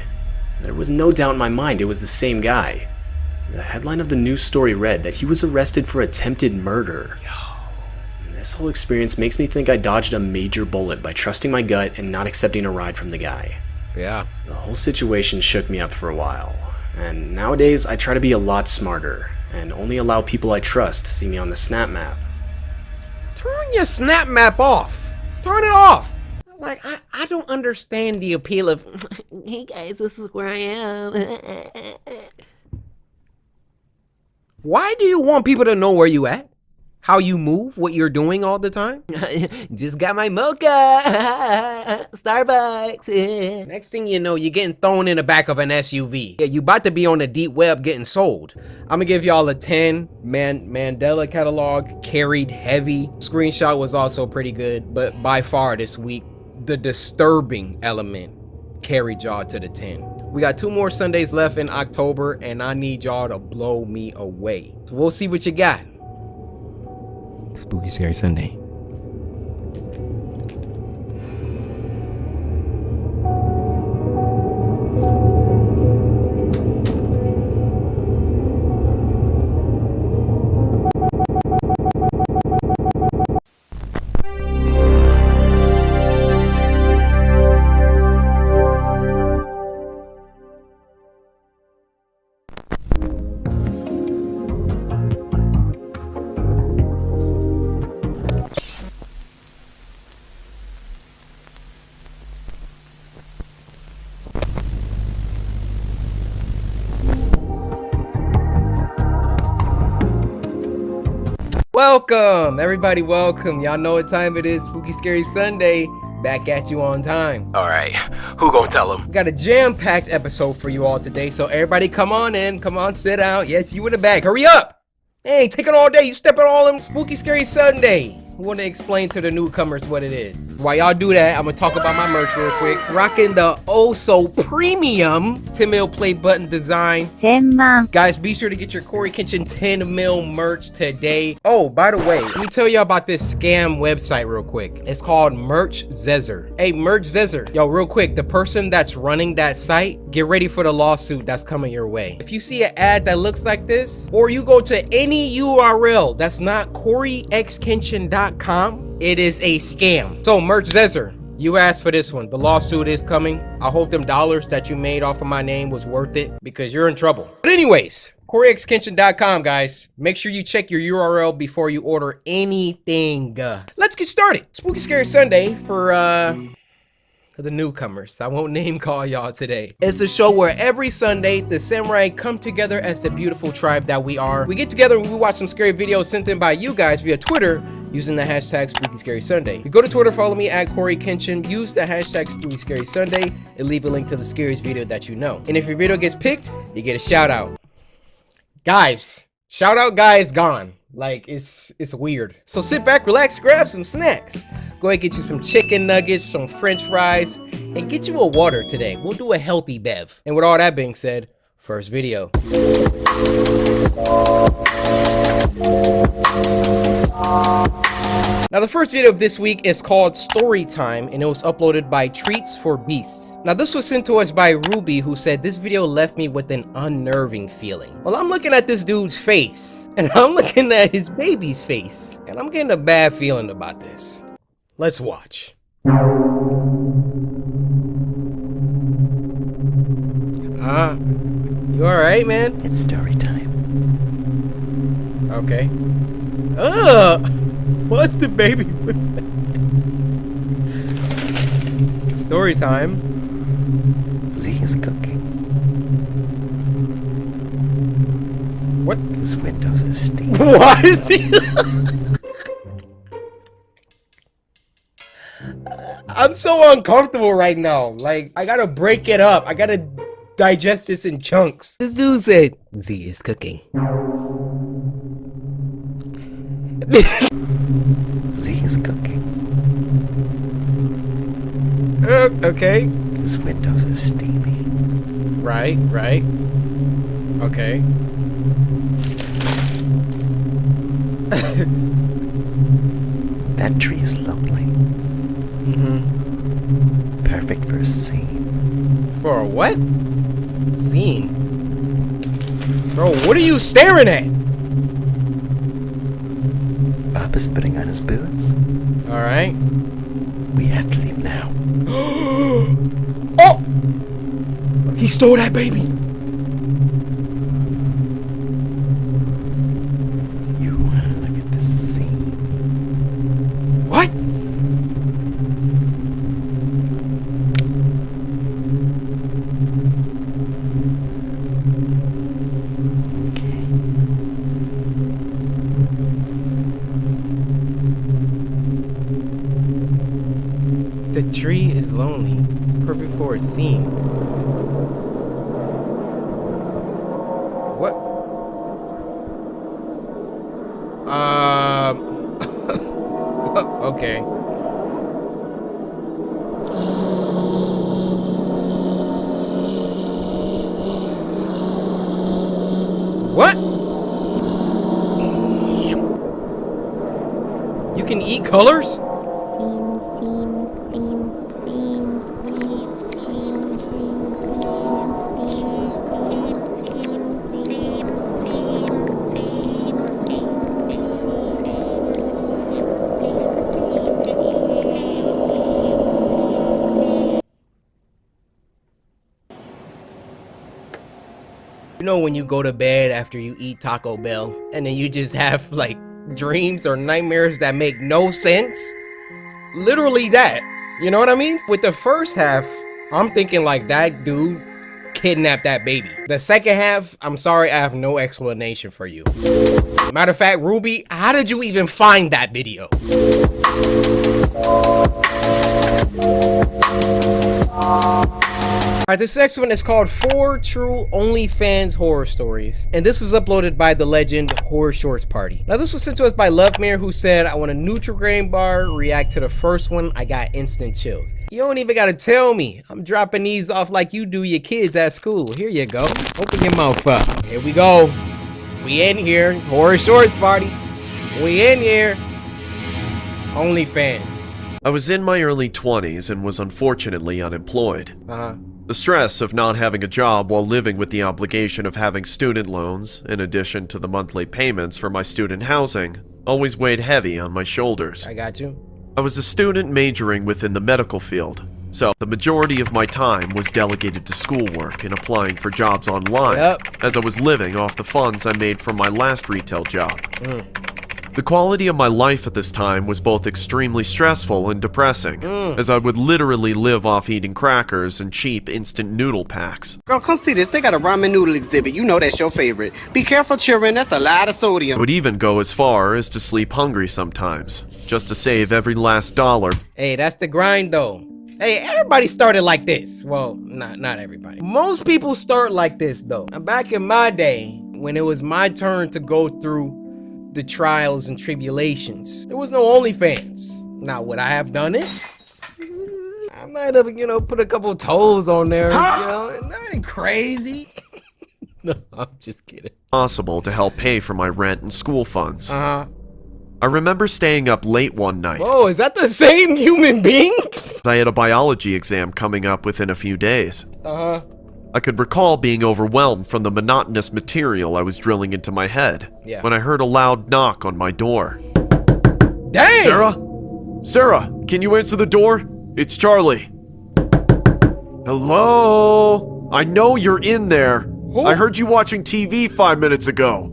There was no doubt in my mind it was the same guy. The headline of the news story read that he was arrested for attempted murder. This whole experience makes me think I dodged a major bullet by trusting my gut and not accepting a ride from the guy. Yeah. The whole situation shook me up for a while, and nowadays I try to be a lot smarter and only allow people I trust to see me on the Snap map. Turn your Snap map off. Turn it off. Like, I don't understand the appeal of, hey guys, this is where I am. Why do you want people to know where you at? how you move, what you're doing all the time? Just got my mocha. Starbucks. Next thing you know, you're getting thrown in the back of an SUV. Yeah, you about to be on the deep web getting sold. I'm gonna give y'all a 10. Mandela catalog carried heavy. Screenshot was also pretty good, but by far this week, the disturbing element carried y'all to the 10. We got 2 more Sundays left in October, and I need y'all to blow me away. So we'll see what you got. Spooky Scary Sunday. Welcome, everybody, welcome. Y'all know what time it is. Spooky Scary Sunday. Back at you on time. All right, who gonna tell him? We got a jam-packed episode for you all today, so everybody come on in. Come on, sit down. Yes, you in the back. Hurry up. Hey, take it all day. You stepping all in Spooky Scary Sunday. We want to explain to the newcomers what it is. While y'all do that, I'm gonna talk about my merch real quick. Rocking the oh-so premium 10 mil play button design. Guys, be sure to get your Corey Kitchen 10 mil merch today. Oh, by the way, let me tell y'all about this scam website real quick. It's called Merch Zezzer. Hey, Merch Zezzer. Yo, real quick, the person that's running that site, get ready for the lawsuit that's coming your way. If you see an ad that looks like this, or you go to any URL that's not CoreyXKitchen.com, it is a scam. So Merch Zezzer, you asked for this one. The lawsuit is coming. I hope them dollars that you made off of my name was worth it, because you're in trouble. But anyways, CoreyXKitchen.com, guys. Make sure you check your URL before you order anything. Let's get started. Spooky Scary Sunday for the newcomers. I won't name call y'all today. It's the show where every Sunday, the samurai come together as the beautiful tribe that we are. We get together and we watch some scary videos sent in by you guys via Twitter using the hashtag Spooky Scary Sunday. You go to Twitter, follow me at Corey Kitchen, use the hashtag Spooky Scary Sunday, and leave a link to the scariest video that you know. And if your video gets picked, you get a shout out. Guys, shout out guy is gone. Like, it's weird. So sit back, relax, grab some snacks. Go ahead, get you some chicken nuggets, some french fries, and get you a water today. We'll do a healthy bev. And with all that being said, first video. Now, the first video of this week is called Story Time, and it was uploaded by Treats for Beasts. Now, this was sent to us by Ruby, who said this video left me with an unnerving feeling. Well, I'm looking at this dude's face, and I'm looking at his baby's face, and I'm getting a bad feeling about this. Let's watch. You alright, man? It's story time. Okay. What's the baby? Story time. Z is cooking. What? His windows are steamy. Why is he? I'm so uncomfortable right now. Like, I gotta break it up. I gotta digest this in chunks. This dude said, Z is cooking. Z is cooking. Okay. His windows are steamy. Right. Okay. That tree is lovely. Perfect for a scene. For a what? Scene? Bro, what are you staring at? Papa's putting on his boots. Alright. We have to leave now. Oh! He stole that baby. You want to look at the scene? What? tree is lonely. It's perfect for a scene. What? Okay. What? You can eat colors? You know when you go to bed after you eat Taco Bell and then you just have like dreams or nightmares that make no sense? Literally that. You know what I mean? With the first half, I'm thinking like that dude kidnapped that baby. The second half, I'm sorry, I have no explanation for you. Matter of fact, Ruby, how did you even find that video? Alright, this next one is called 4 True OnlyFans Horror Stories. And this was uploaded by the legend Horror Shorts Party. Now this was sent to us by Lovemere, who said, I want a Nutri-Grain bar, react to the first one, I got instant chills. You don't even gotta tell me. I'm dropping these off like you do your kids at school. Here you go. Open your mouth up. Here we go. We in here. Horror Shorts Party. We in here. OnlyFans. I was in my early 20s and was unfortunately unemployed. The stress of not having a job while living with the obligation of having student loans, in addition to the monthly payments for my student housing, always weighed heavy on my shoulders. I got you. I was a student majoring within the medical field, so the majority of my time was delegated to schoolwork and applying for jobs online, as I was living off the funds I made from my last retail job. The quality of my life at this time was both extremely stressful and depressing, as I would literally live off eating crackers and cheap instant noodle packs. Girl, come see this. They got a ramen noodle exhibit. You know that's your favorite. Be careful, children. That's a lot of I sodium. would even go as far as to sleep hungry sometimes, just to save every last dollar. Hey, that's the grind though. Hey, everybody started like this. Well, not everybody. Most people start like this though. Now, back in my day, when it was my turn to go through the trials and tribulations, there was no OnlyFans. Now, would I have done it? I might have, you know, put a couple toes on there, you know, nothing crazy. No, I'm just kidding. Possible to help pay for my rent and school funds. I remember staying up late one night. Whoa, is that the same human being? I had a biology exam coming up within a few days. I could recall being overwhelmed from the monotonous material I was drilling into my head when I heard a loud knock on my door. Dang! Sarah? Sarah, can you answer the door? It's Charlie. Hello? I know you're in there. I heard you watching TV 5 minutes ago.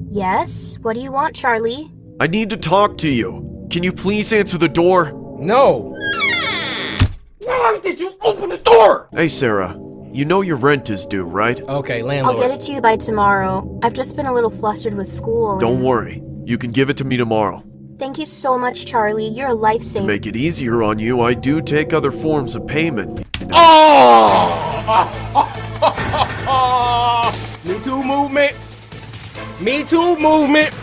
Yes? What do you want, Charlie? I need to talk to you. Can you please answer the door? No. Why did you open the door? Hey, Sarah. You know your rent is due, right? Okay, landlord. I'll get it to you by tomorrow. I've just been a little flustered with school. Don't worry. You can give it to me tomorrow. Thank you so much, Charlie. You're a lifesaver. To make it easier on you, I do take other forms of payment. Me Too movement. Me Too movement.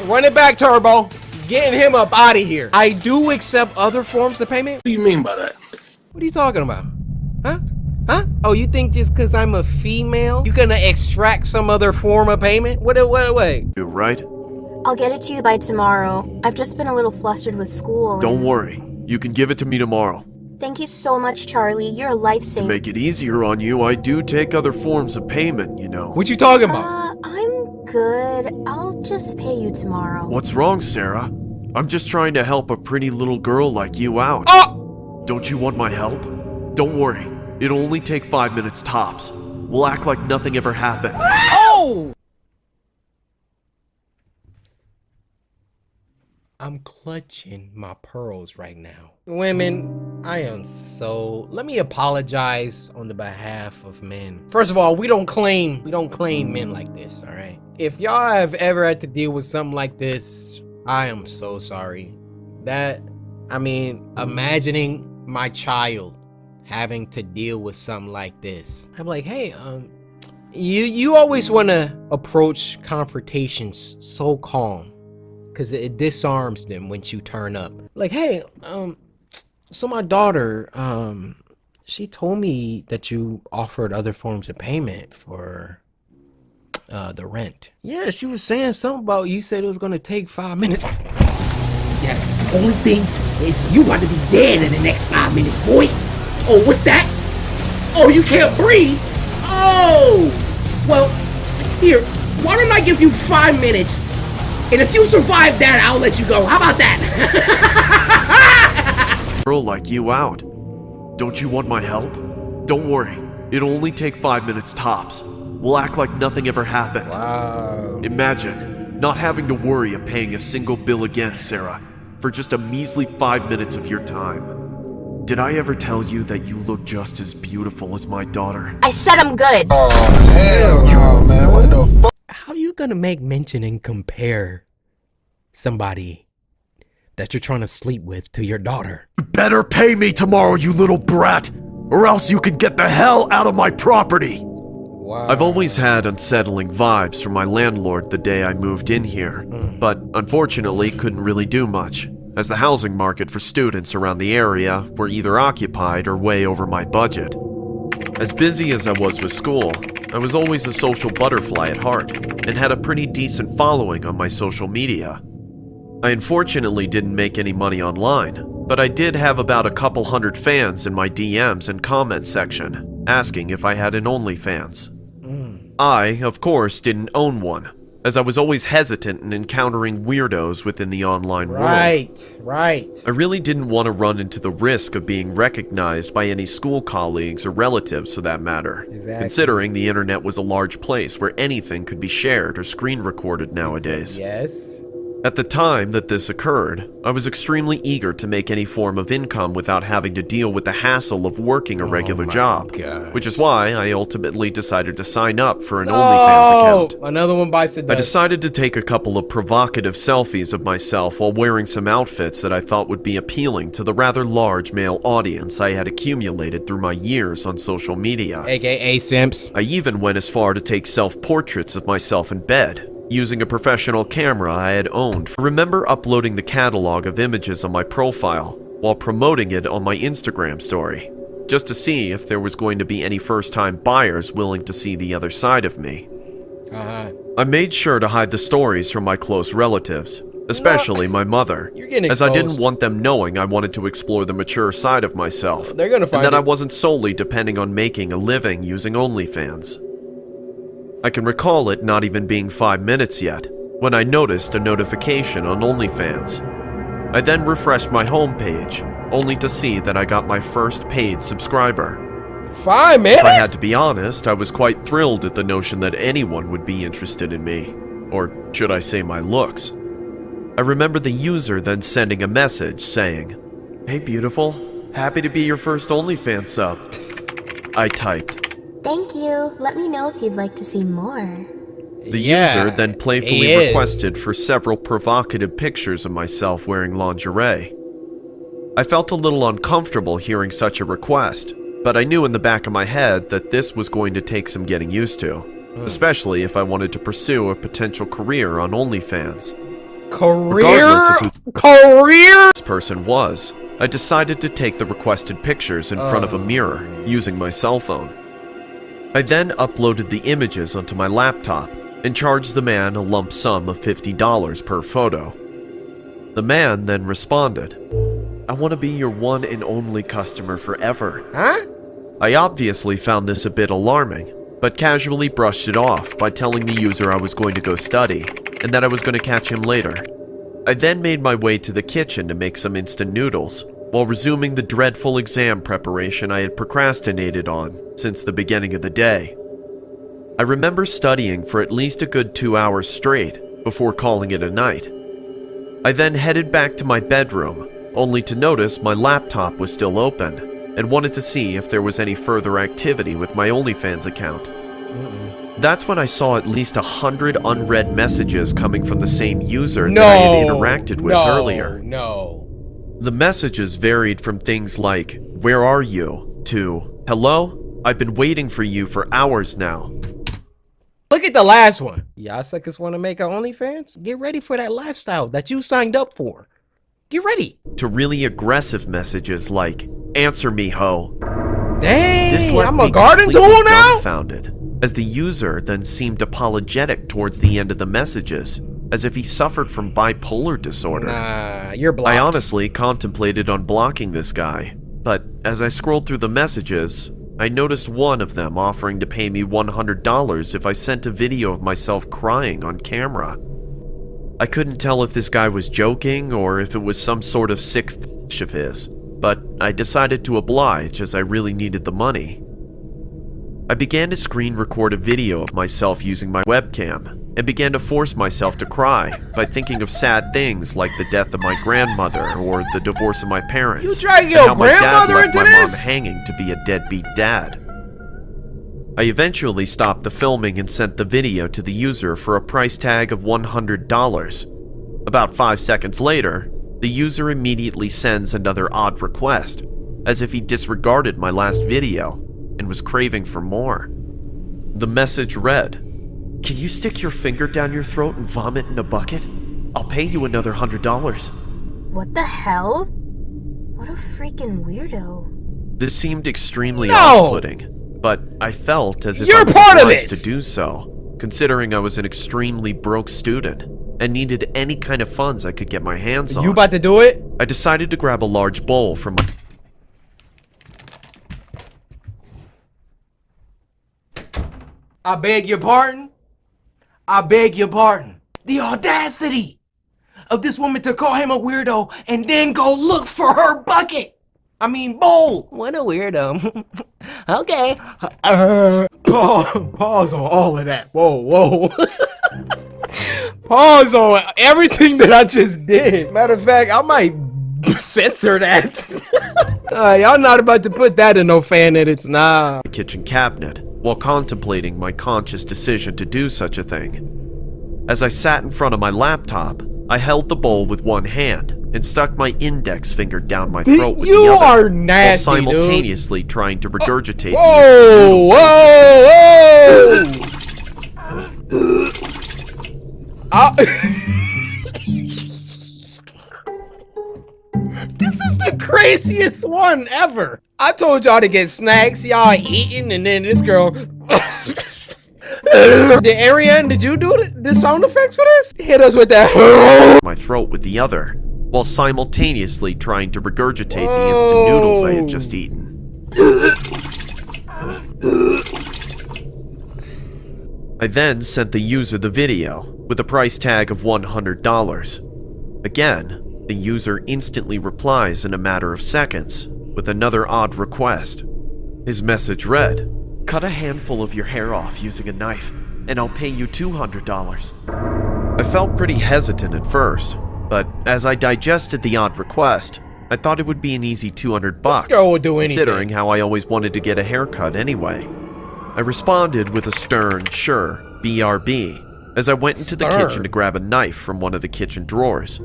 Run it back, Turbo. Getting him up out of here. I do accept other forms of payment. What do you mean by that? What are you talking about? Huh? Huh? Oh, you think just because I'm a female, you gonna extract some other form of payment? What? You're right. I'll get it to you by tomorrow. I've just been a little flustered with school. Don't worry. You can give it to me tomorrow. Thank you so much, Charlie. You're a lifesaver. To make it easier on you, I do take other forms of payment, you know. What you talking about? I'm good. I'll just pay you tomorrow. What's wrong, Sarah? I'm just trying to help a pretty little girl like you out. Don't you want my help? Don't worry. It'll only take 5 minutes tops. We'll act like nothing ever happened. Oh! I'm clutching my pearls right now. Women, I am so... Let me apologize on the behalf of men. First of all, we don't claim men like this, all right? If y'all have ever had to deal with something like this, I am so sorry. Imagining my child having to deal with something like this. I'm like, hey, you always want to approach confrontations so calm, because it disarms them once you turn up. Like, hey, so my daughter, she told me that you offered other forms of payment for the rent. Yeah, she was saying something about, you said it was gonna take 5 minutes. Yeah, only thing is you about to be dead in the next 5 minutes, boy. Oh, what's that? Oh, you can't breathe? Oh! Well, here, why don't I give you 5 minutes? And if you survive that, I'll let you go. How about that? Girl like you out. Don't you want my help? Don't worry. It'll only take 5 minutes tops. We'll act like nothing ever happened. Wow. Imagine not having to worry of paying a single bill again, Sarah, for just a measly 5 minutes of your time. Did I ever tell you that you look just as beautiful as my daughter? I said I'm good. Oh, hell no, man. What the fuck? How you gonna make mention and compare somebody that you're trying to sleep with to your daughter? You better pay me tomorrow, you little brat, or else you could get the hell out of my property. Wow. I've always had unsettling vibes from my landlord the day I moved in here, but unfortunately couldn't really do much, as the housing market for students around the area were either occupied or way over my budget. As busy as I was with school, I was always a social butterfly at heart, and had a pretty decent following on my social media. I unfortunately didn't make any money online, but I did have about a couple hundred fans in my DMs and comment section, asking if I had an OnlyFans. I, of course, didn't own one, as I was always hesitant in encountering weirdos within the online world. Right. I really didn't want to run into the risk of being recognized by any school colleagues or relatives for that matter, considering the internet was a large place where anything could be shared or screen recorded nowadays. Yes. At the time that this occurred, I was extremely eager to make any form of income without having to deal with the hassle of working a regular job, which is why I ultimately decided to sign up for an OnlyFans account. Another one bites the dust. I decided to take a couple of provocative selfies of myself while wearing some outfits that I thought would be appealing to the rather large male audience I had accumulated through my years on social media. AKA simps. I even went as far to take self-portraits of myself in bed, using a professional camera I had owned. I remember uploading the catalog of images on my profile while promoting it on my Instagram story, just to see if there was going to be any first-time buyers willing to see the other side of me. I made sure to hide the stories from my close relatives, especially my mother, as I didn't want them knowing I wanted to explore the mature side of myself, They're gonna find and that it. I wasn't solely depending on making a living using OnlyFans. I can recall it not even being 5 minutes yet, when I noticed a notification on OnlyFans. I then refreshed my homepage, only to see that I got my first paid subscriber. 5 minutes? If I had to be honest, I was quite thrilled at the notion that anyone would be interested in me, or should I say my looks. I remember the user then sending a message saying, "Hey beautiful, happy to be your first OnlyFans sub." I typed, Thank you. Let me know if you'd like to see more. The user then playfully requested for several provocative pictures of myself wearing lingerie. I felt a little uncomfortable hearing such a request, but I knew in the back of my head that this was going to take some getting used to, especially if I wanted to pursue a potential career on OnlyFans. Regardless of who this person was, I decided to take the requested pictures in front of a mirror using my cell phone. I then uploaded the images onto my laptop and charged the man a lump sum of $50 per photo. The man then responded, "I want to be your one and only customer forever." Huh? I obviously found this a bit alarming, but casually brushed it off by telling the user I was going to go study and that I was going to catch him later. I then made my way to the kitchen to make some instant noodles, while resuming the dreadful exam preparation I had procrastinated on since the beginning of the day. I remember studying for at least a good 2 hours straight before calling it a night. I then headed back to my bedroom, only to notice my laptop was still open, and wanted to see if there was any further activity with my OnlyFans account. That's when I saw at least 100 unread messages coming from the same user that I had interacted with earlier. The messages varied from things like, "Where are you?" to, "Hello? I've been waiting for you for hours now." Look at the last one. Y'all suckers want to make an OnlyFans? Get ready for that lifestyle that you signed up for. Get ready. To really aggressive messages like, "Answer me, ho." Dang, This left I'm a me garden completely tool now? dumbfounded, as the user then seemed apologetic towards the end of the messages, as if he suffered from bipolar disorder. Nah, you're blocked. I honestly contemplated unblocking this guy, but as I scrolled through the messages, I noticed one of them offering to pay me $100 if I sent a video of myself crying on camera. I couldn't tell if this guy was joking or if it was some sort of sick f*** of his, but I decided to oblige as I really needed the money. I began to screen record a video of myself using my webcam and began to force myself to cry by thinking of sad things like the death of my grandmother or the divorce of my parents. You dragging and your how my dad grandmother left into my this? mom hanging to be a deadbeat dad. I eventually stopped the filming and sent the video to the user for a price tag of $100. About 5 seconds later, the user immediately sends another odd request, as if he disregarded my last video and was craving for more. The message read, "Can you stick your finger down your throat and vomit in a bucket? I'll pay you another $100. What the hell? What a freaking weirdo. This seemed extremely No! off-putting, but I felt as if You're I was part of obliged this! to do so, considering I was an extremely broke student and needed any kind of funds I could get my hands on. You about to do it? I decided to grab a large bowl from my... I beg your pardon? I beg your pardon. The audacity of this woman to call him a weirdo and then go look for her bucket. I mean, bowl. What a weirdo. Okay. Pause on all of that. Whoa. Pause on everything that I just did. Matter of fact, I might censor that. Y'all not about to put that in no fan edits, nah. kitchen cabinet while contemplating my conscious decision to do such a thing. As I sat in front of my laptop, I held the bowl with one hand and stuck my index finger down my throat with You the other, are nasty, while simultaneously trying to regurgitate Whoa! This is the craziest one ever. I told y'all to get snacks, y'all eating, and then this girl. Ariane, did you do the sound effects for this? Hit us with that. my throat with the other, while simultaneously trying to regurgitate the instant noodles I had just eaten. I then sent the user the video with a price tag of $100. Again, the user instantly replies in a matter of seconds with another odd request. His message read, "Cut a handful of your hair off using a knife, and I'll pay you $200. I felt pretty hesitant at first, but as I digested the odd request, I thought it would be an easy $200, This girl would do anything. considering how I always wanted to get a haircut anyway. I responded with a stern, sure, BRB, as I went into the kitchen to grab a knife from one of the kitchen drawers.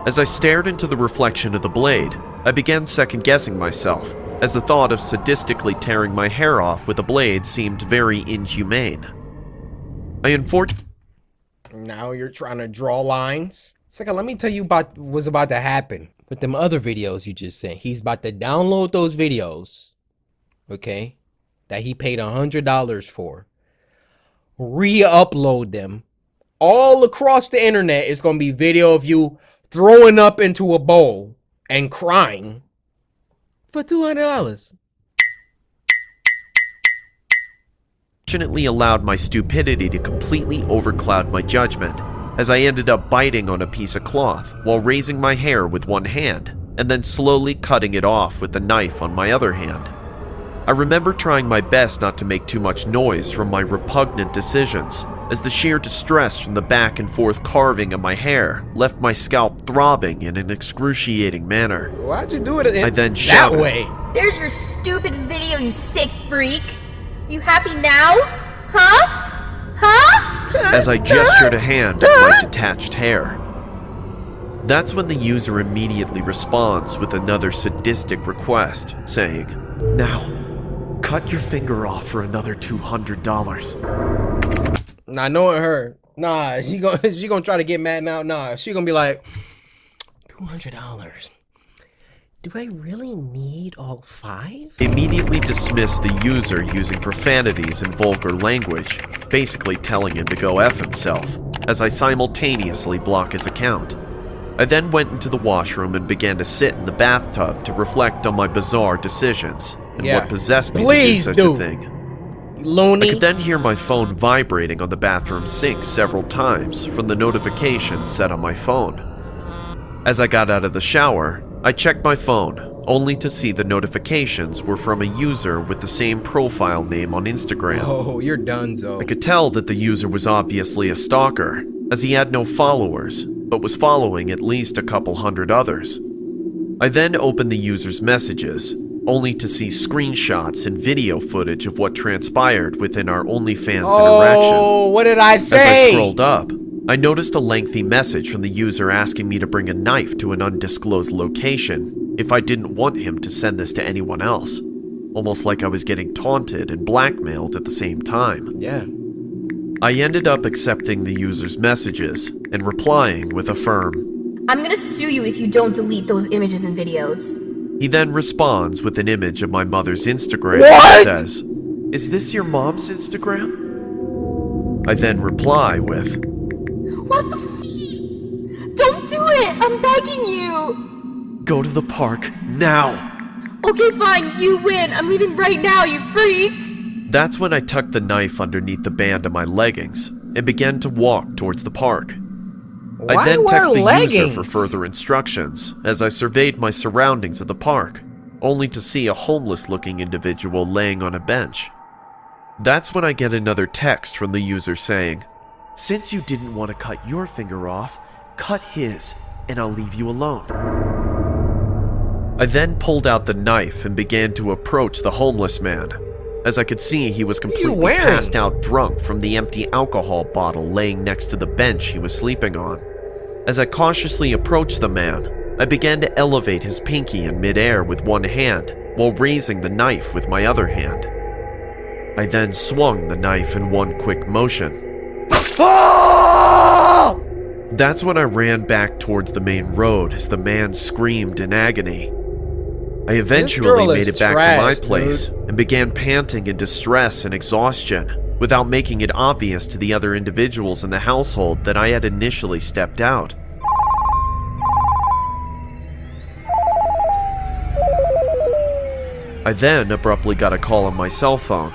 As I stared into the reflection of the blade, I began second-guessing myself, as the thought of sadistically tearing my hair off with a blade seemed very inhumane. Now you're trying to draw lines. Second, let me tell you about what's about to happen with them other videos you just sent. He's about to download those videos, okay, that he paid $100 for, re-upload them all across the internet. It's gonna be video of you throwing up into a bowl and crying for $200. Fortunately allowed my stupidity to completely overcloud my judgment, as I ended up biting on a piece of cloth while raising my hair with one hand, and then slowly cutting it off with the knife on my other hand. I remember trying my best not to make too much noise from my repugnant decisions, as the sheer distress from the back and forth carving of my hair left my scalp throbbing in an excruciating manner. Why'd you do it I then shouted, that way? There's your stupid video, you sick freak. You happy now? Huh? as I gestured a hand at my detached hair. That's when the user immediately responds with another sadistic request, saying, "Now, cut your finger off for another $200. Nah, knowing her, nah, she gonna try to get mad now. Nah, she gonna be like, $200. Do I really need all 5? Immediately dismiss the user using profanities and vulgar language, basically telling him to go F himself, as I simultaneously block his account. I then went into the washroom and began to sit in the bathtub to reflect on my bizarre decisions and what possessed me to do such a thing. Loony. I could then hear my phone vibrating on the bathroom sink several times from the notifications set on my phone. As I got out of the shower, I checked my phone, only to see the notifications were from a user with the same profile name on Instagram. Oh, you're done, Zo. I could tell that the user was obviously a stalker, as he had no followers, but was following at least a couple hundred others. I then opened the user's messages, only to see screenshots and video footage of what transpired within our OnlyFans interaction. Oh, what did I say? As I scrolled up, I noticed a lengthy message from the user asking me to bring a knife to an undisclosed location if I didn't want him to send this to anyone else. Almost like I was getting taunted and blackmailed at the same time. Yeah. I ended up accepting the user's messages and replying with a firm, I'm gonna sue you if you don't delete those images and videos. He then responds with an image of my mother's Instagram What? and says, "Is this your mom's Instagram?" I then reply with, What the Don't do it! I'm begging you! "Go to the park now." Okay, fine, you win. I'm leaving right now, you freak! That's when I tucked the knife underneath the band of my leggings and began to walk towards the park. I Why then wear texted the user leggings? for further instructions as I surveyed my surroundings of the park, only to see a homeless-looking individual laying on a bench. That's when I get another text from the user saying, "Since you didn't want to cut your finger off, cut his, and I'll leave you alone." I then pulled out the knife and began to approach the homeless man, as I could see he was completely passed out drunk from the empty alcohol bottle laying next to the bench he was sleeping on. As I cautiously approached the man, I began to elevate his pinky in midair with one hand while raising the knife with my other hand. I then swung the knife in one quick motion. That's when I ran back towards the main road as the man screamed in agony. I eventually made it back to my place and began panting in distress and exhaustion without making it obvious to the other individuals in the household that I had initially stepped out. I then abruptly got a call on my cell phone.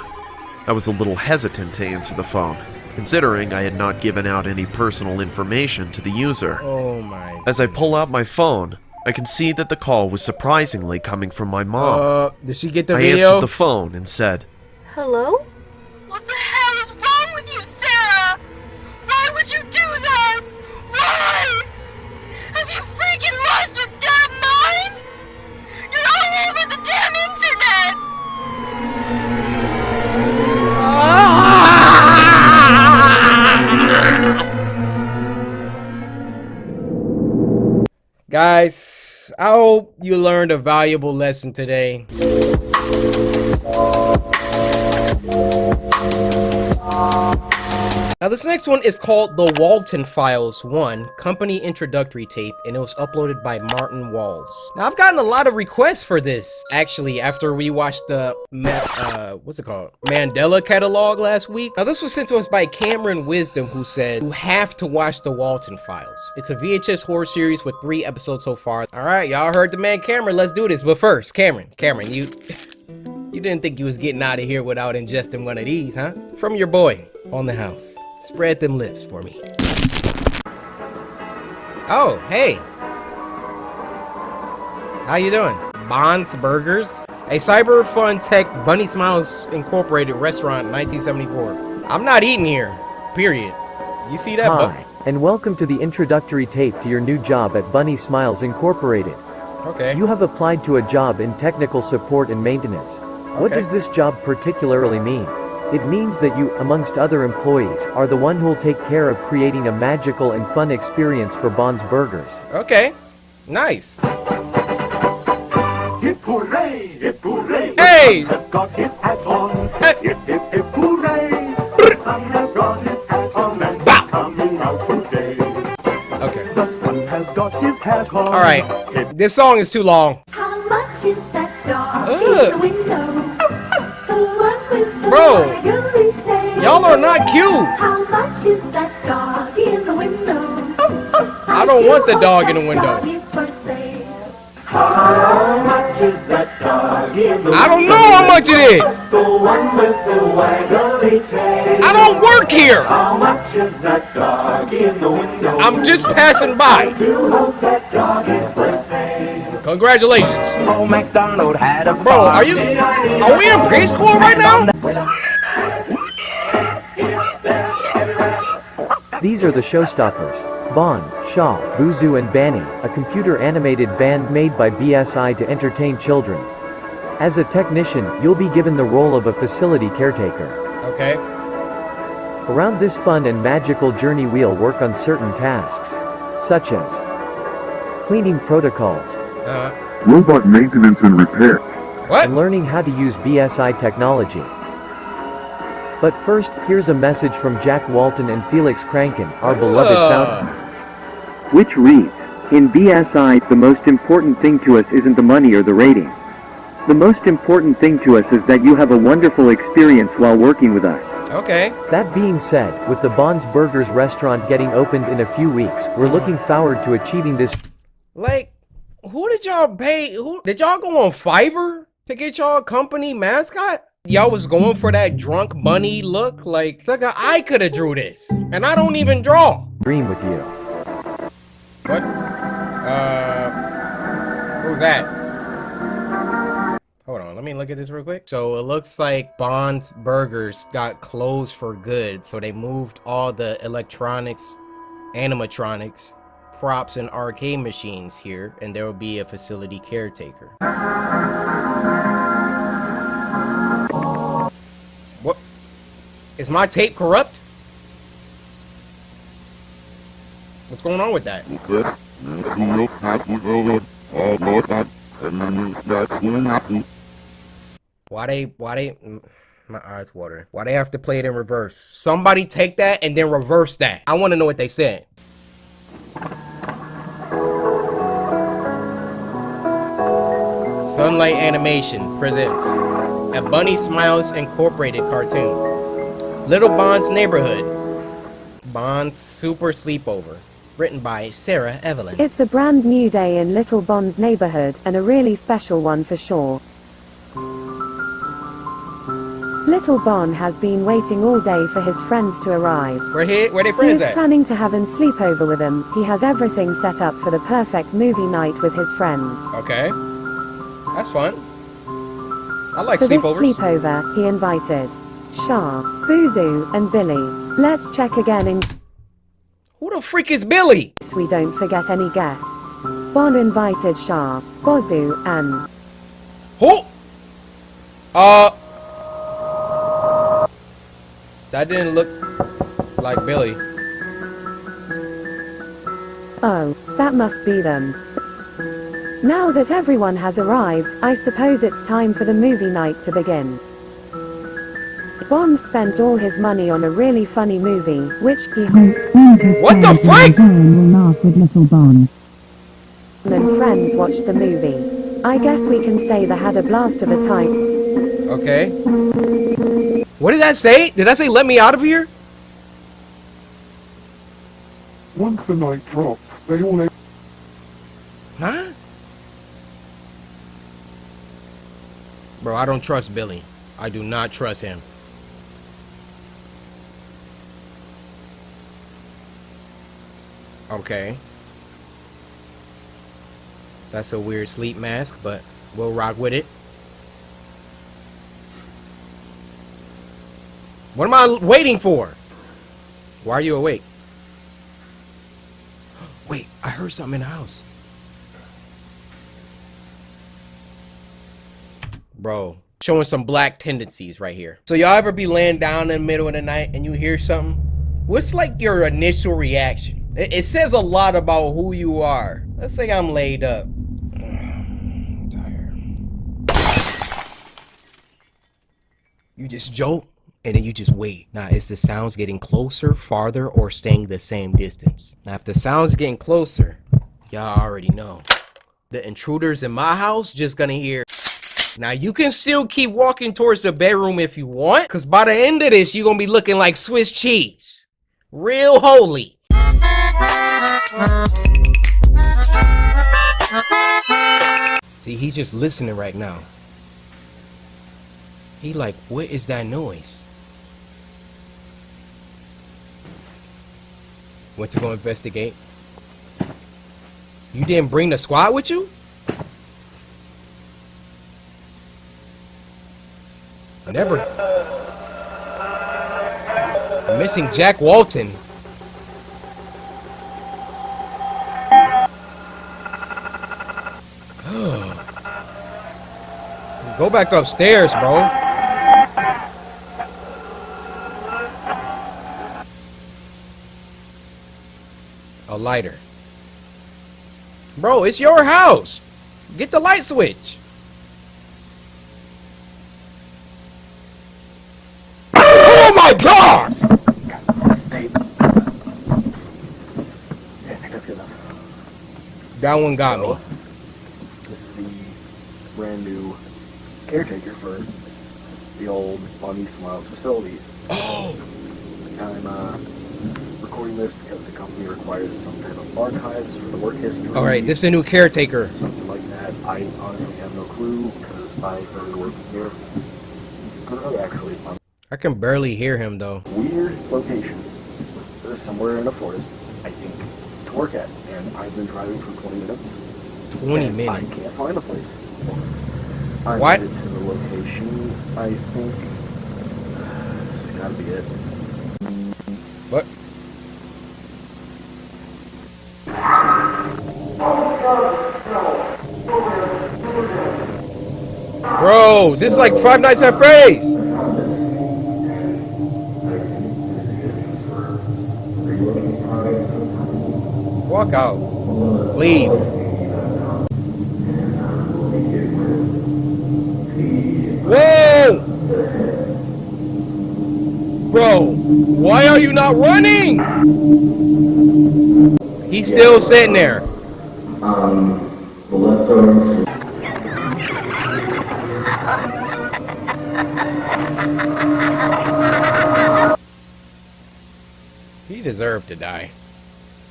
I was a little hesitant to answer the phone, considering I had not given out any personal information to the user. Oh my. As I pull out my phone, I can see that the call was surprisingly coming from my mom. Did she get the I video? answered the phone and said, Hello? What the hell is wrong with you, Sarah? Why would you do that? Why? Have you freaking lost your damn mind? You're all over the damn internet! Guys, I hope you learned a valuable lesson today. Now this next one is called The Walton Files 1 Company Introductory Tape, and it was uploaded by Martin Walls. Now I've gotten a lot of requests for this, actually, after we watched the what's it called? Mandela catalog last week. Now this was sent to us by Cameron Wisdom, who said, "You have to watch The Walton Files. It's a VHS horror series with 3 episodes so far." Alright, y'all heard the man Cameron, let's do this. But first, Cameron, you didn't think you was getting out of here without ingesting one of these, huh? From your boy on the house. Spread them lips for me. Oh, hey. How you doing? Bond's Burgers? A cyber fun tech Bunny Smiles Incorporated restaurant in 1974. I'm not eating here, period. You see that? Hi, and welcome to the introductory tape to your new job at Bunny Smiles Incorporated. Okay. You have applied to a job in technical support and maintenance. What does this job particularly mean? It means that you, amongst other employees, are the one who'll take care of creating a magical and fun experience for Bond's Burgers. Okay. Nice. Hip hooray, hip hooray. Hey! The sun has got his hat on. Hip hip hip hooray. The sun has got his hat on and he's coming out today. Okay. The sun has got his hat on. All right. This song is too long. How much is that dog Ugh. in the window? The one with the Bro, waggly tail. y'all are not cute. How much is that dog in the window? I don't want the dog in the window. How much is that dog in the window? I don't know how much it is. The one with the waggly tail. I don't work here. How much is that dog in the window? I'm just passing by. I do hope that dog is for sale. Congratulations. Old MacDonald had a Bro, are we in preschool right now? These are the showstoppers. Bond, Shaw, Boozoo and Banny, a computer-animated band made by BSI to entertain children. As a technician, you'll be given the role of a facility caretaker. Okay. Around this fun and magical journey we'll work on certain tasks, such as cleaning protocols, Robot maintenance and repair. and learning how to use BSI technology. But first, here's a message from Jack Walton and Felix Kranken, our beloved fountain. Which reads, in BSI, the most important thing to us isn't the money or the rating. The most important thing to us is that you have a wonderful experience while working with us. Okay. That being said, with the Bond's Burgers restaurant getting opened in a few weeks, we're looking forward to achieving this. Like, who did y'all pay? Who did y'all go on Fiverr to get y'all company mascot? Y'all was going for that drunk bunny look? Like I could have drew this, and I don't even draw. Dream with you. What? Who's that? Hold on, let me look at this real quick. So it looks like Bond's Burgers got closed for good, so they moved all the electronics, animatronics, props, and arcade machines here, and there will be a facility caretaker. What? Is my tape corrupt? What's going on with that? Why my eyes watering. Why they have to play it in reverse? Somebody take that and then reverse that. I want to know what they said. Sunlight Animation presents a Bunny Smiles Incorporated cartoon. Little Bond's Neighborhood. Bond's Super Sleepover. Written by Sarah Evelyn. It's a brand new day in Little Bond's neighborhood, and a really special one for sure. Little Bond has been waiting all day for his friends to arrive. Where they He friends is at? planning to have a sleepover with them. He has everything set up for the perfect movie night with his friends. Okay. That's fun. I like For this sleepovers. sleepover, he invited Shah, Boozoo, and Billy. Let's check again in Who the freak is Billy? case we don't forget any guests. Bond invited Shah, Bozu, and Who? That didn't look like Billy. oh, that must be them. Now that everyone has arrived, I suppose it's time for the movie night to begin. Bond spent all his money on a really funny movie, which he hopes What the frick? will laugh with Little Bond. And friends watched the movie. I guess we can say they had a blast of a time. Okay. What did that say? Did I say let me out of here? Once the night dropped, they all Huh? Bro, I don't trust Billy. I do not trust him. Okay. That's a weird sleep mask, but we'll rock with it. What am I waiting for? Why are you awake? Wait, I heard something in the house. Bro, showing some black tendencies right here. So y'all ever be laying down in the middle of the night and you hear something? What's like your initial reaction? It says a lot about who you are. Let's say I'm laid up. I'm tired. You just joke and then you just wait. Now, is the sounds getting closer, farther, or staying the same distance? Now, if the sound's getting closer, y'all already know. The intruders in my house just gonna hear. Now, you can still keep walking towards the bedroom if you want, because by the end of this, you're gonna be looking like Swiss cheese. Real holy. See, he's just listening right now. He like, what is that noise? Went to go investigate. You didn't bring the squad with you? Never. Missing Jack Walton. Go back upstairs, bro. A lighter. Bro, it's your house. Get the light switch. Oh my God! That one got me. This is the brand new caretaker for the old Bonnie Smiles facility. Oh! I'm recording this because the company requires some type of archives for the work history. Alright, this is a new caretaker. Something like that. I honestly have no clue because I started working here. Actually, I can barely hear him though. Weird location. There's somewhere in a forest, I think, to work at. And I've been driving for 20 minutes. 20 minutes? I can't find the place. I What? made it to the location, I think. This has gotta be it. What? Bro, this is like Five Nights at Freddy's. Walk out. Leave. Whoa! Bro, why are you not running? He's still sitting there. He deserved to die.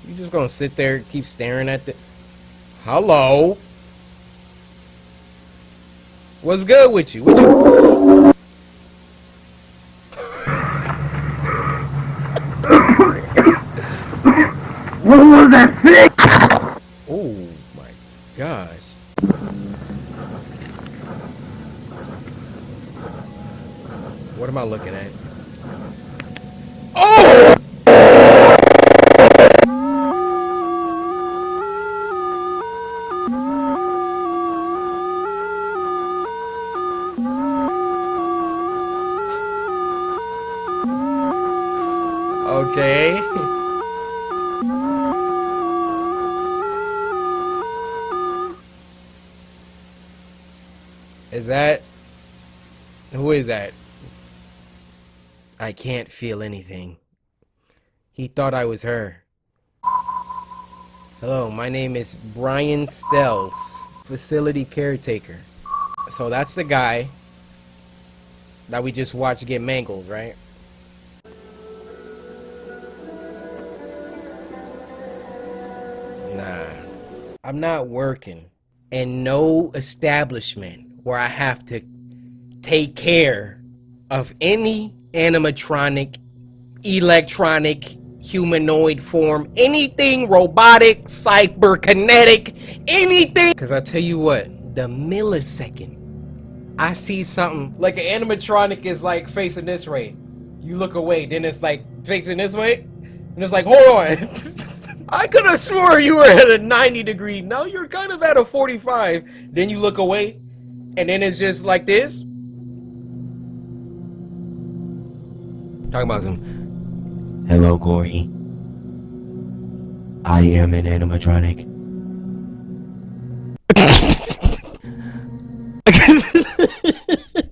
You just gonna sit there and keep staring at the... Hello? What's good with you? What you... What was that thing? Oh my gosh. What am I looking at? Oh! Okay. Is that... Who is that? I can't feel anything. He thought I was her. Hello, my name is Brian Stells, facility caretaker. So that's the guy that we just watched get mangled, right? Nah, I'm not working in no establishment where I have to take care of any animatronic, electronic, humanoid form, anything robotic, cyberkinetic, anything. Because I tell you what, the millisecond I see something like an animatronic is like facing this way, you look away, then it's like facing this way, and it's like, hold on. I could have swore you were at a 90 degree. No, you're kind of at a 45. Then you look away, and then it's just like this. Talking about some, hello, Corey. I am an animatronic.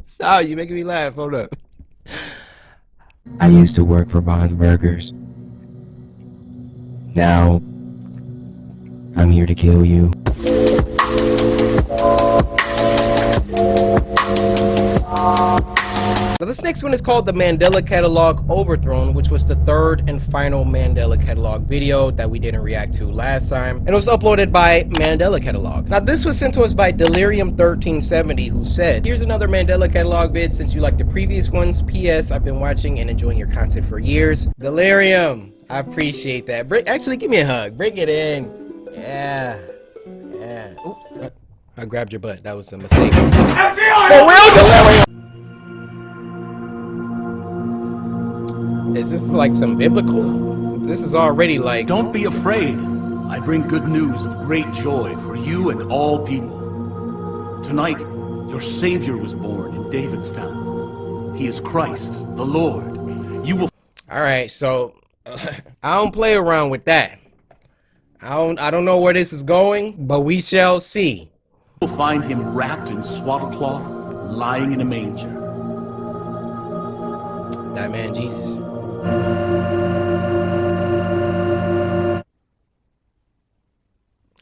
Stop, you making me laugh. Hold up. I used to work for Bond's Burgers. Now, I'm here to kill you. Now this next one is called the Mandela Catalog Overthrown, which was the third and final Mandela Catalog video that we didn't react to last time, and it was uploaded by Mandela Catalog. Now this was sent to us by Delirium1370, who said, here's another Mandela Catalog vid since you like the previous ones. P.S. I've been watching and enjoying your content for years. Delirium, I appreciate that. Actually, give me a hug. Bring it in. Yeah. Yeah. Oops. I grabbed your butt. That was a mistake. For real, Delirium! Is this like some biblical? This is already like... Don't be afraid. I bring good news of great joy for you and all people. Tonight, your Savior was born in Davidstown. He is Christ, the Lord. You will... Alright, so... I don't play around with that. I don't know where this is going, but we shall see. You will find him wrapped in swaddlecloth, lying in a manger. That man Jesus.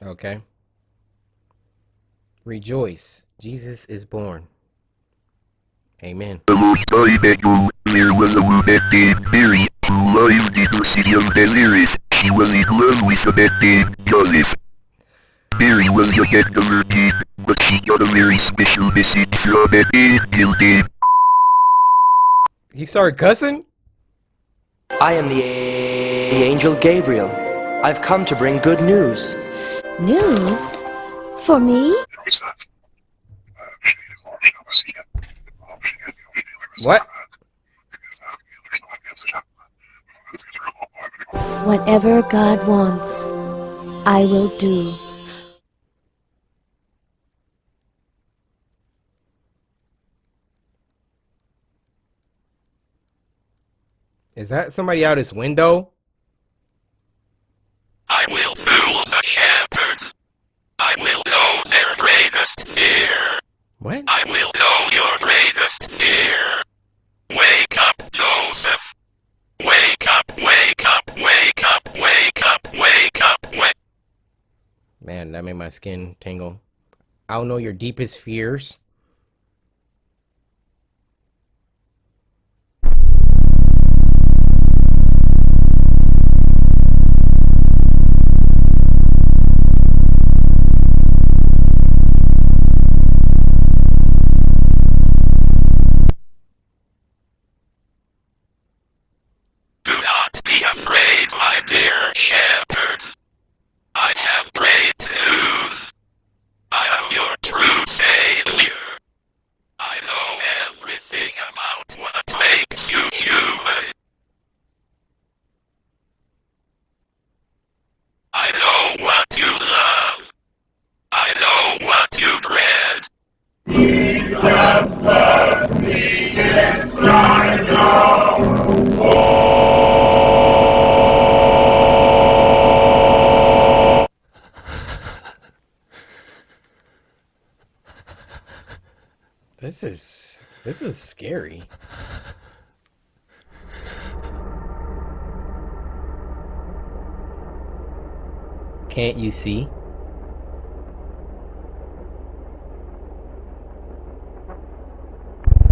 Okay. Rejoice. Jesus is born. Amen. The Most High bedroom, there was a woman named Mary, who lived in the city of Nazareth. She was in love with a man named Joseph. Mary was yet a virgin, but she got a very special message from an angel named... He started cussing? I am the angel Gabriel. I've come to bring good news. News? For me? What? Whatever God wants, I will do. Is that somebody out his window? I will fool the shepherds. I will know their greatest fear. What? I will know your greatest fear. Wake up, Joseph. Wake up, wake up, wake up, wake up, wake up, wake. Man, that made my skin tingle. I'll know your deepest fears. Do not be afraid, my dear shepherds. I have great news. I am your true savior. I know everything about what makes you human. I know what you love. I know what you dread. Jesus, let me inside now. This is scary. Can't you see?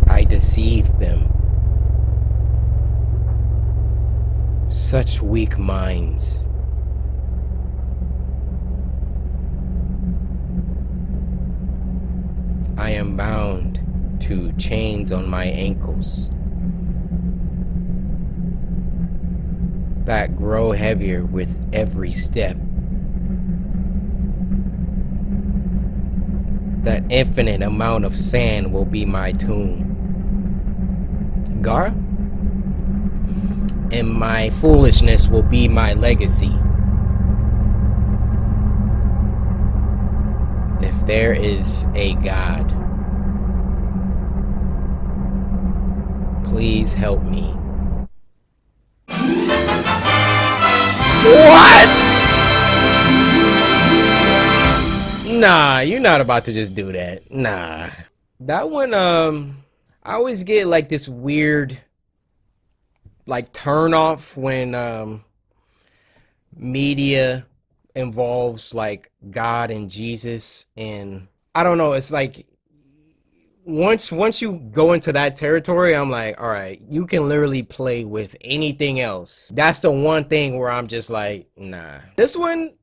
I deceived them. Such weak minds. I am bound to chains on my ankles that grow heavier with every step. That infinite amount of sand will be my tomb. Gara? And my foolishness will be my legacy. If there is a God, please help me. What? Nah, you're not about to just do that. Nah. That one, I always get like this weird, like, turn off when, media involves like God and Jesus, and I don't know, it's like once you go into that territory, I'm like, all right, you can literally play with anything else. That's the one thing where I'm just like, nah. This one,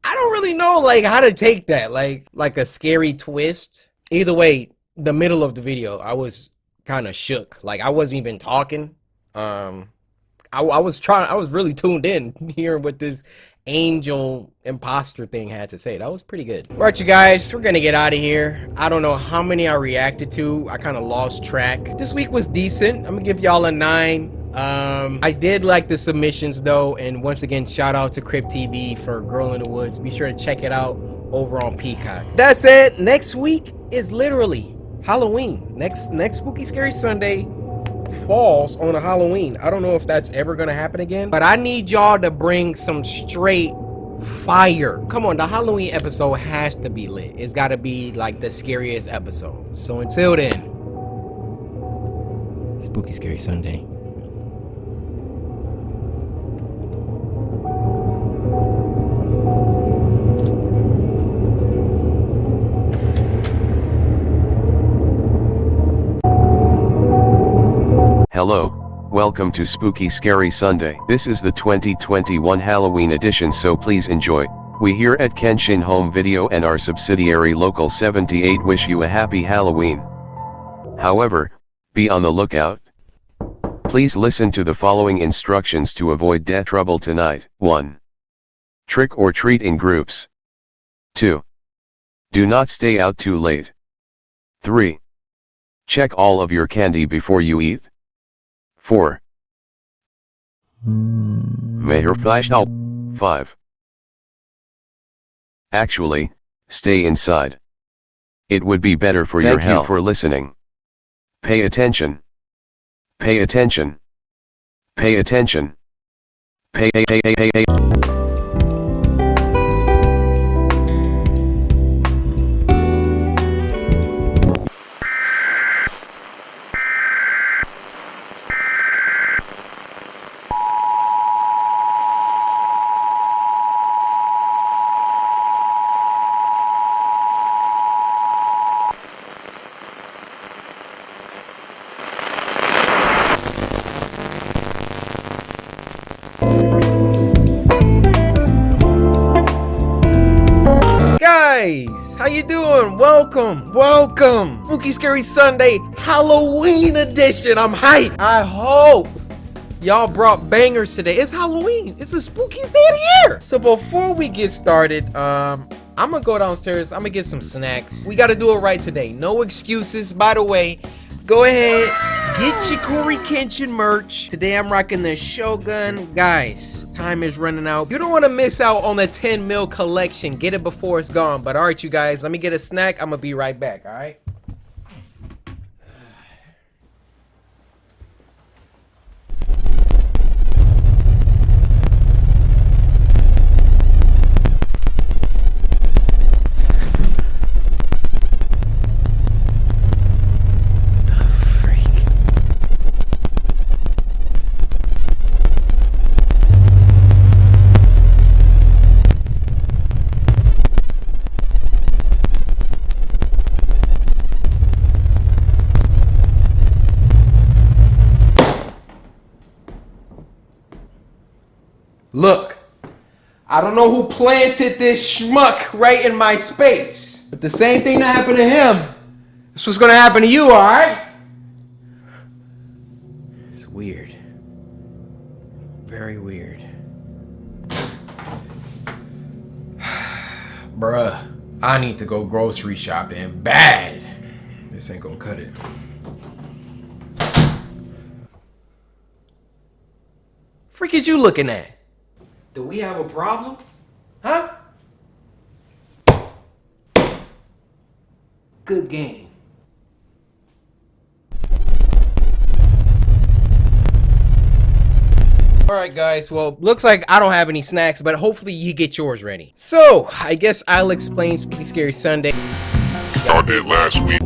I don't really know like how to take that, like a scary twist. Either way, the middle of the video, I was kind of shook. Like I wasn't even talking. I was really tuned in hearing what this angel imposter thing had to say. That was pretty good. All right, you guys, we're gonna get out of here. I don't know how many I reacted to. I kind of lost track. This week was decent. I'm gonna give y'all a 9. I did like the submissions though, and once again, shout out to Crypt TV for Girl in the Woods. Be sure to check it out over on Peacock. That said, next week is literally Halloween. Next Spooky Scary Sunday falls on a Halloween. I don't know if that's ever gonna happen again, but I need y'all to bring some straight fire. Come on, the Halloween episode has to be lit. It's got to be like the scariest episode. So until then, Spooky Scary Sunday. Hello, welcome to Spooky Scary Sunday. This is the 2021 Halloween edition, so please enjoy. We here at Kenshin Home Video and our subsidiary Local 78 wish you a happy Halloween. However, be on the lookout. Please listen to the following instructions to avoid death trouble tonight. 1. Trick or treat in groups. 2. Do not stay out too late. 3. Check all of your candy before you eat. 4. Mayor Flash out. 5. Actually, stay inside. It would be better for your health. Thank you for listening. Pay attention. Pay attention. Pay attention. Pay. Guys, how you doing? Welcome. Spooky Scary Sunday Halloween edition. I'm hyped. I hope y'all brought bangers today. It's Halloween. It's the spookiest day of the year. So before we get started, I'm gonna go downstairs. I'm gonna get some snacks. We gotta do it right today. No excuses. By the way, go ahead, get your Corey Kenshin merch. Today I'm rocking the Shogun. Guys, time is running out. You don't want to miss out on the 10 mil collection. Get it before it's gone. But all right, you guys, let me get a snack. I'm gonna be right back. All right. Look, I don't know who planted this schmuck right in my space, but the same thing that happened to him, this was gonna happen to you, alright? It's weird. Very weird. Bruh, I need to go grocery shopping bad. This ain't gonna cut it. Freak is you looking at? Do we have a problem? Huh? Good game. Alright guys, well, looks like I don't have any snacks, but hopefully you get yours ready. So, I guess I'll explain Spooky Scary Sunday. Y'all did last week.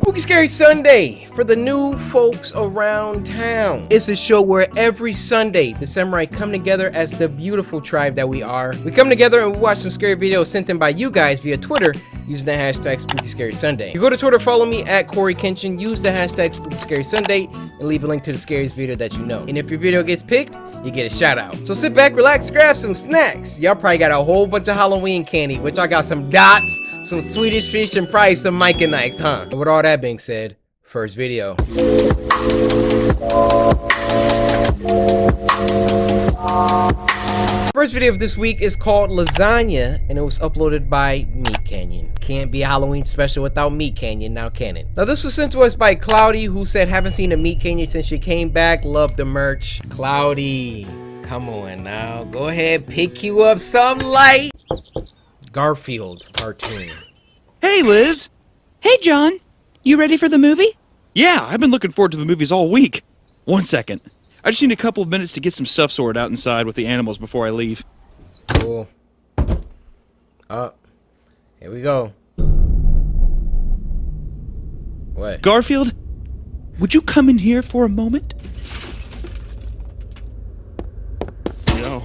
Spooky Scary Sunday for the new folks around town. It's a show where every Sunday the samurai come together as the beautiful tribe that we are. We come together and we watch some scary videos sent in by you guys via Twitter using the hashtag Spooky Scary Sunday. You go to Twitter, follow me at Corey Kenshin, use the hashtag Spooky Scary Sunday, and leave a link to the scariest video that you know. And if your video gets picked, you get a shout out. So sit back, relax, grab some snacks. Y'all probably got a whole bunch of Halloween candy, which I got some dots, some Swedish fish, and probably some Micah Nikes, huh? And with all that being said, first video. First video of this week is called Lasagna, and it was uploaded by Meat Canyon. Can't be a Halloween special without Meat Canyon, now can it? Now this was sent to us by Cloudy, who said, haven't seen a Meat Canyon since she came back, love the merch. Cloudy, come on now, go ahead, pick you up some light. Garfield cartoon. Hey, Liz. Hey, John. You ready for the movie? Yeah, I've been looking forward to the movies all week. 1 second. I just need a couple of minutes to get some stuff sorted out inside with the animals before I leave. Cool. Here we go. What? Garfield, would you come in here for a moment? Meow.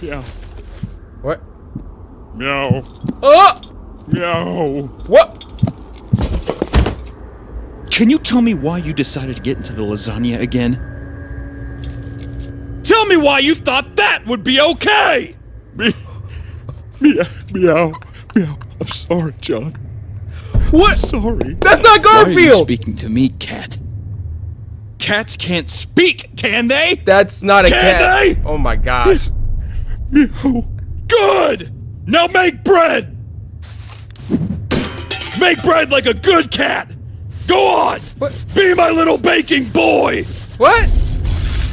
Meow. What? Meow. Oh! Meow. What? Can you tell me why you decided to get into the lasagna again? Tell me why you thought that would be okay! Meow. Meow. Meow. I'm sorry, John. What? I'm sorry. That's not Garfield! Why are you speaking to me, cat? Cats can't speak, can they? That's not a cat. Can they? Oh my gosh. Meow. Good! Now make bread! Make bread like a good cat! Go on! What? Be my little baking boy! What?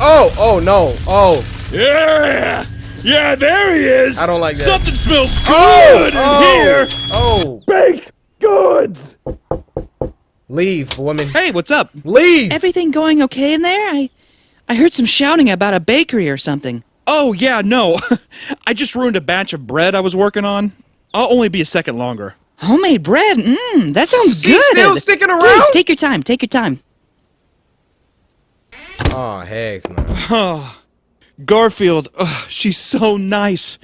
Oh no. Oh. Yeah! Yeah, there he is! I don't like that. Something smells good in here! Oh. Baked goods! Leave, woman. Hey, what's up? Leave! Everything going okay in there? I heard some shouting about a bakery or something. Oh, yeah, no. I just ruined a batch of bread I was working on. I'll only be a second longer. Homemade bread? That sounds good. She's still sticking around? Please, take your time, take your time. Oh, heck no. Oh, Garfield, she's so nice.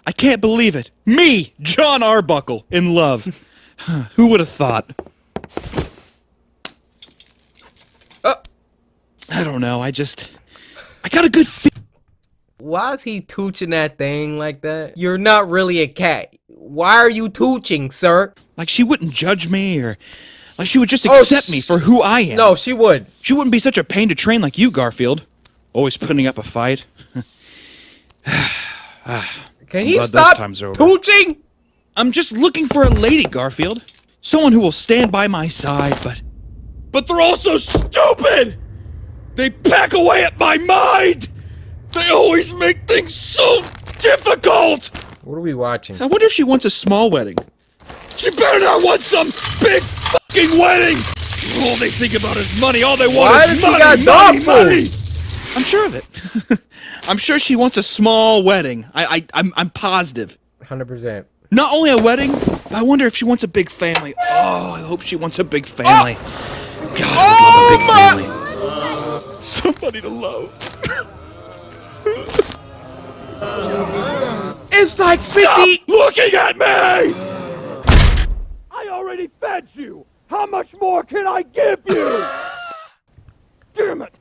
I can't believe it. Me, John Arbuckle, in love. Who would have thought? I don't know, I got a good feeling. Why is he tooching that thing like that? You're not really a cat. Why are you tooching, sir? Like she wouldn't judge me, or like she would just accept me for who I am. No, she would. She wouldn't be such a pain to train like you, Garfield. Always putting up a fight. Can he stop tooching? I'm just looking for a lady, Garfield. Someone who will stand by my side, but they're all so stupid! They pack away at my mind! They always make things so difficult! What are we watching? I wonder if she wants a small wedding. She better not want some big fucking wedding! All they think about is money. All they want is money, money! I'm sure of it. I'm sure she wants a small wedding. I'm positive. 100%. Not only a wedding, but I wonder if she wants a big family. Oh, I hope she wants a big family. God, I would love a big family. Somebody to love. It's like 50. Stop looking at me! I already fed you. How much more can I give you? Damn it!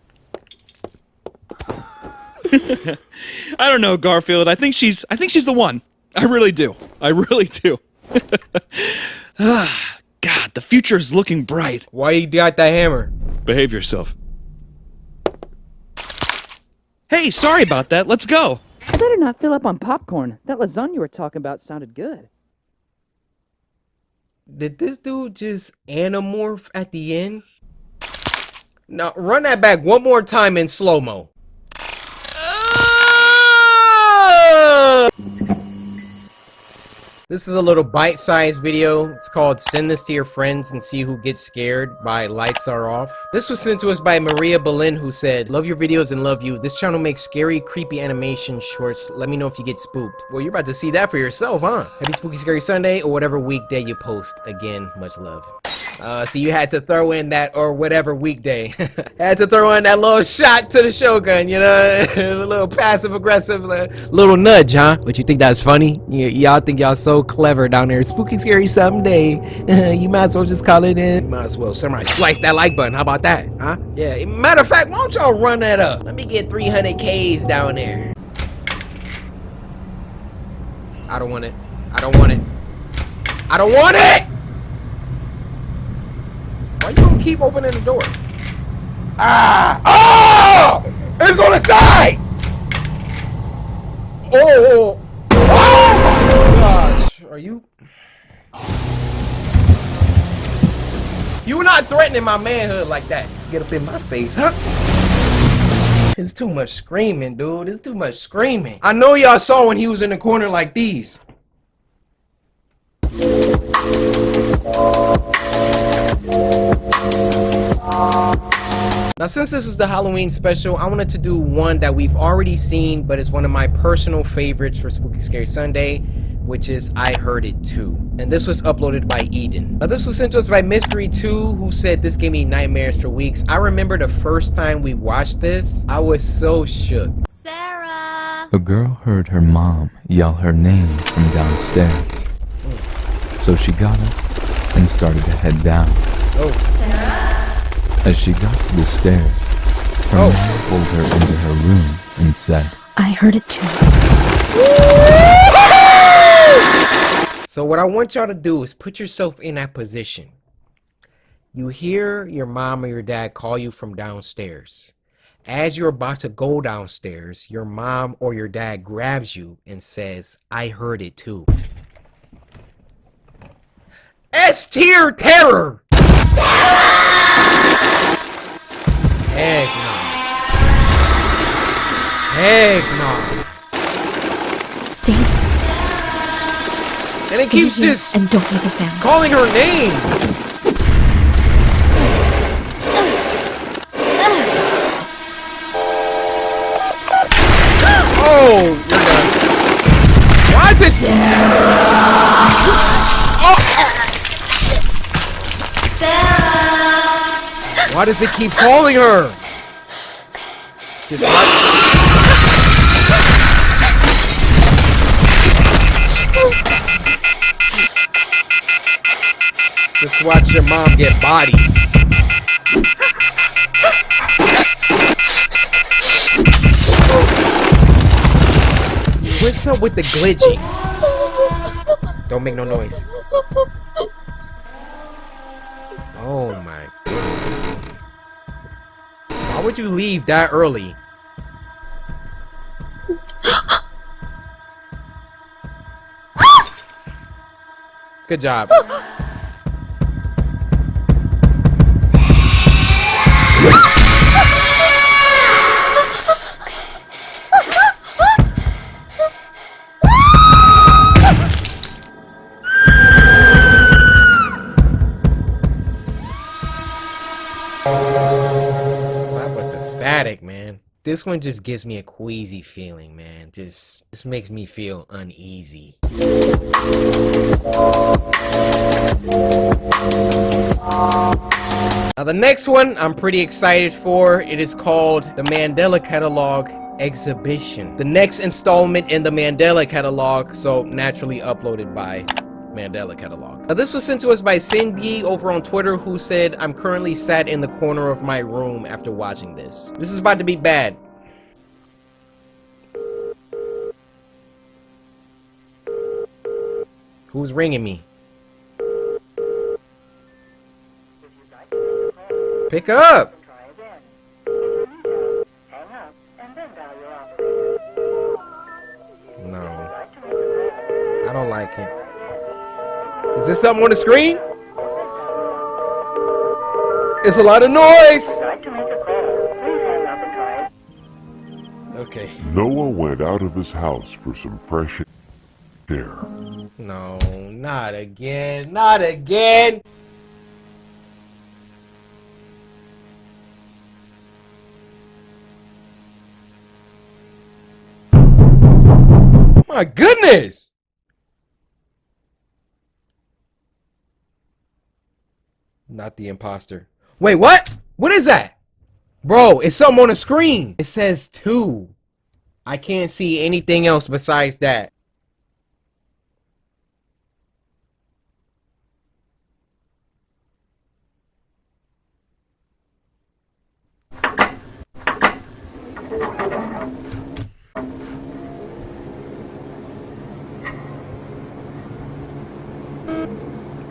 I don't know, Garfield. I think she's the one. I really do. I really do. God, the future is looking bright. Why you got that hammer? Behave yourself. Hey, sorry about that. Let's go. I better not fill up on popcorn. That lasagna you were talking about sounded good. Did this dude just anamorph at the end? Now, run that back one more time in slow-mo. This is a little bite-sized video. It's called Send This to Your Friends and See Who Gets Scared by Lights Are Off. This was sent to us by Maria Boleyn, who said, love your videos and love you. This channel makes scary, creepy animation shorts. Let me know if you get spooked. Well, you're about to see that for yourself, huh? Happy Spooky Scary Sunday or whatever weekday you post. Again, much love. So you had to throw in that or whatever weekday. Had to throw in that little shot to the Shogun, you know? A little passive-aggressive little nudge, huh? But you think that's funny? Y'all think y'all so clever down there. Spooky Scary Someday. You might as well just call it in. You might as well somebody slice that like button. How about that, huh? Yeah, matter of fact, why don't y'all run that up? Let me get 300 Ks down there. I don't want it. I don't want it. I don't want it! Why you gonna keep opening the door? Ah! Oh! It's on the side! Oh! Oh my gosh! Are you? You're not threatening my manhood like that. Get up in my face, huh? It's too much screaming, dude. It's too much screaming. I know y'all saw when he was in the corner like these. Now, since this is the Halloween special, I wanted to do one that we've already seen, but it's one of my personal favorites for Spooky Scary Sunday, which is I Heard It Too. And this was uploaded by Eden. Now, this was sent to us by Mystery2, who said this gave me nightmares for weeks. I remember the first time we watched this, I was so shook. Sarah! A girl heard her mom yell her name from downstairs. So she got up and started to head down. Sarah! As she got to the stairs, her mom pulled her into her room and said, I heard it too. So what I want y'all to do is put yourself in that position. You hear your mom or your dad call you from downstairs. As you're about to go downstairs, your mom or your dad grabs you and says, I heard it too. S-tier terror! Heck no. Heck no. Stay. And it keeps just and don't make a sound. Calling her name. Oh, you're done. Why is it? Sarah! Why does it keep calling her? Just Just watch your mom get bodied. What's up with the glitching? Don't make no noise. Oh my goodness. Why would you leave that early? Good job. Man, this one just gives me a queasy feeling, man. Just makes me feel uneasy. Now the next one I'm pretty excited for. It is called the Mandela Catalog Exhibition, the next installment in the Mandela Catalog, so naturally uploaded by Mandela Catalog. Now this was sent to us by Cindy over on Twitter, who said, I'm currently sat in the corner of my room after watching this. This is about to be bad. Who's ringing me? Pick up! No. I don't like it. Is there something on the screen? It's a lot of noise! Okay. Noah went out of his house for some fresh air. No, not again. Not again. My goodness. Not the imposter. Wait, what? What is that? Bro, it's something on the screen. It says 2. I can't see anything else besides that.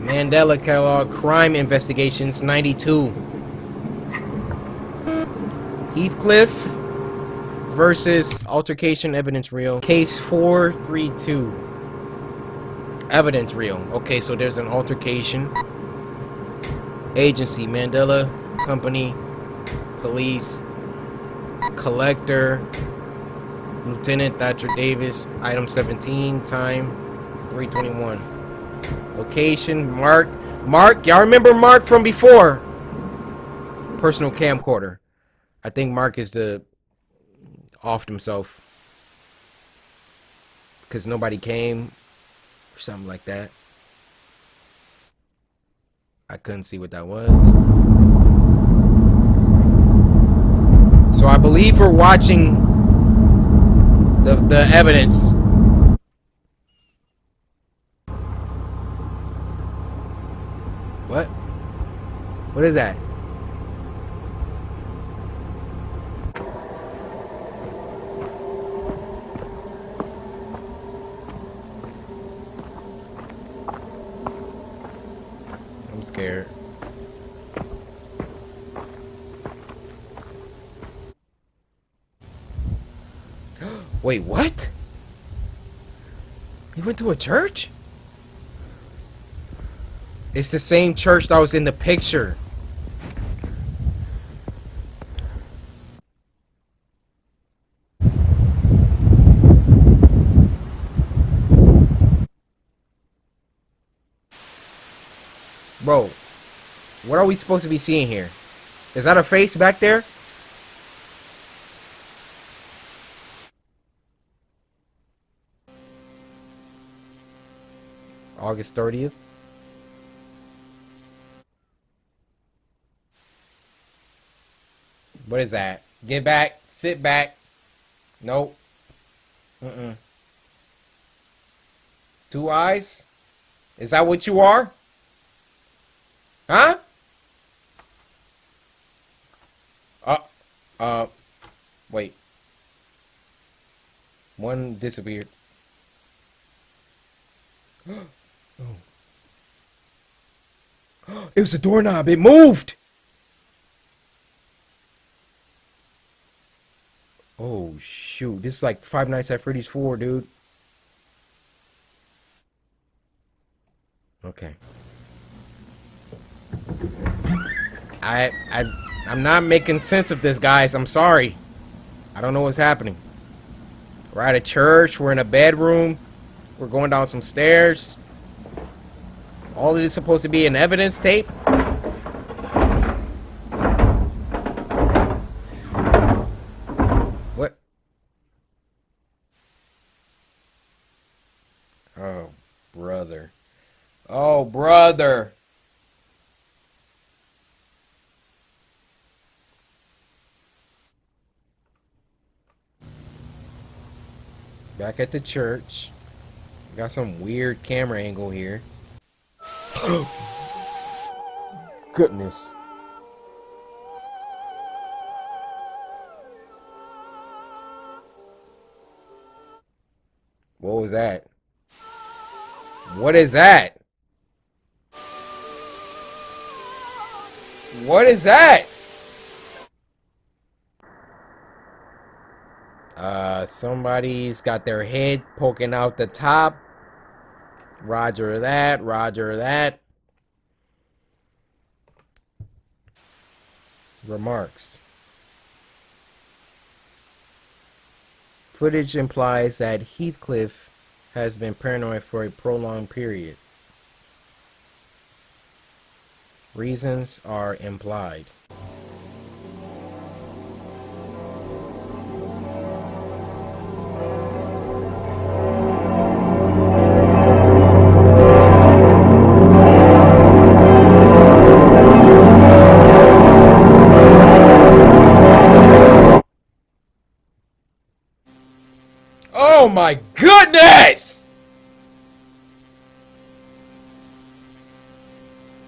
Mandela Catalog Crime Investigations 92. Heathcliff versus Altercation Evidence Reel. Case 432. Evidence Reel. Okay, so there's an altercation. Agency Mandela Company. Police. Collector. Lieutenant Thatcher Davis. Item 17. Time 3:21. Location, Mark. Mark, y'all remember Mark from before? Personal camcorder. I think Mark is the offed himself because nobody came or something like that. I couldn't see what that was. So I believe we're watching the evidence. What? What is that? I'm scared. Wait, what? He went to a church? It's the same church that was in the picture. Bro, what are we supposed to be seeing here? Is that a face back there? August 30th. What is that? Get back. Sit back. Nope. Mm-mm. 2 eyes? Is that what you are? Huh? Wait. One disappeared. Oh. It was a doorknob. It moved. Oh, shoot. This is like Five Nights at Freddy's 4, dude. Okay. I'm not making sense of this, guys. I'm sorry. I don't know what's happening. We're at a church. We're in a bedroom. We're going down some stairs. All of this is supposed to be an evidence tape. What? Oh, brother. Oh, brother. Back at the church. Got some weird camera angle here. Goodness. What was that? What is that? What is that? Somebody's got their head poking out the top. Roger that, roger that. Remarks. Footage implies that Heathcliff has been paranoid for a prolonged period. Reasons are implied. Oh my goodness!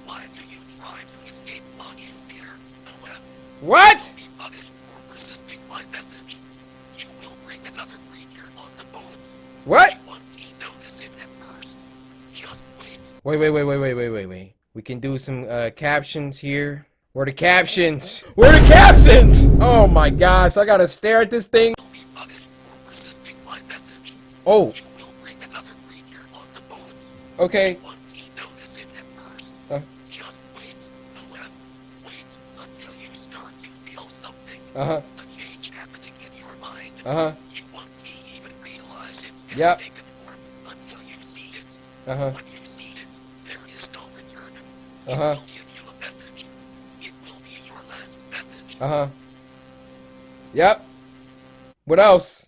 Why do you try to escape on you, dear? What? Be punished for resisting my message. You will bring another creature on the boat. What? You won't notice it at first. Just wait. Wait. We can do some captions here. Where are the captions? Where are the captions? Oh my gosh, I gotta stare at this thing. Be punished for resisting my message. Oh. You will bring another creature on the boat. Okay. You won't notice it at first. Just wait. Wait until you start to feel something. Uh-huh. A change happening in your mind. Uh-huh. You won't even realize it has Yep. taken form until you see it. Uh-huh. When you see it, there is no return. Uh-huh. It will give you a message. It will be your last message. Uh-huh. Yep. What else?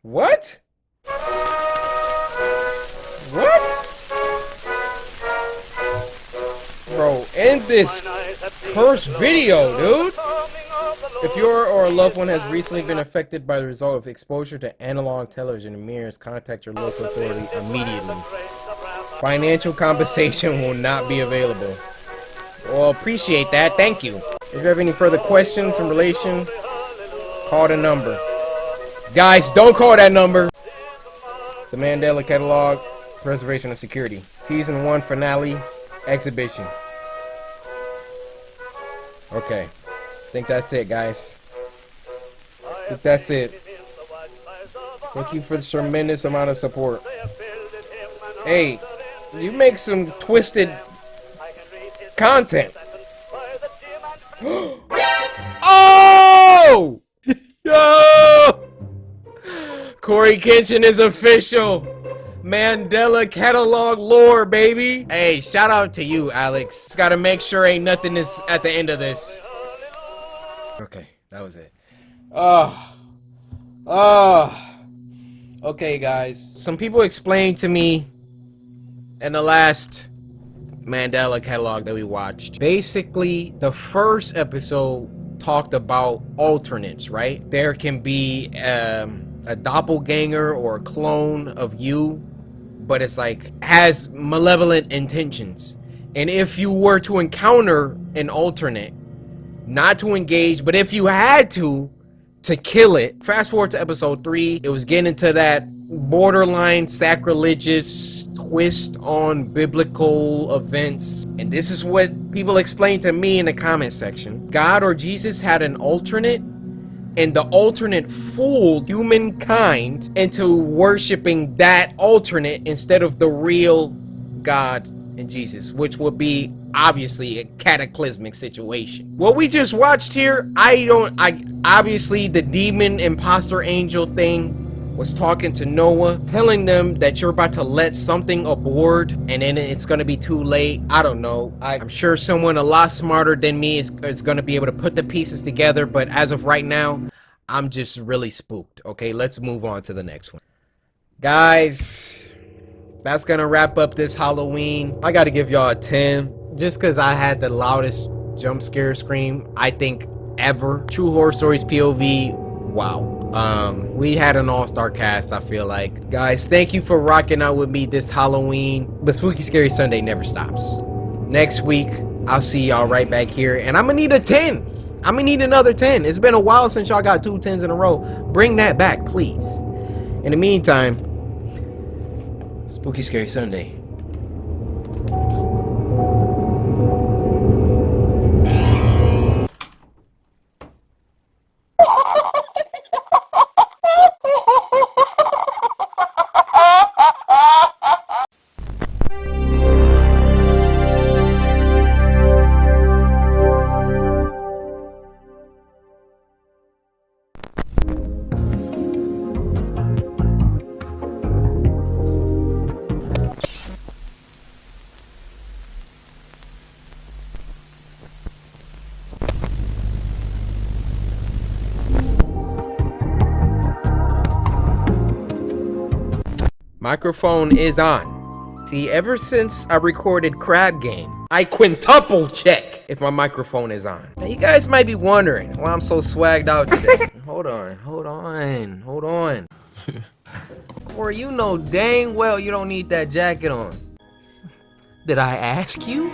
What? What? Bro, end this cursed video, dude. If your or a loved one has recently been affected by the result of exposure to analog television and mirrors, contact your local authority immediately. Financial compensation will not be available. Well, appreciate that. Thank you. If you have any further questions in relation, call the number. Guys, don't call that number. The Mandela Catalog, Preservation and Security. Season 1 finale, exhibition. Okay. I think that's it, guys. I think that's it. Thank you for the tremendous amount of support. Hey, you make some twisted content. Oh! Yo! Corey Kenshin is official. Mandela Catalog lore, baby. Hey, shout out to you, Alex. Just gotta make sure ain't nothing is at the end of this. Okay, that was it. Okay, guys. Some people explained to me in the last Mandela Catalog that we watched. Basically, the first episode talked about alternates, right? There can be a doppelganger or a clone of you, but it's like has malevolent intentions. And if you were to encounter an alternate, not to engage, but if you had to kill it. Fast forward to episode 3, it was getting into that borderline sacrilegious twist on biblical events. And this is what people explained to me in the comment section. God or Jesus had an alternate, and the alternate fooled humankind into worshiping that alternate instead of the real God and Jesus, which would be obviously a cataclysmic situation. What we just watched here, I obviously the demon imposter angel thing was talking to Noah, telling them that you're about to let something aboard and then it's gonna be too late. I don't know. I'm sure someone a lot smarter than me is gonna be able to put the pieces together, but as of right now, I'm just really spooked. Okay, let's move on to the next one. Guys, that's gonna wrap up this Halloween. I gotta give y'all a 10. Just because I had the loudest jump scare scream, I think, ever. True Horror Stories POV, wow. We had an all-star cast, I feel like. Guys, thank you for rocking out with me this Halloween. But Spooky Scary Sunday never stops. Next week, I'll see y'all right back here. And I'm gonna need a 10. I'm gonna need another 10. It's been a while since y'all got 2 10s in a row. Bring that back, please. In the meantime, Spooky Scary Sunday. Microphone is on. See, ever since I recorded Crab Game, I quintuple check if my microphone is on. Now you guys might be wondering why I'm so swagged out today. Hold on. Corey, you know dang well you don't need that jacket on. Did I ask you?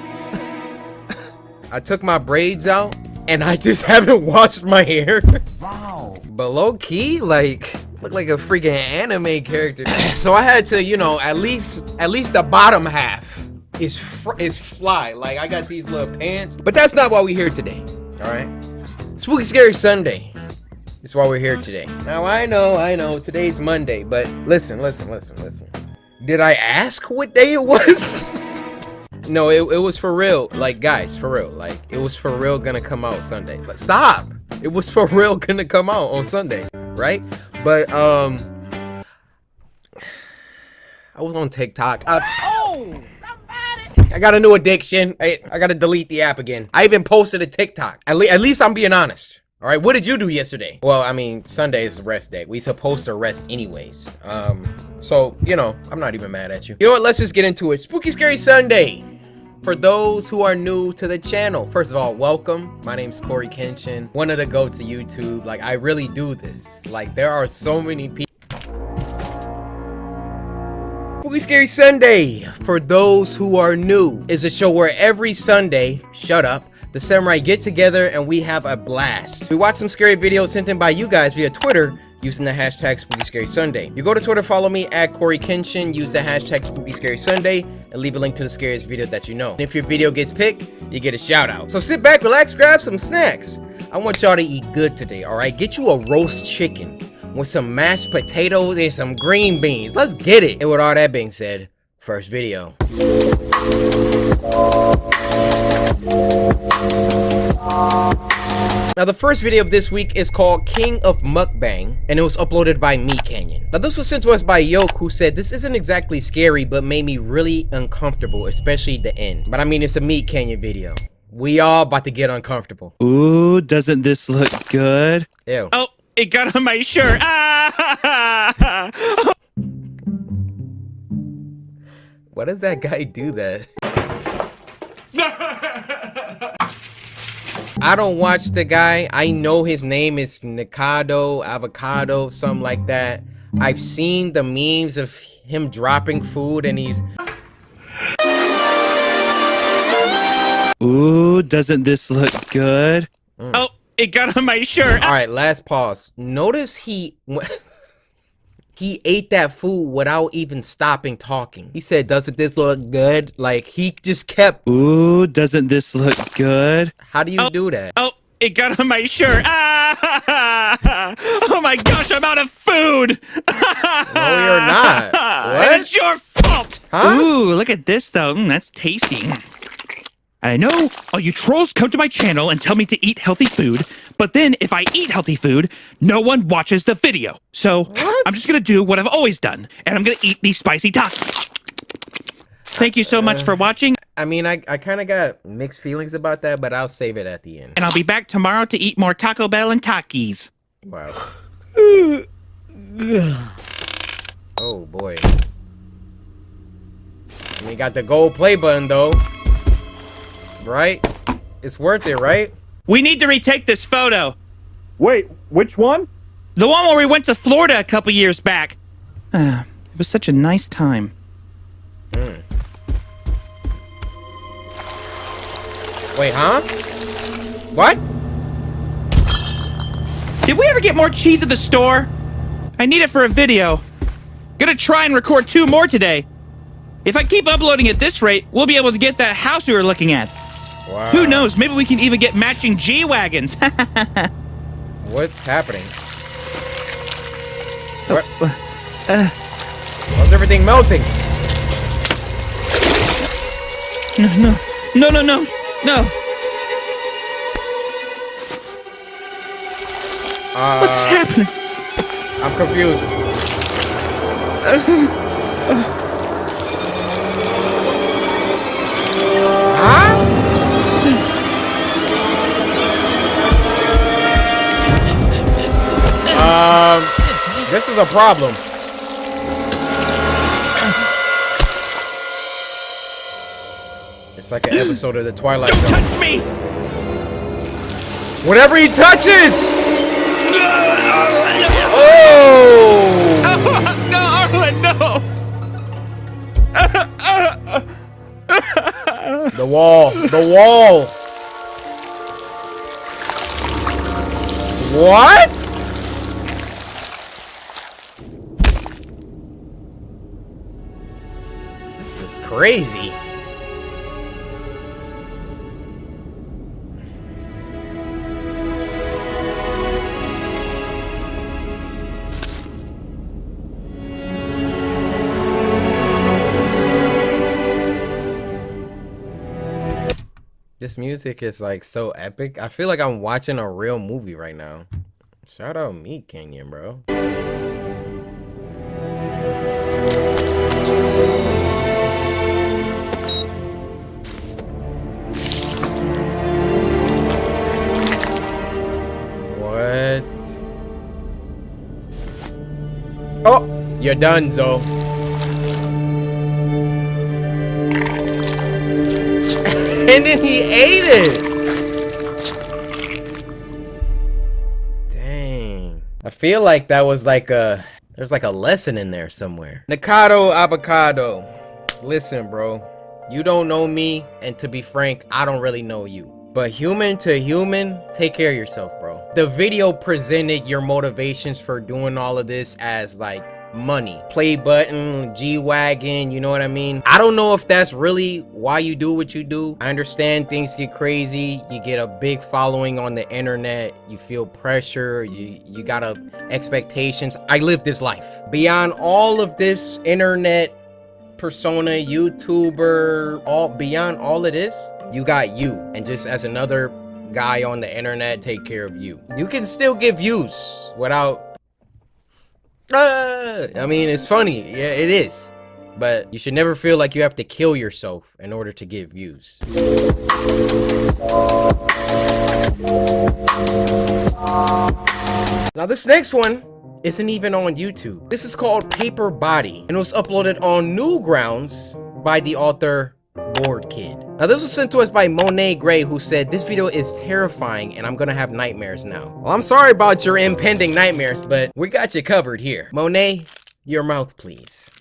I took my braids out and I just haven't washed my hair. Wow. But low key, like, look like a freaking anime character. So I had to, you know, at least the bottom half is fly. Like, I got these little pants. But that's not why we're here today, all right? Spooky Scary Sunday is why we're here today. Now, I know, today's Monday, but listen. Did I ask what day it was? No, it was for real. Like, guys, for real. Like, it was for real gonna come out Sunday. But stop! It was for real gonna come out on Sunday, right? But, I was on TikTok. I got a new addiction. I gotta delete the app again. I even posted a TikTok. At least I'm being honest. All right, what did you do yesterday? Well, I mean, Sunday is rest day. We supposed to rest anyways. So, you know, I'm not even mad at you. You know what? Let's just get into it. Spooky Scary Sunday. For those who are new to the channel, first of all, welcome. My name's Corey Kenshin, one of the goats of YouTube. Like, I really do this. Like, there are so many people. Spooky Scary Sunday, for those who are new, is a show where every Sunday, shut up, the samurai get together and we have a blast. We watch some scary videos sent in by you guys via Twitter using the hashtag Spooky Scary Sunday. You go to Twitter, follow me at Corey Kenshin, use the hashtag Spooky Scary Sunday, and leave a link to the scariest video that you know. And if your video gets picked, you get a shout out. So sit back, relax, grab some snacks. I want y'all to eat good today, all right? Get you a roast chicken with some mashed potatoes and some green beans. Let's get it. And with all that being said, first video. Now, the first video of this week is called King of Mukbang, and it was uploaded by Me Canyon. Now, this was sent to us by Yoke, who said, this isn't exactly scary, but made me really uncomfortable, especially the end. But I mean, it's a Me Canyon video. We all about to get uncomfortable. Ooh, doesn't this look good? Ew. Oh, it got on my shirt. Ah! Why does that guy do that? I don't watch the guy. I know his name is Nikado, Avocado, something like that. I've seen the memes of him dropping food and he's... Ooh, doesn't this look good? Oh, it got on my shirt. All right, last pause. Notice he ate that food without even stopping talking. He said, doesn't this look good? Like, he just kept... Ooh, doesn't this look good? How do you do that? Oh, it got on my shirt. Ah! Oh my gosh, I'm out of food. No, you're not. What? And it's your fault. Huh? Ooh, look at this though. That's tasty. And I know all you trolls come to my channel and tell me to eat healthy food, but then if I eat healthy food, no one watches the video. So I'm just gonna do what I've always done, and I'm gonna eat these spicy tacos. Thank you so much for watching. I mean, I kind of got mixed feelings about that, but I'll save it at the end. And I'll be back tomorrow to eat more Taco Bell and Takis. Wow. Oh boy. We got the gold play button though. Right? It's worth it, right? We need to retake this photo. Wait, which one? The one where we went to Florida a couple years back. It was such a nice time. Wait, huh? What? Did we ever get more cheese at the store? I need it for a video. Gonna try and record 2 more today. If I keep uploading at this rate, we'll be able to get that house we were looking at. Wow. Who knows? Maybe we can even get matching G-Wagons. What's happening? What? Why's everything melting? No. What's happening? I'm confused. Huh? This is a problem. It's like an episode of the Twilight Zone. Don't touch me! Whatever he touches! Oh! No, Arlen, no! The wall. The wall. What? This is crazy. This music is like so epic. I feel like I'm watching a real movie right now. Shout out me, Kenyon, bro. What? Oh, you're done, Zo. And then he ate it. Dang. I feel like that was like there's like a lesson in there somewhere. Nikado Avocado. Listen, bro. You don't know me, and to be frank, I don't really know you. But human to human, take care of yourself, bro. The video presented your motivations for doing all of this as like money, play button, G-Wagon, you know what I mean? I don't know if that's really why you do what you do. I understand things get crazy, you get a big following on the internet, you feel pressure, you got expectations. I live this life. Beyond all of this internet persona, YouTuber, beyond all of this, you got you. And just as another guy on the internet, take care of you. You can still get views without I mean, it's funny. Yeah, it is. But you should never feel like you have to kill yourself in order to get views. Now, this next one isn't even on YouTube. This is called Paper Body, and it was uploaded on Newgrounds by the author Bored Kid. Now, this was sent to us by Monet Gray, who said, "This video is terrifying and I'm gonna have nightmares now." Well, I'm sorry about your impending nightmares, but we got you covered here. Monet, your mouth, please.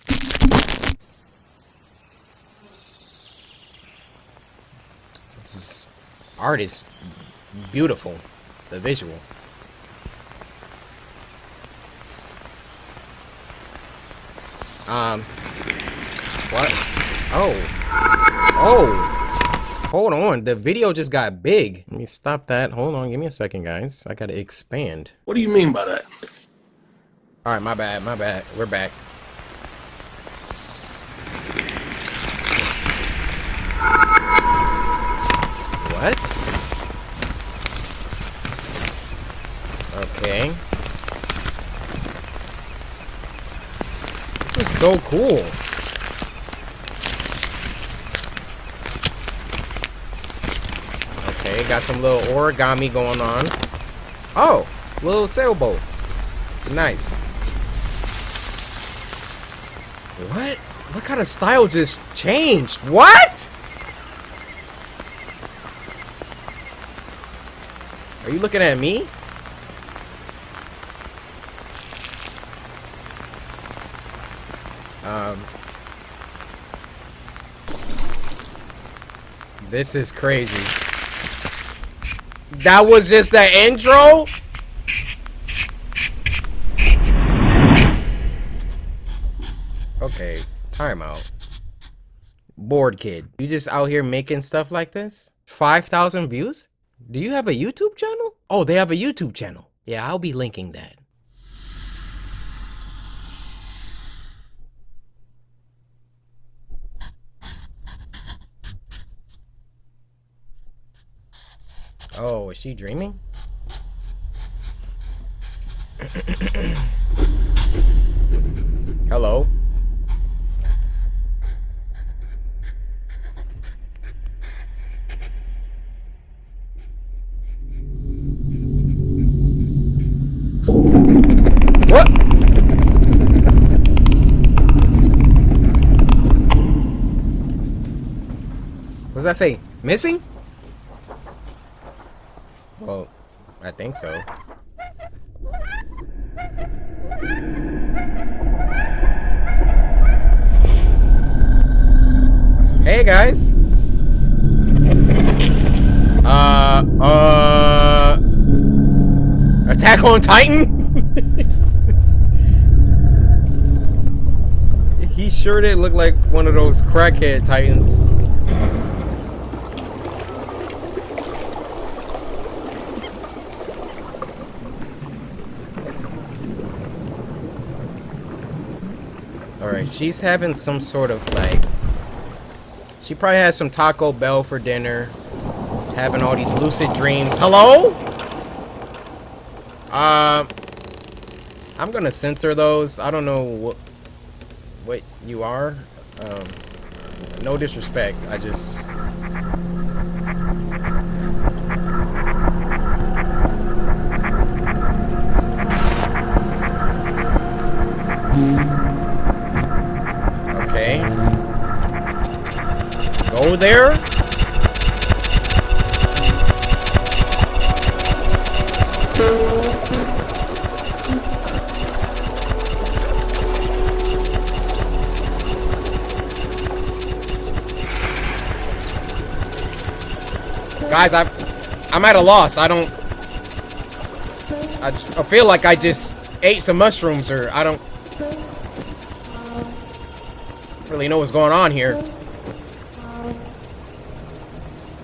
Art is beautiful. The visual. What? Oh. Hold on, the video just got big. Let me stop that. Hold on, give me a second, guys. I gotta expand. What do you mean by that? All right, my bad. We're back. What? Okay. This is so cool. Okay, got some little origami going on. Oh, little sailboat. Nice. What? What kind of style just changed? What? Are you looking at me? This is crazy. That was just the intro? Okay, time out. Bored Kid. You just out here making stuff like this? 5,000 views? Do you have a YouTube channel? Oh, they have a YouTube channel. Yeah, I'll be linking that. Oh, is she dreaming? Hello? What? Was that say? Missing? Well, I think so. Hey guys. Attack on Titan? He sure did look like one of those crackhead Titans. Alright, she's having some sort of like... She probably has some Taco Bell for dinner. Having all these lucid dreams. Hello? I'm gonna censor those. I don't know what you are. No disrespect. I just... Okay. Go there. Guys, I'm at a loss. I feel like I just ate some mushrooms, or I don't really know what's going on here.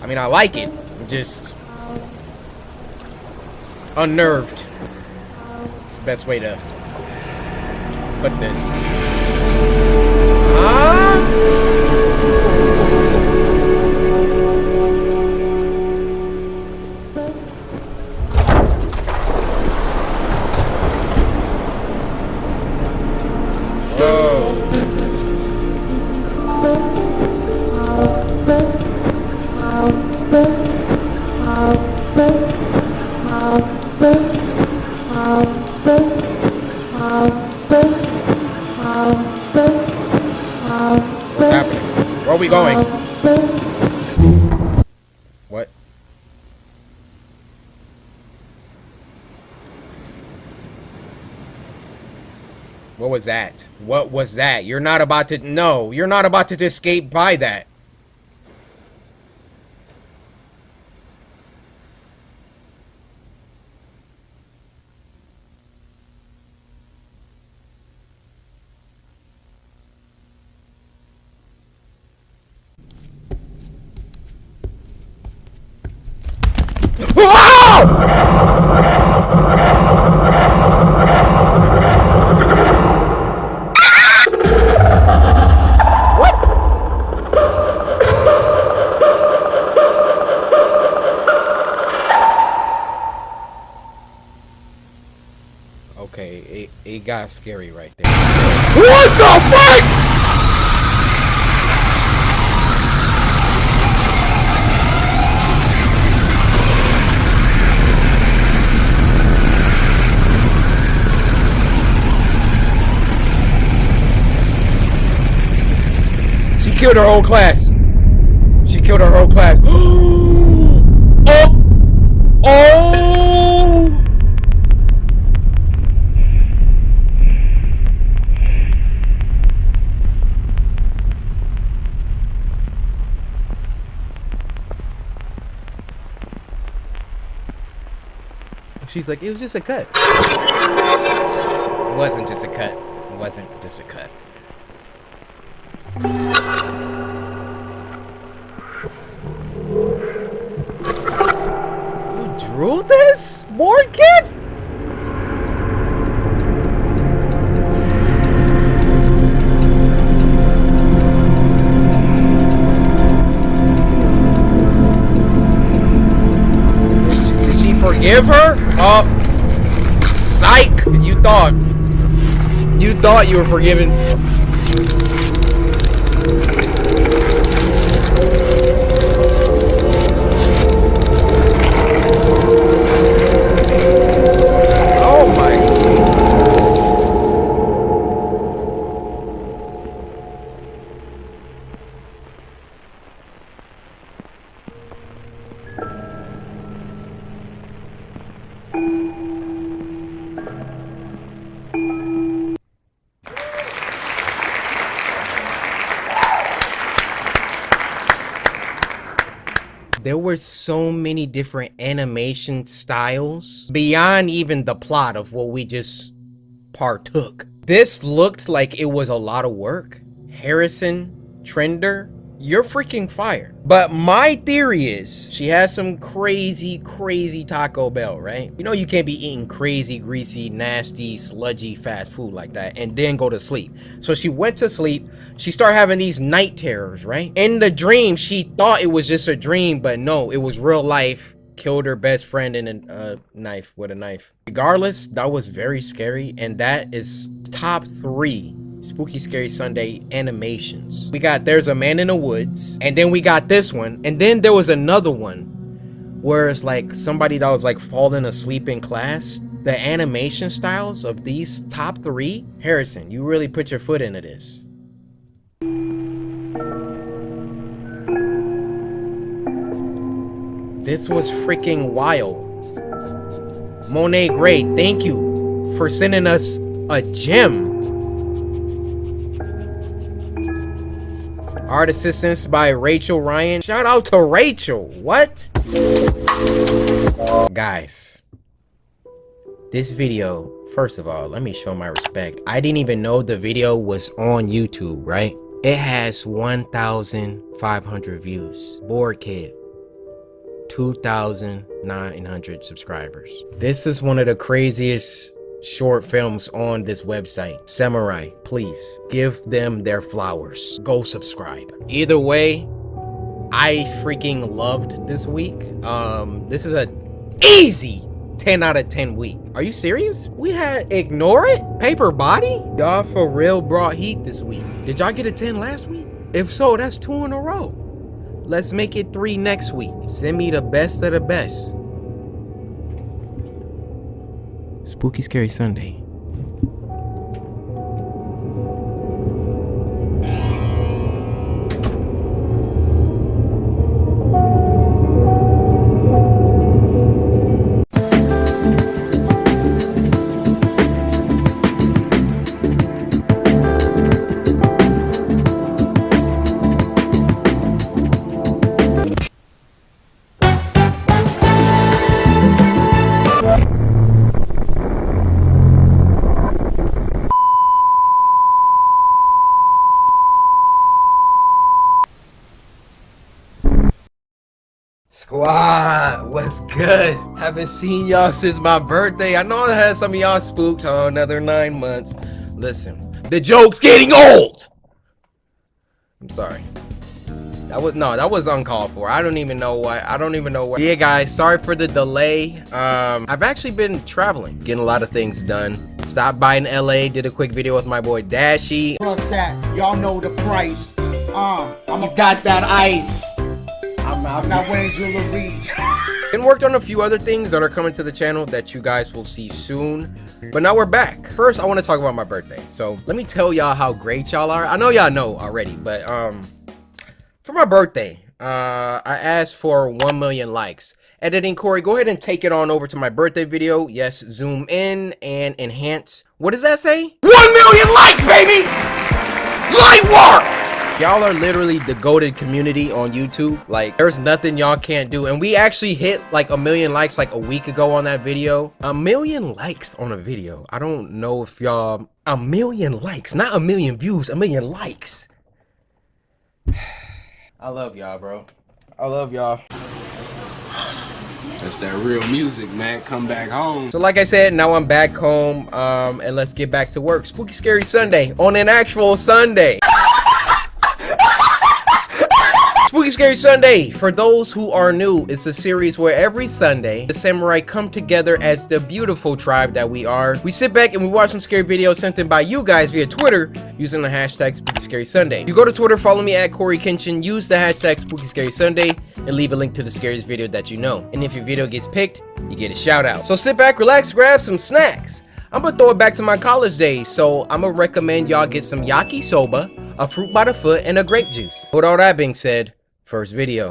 I mean, I like it. I'm just unnerved. It's the best way to put this. Where are we going? What? What was that? What was that? You're not about to... No, you're not about to escape by that. Okay, it got scary right there. What the fuck? She killed her whole class. She killed her whole class. Oh! Oh! She's like, it was just a cut. It wasn't just a cut. It wasn't just a cut. You drew this, board kid? Did she forgive her? Oh, psych! You thought you were forgiven. Oh my. There were so many different animation styles beyond even the plot of what we just partook. This looked like it was a lot of work. Harrison, Trender, you're freaking fire. But my theory is she has some crazy Taco Bell, right? You know you can't be eating crazy, greasy, nasty, sludgy fast food like that and then go to sleep. So she went to sleep. She started having these night terrors, right? In the dream, she thought it was just a dream, but no, it was real life. Killed her best friend in a knife with a knife. Regardless, that was very scary, and that is top 3 Spooky Scary Sunday animations. We got There's a Man in the Woods, and then we got this one, and then there was another one where it's like somebody that was like falling asleep in class. The animation styles of these top 3, Harrison, you really put your foot into this. This was freaking wild. Monet Gray, thank you for sending us a gem. Art assistance by Rachel Ryan. Shout out to Rachel. What? Guys, this video, first of all, let me show my respect. I didn't even know the video was on YouTube, right? It has 1,500 views. Bored Kid, 2,900 subscribers. This is one of the craziest short films on this website. Samurai, please give them their flowers. Go subscribe. Either way, I freaking loved this week. This is a easy 10 out of 10 week. Are you serious? We had Ignore It, Paper Body. Y'all for real brought heat this week. Did y'all get a 10 last week? If so, that's 2 in a row. Let's make it 3 next week. Send me the best of the best. Spooky Scary Sunday. Squad, what's good? Haven't seen y'all since my birthday. I know I had some of y'all spooked. Oh, another 9 months. Listen, the joke's getting old. I'm sorry. That was uncalled for. I don't even know what. Yeah, guys, sorry for the delay. I've actually been traveling, getting a lot of things done. Stopped by in LA, did a quick video with my boy Dashy. Plus that, y'all know the price. Got that ice. I'm not wearing jewelry. And worked on a few other things that are coming to the channel that you guys will see soon. But now we're back. First, I want to talk about my birthday. So let me tell y'all how great y'all are. I know y'all know already, but for my birthday, I asked for 1 million likes. Editing Corey, go ahead and take it on over to my birthday video. Yes, zoom in and enhance. What does that say? 1 million likes, baby! Light work! Y'all are literally the goated community on YouTube. Like, there's nothing y'all can't do. And we actually hit like 1 million likes like a week ago on that video. 1 million likes on a video. I don't know if y'all... 1 million likes, not 1 million views, 1 million likes. I love y'all, bro. I love y'all. That's that real music, man. Come back home. So like I said, now I'm back home. And let's get back to work. Spooky Scary Sunday on an actual Sunday. Spooky Scary Sunday, for those who are new, it's a series where every Sunday, the samurai come together as the beautiful tribe that we are. We sit back and we watch some scary videos sent in by you guys via Twitter using the hashtag Spooky Scary Sunday. You go to Twitter, follow me at Corey Kenshin, use the hashtag Spooky Scary Sunday, and leave a link to the scariest video that you know. And if your video gets picked, you get a shout out. So sit back, relax, grab some snacks. I'm gonna throw it back to my college days, so I'm gonna recommend y'all get some yakisoba, a fruit by the foot, and a grape juice. With all that being said, first video.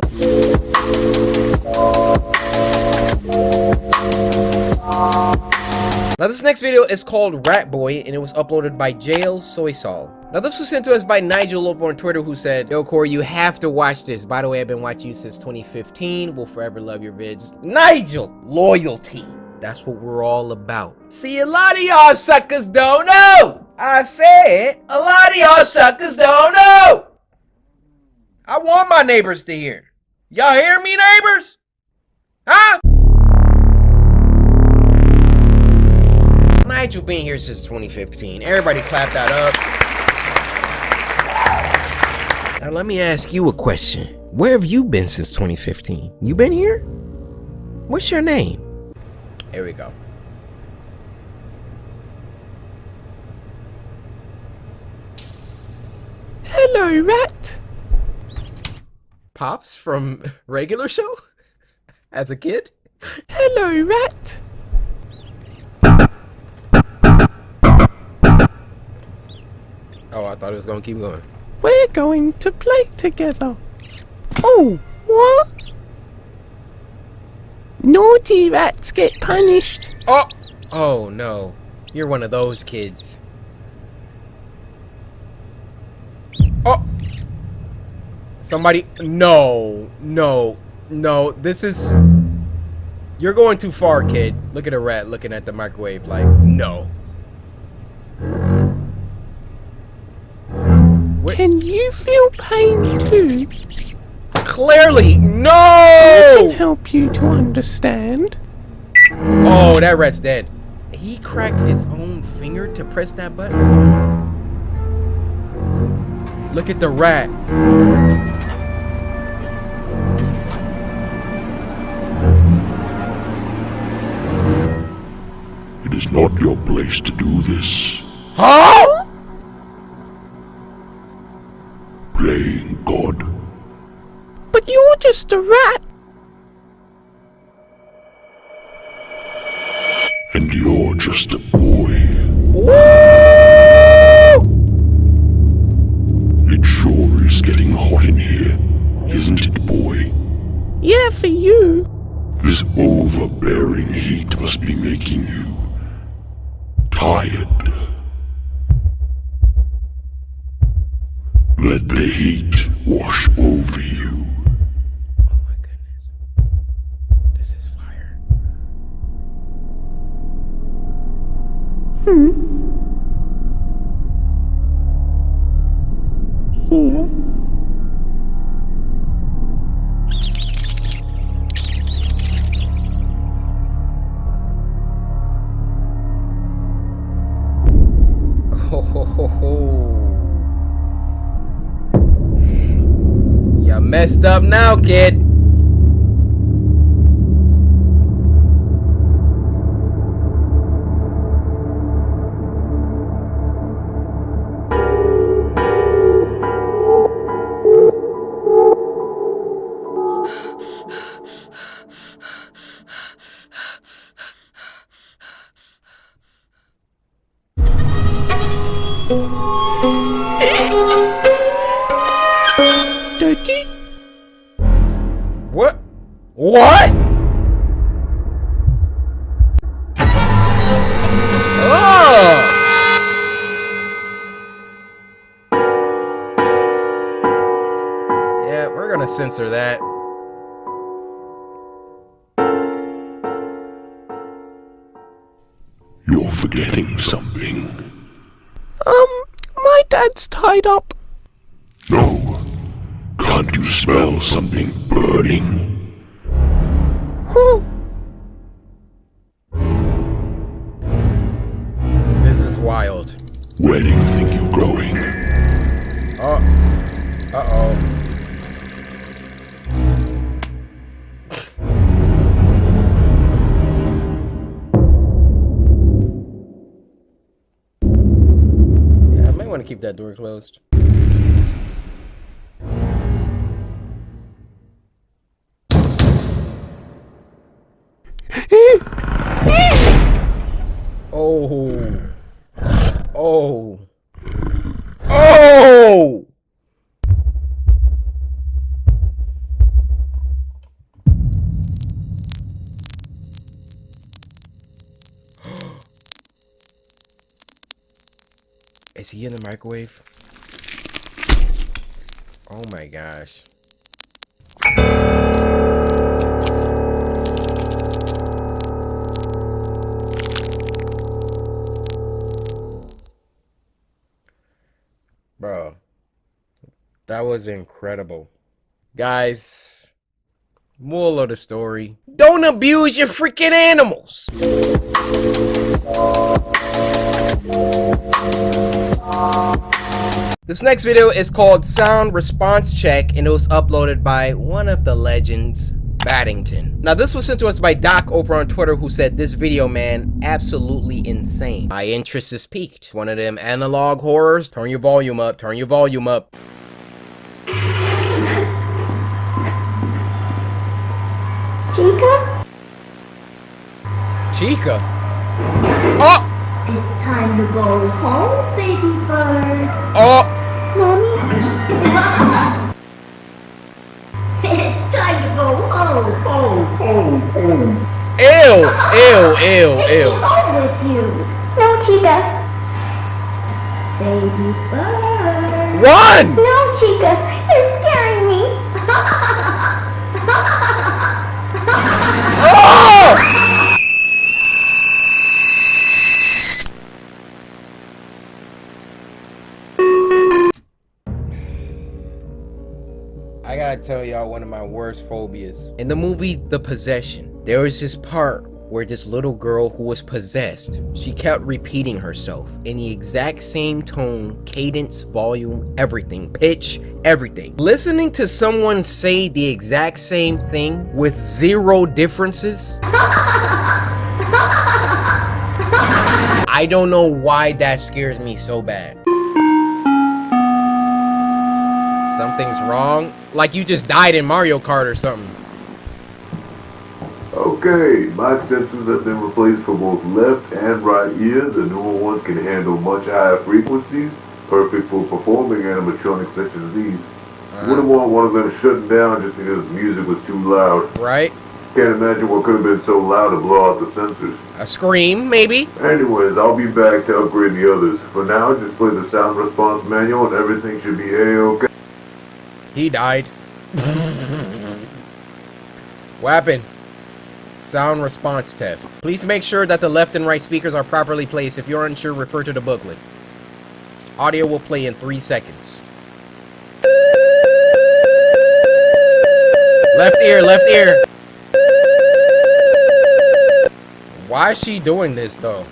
Now this next video is called Rat Boy and it was uploaded by Jail Soy Sol. Now this was sent to us by Nigel over on Twitter, who said, "Yo Corey, you have to watch this. By the way, I've been watching you since 2015. Will forever love your vids." Nigel, loyalty. That's what we're all about. See, a lot of y'all suckers don't know. I said, a lot of y'all suckers don't know. I want my neighbors to hear. Y'all hear me, neighbors? Huh? Nigel been here since 2015. Everybody clap that up. Now let me ask you a question. Where have you been since 2015? You been here? What's your name? Here we go. Hello, rat. Pops from Regular Show? As a kid? Hello, rat. Oh, I thought it was gonna keep going. We're going to play together. Oh, what? Naughty rats get punished. Oh! Oh no. You're one of those kids. Oh! Somebody. No. No. No. This is. You're going too far, kid. Look at a rat looking at the microwave like, no. What? Can you feel pain too? Clearly, no! I can help you to understand. Oh, that rat's dead. He cracked his own finger to press that button. Look at the rat. It is not your place to do this. Huh? Playing God. But you're just a rat. And you're just a boy. Woo! It sure is getting hot in here, isn't it, boy? Yeah, for you. This overbearing heat must be making you tired. Let the heat wash over you. Oh my goodness. This is fire. Ho ho ho ho. You messed up now, kid. Dirty? What? What? Oh! Yeah, we're gonna censor that. You're forgetting something. My dad's tied up. No. Can't you smell something burning? This is wild. Where do you think you're going? Oh. Uh-oh. Yeah, I might want to keep that door closed. Oh. Oh. Oh! Is he in the microwave? Oh my gosh. Bro, that was incredible. Guys, moral of the story, don't abuse your freaking animals. This next video is called Sound Response Check, and it was uploaded by one of the legends, Baddington. Now this was sent to us by Doc over on Twitter, who said, this video, man, absolutely insane. My interest is piqued. One of them analog horrors. Turn your volume up, turn your volume up. Chica? Chica? Oh! It's time to go home, baby bird. Oh! Mommy? It's time to go home. Home. Ew! Ew, ew, Take me ew. home with you. No, Chica. Baby bird. Run! No, Chica. You're scaring me. Oh! I gotta tell y'all one of my worst phobias. In the movie The Possession, there was this part where this little girl who was possessed, she kept repeating herself in the exact same tone, cadence, volume, everything, pitch, everything. Listening to someone say the exact same thing with zero differences, I don't know why that scares me so bad. Something's wrong? Like you just died in Mario Kart or something. Okay, my sensors have been replaced for both left and right ear. The newer ones can handle much higher frequencies, perfect for performing animatronics such as these. Wouldn't want one of them shutting down just because the music was too loud. Right? Can't imagine what could have been so loud to blow out the sensors. A scream, maybe? Anyways, I'll be back to upgrade the others. For now, just play the sound response manual and everything should be A-okay. He died. What happened? Sound response test. Please make sure that the left and right speakers are properly placed. If you're unsure, refer to the booklet. Audio will play in 3 seconds. Left ear, left ear. Why is she doing this though?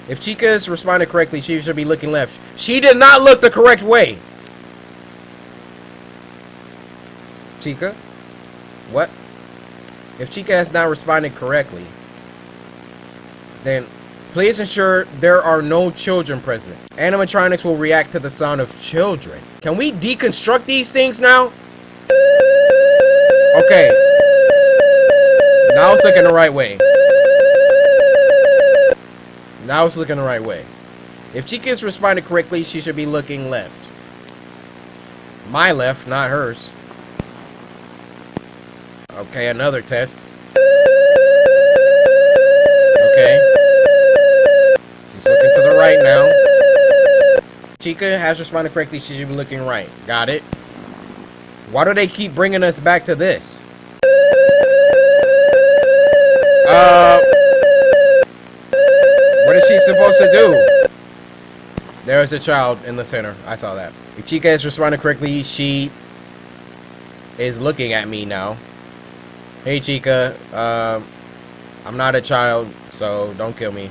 If Chica is responding correctly, she should be looking left. She did not look the correct way. Chica? What? If Chica has not responded correctly, then please ensure there are no children present. Animatronics will react to the sound of children. Can we deconstruct these things now? Okay. Now it's looking the right way. Now it's looking the right way. If Chica is responding correctly, she should be looking left. My left, not hers. Okay, another test. Okay. She's looking to the right now. Chica has responded correctly. She should be looking right. Got it. Why do they keep bringing us back to this? What is she supposed to do? There's a child in the center. I saw that. If Chica has responded correctly, she is looking at me now. Hey Chica, I'm not a child, so don't kill me.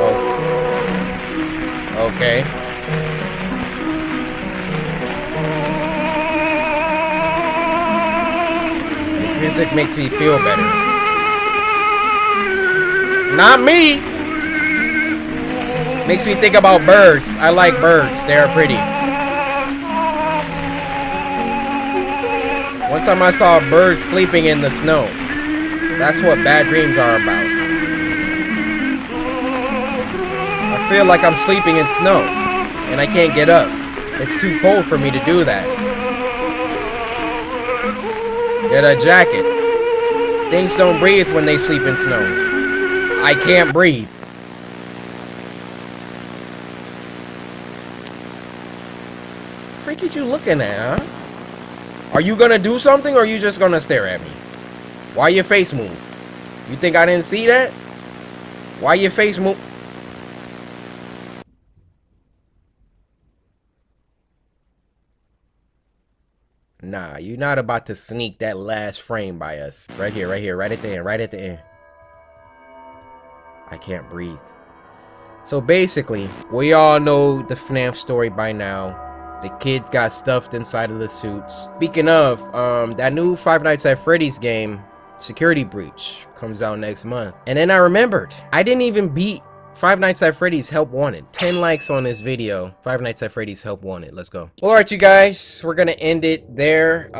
Oh. Okay. Music makes me feel better. Not me. Makes me think about birds. I like birds. They are pretty. One time I saw a bird sleeping in the snow. That's what bad dreams are about. I feel like I'm sleeping in snow and I can't get up. It's too cold for me to do that. Get a jacket. Things don't breathe when they sleep in snow. I can't breathe. Freak is you looking at, huh? Are you gonna do something or are you just gonna stare at me? Why your face move? You think I didn't see that? Why your face move? Nah, you're not about to sneak that last frame by us. Right here, right at the end, right at the end. I can't breathe. So basically, we all know the FNAF story by now. The kids got stuffed inside of the suits. Speaking of, that new Five Nights at Freddy's game, Security Breach, comes out next month. And then I remembered, I didn't even beat Five Nights at Freddy's Help Wanted. 10 likes on this video. Five Nights at Freddy's Help Wanted. Let's go. Alright, you guys, we're gonna end it there.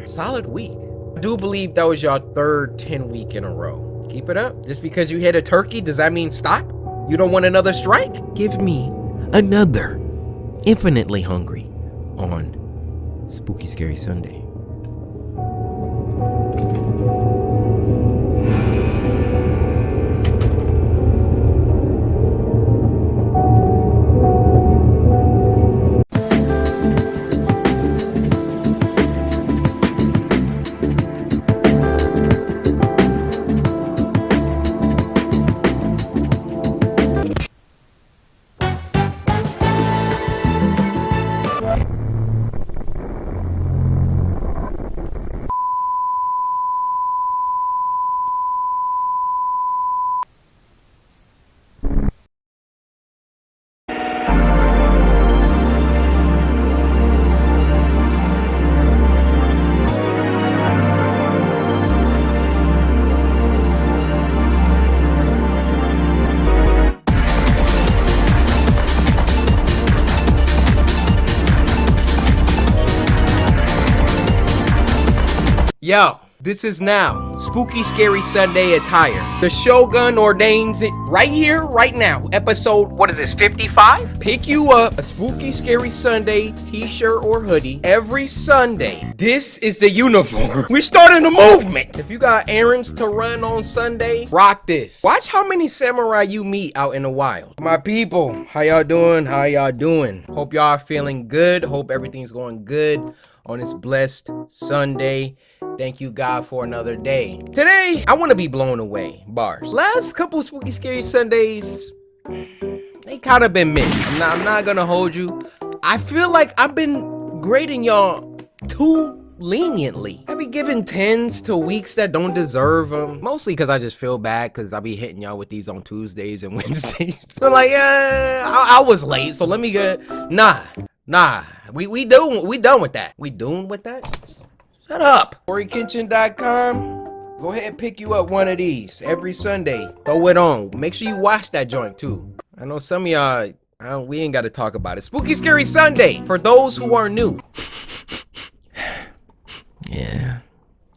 Solid week. I do believe that was your third 10 week in a row. Keep it up. Just because you hit a turkey, does that mean stop? You don't want another strike? Give me another Infinitely Hungry on Spooky Scary Sunday. Yo, this is now Spooky Scary Sunday attire. The Shogun ordains it right here, right now. Episode, what is this, 55? Pick you up a Spooky Scary Sunday t-shirt or hoodie every Sunday. This is the uniform. We're starting a movement. If you got errands to run on Sunday, rock this. Watch how many samurai you meet out in the wild. My people, how y'all doing? How y'all doing? Hope y'all are feeling good. Hope everything's going good on this blessed Sunday. Thank you, God, for another day. Today, I want to be blown away. Bars. Last couple Spooky Scary Sundays, they kind of been mixed. I'm not gonna hold you. I feel like I've been grading y'all too leniently. I be giving 10s to weeks that don't deserve them. Mostly because I just feel bad because I be hitting y'all with these on Tuesdays and Wednesdays. So like, I was late, so let me get... Nah. We done with that. We doing with that? Shut up. CoreyKitchen.com. Go ahead and pick you up one of these every Sunday. Throw it on. Make sure you watch that joint too. I know some of y'all, we ain't got to talk about it. Spooky Scary Sunday. For those who are new. Yeah.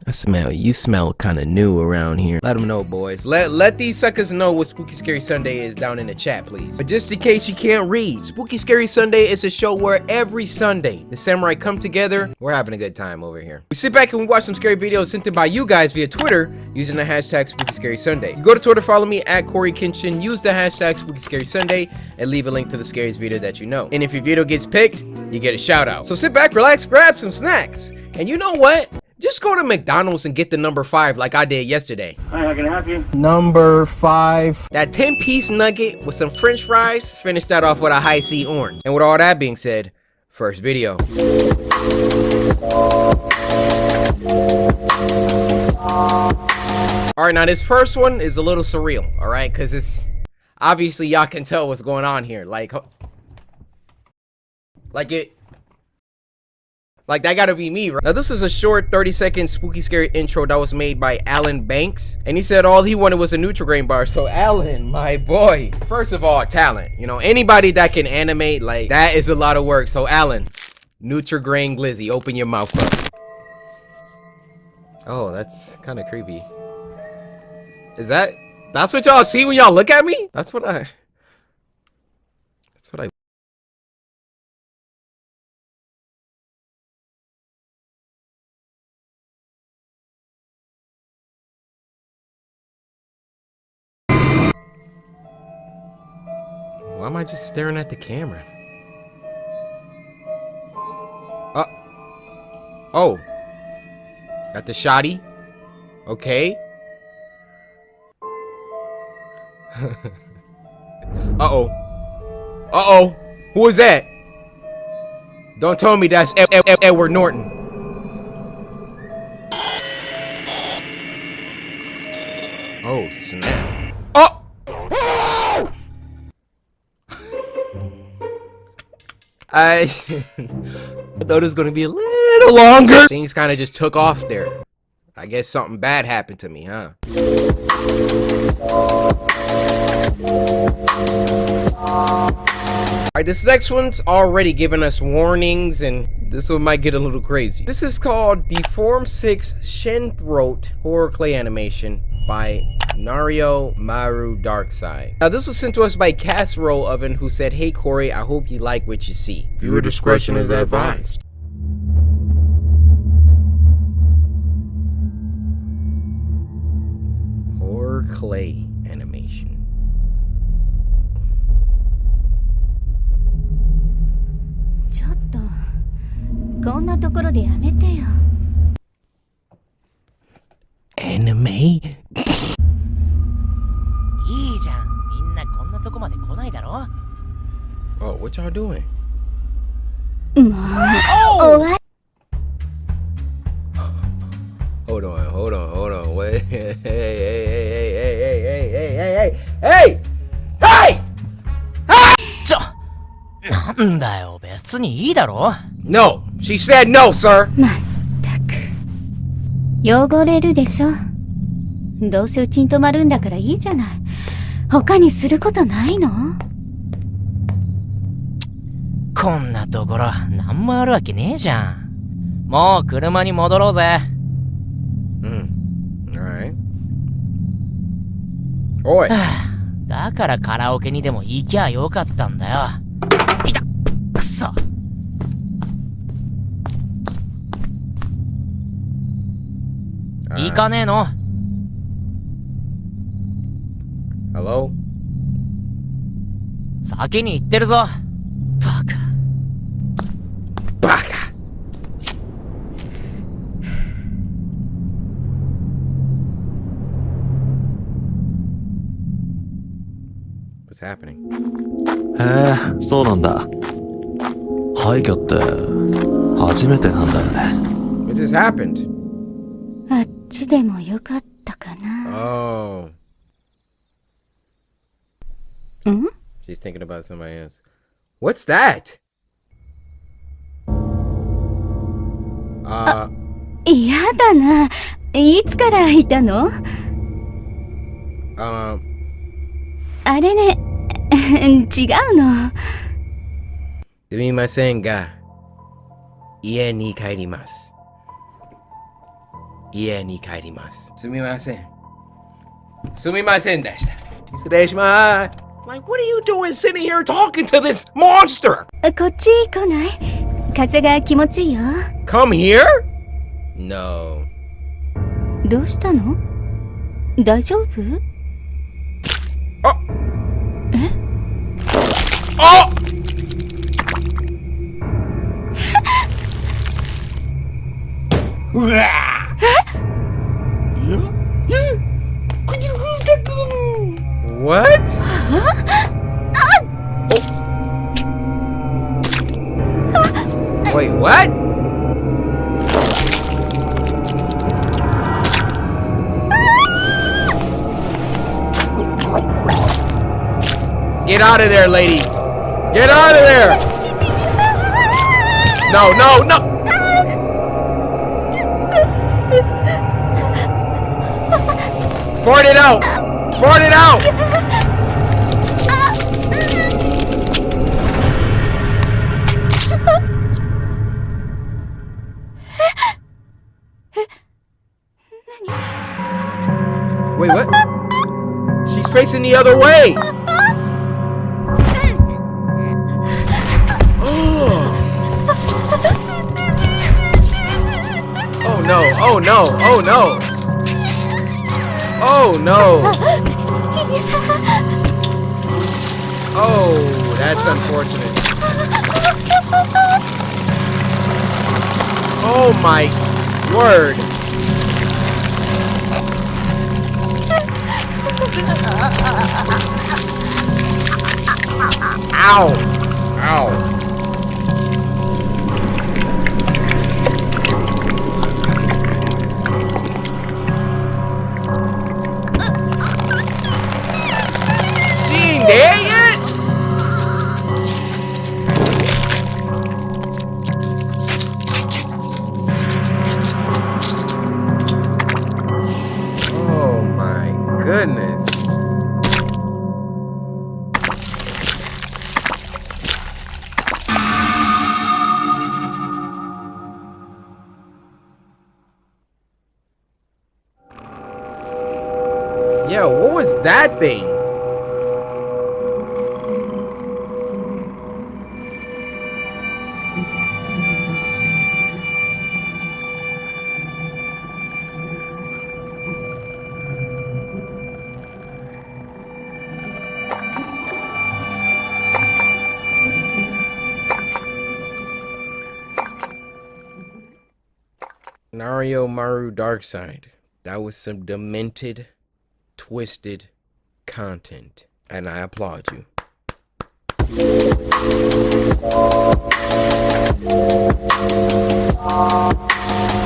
I smell you. Smell kind of new around here. Let them know, boys. Let these suckers know what Spooky Scary Sunday is down in the chat, please. But just in case you can't read, Spooky Scary Sunday is a show where every Sunday the samurai come together. We're having a good time over here. We sit back and we watch some scary videos sent in by you guys via Twitter using the hashtag Spooky Scary Sunday. You go to Twitter, follow me at Corey Kenshin, use the hashtag Spooky Scary Sunday, and leave a link to the scariest video that you know. And if your video gets picked, you get a shout out. So sit back, relax, grab some snacks. And you know what? Just go to McDonald's and get the number 5 like I did yesterday. Hi, how can I help you? Number 5. That 10-piece nugget with some french fries, finish that off with a high C orange. And with all that being said, first video. Alright, now this first one is a little surreal, alright? Because it's... Obviously, y'all can tell what's going on here. Like that gotta be me, right? Now this is a short 30-second spooky scary intro that was made by Alan Banks. And he said all he wanted was a Nutri-Grain bar. So Alan, my boy, first of all, talent. You know, anybody that can animate, like, that is a lot of work. So Alan, Nutri-Grain Glizzy, open your mouth up. Oh, that's kind of creepy. That's what y'all see when y'all look at me? That's what I... just staring at the camera? Oh. Got the shotty. Okay. Uh-oh. Uh-oh. Who was that? Don't tell me that's Edward Norton. Oh, snap. Oh! I thought it was gonna be a little longer. Things kind of just took off there. I guess something bad happened to me, huh? Alright, this next one's already giving us warnings, and this one might get a little crazy. This is called the Form 6 Shen Throat Horror Clay Animation by Nario Maru Darkside. Now, this was sent to us by Casserole Oven, who said, "Hey Corey, I hope you like what you see. Viewer discretion is advised." Horror clay animation. Anime? いいじゃん。みんなこんなとこまで来ないだろ。 Oh, what y'all doing? Oh! Hold on. Wait. Hey! なんだよ、別にいいだろ。 No! She said no, sir! 汚れるでしょ。どうせうちに泊まるんだからいいじゃない。他にすることないの？こんなところ、なんもあるわけねえじゃん。もう車に戻ろうぜ。Alright. おい。だからカラオケにでも行きゃよかったんだよ。いた！くそ！行かねえの？ Hello? 先に行ってるぞ。たく。バカ。What's happening? へえ、そうなんだ。廃墟って初めてなんだよね。What just happened? あっちでもよかったかな。Oh. ん？ She's thinking about somebody else. What's that? 嫌だな。いつからいたの？あれね、違うの。すみませんが、家に帰ります。家に帰ります。すみません。すみませんでした。失礼します。Like, what are you doing sitting here talking to this monster? こっち来ない？風が気持ちいいよ。Come here? No. どうしたの？大丈夫？え？あ！うわ！What? Wait, what? Get out of there, lady! Get out of there! No, no, no! Fart it out! Fart it out! Wait, what? She's facing the other way! Oh no, oh no, oh no! Oh no! Oh, That's unfortunate. Oh my word. Ow. Ow. She ain't there yet? Oh my goodness. Yo, what was that thing? Nario Maru Darkside. That was some demented, twisted content. And I applaud you.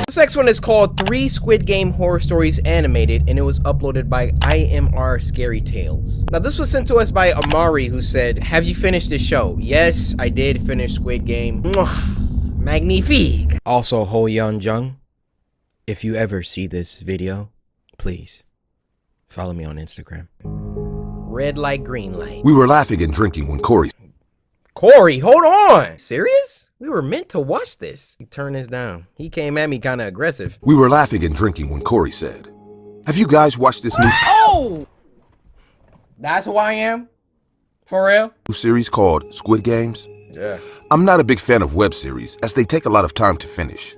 This next one is called 3 Squid Game Horror Stories Animated, and it was uploaded by IMR Scary Tales. Now this was sent to us by Amari, who said, have you finished this show? Yes, I did finish Squid Game. Mwah. Magnifique. Also, Ho Yeon Jung, if you ever see this video, please follow me on Instagram. Red light, green light. We were laughing and drinking when Corey, hold on. Serious? We were meant to watch this. You turn this down. He came at me kind of aggressive. We were laughing and drinking when Corey said, have you guys watched this new Oh! That's who I am? For real? series called Squid Games? Yeah. I'm not a big fan of web series as they take a lot of time to finish.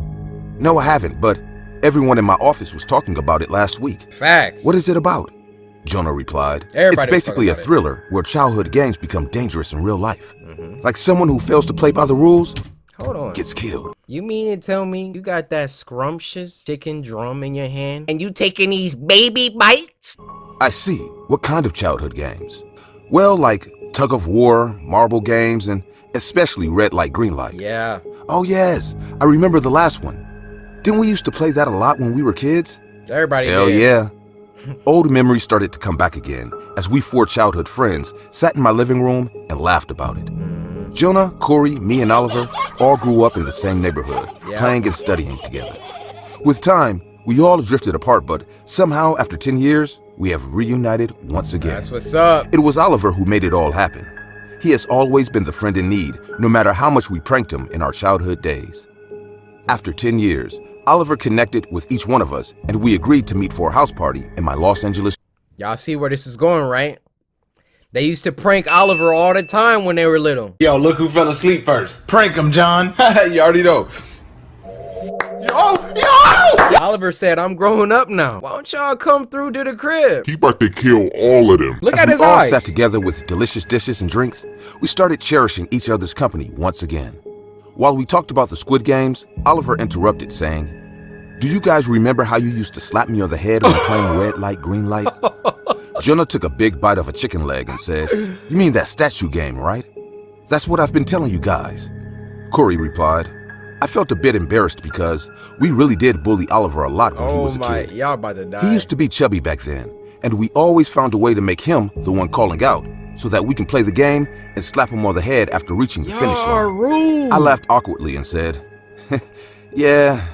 No, I haven't, but everyone in my office was talking about it last week. Facts. What is it about? Jonah replied. Everybody it's basically a thriller where childhood games become dangerous in real life. Mm-hmm. Like someone who fails to play by the rules Hold on. gets killed. You mean to tell me you got that scrumptious chicken drum in your hand and you taking these baby bites? I see. What kind of childhood games? Well, like tug of war, marble games, and especially red light, green light. Yeah. Oh yes, I remember the last one. Didn't we used to play that a lot when we were kids? Everybody Hell did. yeah. Old memories started to come back again as we 4 childhood friends sat in my living room and laughed about it. Jonah, Corey, me, and Oliver all grew up in the same neighborhood, playing and studying together. With time, we all drifted apart, but somehow after 10 years, we have reunited once again. That's what's up. It was Oliver who made it all happen. He has always been the friend in need, no matter how much we pranked him in our childhood days. After 10 years, Oliver connected with each one of us, and we agreed to meet for a house party in my Los Angeles. Y'all see where this is going, right? They used to prank Oliver all the time when they were little. Yo, look who fell asleep first. Prank him, John. You already know. Yo! Oliver said, I'm growing up now. Why don't y'all come through to the crib? He about to kill all of them. Look As at we his all eyes. sat together with delicious dishes and drinks, we started cherishing each other's company once again. While we talked about the Squid Games, Oliver interrupted saying, do you guys remember how you used to slap me on the head when playing red light, green light? Jonah took a big bite of a chicken leg and said, you mean that statue game, right? That's what I've been telling you guys. Corey replied, I felt a bit embarrassed because we really did bully Oliver a lot when he was a kid. Y'all about to die. He used to be chubby back then, and we always found a way to make him the one calling out so that we can play the game and slap him on the head after reaching the finish line. Rude. I laughed awkwardly and said, yeah,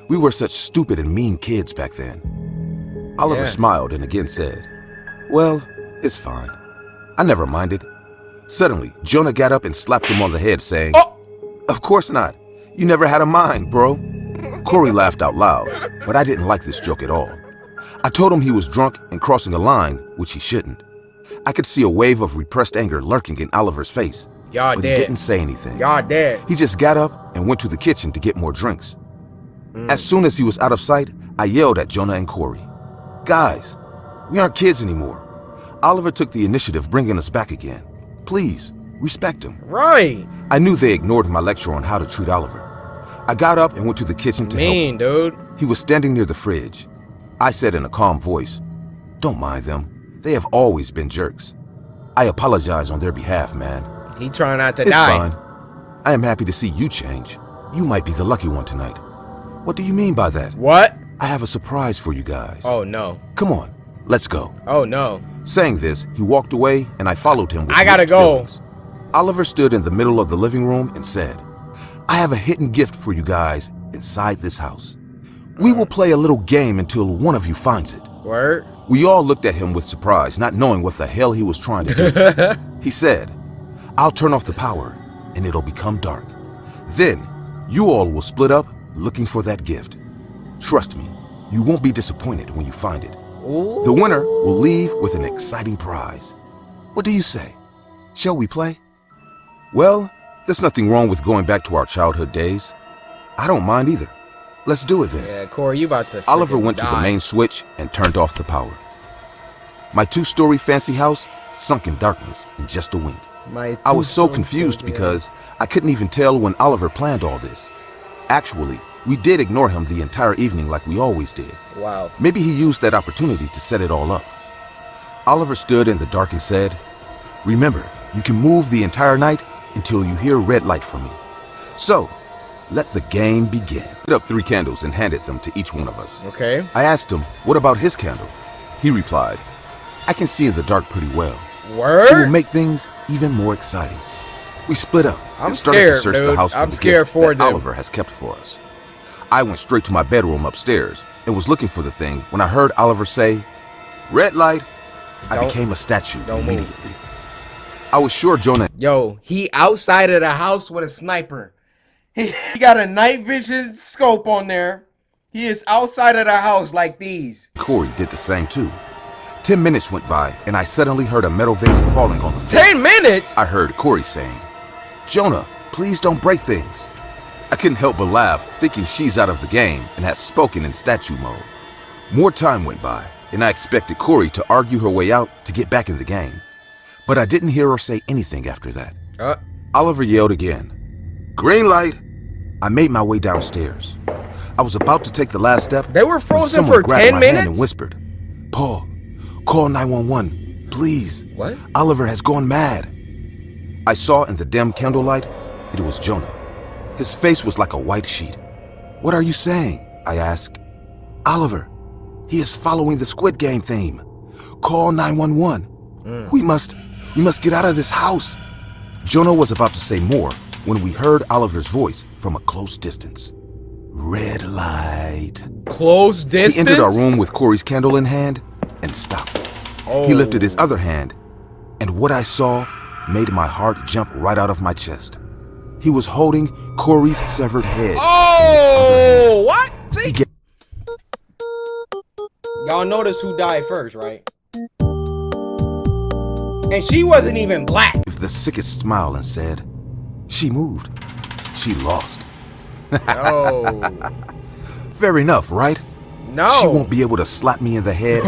we were such stupid and mean kids back then. Oliver smiled and again said, well, it's fine. I never minded. Suddenly, Jonah got up and slapped him on the head, saying, oh, of course not. You never had a mind, bro. Corey laughed out loud, but I didn't like this joke at all. I told him he was drunk and crossing a line, which he shouldn't. I could see a wave of repressed anger lurking in Oliver's face, but he didn't say anything. Y'all dead. He just got up and went to the kitchen to get more drinks. As soon as he was out of sight, I yelled at Jonah and Corey, guys, we aren't kids anymore. Oliver took the initiative, bringing us back again. Please, respect him. Right. I knew they ignored my lecture on how to treat Oliver. I got up and went to the kitchen to help him. Dude. He was standing near the fridge. I said in a calm voice, "Don't mind them. They have always been jerks. I apologize on their behalf, man." He trying not to It's die. fine. I am happy to see you change. You might be the lucky one tonight. What do you mean by that? What? I have a surprise for you guys. Oh, no. Come on, let's go. Oh, no. Saying this, he walked away and I followed him with I gotta mixed go. feelings. Oliver stood in the middle of the living room and said, "I have a hidden gift for you guys inside this house. We will play a little game until one of you finds it." Word? We all looked at him with surprise, not knowing what the hell he was trying to do. He said, "I'll turn off the power and it'll become dark. Then you all will split up looking for that gift. Trust me, you won't be disappointed when you find it. Ooh. The winner will leave with an exciting prize. What do you say? Shall we play?" Well, there's nothing wrong with going back to our childhood days. I don't mind either. Let's do it then. Yeah, Corey, you about to Oliver freaking went to the die. main switch and turned off the power. My 2-story fancy house sunk in darkness in just a wink. I was so confused because I couldn't even tell when Oliver planned all this. Actually, we did ignore him the entire evening like we always did. Wow. Maybe he used that opportunity to set it all up. Oliver stood in the dark and said, "Remember, you can move the entire night until you hear red light from me. So, let the game begin." He lit up 3 candles and handed them to each one of us. Okay. I asked him, "What about his candle?" He replied, "I can see in the dark pretty well. Word? It will make things even more exciting." We split up I'm and started scared, to search dude. the house for I'm the scared gift for that them. Oliver has kept for us. I went straight to my bedroom upstairs and was looking for the thing when I heard Oliver say, "Red light." I became a statue immediately. I was sure Jonah... Yo, he outside of the house with a sniper. He got a night vision scope on there. He is outside of the house like these. Corey did the same too. 10 minutes went by and I suddenly heard a metal vase falling on the floor. 10 minutes? I heard Corey saying, "Jonah, please don't break things." I couldn't help but laugh, thinking she's out of the game and has spoken in statue mode. More time went by and I expected Corey to argue her way out to get back in the game. But I didn't hear her say anything after that. Oliver yelled again, "Green light!" I made my way downstairs. I was about to take the last step. They were frozen when someone for grabbed 10 my minutes? hand and whispered, "Paul, call 911, please. What? Oliver has gone mad." I saw in the dim candlelight, it was Jonah. His face was like a white sheet. "What are you saying?" I asked. "Oliver, he is following the Squid Game theme. Call 911. We must get out of this house." Jonah was about to say more when we heard Oliver's voice from a close distance. "Red light." Close distance? He entered our room with Corey's candle in hand and stopped. He lifted his other hand, and what I saw made my heart jump right out of my chest. He was holding Corey's severed head. Oh, what? See? Y'all notice who died first, right? And she wasn't even black. With the sickest smile and said, "She moved. She lost." Oh. Fair enough, right? No. She won't be able to slap me in the head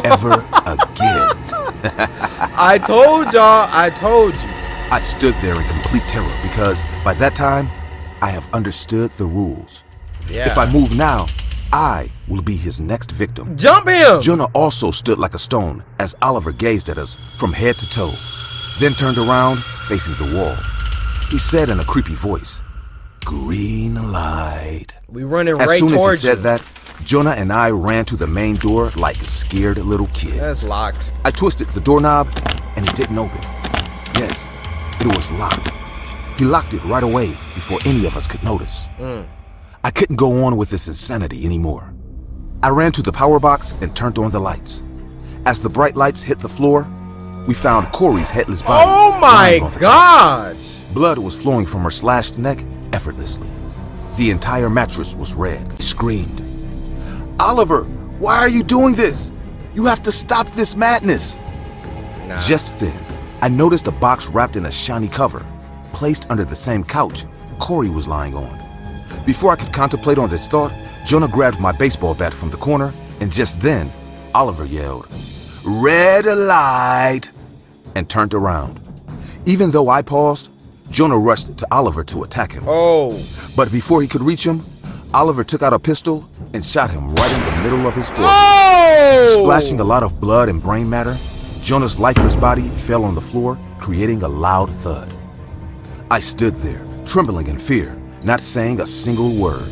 ever again. I told y'all. I told you. I stood there in complete terror because by that time, I have understood the rules. Yeah. If I move now, I will be his next victim. Jump him! Jonah also stood like a stone as Oliver gazed at us from head to toe, then turned around facing the wall. He said in a creepy voice, "Green light." We running As right soon as he towards said you. that, Jonah and I ran to the main door like scared little kids. That's locked. I twisted the doorknob and it didn't open. Yes, it was locked. He locked it right away before any of us could notice. I couldn't go on with this insanity anymore. I ran to the power box and turned on the lights. As the bright lights hit the floor, we found Corey's headless body. Oh my lying on the gosh! Blood was flowing from her slashed neck effortlessly. The entire mattress was red. I screamed, "Oliver, why are you doing this? You have to stop this madness." Nah. Just then, I noticed a box wrapped in a shiny cover, placed under the same couch Corey was lying on. Before I could contemplate on this thought, Jonah grabbed my baseball bat from the corner, and just then, Oliver yelled, "Red light," and turned around. Even though I paused, Jonah rushed to Oliver to attack him. Oh. But before he could reach him, Oliver took out a pistol and shot him right in the middle of his forehead. Oh! Splashing a lot of blood and brain matter, Jonah's lifeless body fell on the floor, creating a loud thud. I stood there, trembling in fear, not saying a single word.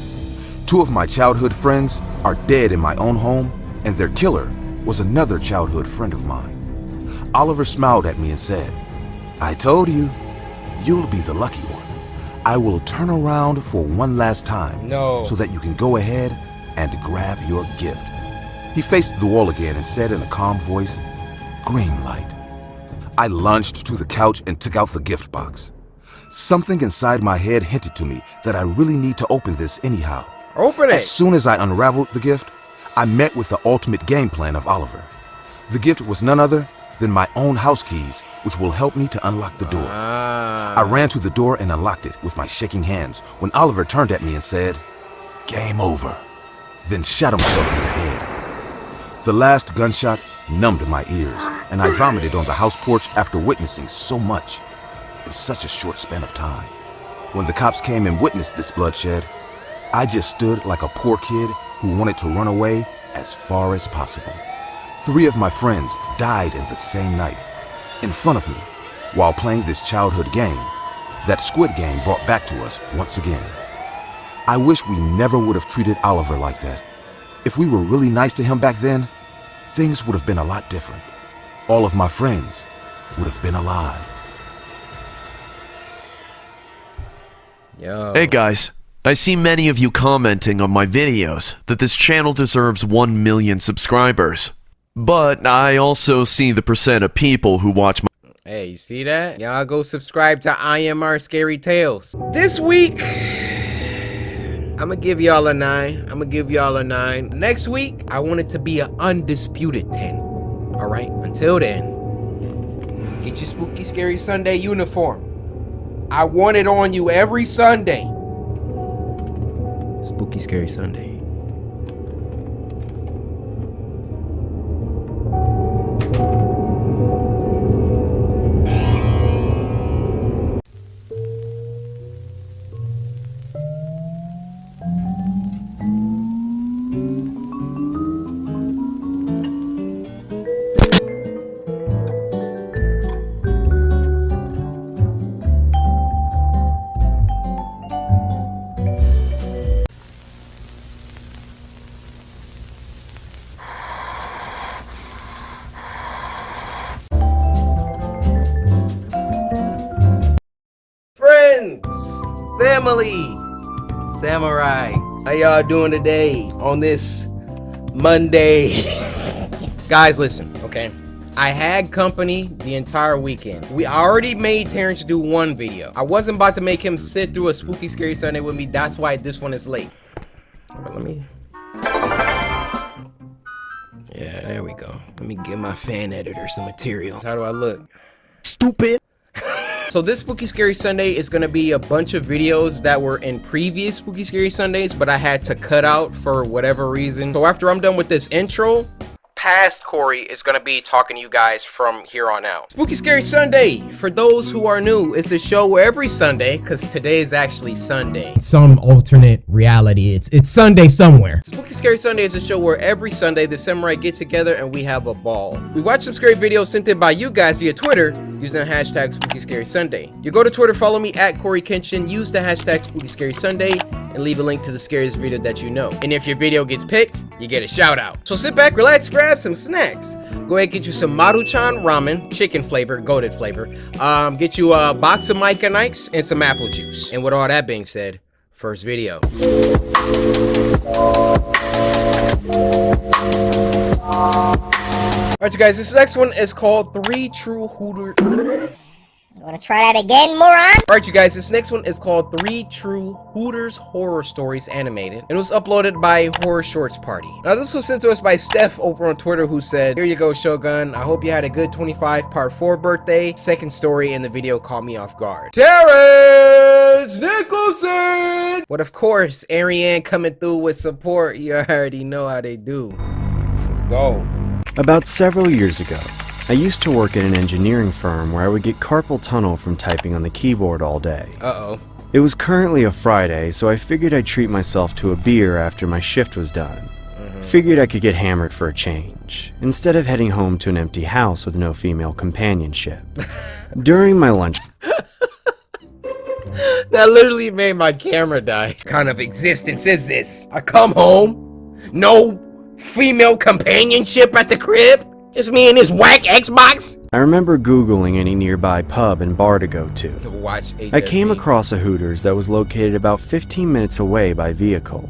2 of my childhood friends are dead in my own home, and their killer was another childhood friend of mine. Oliver smiled at me and said, "I told you, you'll be the lucky one. I will turn around for one last time so that you can go ahead and grab your gift." He faced the wall again and said in a calm voice, "Green light." I lunged to the couch and took out the gift box. Something inside my head hinted to me that I really need to open this anyhow. Open it! As soon as I unraveled the gift, I met with the ultimate game plan of Oliver. The gift was none other than my own house keys, which will help me to unlock the door. I ran to the door and unlocked it with my shaking hands when Oliver turned at me and said, "Game over," then shot himself in the head. The last gunshot numbed my ears, and I vomited on the house porch after witnessing so much in such a short span of time. When the cops came and witnessed this bloodshed, I just stood like a poor kid who wanted to run away as far as possible. 3 of my friends died in the same night, in front of me, while playing this childhood game that Squid Game brought back to us once again. I wish we never would have treated Oliver like that. If we were really nice to him back then, things would have been a lot different. All of my friends would have been alive. Yo. Hey guys, I see many of you commenting on my videos that this channel deserves 1 million subscribers. But I also see the percent of people who watch my... Hey, you see that? Y'all go subscribe to IMR Scary Tales. This week, I'ma give y'all a 9. Next week, I want it to be an undisputed 10. Alright, until then, get your Spooky Scary Sunday uniform. I want it on you every Sunday. Spooky Scary Sunday. Family, samurai, how y'all doing today on this Monday? Guys, listen, okay? I had company the entire weekend. We already made Terrence do 1 video. I wasn't about to make him sit through a Spooky Scary Sunday with me. That's why this one is late. But let me... Yeah, there we go. Let me give my fan editor some material. How do I look? Stupid. So this Spooky Scary Sunday is going to be a bunch of videos that were in previous Spooky Scary Sundays, but I had to cut out for whatever reason. So after I'm done with this intro, past Corey is going to be talking to you guys from here on out. Spooky Scary Sunday, for those who are new, it's a show where every Sunday, because today is actually Sunday. Some alternate reality. It's Sunday somewhere. Spooky Scary Sunday is a show where every Sunday the samurai get together and we have a ball. We watch some scary videos sent in by you guys via Twitter using the hashtag Spooky Scary Sunday. You go to Twitter, follow me at Corey Kenshin, use the hashtag Spooky Scary Sunday, and leave a link to the scariest video that you know. And if your video gets picked, you get a shout out. So sit back, relax, grab some snacks. Go ahead, get you some Maruchan ramen, chicken flavor, goated flavor. Get you a box of Micah Nikes and some apple juice. And with all that being said, first video. Alright, you guys, this next one is called 3 True Hooters. You wanna try that again, moron? Alright, you guys, this next one is called 3 True Hooters Horror Stories Animated, and it was uploaded by Horror Shorts Party. Now, this was sent to us by Steph over on Twitter, who said, "Here you go, Shogun. I hope you had a good 25 part 4 birthday. Second story in the video caught me off guard. Terrence Nicholson!" But of course, Ariane coming through with support. You already know how they do. Let's go. About several years ago, I used to work at an engineering firm where I would get carpal tunnel from typing on the keyboard all day. Uh-oh. It was currently a Friday, so I figured I'd treat myself to a beer after my shift was done. Figured I could get hammered for a change, instead of heading home to an empty house with no female companionship. During my lunch... That literally made my camera die. What kind of existence is this? I come home, no female companionship at the crib? Just me and this whack Xbox? I remember Googling any nearby pub and bar to go to. Watch HSV. I came across a Hooters that was located about 15 minutes away by vehicle.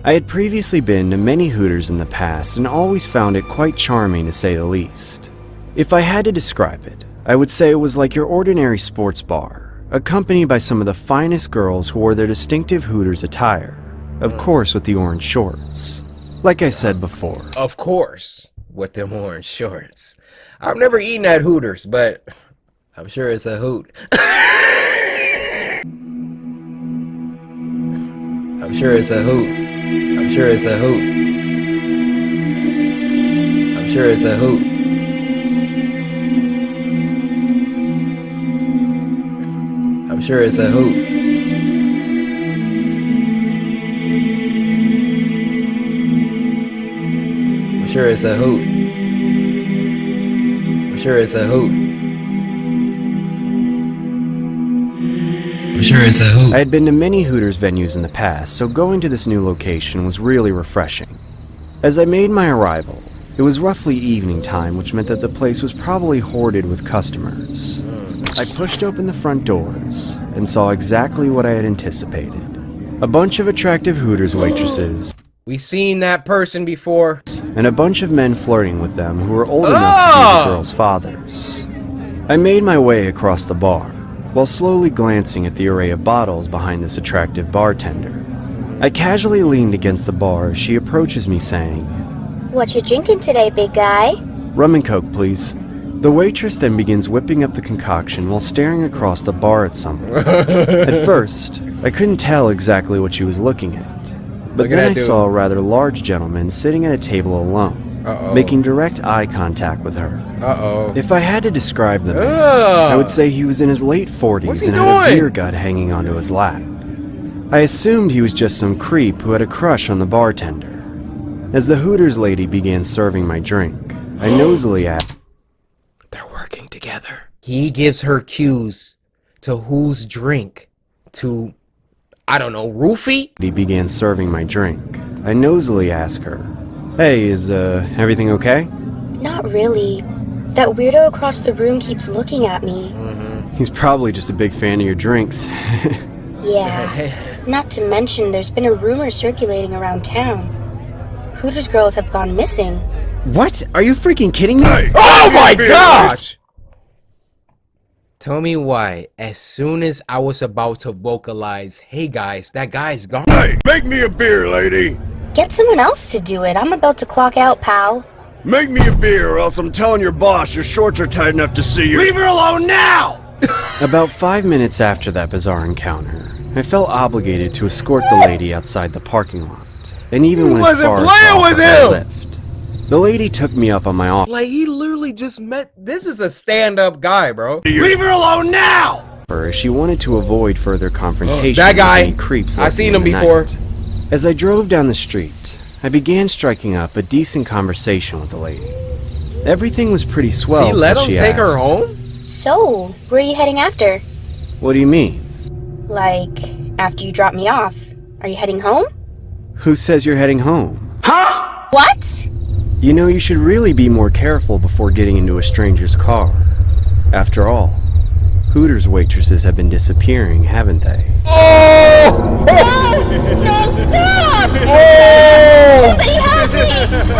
I had previously been to many Hooters in the past and always found it quite charming to say the least. If I had to describe it, I would say it was like your ordinary sports bar, accompanied by some of the finest girls who wore their distinctive Hooters attire, of course with the orange shorts. Like I said before. Of course, with them orange shorts. I've never eaten at Hooters, but I'm sure it's a hoot. I'm sure it's a hoot. I'm sure it's a hoot. I'm sure it's a hoot. I'm sure it's a hoot. I'm sure it's a hoot. I'm sure it's a hoot. I'm sure it's a hoot. I had been to many Hooters venues in the past, so going to this new location was really refreshing. As I made my arrival, it was roughly evening time, which meant that the place was probably hoarded with customers. I pushed open the front doors and saw exactly what I had anticipated. A bunch of attractive Hooters waitresses. We seen that person before. And a bunch of men flirting with them who were old enough to be the girls' fathers. I made my way across the bar, while slowly glancing at the array of bottles behind this attractive bartender. I casually leaned against the bar as she approaches me saying, "What you drinking today, big guy?" "Rum and Coke, please." The waitress then begins whipping up the concoction while staring across the bar at someone. At first, I couldn't tell exactly what she was looking at, but then I saw a rather large gentleman sitting at a table alone, making direct eye contact with her. If I had to describe the man, I would say he was in his late 40s and had a beer gut hanging onto his lap. I assumed he was just some creep who had a crush on the bartender. As the Hooters lady began serving my drink, I nosily asked, "They're working together." He gives her cues to whose drink to, I don't know, roofie? He began serving my drink. I nosily asked her, "Hey, is everything okay?" Not really. That weirdo across the room keeps looking at me. He's probably just a big fan of your drinks. Yeah. Not to mention, there's been a rumor circulating around town. Hooters girls have gone missing. What? Are you freaking kidding me? Hey, oh my gosh! Tell me why, as soon as I was about to vocalize, "Hey guys, that guy's gone." Hey, make me a beer, lady. Get someone else to do it. I'm about to clock out, pal. Make me a beer, or else I'm telling your boss your shorts are tight enough to see you. Leave her alone now! About 5 minutes after that bizarre encounter, I felt obligated to escort the lady outside the parking lot, and even went as far as to offer her a lift. The lady took me up on my offer. Like, he literally just met. This is a stand-up guy, bro. Leave her alone now! She wanted to avoid further confrontation that guy. with any creeps. I seen him before. Night. As I drove down the street, I began striking up a decent conversation with the lady. Everything was pretty swell. She let him take her home? So, where are you heading after? What do you mean? Like, after you drop me off, are you heading home? Who says you're heading home? Huh? What? You know, you should really be more careful before getting into a stranger's car. After all, Hooters waitresses have been disappearing, haven't they? Oh! No, stop! Oh! Somebody help me! No!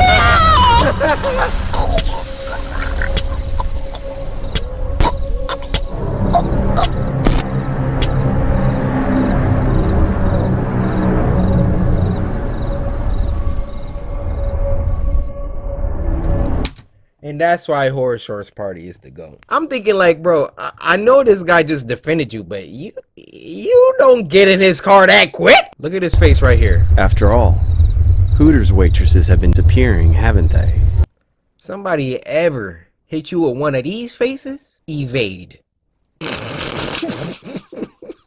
And that's why Horror Shorts Party is to go. I'm thinking like, bro, I know this guy just defended you, but you don't get in his car that quick. Look at his face right here. After all, Hooters waitresses have been disappearing, haven't they? Somebody ever hit you with one of these faces, evade.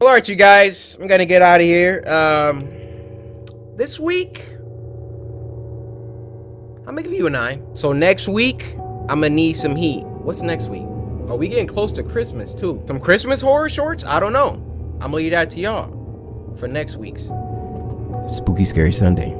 Alright, you guys, I'm gonna get out of here. This week, I'm gonna give you a 9. So next week, I'm gonna need some heat. What's next week? Oh, we getting close to Christmas too. Some Christmas horror shorts? I don't know. I'm gonna leave that to y'all for next week's Spooky Scary Sunday.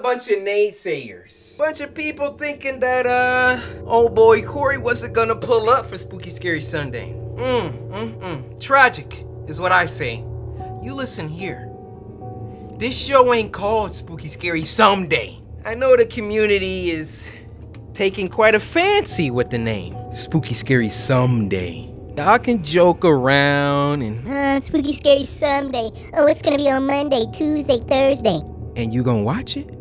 Bunch of naysayers. Bunch of people thinking that oh boy Corey wasn't gonna pull up for Spooky Scary Sunday. Tragic is what I say. You listen here. This show ain't called Spooky Scary Someday. I know the community is taking quite a fancy with the name Spooky Scary Someday. Y'all can joke around and Spooky Scary Someday. Oh, it's gonna be on Monday, Tuesday, Thursday. And you gonna watch it?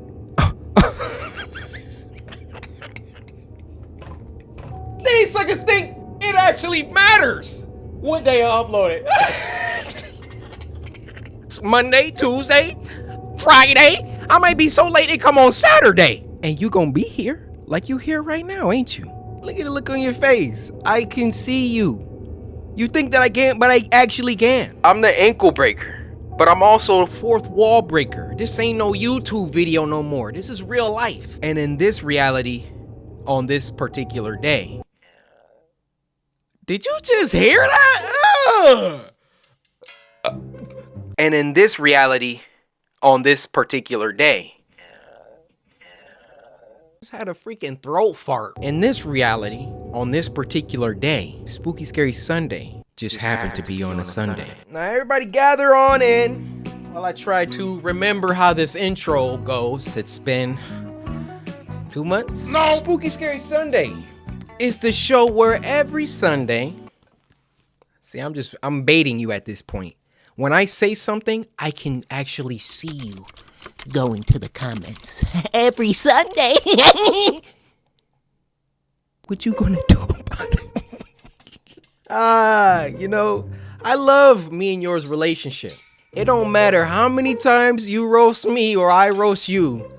These suckers think it actually matters what day I upload it. Monday, Tuesday, Friday. I might be so late it come on Saturday. And you gonna be here like you here right now, ain't you? Look at the look on your face. I can see you. You think that I can't, but I actually can. I'm the ankle breaker, but I'm also the fourth wall breaker. This ain't no YouTube video no more. This is real life. And in this reality, on this particular day, did you just hear that? And in this reality, on this particular day, just had a freaking throat fart. In this reality, on this particular day, Spooky Scary Sunday just happened to be on a Sunday. Now everybody gather on in while I try to remember how this intro goes. It's been 2 months. No! Spooky Scary Sunday is the show where every Sunday, see, I'm baiting you at this point. When I say something, I can actually see you go into the comments. Every Sunday. What you gonna do about it? You know, I love me and yours relationship. It don't matter how many times you roast me or I roast you.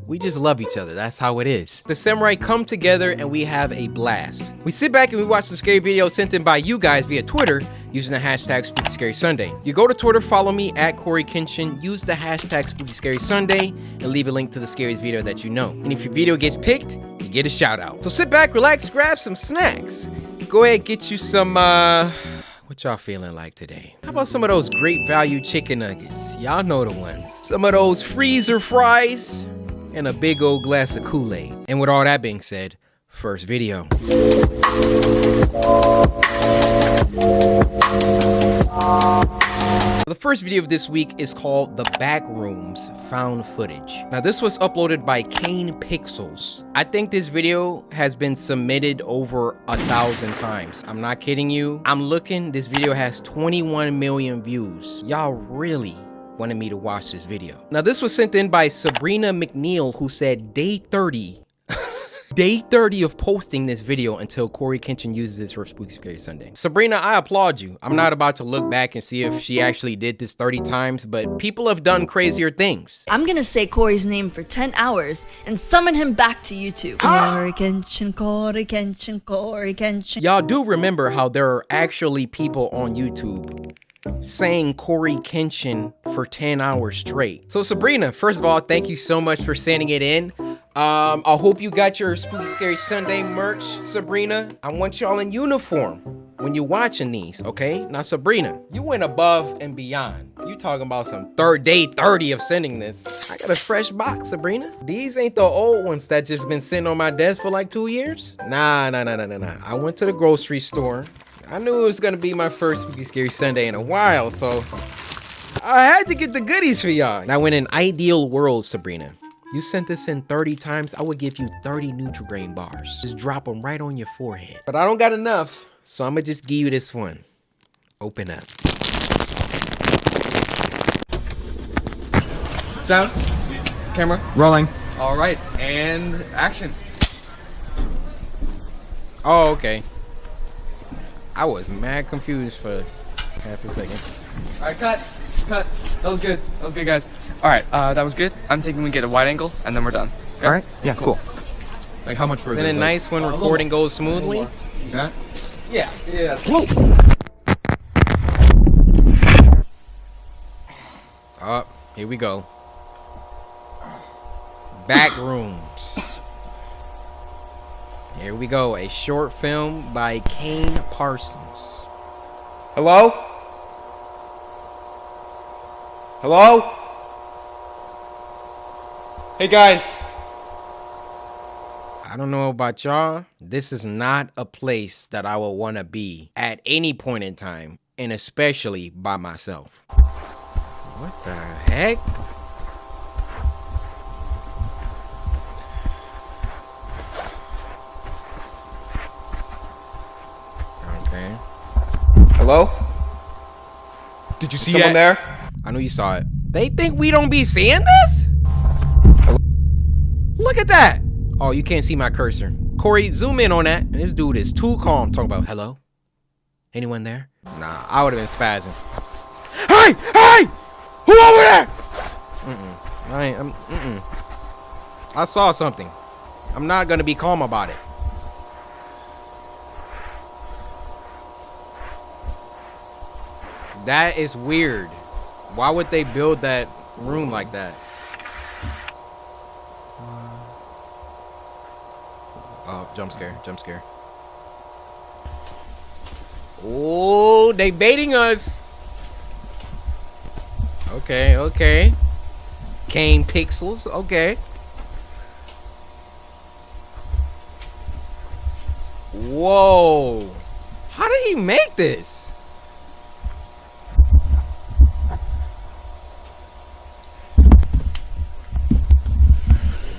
We just love each other. That's how it is. The Samurai come together and we have a blast. We sit back and we watch some scary videos sent in by you guys via Twitter using the hashtag Spooky Scary Sunday. You go to Twitter, follow me at Corey Kenshin, use the hashtag Spooky Scary Sunday, and leave a link to the scariest video that you know. And if your video gets picked, you get a shout out. So sit back, relax, grab some snacks. Go ahead, get you some, what y'all feeling like today? How about some of those great value chicken nuggets? Y'all know the ones. Some of those freezer fries and a big old glass of Kool-Aid. And with all that being said, first video. The first video of this week is called The Backrooms Found Footage. Now this was uploaded by Kane Pixels. I think this video has been submitted over 1,000 times. I'm not kidding you. I'm looking, this video has 21 million views. Y'all really wanted me to watch this video. Now this was sent in by Sabrina McNeil, who said day 30. Day 30 of posting this video until Corey Kenshin uses this for Spooky Scary Sunday. Sabrina, I applaud you. I'm not about to look back and see if she actually did this 30 times, but people have done crazier things. I'm gonna say Corey's name for 10 hours and summon him back to YouTube. Corey Kenshin, Corey Kenshin, Corey Kenshin. Y'all do remember how there are actually people on YouTube saying Corey Kenshin for 10 hours straight. So Sabrina, first of all, thank you so much for sending it in. I hope you got your Spooky Scary Sunday merch, Sabrina. I want y'all in uniform when you're watching these, okay? Now, Sabrina, you went above and beyond. You talking about some day 30 of sending this. I got a fresh box, Sabrina. These ain't the old ones that just been sitting on my desk for like 2 years. Nah. I went to the grocery store. I knew it was gonna be my first Spooky Scary Sunday in a while, so I had to get the goodies for y'all. Now, in an ideal world, Sabrina, you sent this in 30 times, I would give you 30 Nutri-Grain bars. Just drop them right on your forehead. But I don't got enough, so I'm gonna just give you this one. Open up. Sound. Camera. Rolling. All right, and action. Oh, okay. I was mad confused for half a second. All right, cut. Cut. That was good. That was good, guys. All right, that was good. I'm thinking we get a wide angle, and then we're done. Okay? All right. Yeah, cool. Like, how much further? Isn't it nice when recording goes smoothly? Yeah. Yeah. Yeah. Oh, here we go. Back rooms. Here we go. A short film by Kane Parsons. Hello? Hello? Hey, guys. I don't know about y'all. This is not a place that I would want to be at any point in time, and especially by myself. What the heck? Okay. Hello? Did you see someone that? there? I know you saw it. They think we don't be seeing this? Look at that. Oh, you can't see my cursor. Corey, zoom in on that. And this dude is too calm talking about, hello? Anyone there? Nah, I would have been spazzing. Hey! Hey! Who over there? I saw something. I'm not gonna be calm about it. That is weird. Why would they build that room like that? Oh, jump scare, jump scare. Oh, they baiting us. Okay, okay. Kane Pixels, okay. Whoa. How did he make this?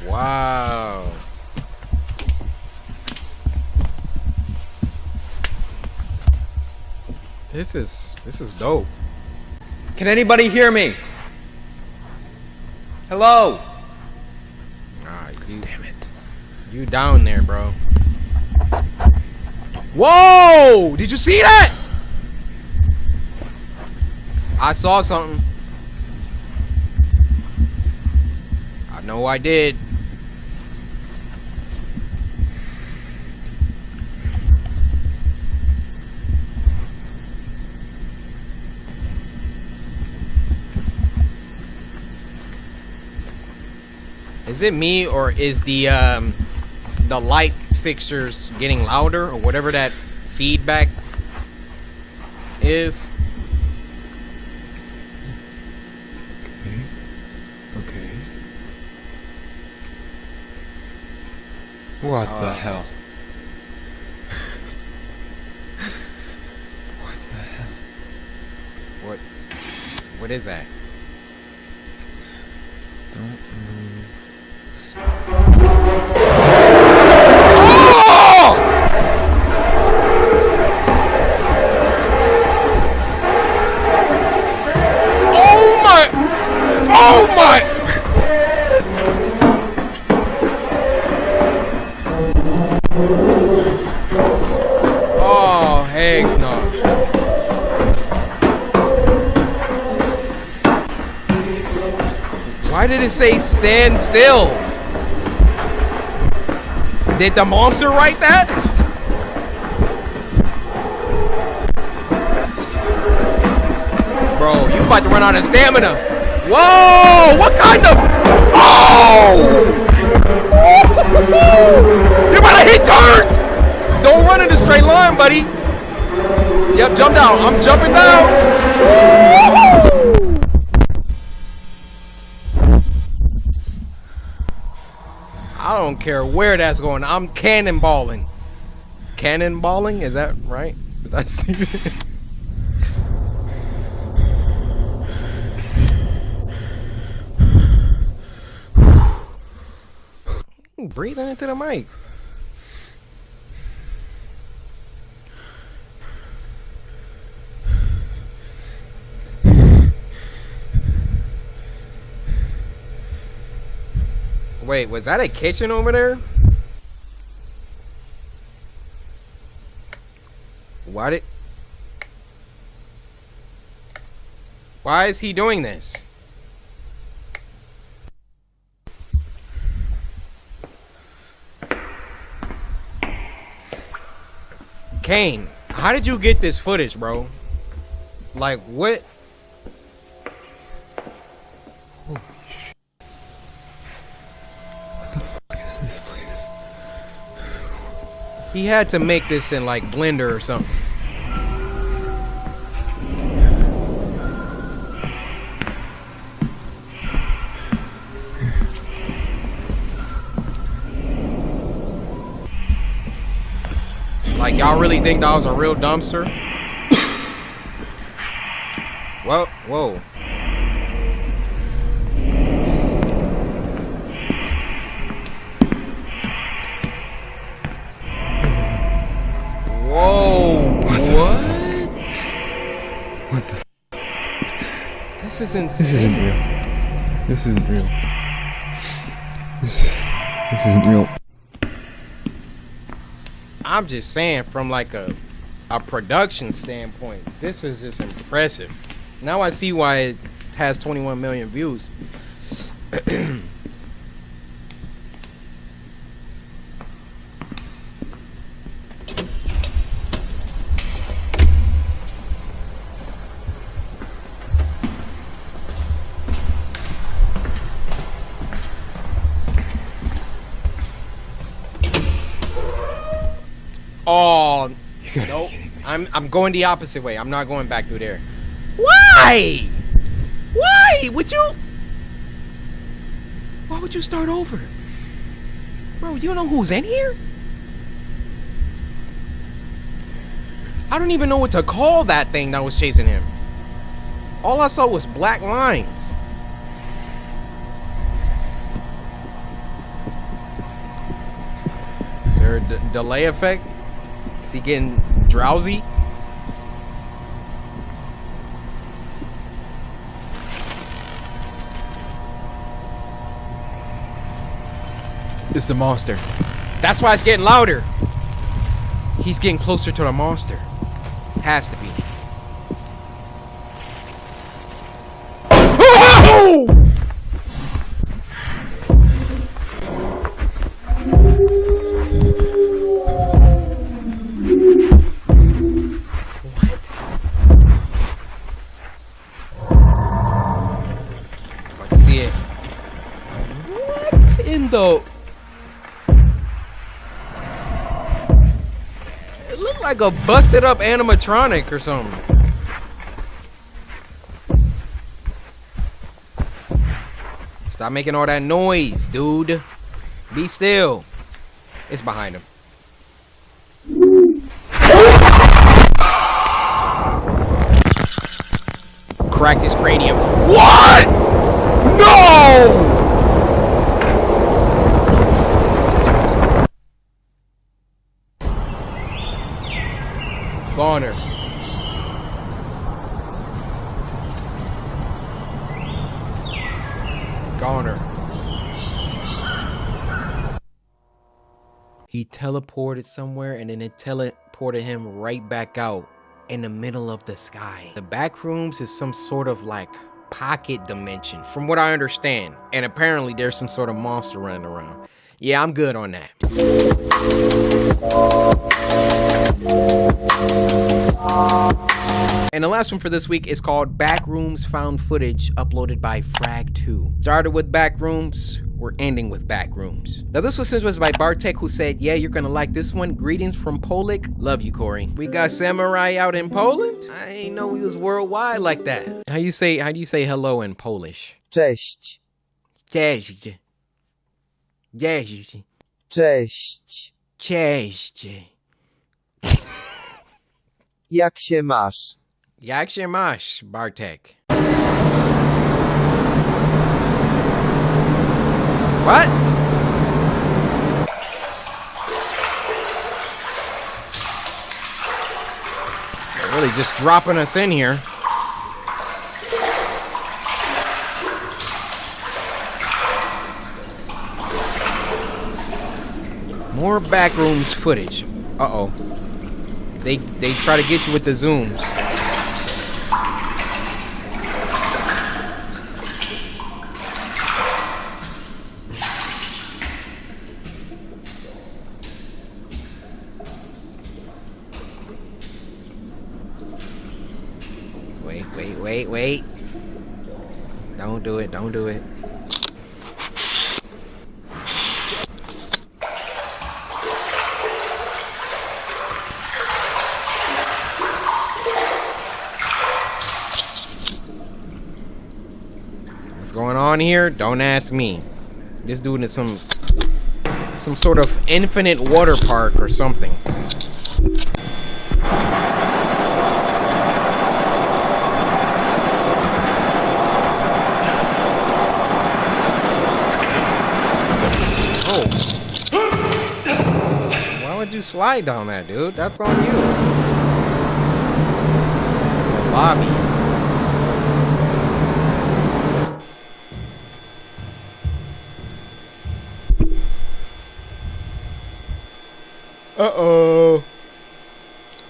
Wow. This is dope. Can anybody hear me? Hello? Damn it. You down there, bro. Whoa! Did you see that? I saw something. I know I did. Is it me, or is the light fixtures getting louder, or whatever that feedback is? Okay. What the hell? What the hell? What is that? Don't move. Oh my! Oh, heck no. Why did it say stand still? Did the monster write that? Bro, you about to run out of stamina. Whoa! What kind of... Oh! You're about to hit turns! Don't run in a straight line, buddy. Yep, jump down. I'm jumping down. Woo-hoo! I don't care where that's going. I'm cannonballing. Cannonballing? Is that right? Did I see it? breathing into the mic. Wait, was that a kitchen over there? Why is he doing this? Kane, how did you get this footage, bro? Like, what? Holy shit. What the fuck is this place? He had to make this in, like, Blender or something. Like, y'all really think that was a real dumpster? Well, whoa. Whoa, what? What the? This is insane. This isn't real. This isn't real. This isn't real. I'm just saying, from like a production standpoint, this is just impressive. Now I see why it has 21 million views. Oh, nope. I'm going the opposite way. I'm not going back through there. Why? Why would you? Why would you start over? Bro, you know who's in here? I don't even know what to call that thing that was chasing him. All I saw was black lines. Is there a delay effect? Is he getting drowsy? It's the monster. That's why it's getting louder. He's getting closer to the monster. Has to be. Oh! Though it looked like a busted up animatronic or something. Stop making all that noise, dude. Be still. It's behind him. Cracked his cranium. What? No! Goner. Goner. He teleported somewhere and then it teleported him right back out in the middle of the sky. The back rooms is some sort of like pocket dimension from what I understand. And apparently there's some sort of monster running around. Yeah, I'm good on that. And the last one for this week is called Backrooms Found Footage, uploaded by Frag2. Started with Backrooms, we're ending with Backrooms. Now this was sent to us by Bartek, who said, yeah, you're gonna like this one. Greetings from Poland. Love you, Corey. We got Samurai out in Poland? I didn't know we was worldwide like that. How do you say hello in Polish? Cześć. Cześć. Cześć. Cześć. Cześć. Jak się masz? Jak się masz, Bartek? What? Really just dropping us in here. More backrooms footage. Uh-oh. They try to get you with the zooms. Wait. Don't do it. What's going on here? Don't ask me. This dude is some sort of infinite water park or something. Why would you slide down that, dude? That's on you. The lobby. Uh-oh.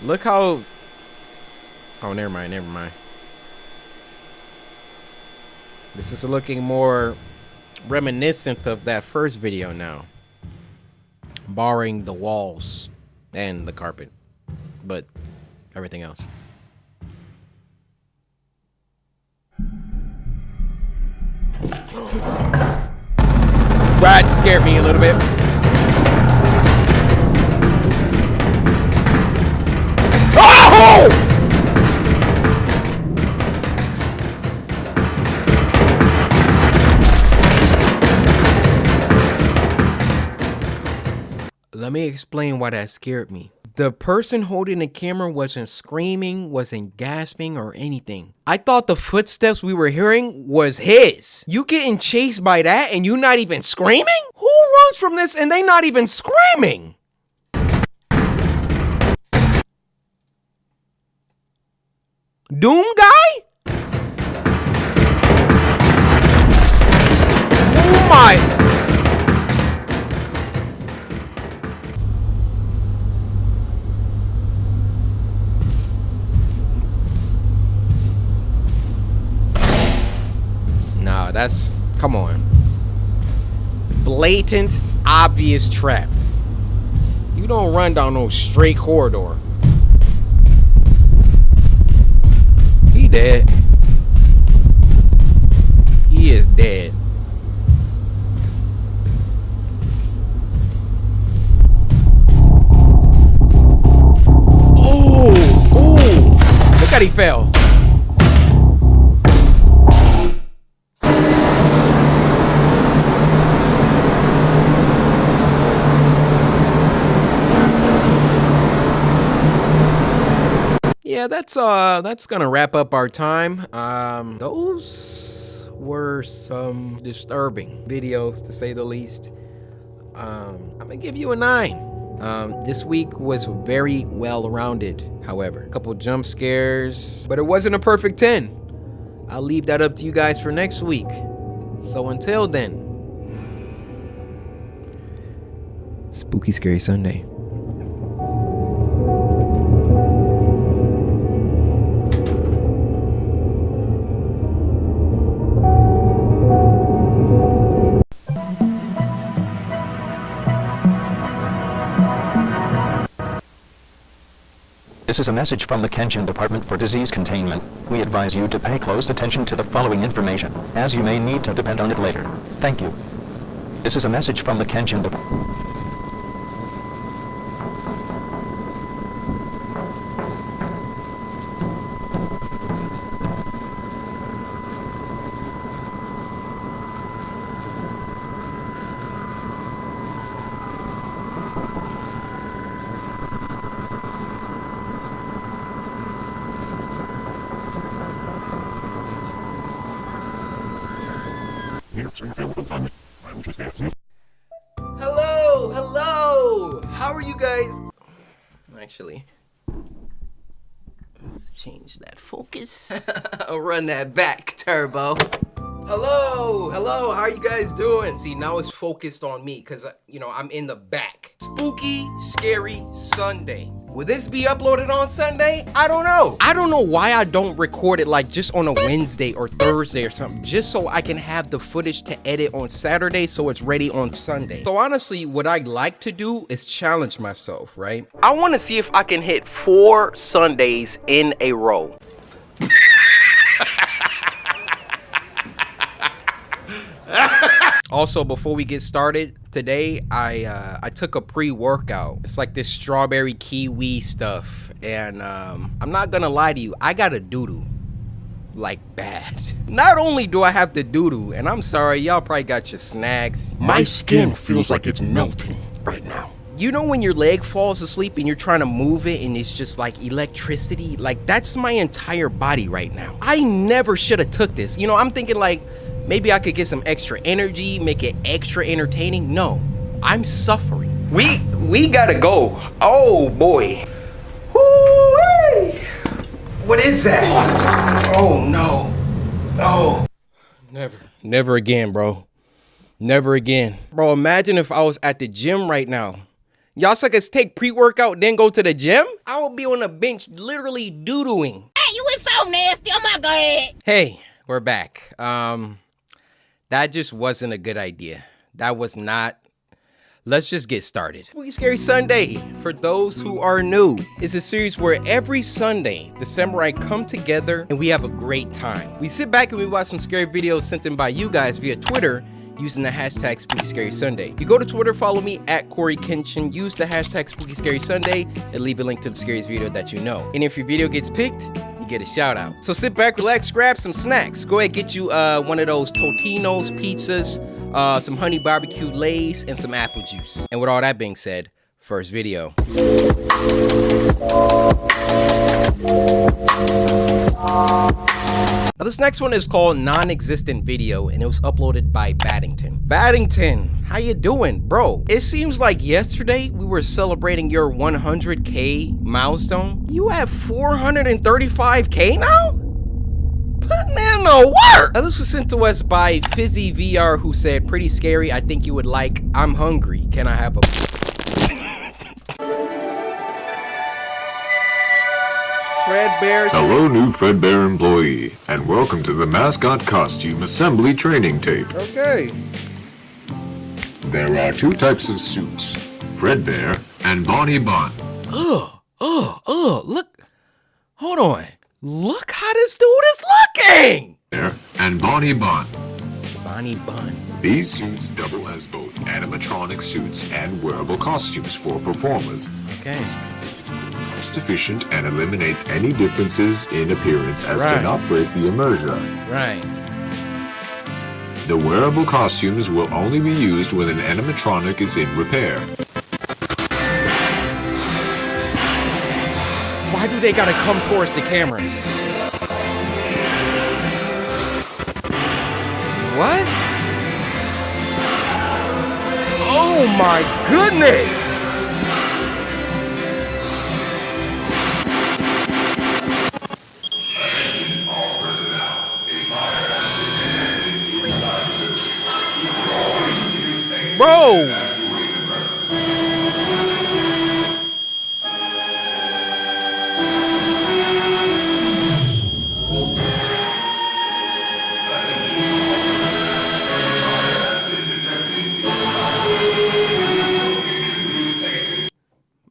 Look how... Oh, never mind. This is looking more reminiscent of that first video now. Barring the walls and the carpet. But everything else. That scared me a little bit. Oh! Let me explain why that scared me. The person holding the camera wasn't screaming, wasn't gasping or anything. I thought the footsteps we were hearing was his. You getting chased by that and you not even screaming? Who runs from this and they not even screaming? Doom guy? Oh my... Nah, that's... Come on. Blatant, obvious trap. You don't run down no straight corridor. He dead. He is dead. Oh! Look how he fell. Yeah, that's gonna wrap up our time. Those were some disturbing videos, to say the least. I'm gonna give you a 9. This week was very well rounded, however. A couple jump scares, but it wasn't a perfect 10. I'll leave that up to you guys for next week. So until then, Spooky Scary Sunday. This is a message from the Kenshin Department for Disease Containment. We advise you to pay close attention to the following information, as you may need to depend on it later. Thank you. This is a message from the Kenshin Department. Hello! How are you guys? Actually, let's see. change that focus. I'll run that back, Turbo. Hello, how are you guys doing? See, now it's focused on me because, you know, I'm in the back. Spooky, scary Sunday. Will this be uploaded on Sunday? I don't know. I don't know why I don't record it like just on a Wednesday or Thursday or something, just so I can have the footage to edit on Saturday so it's ready on Sunday. So honestly, what I'd like to do is challenge myself, right? I want to see if I can hit 4 Sundays in a row. Also, before we get started, today I took a pre-workout. It's like this strawberry kiwi stuff, and I'm not gonna lie to you, I got a doo-doo, like bad. Not only do I have the doo-doo, and I'm sorry, y'all probably got your snacks. My skin feels like it's melting right now. You know when your leg falls asleep and you're trying to move it and it's just like electricity? Like, that's my entire body right now. I never should have took this. You know, I'm thinking like, maybe I could get some extra energy, make it extra entertaining. No, I'm suffering. We gotta go. Oh boy. Woo-wee. What is that? Oh no. No. Never again, bro. Never again. Bro, imagine if I was at the gym right now. Y'all suckers take pre-workout then go to the gym? I would be on the bench literally doo-dooing. Hey, you was so nasty. Oh my God. Hey, we're back. That just wasn't a good idea. That was not. Let's just get started. Spooky Scary Sunday, for those who are new, is a series where every Sunday, the samurai come together and we have a great time. We sit back and we watch some scary videos sent in by you guys via Twitter using the hashtag Spooky Scary Sunday. You go to Twitter, follow me at Corey Kenshin, use the hashtag Spooky Scary Sunday, and leave a link to the scariest video that you know. And if your video gets picked, you get a shout out. So sit back, relax, grab some snacks. Go ahead, get you one of those Totino's pizzas, some honey barbecue lays, and some apple juice. And with all that being said, first video. Now this next one is called Non-Existent Video, and it was uploaded by Baddington. Baddington, how you doing, bro? It seems like yesterday we were celebrating your 100K milestone. You have 435K now? Putting in the work! Now this was sent to us by Fizzy VR, who said, pretty scary, I think you would like, I'm hungry, can I have a... Fredbear's... Hello, new Fredbear employee, and welcome to the mascot costume assembly training tape. Okay. There are 2 types of suits, Fredbear and Bonnie Bun. Look. Hold on. Look how this dude is looking! And Bonnie Bun. Bonnie Bun. These suits double as both animatronic suits and wearable costumes for performers. Okay. Cost efficient and eliminates any differences in appearance as to not break the immersion. Right. The wearable costumes will only be used when an animatronic is in repair. Why do they gotta come towards the camera? What? Oh my goodness! Bro!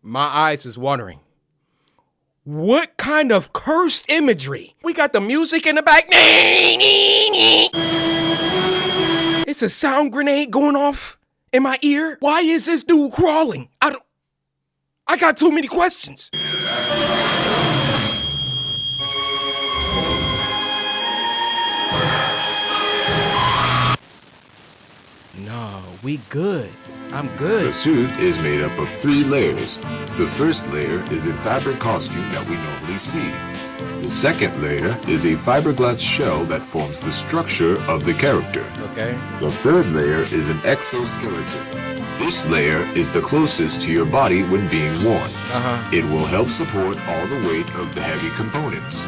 My eyes is watering. What kind of cursed imagery? We got the music in the back. It's a sound grenade going off in my ear. Why is this dude crawling? I got too many questions. No, we good. I'm good. The suit is made up of 3 layers. The first layer is a fabric costume that we normally see. The second layer is a fiberglass shell that forms the structure of the character. Okay. The third layer is an exoskeleton. This layer is the closest to your body when being worn. It will help support all the weight of the heavy components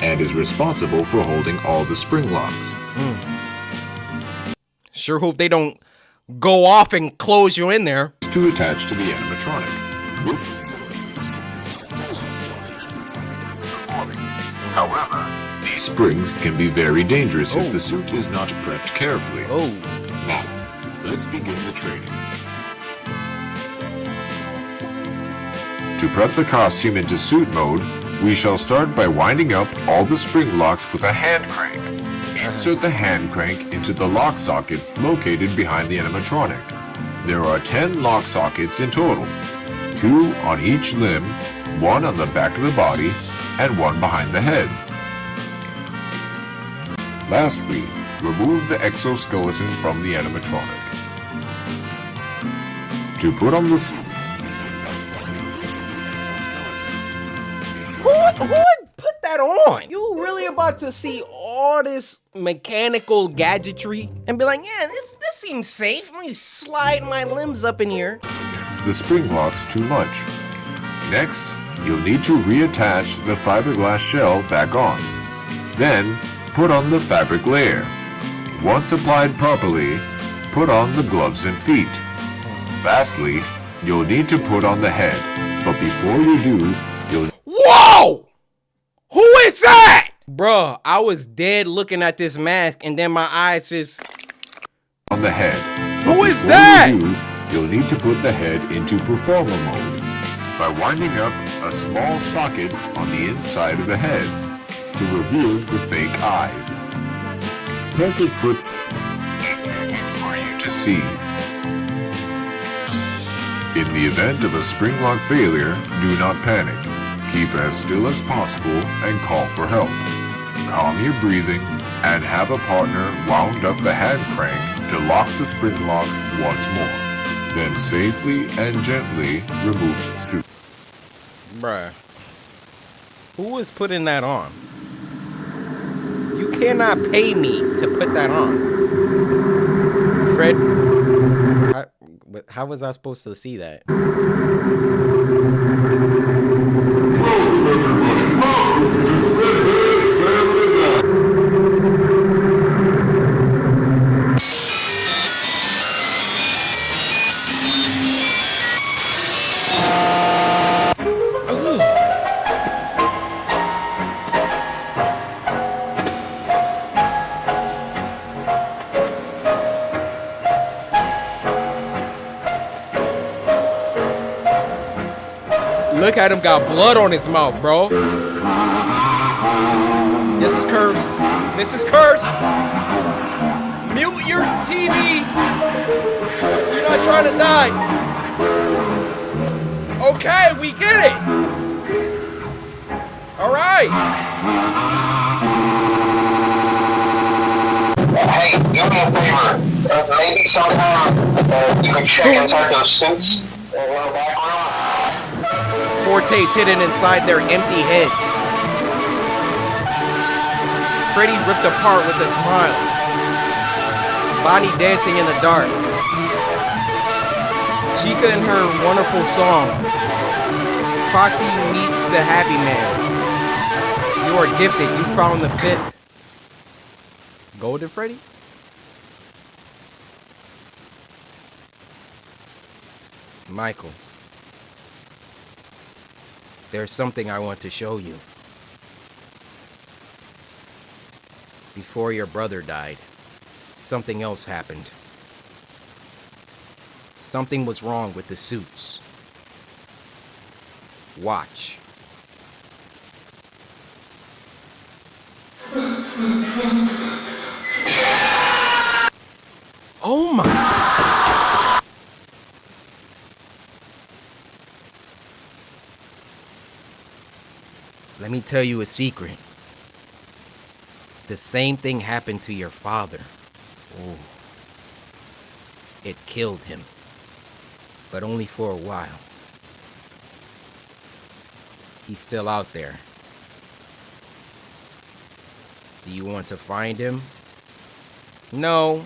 and is responsible for holding all the spring locks. Sure hope they don't go off and close you in there. To attach to the animatronic. However, these springs can be very dangerous if the suit is not prepped carefully. Now, let's begin the training. To prep the costume into suit mode, we shall start by winding up all the spring locks with a hand crank. Insert the hand crank into the lock sockets located behind the animatronic. There are 10 lock sockets in total, 2 on each limb, 1 on the back of the body, and 1 behind the head. Lastly, remove the exoskeleton from the animatronic. To put on the suit, Who would put that on? You really about to see all this mechanical gadgetry and be like, yeah, this seems safe. Let me slide my limbs up in here. the spring locks too much. Next, you'll need to reattach the fiberglass shell back on. Then, put on the fabric layer. Once applied properly, put on the gloves and feet. Lastly, you'll need to put on the head, but before you do, you'll... Whoa! Who is that? Bruh, I was dead looking at this mask and then my eyes just... on the head. Who is that? You'll need to put the head into performer mode by winding up a small socket on the inside of the head to reveal the fake eyes. Perfect for you to see. In the event of a spring lock failure, do not panic. Keep as still as possible and call for help. Calm your breathing and have a partner wound up the hand crank to lock the spring locks once more. Then safely and gently remove the suit. Bruh. Who is putting that on? You cannot pay me to put that on. Fred, how was I supposed to see that? Look at him, got blood on his mouth, bro. This is cursed. This is cursed. Mute your TV. If you're not trying to die. Okay, we get it. All right. Hey, do me a favor. Maybe sometime you can check inside those suits. Four tapes hidden inside their empty heads. Freddy ripped apart with a smile. Bonnie dancing in the dark. Chica and her wonderful song. Foxy meets the happy man. You are gifted. You found the fifth. Golden Freddy? Michael. There's something I want to show you. Before your brother died, something else happened. Something was wrong with the suits. Watch. Oh my... Let me tell you a secret. The same thing happened to your father. Oh. It killed him. But only for a while. He's still out there. Do you want to find him? No.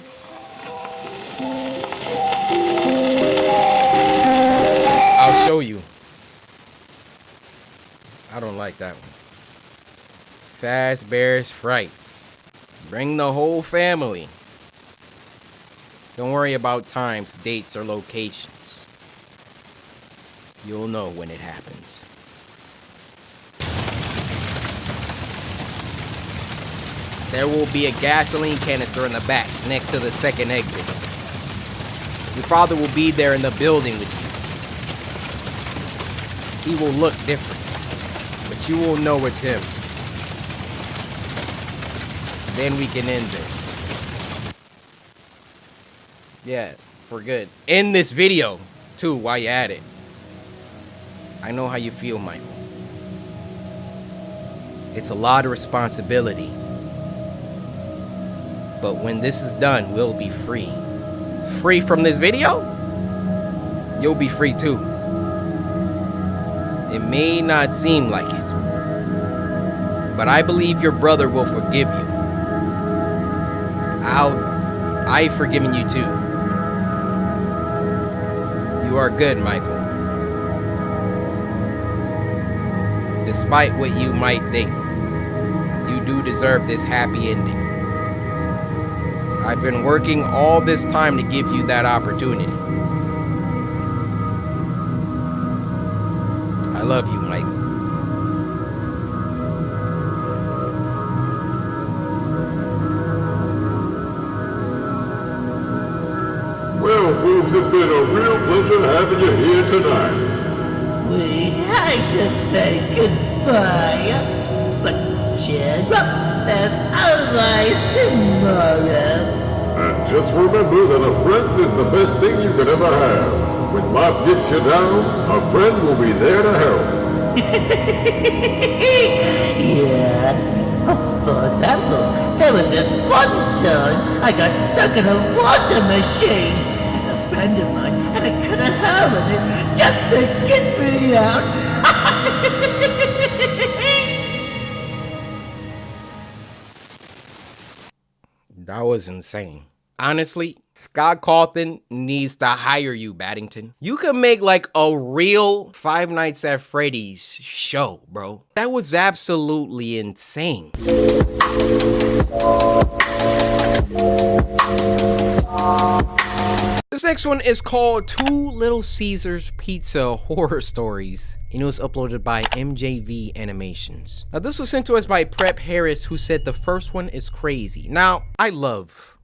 I don't like that one. Fazbear's Frights. Bring the whole family. Don't worry about times, dates, or locations. You'll know when it happens. There will be a gasoline canister in the back, next to the second exit. Your father will be there in the building with you. He will look different, but you will know it's him. Then we can end this. Yeah, for good. End this video, too, while you're at it. I know how you feel, Michael. It's a lot of responsibility. But when this is done, we'll be free. Free from this video? You'll be free too. It may not seem like it, but I believe your brother will forgive you. I've forgiven you too. You are good, Michael. Despite what you might think, you do deserve this happy ending. I've been working all this time to give you that opportunity. I love you, Michael. Well, folks, it's been a real pleasure having you here tonight. We had to say goodbye, but cheer up and alive tomorrow. And just remember that a friend is the best thing you could ever have. When life gets you down, a friend will be there to help. Yeah. Oh, that look. There was this one time I got stuck in a water machine. And a friend of mine had a cut of hair in it just to get me out. That was insane. Honestly, Scott Cawthon needs to hire you, Baddington. You could make like a real Five Nights at Freddy's show, bro. That was absolutely insane. This next one is called Two Little Caesars Pizza Horror Stories, and it was uploaded by MJV Animations. Now, this was sent to us by Prep Harris, who said the first one is crazy. Now, I love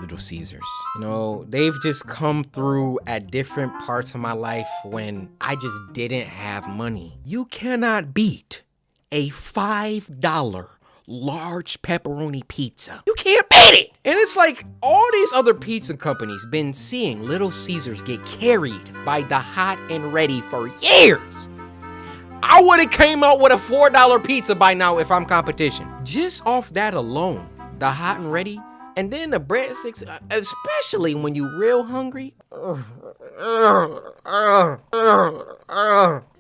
Little Caesars. You know, they've just come through at different parts of my life when I just didn't have money. You cannot beat a $5 large pepperoni pizza. You can't beat it! And it's like all these other pizza companies been seeing Little Caesars get carried by the hot and ready for years. I would have came out with a $4 pizza by now if I'm competition. Just off that alone, the hot and ready, and then the breadsticks, especially when you real hungry.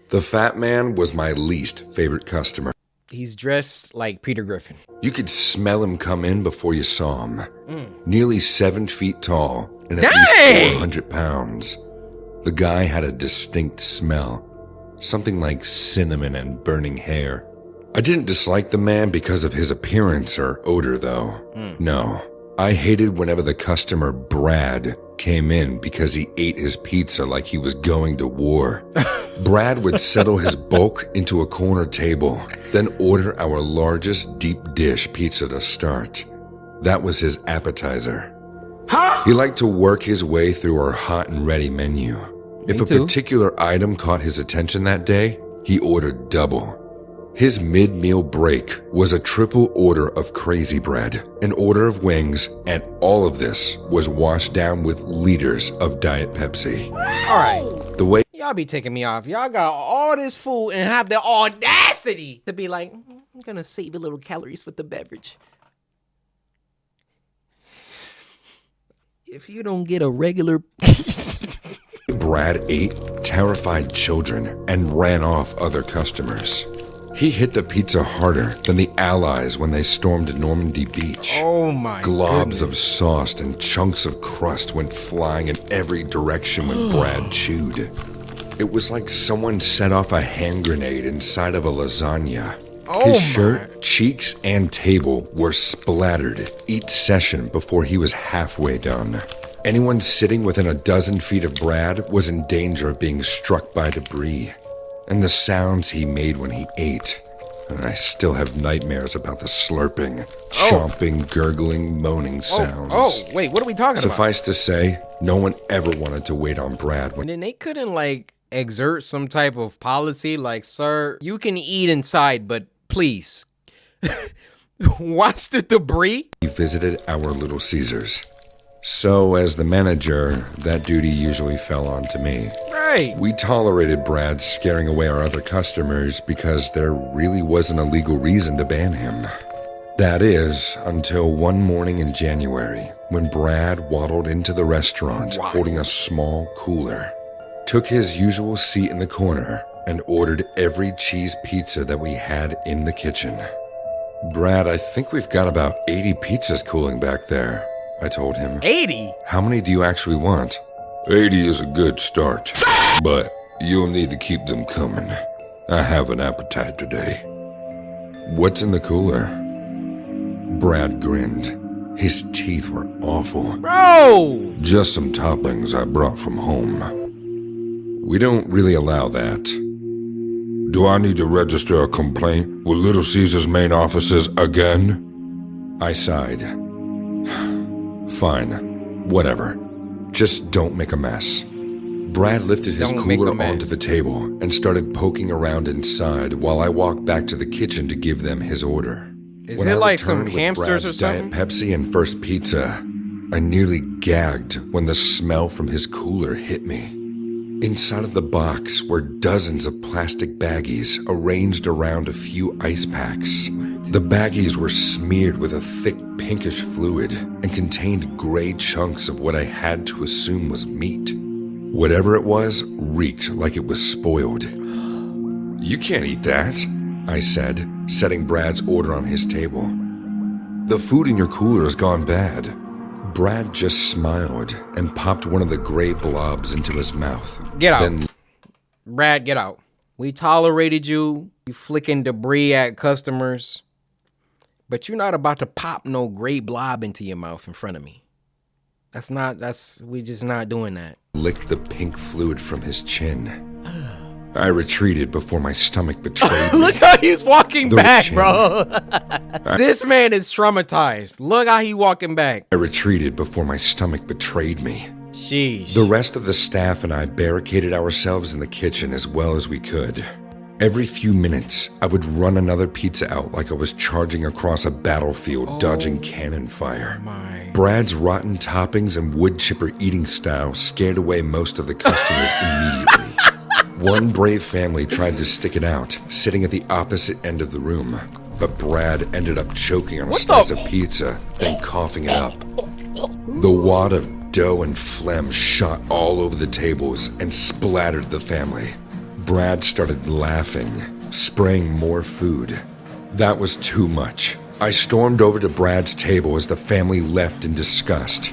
The fat man was my least favorite customer. He's dressed like Peter Griffin. You could smell him come in before you saw him. Nearly 7 feet tall and at least 400 pounds. The guy had a distinct smell. Something like cinnamon and burning hair. I didn't dislike the man because of his appearance or odor, though. No. I hated whenever the customer, Brad, came in because he ate his pizza like he was going to war. Brad would settle his bulk into a corner table, then order our largest deep dish pizza to start. That was his appetizer. He liked to work his way through our hot and ready menu. If a particular item caught his attention that day, he ordered double. His mid-meal break was a triple order of crazy bread, an order of wings, and all of this was washed down with liters of Diet Pepsi. All right. The way y'all be taking me off. Y'all got all this food and have the audacity to be like, I'm gonna save a little calories with the beverage. If you don't get a regular... Brad ate, terrified children, and ran off other customers. He hit the pizza harder than the Allies when they stormed Normandy Beach. Oh my Globs of sauce and chunks of crust went flying in every direction when Brad chewed. It was like someone set off a hand grenade inside of a lasagna. Oh His my. shirt, cheeks, and table were splattered each session before he was halfway done. Anyone sitting within a dozen feet of Brad was in danger of being struck by debris. And the sounds he made when he ate. I still have nightmares about the slurping, chomping, gurgling, moaning sounds. Oh, wait, what are we talking about? Suffice to say, no one ever wanted to wait on Brad when And then they couldn't, like, exert some type of policy, like, sir, you can eat inside, but please, watch the debris. he visited our Little Caesars. So, as the manager, that duty usually fell onto me. Right. We tolerated Brad scaring away our other customers because there really wasn't a legal reason to ban him. That is, until one morning in January, when Brad waddled into the restaurant holding a small cooler, took his usual seat in the corner, and ordered every cheese pizza that we had in the kitchen. Brad, I think we've got about 80 pizzas cooling back there, I told him. 80? How many do you actually want? 80 is a good start, but you'll need to keep them coming. I have an appetite today. What's in the cooler? Brad grinned. His teeth were awful. Bro! Just some toppings I brought from home. We don't really allow that. Do I need to register a complaint with Little Caesars main offices again? I sighed. Fine, whatever. Just don't make a mess. Brad lifted his cooler onto the table and started poking around inside while I walked back to the kitchen to give them his order. Is When it I like some returned with hamsters or Brad's Diet something? Pepsi and first pizza, I nearly gagged when the smell from his cooler hit me. Inside of the box were dozens of plastic baggies arranged around a few ice packs. The baggies were smeared with a thick pinkish fluid and contained gray chunks of what I had to assume was meat. Whatever it was reeked like it was spoiled. You can't eat that, I said, setting Brad's order on his table. The food in your cooler has gone bad. Brad just smiled and popped one of the gray blobs into his mouth. Get out. Then Brad, get out. We tolerated you. You flicking debris at customers. But you're not about to pop no gray blob into your mouth in front of me. We just not doing that. licked the pink fluid from his chin. I retreated before my stomach betrayed me. Look how he's walking The back, chin. bro. This man is traumatized. Look how he walking back. I retreated before my stomach betrayed me. Sheesh. The rest of the staff and I barricaded ourselves in the kitchen as well as we could. Every few minutes, I would run another pizza out like I was charging across a battlefield, dodging cannon fire. Brad's rotten toppings and wood chipper eating style scared away most of the customers immediately. One brave family tried to stick it out, sitting at the opposite end of the room. But Brad ended up choking on a slice of pizza, then coughing it up. The wad of dough and phlegm shot all over the tables and splattered the family. Brad started laughing, spraying more food. That was too much. I stormed over to Brad's table as the family left in disgust.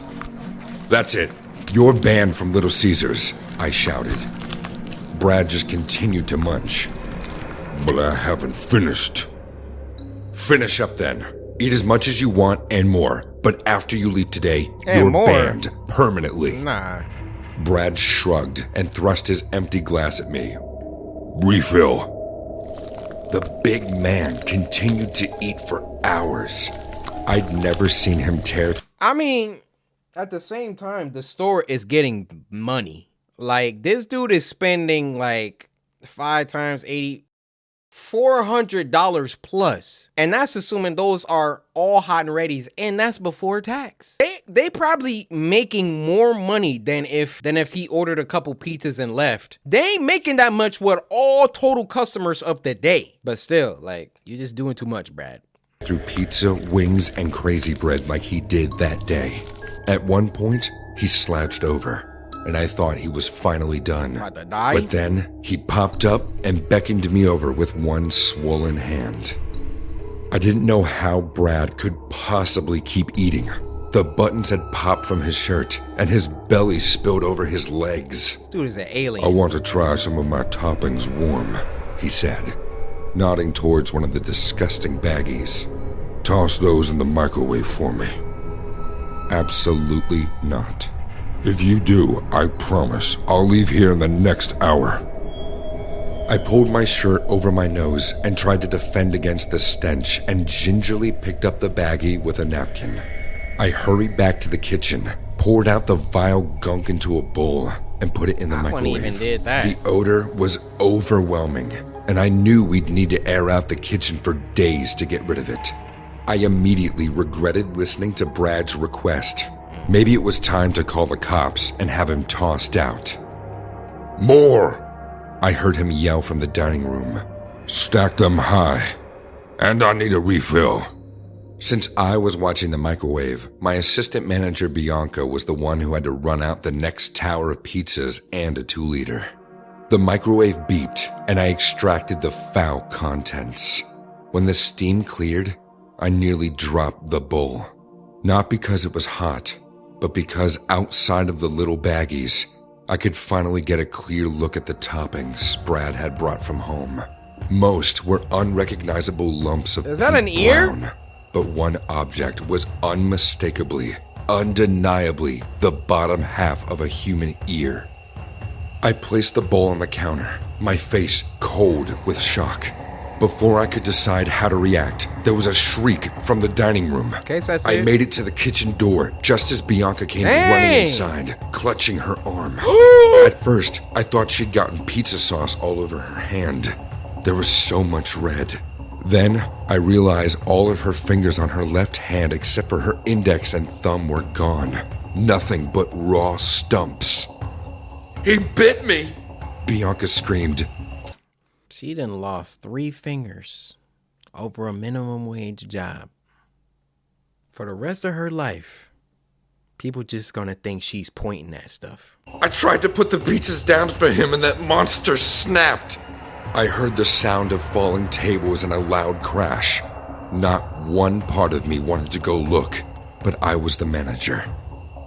"That's it. You're banned from Little Caesars," I shouted. Brad just continued to munch. "But I haven't finished." "Finish up then. Eat as much as you want and more. But after you leave today, And you're more? banned permanently." Nah. Brad shrugged and thrust his empty glass at me. "Refill." The big man continued to eat for hours. I'd never seen him tear. I mean, at the same time, the store is getting money. Like, this dude is spending like 5 times 80, $400 plus. And that's assuming those are all hot and readies, and that's before tax. They probably making more money than if he ordered a couple pizzas and left. They ain't making that much with all total customers of the day. But still, like, you're just doing too much, Brad. Through pizza, wings, and crazy bread like he did that day. At one point, he slouched over, and I thought he was finally done. About to die? But then he popped up and beckoned me over with one swollen hand. I didn't know how Brad could possibly keep eating. The buttons had popped from his shirt, and his belly spilled over his legs. This dude is an alien. I want to try some of my toppings warm, he said, nodding towards one of the disgusting baggies. Toss those in the microwave for me. Absolutely not. If you do, I promise I'll leave here in the next hour. I pulled my shirt over my nose and tried to defend against the stench and gingerly picked up the baggie with a napkin. I hurried back to the kitchen, poured out the vile gunk into a bowl, and put it in the microwave. Even did that. The odor was overwhelming, and I knew we'd need to air out the kitchen for days to get rid of it. I immediately regretted listening to Brad's request. Maybe it was time to call the cops and have him tossed out. More! I heard him yell from the dining room. Stack them high. And I need a refill. Since I was watching the microwave, my assistant manager Bianca was the one who had to run out the next tower of pizzas and a 2-liter. The microwave beeped, and I extracted the foul contents. When the steam cleared, I nearly dropped the bowl. Not because it was hot, but because outside of the little baggies, I could finally get a clear look at the toppings Brad had brought from home. Most were unrecognizable lumps of Is that an ear? brown, but one object was unmistakably, undeniably the bottom half of a human ear. I placed the bowl on the counter, my face cold with shock. Before I could decide how to react, there was a shriek from the dining room. Okay, so that's I it. made it to the kitchen door just as Bianca came running inside, clutching her arm. At first, I thought she'd gotten pizza sauce all over her hand. There was so much red. Then, I realized all of her fingers on her left hand except for her index and thumb were gone. Nothing but raw stumps. He bit me! Bianca screamed. She done lost 3 fingers over a minimum wage job. For the rest of her life, people just gonna think she's pointing at stuff. I tried to put the pizzas down for him and that monster snapped. I heard the sound of falling tables and a loud crash. Not one part of me wanted to go look, but I was the manager.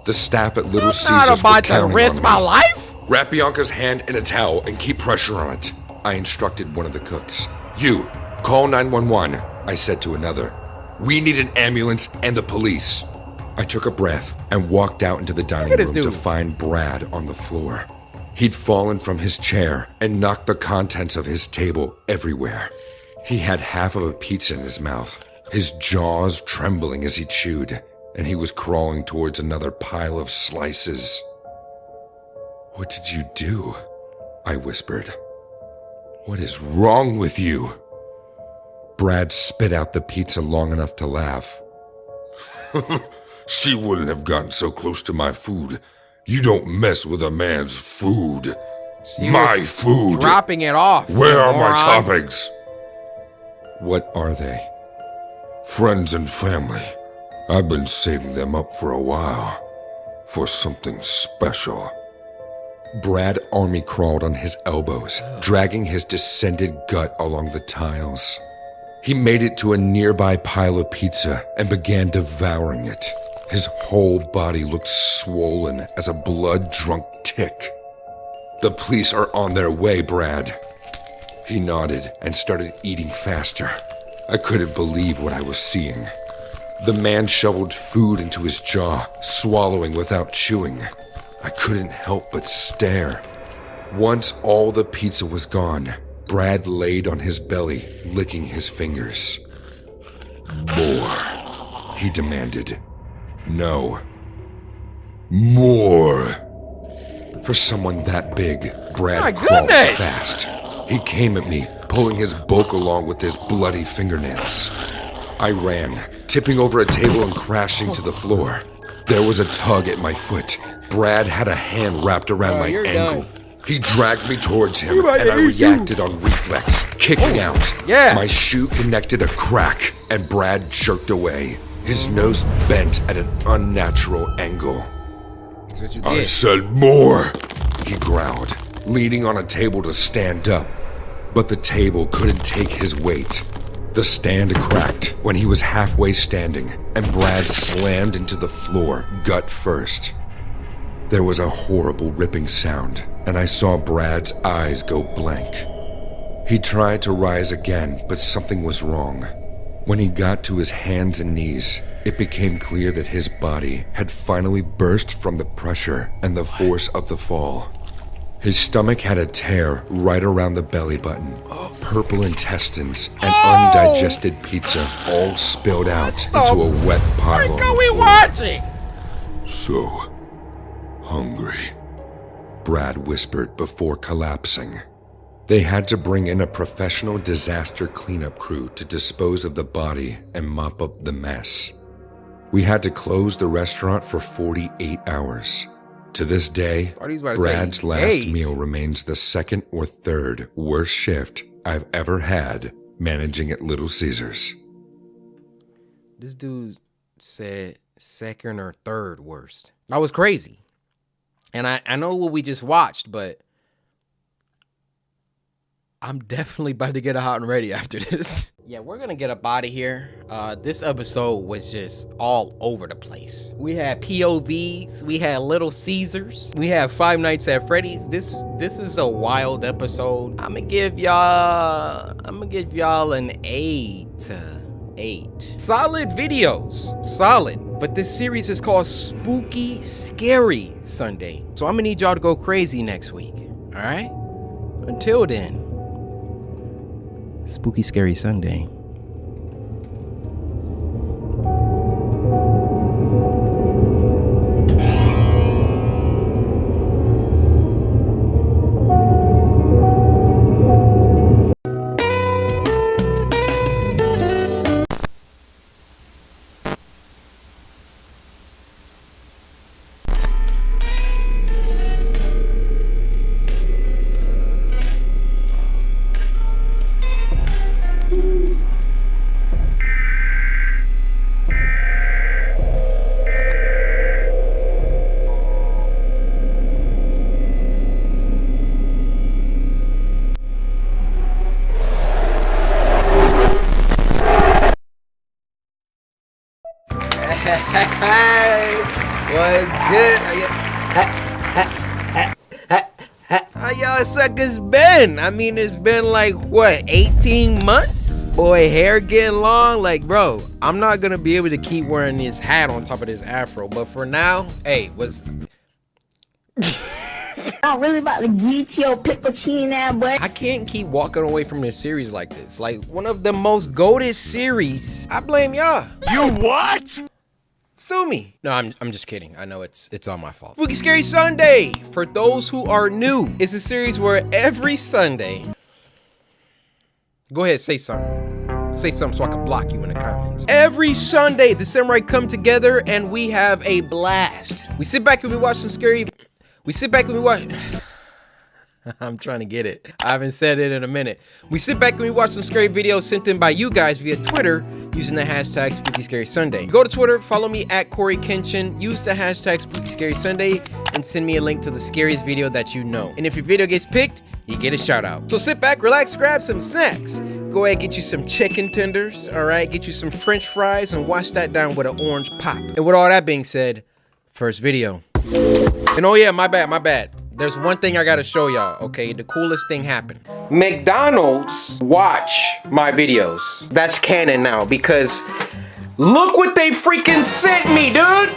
The staff at Little Caesars not were about to counting risk on my me. life. Wrap Bianca's hand in a towel and keep pressure on it, I instructed one of the cooks. You, call 911, I said to another. We need an ambulance and the police. I took a breath and walked out into the dining room to find Brad on the floor. He'd fallen from his chair and knocked the contents of his table everywhere. He had half of a pizza in his mouth, his jaws trembling as he chewed, and he was crawling towards another pile of slices. What did you do? I whispered. What is wrong with you? Brad spit out the pizza long enough to laugh. She wouldn't have gotten so close to my food. You don't mess with a man's food. My food. Dropping it off. Where are my moron. toppings? What are they? Friends and family. I've been saving them up for a while. For something special. Brad army crawled on his elbows, dragging his distended gut along the tiles. He made it to a nearby pile of pizza and began devouring it. His whole body looked swollen as a blood-drunk tick. The police are on their way, Brad. He nodded and started eating faster. I couldn't believe what I was seeing. The man shoveled food into his jaw, swallowing without chewing. I couldn't help but stare. Once all the pizza was gone, Brad laid on his belly, licking his fingers. More, he demanded. No. More. For someone that big, Brad crawled fast. He came at me, pulling his bulk along with his bloody fingernails. I ran, tipping over a table and crashing to the floor. There was a tug at my foot. Brad had a hand wrapped around my ankle. He dragged me towards him, and I reacted on reflex, kicking out. My shoe connected a crack, and Brad jerked away. His nose bent at an unnatural angle. That's what you did. I said more, he growled, leaning on a table to stand up. But the table couldn't take his weight. The stand cracked when he was halfway standing, and Brad slammed into the floor, gut first. There was a horrible ripping sound, and I saw Brad's eyes go blank. He tried to rise again, but something was wrong. When he got to his hands and knees, it became clear that his body had finally burst from the pressure and the force of the fall. His stomach had a tear right around the belly button. Purple intestines and undigested pizza all spilled out into a wet pile on the floor. Watching? So hungry, Brad whispered before collapsing. They had to bring in a professional disaster cleanup crew to dispose of the body and mop up the mess. We had to close the restaurant for 48 hours. To this day, Brad's last meal remains the second or third worst shift I've ever had managing at Little Caesars. This dude said second or third worst. That was crazy. And I know what we just watched, but I'm definitely about to get a hot and ready after this. Yeah, we're gonna get up out of here. This episode was just all over the place. We had POVs, we had Little Caesars, we had Five Nights at Freddy's. This is a wild episode. I'm gonna give y'all an 8. Solid videos, solid. But this series is called Spooky Scary Sunday. So I'm gonna need y'all to go crazy next week. All right? Until then, Spooky Scary Sunday. Hey, what's good? How y'all suckers been? I mean, it's been like, what, 18 months? Boy, hair getting long. Like, bro, I'm not gonna be able to keep wearing this hat on top of this afro. But for now, hey, I'm really about to get your pickle chin now, boy. I can't keep walking away from this series like this. Like, one of the most goated series. I blame y'all. You what? Sue me. No, I'm just kidding. I know it's all my fault. Spooky Scary Sunday, for those who are new, is a series where every Sunday... Go ahead, say something. Say something so I can block you in the comments. Every Sunday, the samurai come together and we have a blast. We sit back and we watch some scary... I'm trying to get it. I haven't said it in a minute. We sit back and we watch some scary videos sent in by you guys via Twitter using the hashtag Spooky Scary Sunday. Go to Twitter, follow me at Corey Kenshin, use the hashtag Spooky Scary Sunday, and send me a link to the scariest video that you know. And if your video gets picked, you get a shout out. So sit back, relax, grab some snacks. Go ahead, get you some chicken tenders, all right? Get you some French fries and wash that down with an orange pop. And with all that being said, first video. And oh yeah, my bad. There's one thing I gotta show y'all, okay? The coolest thing happened. McDonald's watch my videos. That's canon now because look what they freaking sent me, dude!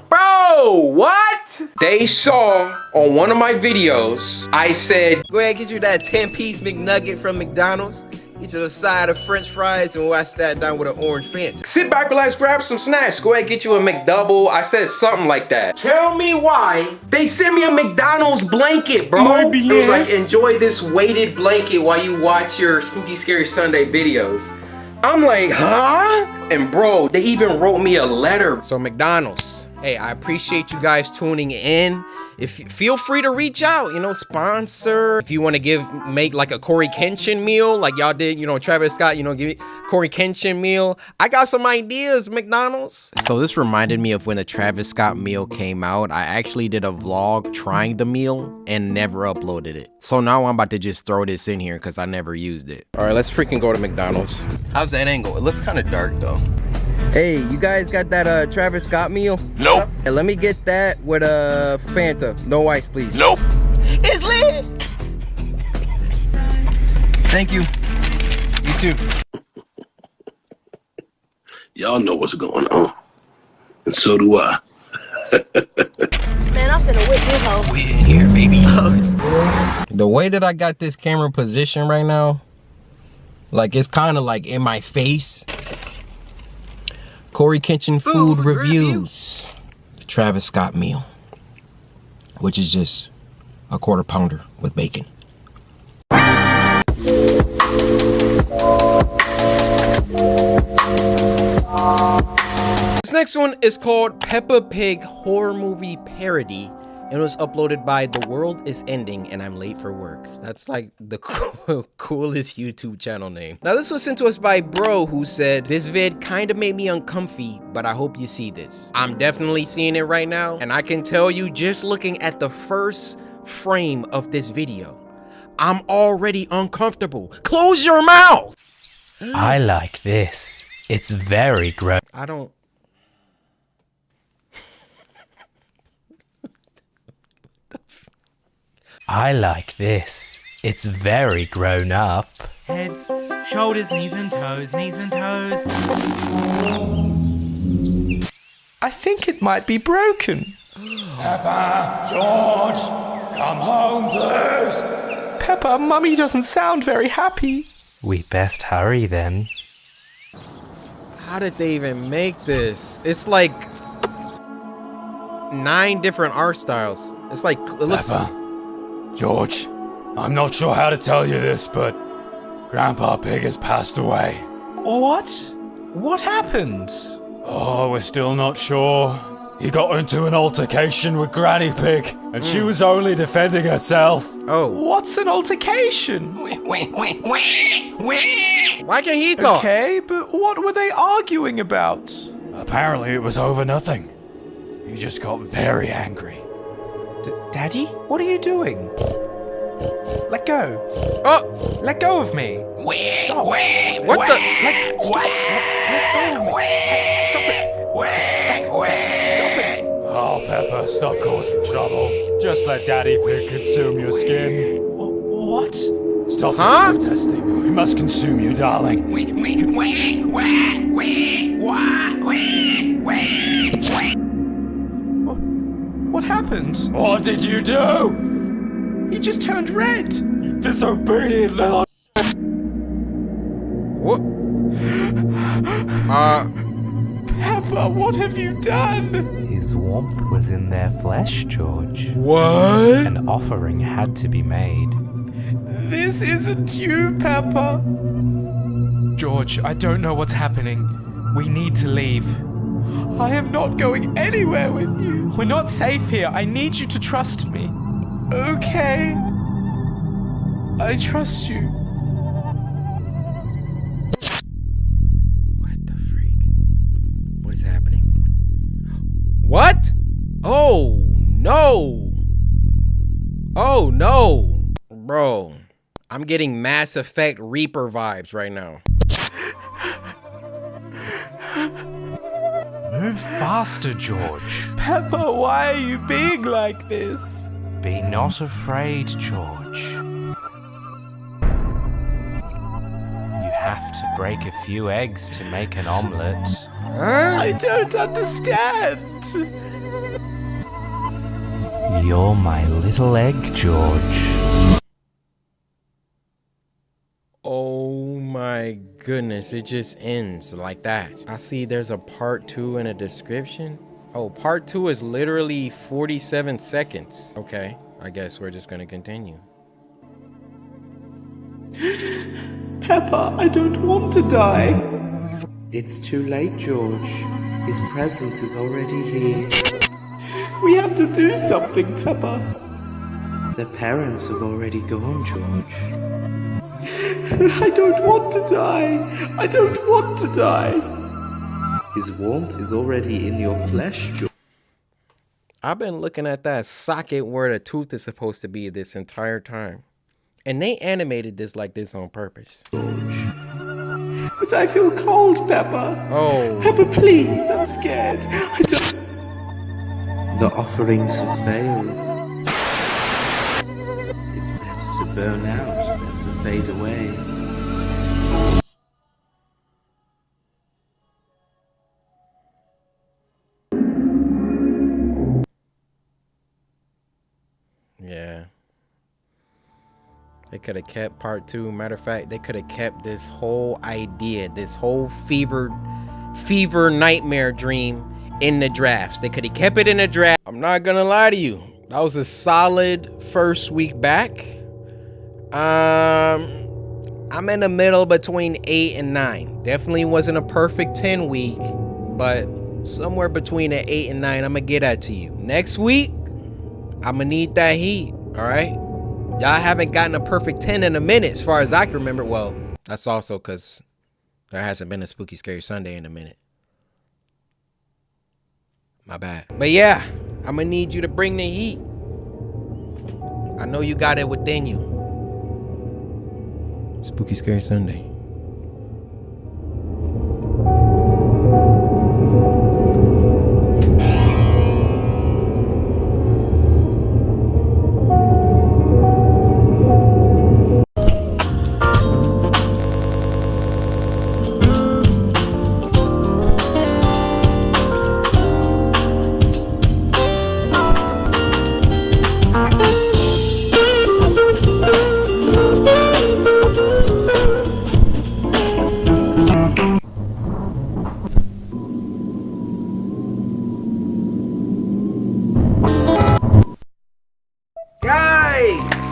Bro, what? They saw on one of my videos, I said, go ahead, get you that 10-piece McNugget from McDonald's. Get you a side of French fries and wash that down with an orange Fanta. Sit back, relax, grab some snacks. Go ahead, get you a McDouble. I said something like that. Tell me why they sent me a McDonald's blanket, bro. It was like, enjoy this weighted blanket while you watch your Spooky Scary Sunday videos. I'm like, huh? And bro, they even wrote me a letter. So McDonald's, Hey, I appreciate you guys tuning in. Feel free to reach out, sponsor. If you want to make like a Corey Kenshin meal, like y'all did, Travis Scott, give me Corey Kenshin meal. I got some ideas, McDonald's. So this reminded me of when the Travis Scott meal came out. I actually did a vlog trying the meal and never uploaded it. So now I'm about to just throw this in here because I never used it. All right, let's freaking go to McDonald's. How's that angle? It looks kind of dark though. Hey, you guys got that Travis Scott meal? Nope. Yeah, let me get that with a Fanta. No ice, please. Nope. It's lit. Thank you. You too. Y'all know what's going on. And so do I. Man, I'm finna whip you home. We in here, baby. The way that I got this camera positioned right now, like it's kind of like in my face. Corey Kenshin food reviews. The Travis Scott meal, which is just a quarter pounder with bacon. This next one is called Peppa Pig Horror Movie Parody. It was uploaded by The World Is Ending and I'm Late for Work. That's like the coolest YouTube channel name. Now this was sent to us by Bro, who said, this vid kind of made me uncomfy, but I hope you see this. I'm definitely seeing it right now, and I can tell you just looking at the first frame of this video, I'm already uncomfortable. Close your mouth! I like this. It's very gross. I don't... I like this. It's very grown up. Heads, shoulders, knees and toes, knees and toes. I think it might be broken. Peppa, George, come home, please. Peppa, Mummy doesn't sound very happy. We best hurry then. How did they even make this? It's like 9 different art styles. It's like, it looks... Peppa, George, I'm not sure how to tell you this, but Grandpa Pig has passed away. What? What happened? Oh, we're still not sure. He got into an altercation with Granny Pig, and she was only defending herself. Oh. What's an altercation? Why can't he talk? Okay, but what were they arguing about? Apparently it was over nothing. He just got very angry. Daddy, what are you doing? Let go. Oh! Let go of me. Stop. What the? Let go of me. Stop it. Stop it. Oh, Peppa, stop causing trouble. Just let Daddy Pig consume your skin. What? Stop protesting. We must consume you, darling. What happened? What did you do? He just turned red. You disobedient little... What? Peppa, what have you done? His warmth was in their flesh, George. What? An offering had to be made. This isn't you, Peppa. George, I don't know what's happening. We need to leave. I am not going anywhere with you. We're not safe here. I need you to trust me. Okay. I trust you. What the freak? What is happening? What? Oh, no. Oh, no. Bro, I'm getting Mass Effect Reaper vibes right now. Move faster, George. Peppa, why are you being like this? Be not afraid, George. You have to break a few eggs to make an omelette. Huh? I don't understand. You're my little egg, George. Oh my goodness, it just ends like that. I see there's a part 2 in a description. Oh, part 2 is literally 47 seconds. Okay, I guess we're just gonna continue. Peppa, I don't want to die. It's too late, George. His presence is already here. We have to do something, Peppa. Their parents have already gone, George. I don't want to die. I don't want to die. His warmth is already in your flesh, George. I've been looking at that socket where the tooth is supposed to be this entire time. And they animated this like this on purpose. But I feel cold, Peppa. Oh. Peppa, please, I'm scared. I don't... The offerings have failed. It's better to burn out than to fade away. Yeah. They could have kept part 2. Matter of fact, they could have kept this whole idea, this whole fever nightmare dream in the drafts. They could have kept it in the draft. I'm not gonna lie to you. That was a solid first week back. I'm in the middle between 8 and 9. Definitely wasn't a perfect 10 week, but somewhere between an 8 and 9, I'm gonna get that to you. Next week, I'm gonna need that heat, all right? Y'all haven't gotten a perfect 10 in a minute as far as I can remember. Well, that's also because there hasn't been a Spooky Scary Sunday in a minute. My bad. But yeah, I'm gonna need you to bring the heat. I know you got it within you. Spooky Scary Sunday.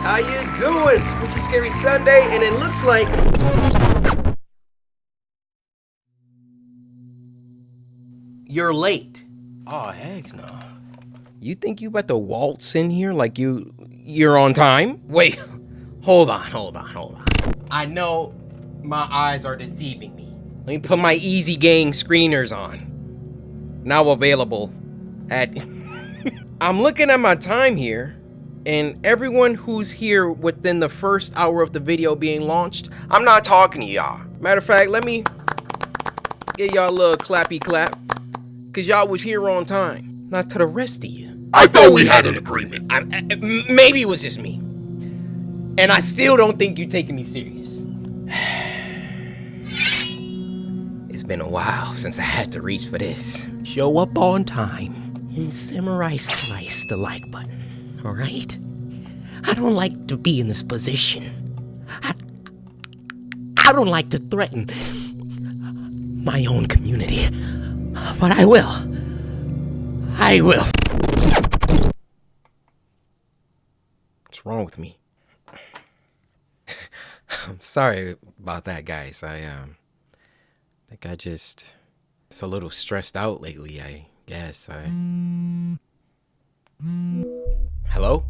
How you doing? Spooky Scary Sunday, and it looks like you're late. Oh, heck no. You think you about to waltz in here like you're on time? Wait, hold on. I know my eyes are deceiving me. Let me put my Easy Gang screeners on. Now available at... I'm looking at my time here. And everyone who's here within the first hour of the video being launched, I'm not talking to y'all. Matter of fact, let me give y'all a little clappy clap. Cause y'all was here on time. Not to the rest of you. I thought we had an agreement. Maybe it was just me. And I still don't think you're taking me serious. It's been a while since I had to reach for this. Show up on time and Samurai slice the like button. All right? I don't like to be in this position. I don't like to threaten my own community. But I will. What's wrong with me? I'm sorry about that, guys. I think I just... It's a little stressed out lately, I guess. Hello?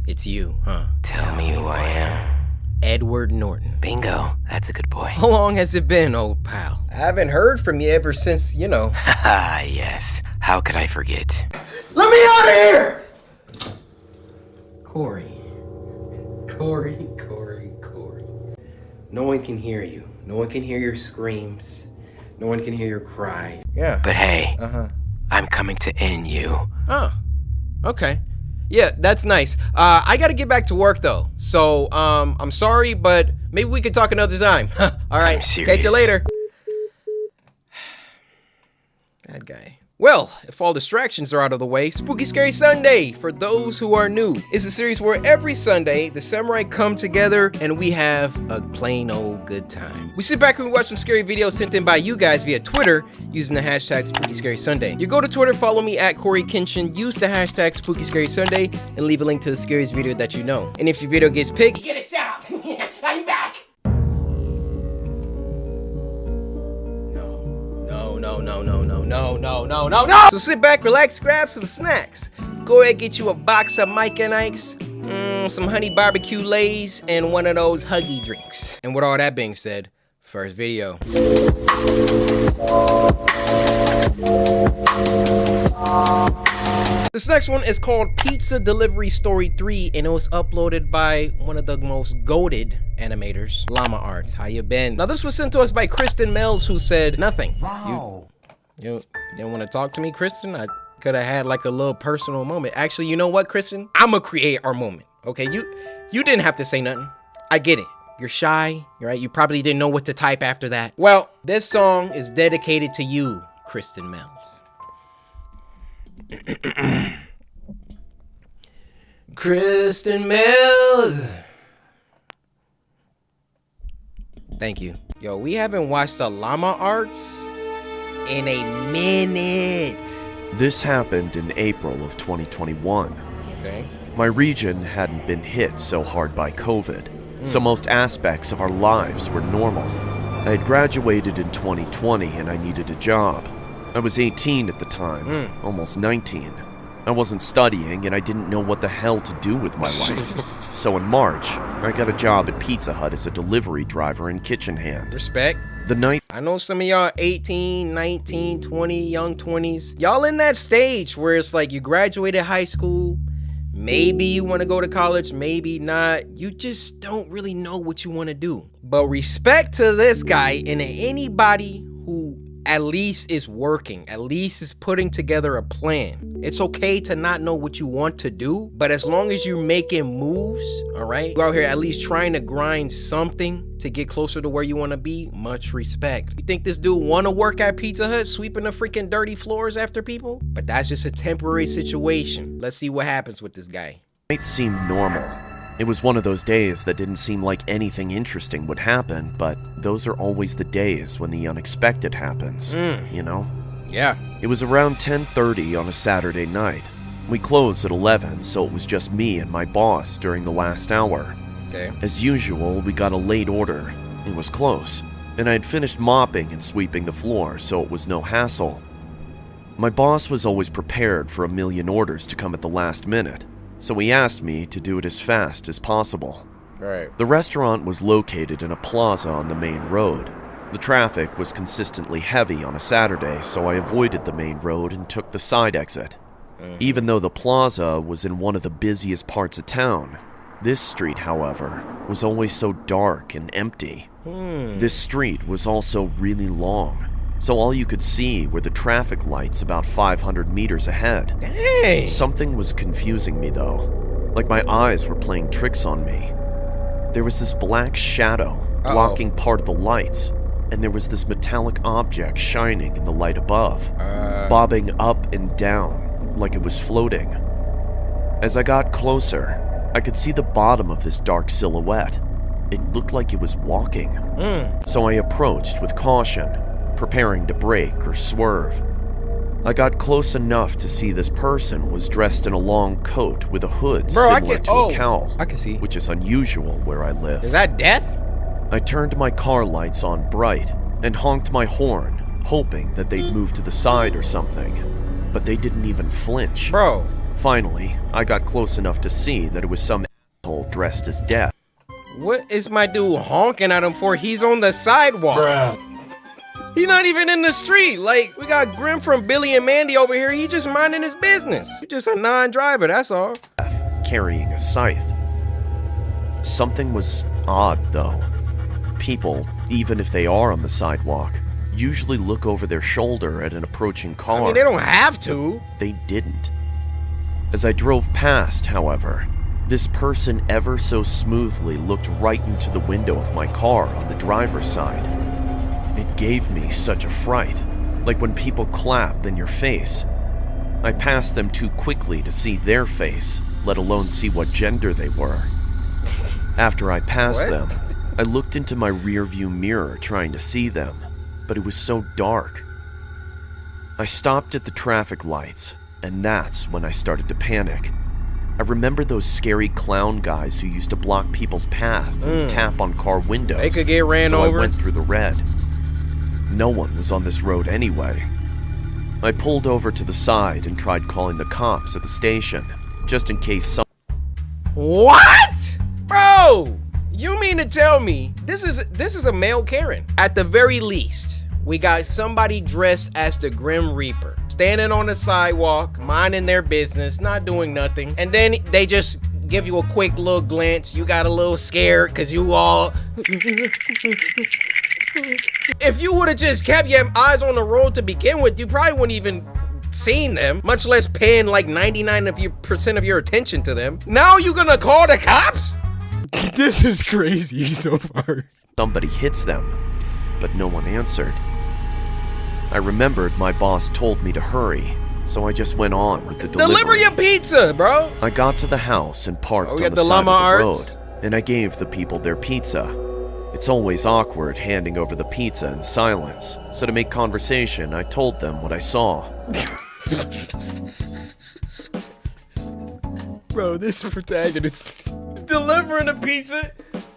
It's you, huh? Tell me who I am. Edward Norton. Bingo. That's a good boy. How long has it been, old pal? I haven't heard from you ever since, you know. Haha, yes. How could I forget? Let me out of here! Corey. No one can hear you. No one can hear your screams. No one can hear your cries. Yeah. But hey, I'm coming to end you. Oh, okay. Yeah, that's nice. I gotta get back to work though. So, I'm sorry, but maybe we could talk another time. All right, catch you later. That guy. Well, if all distractions are out of the way, Spooky Scary Sunday, for those who are new, is a series where every Sunday, the samurai come together and we have a plain old good time. We sit back and we watch some scary videos sent in by you guys via Twitter using the hashtag Spooky Scary Sunday. You go to Twitter, follow me at Corey Kenshin, use the hashtag Spooky Scary Sunday, and leave a link to the scariest video that you know. And if your video gets picked, you get a shout out. I'm back. No. no. So sit back, relax, grab some snacks. Go ahead, get you a box of Mike and Ike's, some honey barbecue lays, and one of those Huggy drinks. And with all that being said, first video. This next one is called Pizza Delivery Story 3, and it was uploaded by one of the most goated animators, Llama Arts. How you been? Now this was sent to us by Kristen Mills, who said nothing. Wow. You didn't want to talk to me, Kristen? I could have had like a little personal moment. Actually, you know what, Kristen? I'ma create our moment, okay? You didn't have to say nothing. I get it. You're shy, right? You probably didn't know what to type after that. Well, this song is dedicated to you, Kristen Mills. Kristen Mills. Thank you. Yo, we haven't watched the Llama Arts in a minute. This happened in April of 2021. Okay. My region hadn't been hit so hard by COVID, so most aspects of our lives were normal. I had graduated in 2020 and I needed a job. I was 18 at the time, almost 19. I wasn't studying and I didn't know what the hell to do with my life. So in March, I got a job at Pizza Hut as a delivery driver and kitchen hand. Respect. The night I know some of y'all 18, 19, 20, young 20s. Y'all in that stage where it's like you graduated high school, maybe you want to go to college, maybe not. You just don't really know what you want to do. But respect to this guy and anybody who at least is working, at least is putting together a plan. It's okay to not know what you want to do, but as long as you're making moves, all right, go out here at least trying to grind something to get closer to where you want to be, much respect. You think this dude want to work at Pizza Hut sweeping the freaking dirty floors after people? But that's just a temporary situation. Let's see what happens with this guy. It seemed normal. It was one of those days that didn't seem like anything interesting would happen, but those are always the days when the unexpected happens, you know? Yeah. It was around 10:30 on a Saturday night. We closed at 11, so it was just me and my boss during the last hour. Okay. As usual, we got a late order. It was close, and I had finished mopping and sweeping the floor, so it was no hassle. My boss was always prepared for a million orders to come at the last minute, so he asked me to do it as fast as possible. Right. The restaurant was located in a plaza on the main road. The traffic was consistently heavy on a Saturday, so I avoided the main road and took the side exit. Even though the plaza was in one of the busiest parts of town, this street, however, was always so dark and empty. This street was also really long, so all you could see were the traffic lights about 500 meters ahead. Dang. Something was confusing me though, like my eyes were playing tricks on me. There was this black shadow blocking part of the lights, and there was this metallic object shining in the light above, bobbing up and down like it was floating. As I got closer, I could see the bottom of this dark silhouette. It looked like it was walking. So I approached with caution, preparing to brake or swerve. I got close enough to see this person was dressed in a long coat with a hood similar to a cowl, I can see. which is unusual where I live. Is that death? I turned my car lights on bright and honked my horn, hoping that they'd move to the side or something, but they didn't even flinch. Bro. Finally, I got close enough to see that it was some asshole dressed as death. What is my dude honking at him for? He's on the sidewalk. Bruh. He's not even in the street. Like, we got Grim from Billy and Mandy over here. He just minding his business. He's just a non-driver, that's all. Carrying a scythe. Something was odd, though. People, even if they are on the sidewalk, usually look over their shoulder at an approaching car. I mean, they don't have to. They didn't. As I drove past, however, this person ever so smoothly looked right into the window of my car on the driver's side. It gave me such a fright, like when people clap in your face. I passed them too quickly to see their face, let alone see what gender they were. After I passed them, I looked into my rearview mirror trying to see them, but it was so dark. I stopped at the traffic lights, and that's when I started to panic. I remember those scary clown guys who used to block people's path and tap on car windows. They could get ran so over. I went through the red. No one was on this road anyway. I pulled over to the side and tried calling the cops at the station, just in case some— What? Bro, you mean to tell me this is a male Karen? At the very least, we got somebody dressed as the Grim Reaper, standing on the sidewalk, minding their business, not doing nothing, and then they just give you a quick little glance. You got a little scared because you all... If you would have just kept your eyes on the road to begin with, you probably wouldn't even seen them, much less paying like 99% of your attention to them. Now you gonna call the cops? This is crazy so far. somebody hits them, but no one answered. I remembered my boss told me to hurry, so I just went on with the delivery. Deliver your pizza, bro! I got to the house and parked on the side of the road, and I gave the people their pizza. It's always awkward handing over the pizza in silence, so to make conversation, I told them what I saw. Bro, this protagonist delivering a pizza?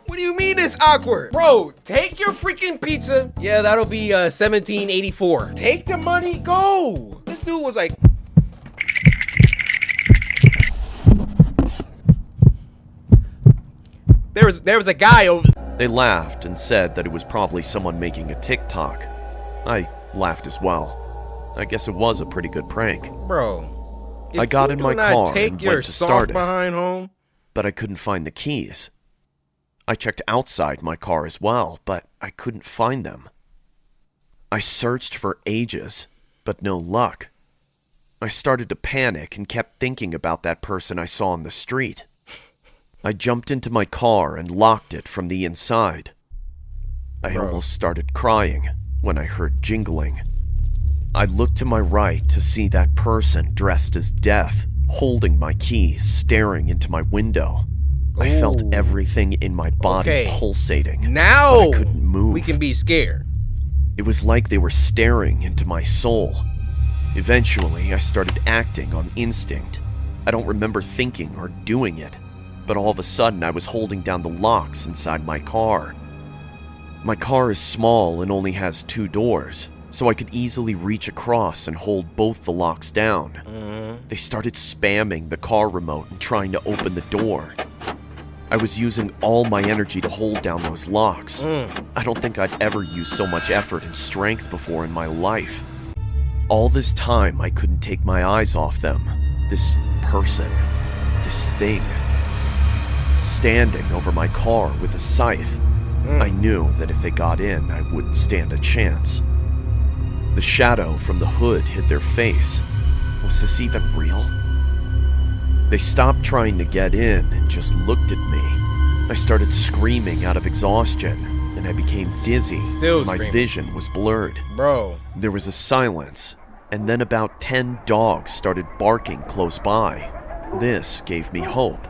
What do you mean it's awkward? Bro, take your freaking pizza. Yeah, that'll be $17.84. Take the money, go. This dude was like... There was a guy over... They laughed and said that it was probably someone making a TikTok. I laughed as well. I guess it was a pretty good prank. Bro, I got in my car and went to start it, behind home, but I couldn't find the keys. I checked outside my car as well, but I couldn't find them. I searched for ages, but no luck. I started to panic and kept thinking about that person I saw on the street. I jumped into my car and locked it from the inside. I almost started crying when I heard jingling. I looked to my right to see that person dressed as Death, holding my keys, staring into my window. I felt everything in my body pulsating. Now but I couldn't move. We can be scared. It was like they were staring into my soul. Eventually, I started acting on instinct. I don't remember thinking or doing it, but all of a sudden I was holding down the locks inside my car. My car is small and only has 2 doors, so I could easily reach across and hold both the locks down. They started spamming the car remote and trying to open the door. I was using all my energy to hold down those locks. I don't think I'd ever used so much effort and strength before in my life. All this time, I couldn't take my eyes off them. This person. This thing. Standing over my car with a scythe. I knew that if they got in, I wouldn't stand a chance. The shadow from the hood hid their face. Was this even real? They stopped trying to get in and just looked at me. I started screaming out of exhaustion, and I became dizzy. My vision was blurred. Bro. There was a silence, and then about 10 dogs started barking close by. This gave me hope.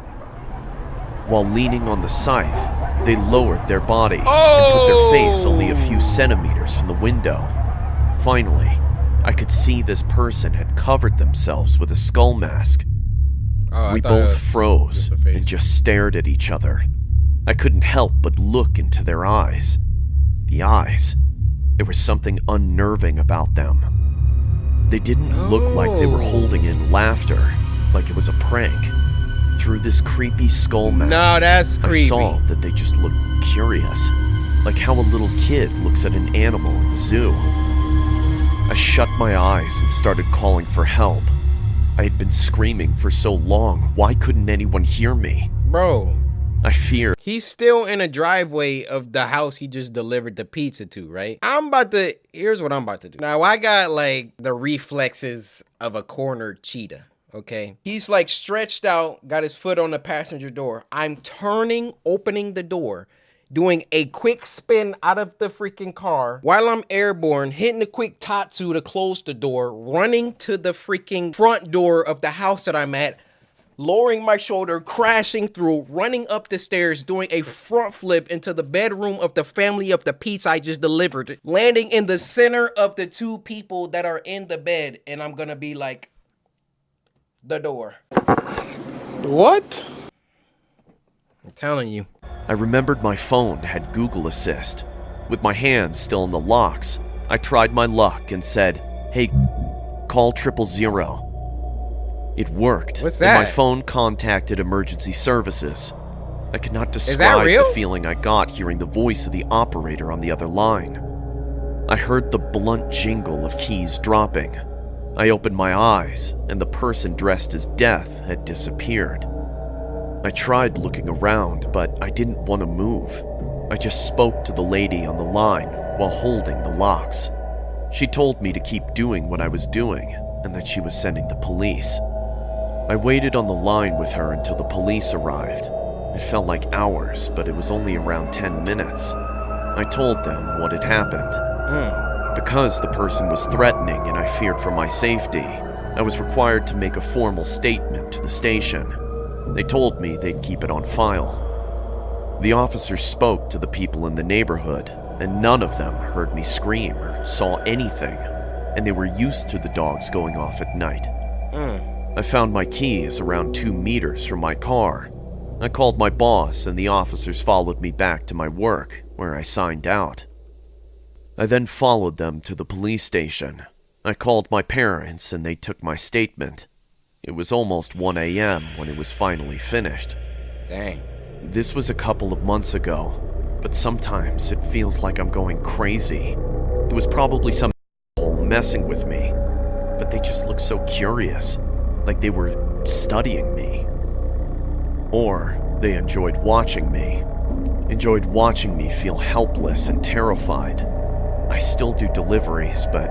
While leaning on the scythe, they lowered their body and put their face only a few centimeters from the window. Finally, I could see this person had covered themselves with a skull mask. We both froze and just stared at each other. I couldn't help but look into their eyes. The eyes. There was something unnerving about them. They didn't look like they were holding in laughter, like it was a prank. Through this creepy skull mask, no, that's creepy. I saw that they just looked curious, like how a little kid looks at an animal in the zoo. I shut my eyes and started calling for help. I had been screaming for so long, why couldn't anyone hear me? Bro. I feared. He's still in a driveway of the house he just delivered the pizza to, right? Here's what I'm about to do. Now, I got like the reflexes of a cornered cheetah, okay? He's like stretched out, got his foot on the passenger door. I'm turning, opening the door, doing a quick spin out of the freaking car while I'm airborne, hitting a quick tatsu to close the door, running to the freaking front door of the house that I'm at, lowering my shoulder, crashing through, running up the stairs, doing a front flip into the bedroom of the family of the pizza I just delivered, landing in the center of the 2 people that are in the bed, and I'm gonna be like, the door. What? I'm telling you. I remembered my phone had Google Assist. With my hands still in the locks, I tried my luck and said, "Hey, call 000. It worked. What's And my that? phone contacted emergency services. I could not that describe real? the feeling I got hearing the voice of the operator on the other line. I heard the blunt jingle of keys dropping. I opened my eyes, and the person dressed as Death had disappeared. I tried looking around, but I didn't want to move. I just spoke to the lady on the line while holding the locks. She told me to keep doing what I was doing, and that she was sending the police. I waited on the line with her until the police arrived. It felt like hours, but it was only around 10 minutes. I told them what had happened. Because the person was threatening and I feared for my safety, I was required to make a formal statement to the station. They told me they'd keep it on file. The officers spoke to the people in the neighborhood, and none of them heard me scream or saw anything, and they were used to the dogs going off at night. I found my keys around 2 meters from my car. I called my boss, and the officers followed me back to my work, where I signed out. I then followed them to the police station. I called my parents, and they took my statement. It was almost 1 a.m. when it was finally finished. Dang. This was a couple of months ago, but sometimes it feels like I'm going crazy. It was probably some asshole messing with me, but they just looked so curious, like they were studying me. Or they enjoyed watching me feel helpless and terrified. I still do deliveries, but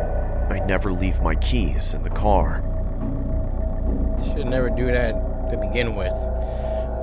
I never leave my keys in the car. Should never do that to begin with.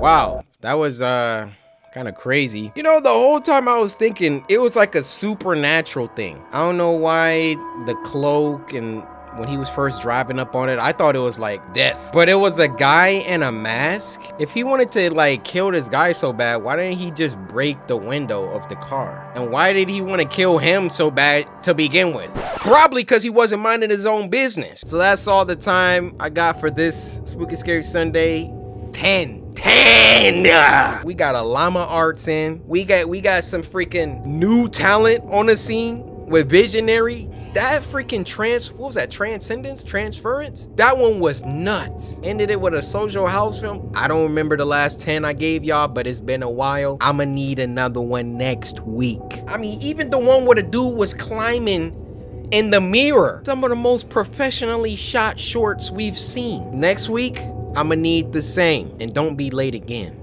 Wow, that was kind of crazy. You know, the whole time I was thinking it was like a supernatural thing. I don't know why the cloak, and when he was first driving up on it, I thought it was like Death. But it was a guy in a mask. If he wanted to like kill this guy so bad, why didn't he just break the window of the car? And why did he want to kill him so bad to begin with? Probably because he wasn't minding his own business. So that's all the time I got for this Spooky Scary Sunday. 10. We got a llama arts in. We got some freaking new talent on the scene with Visionary. That freaking transference? That one was nuts. Ended it with a social house film. I don't remember the last 10 I gave y'all, but it's been a while. I'ma need another one next week. I mean, even the one where the dude was climbing in the mirror. Some of the most professionally shot shorts we've seen. Next week, I'ma need the same. And don't be late again.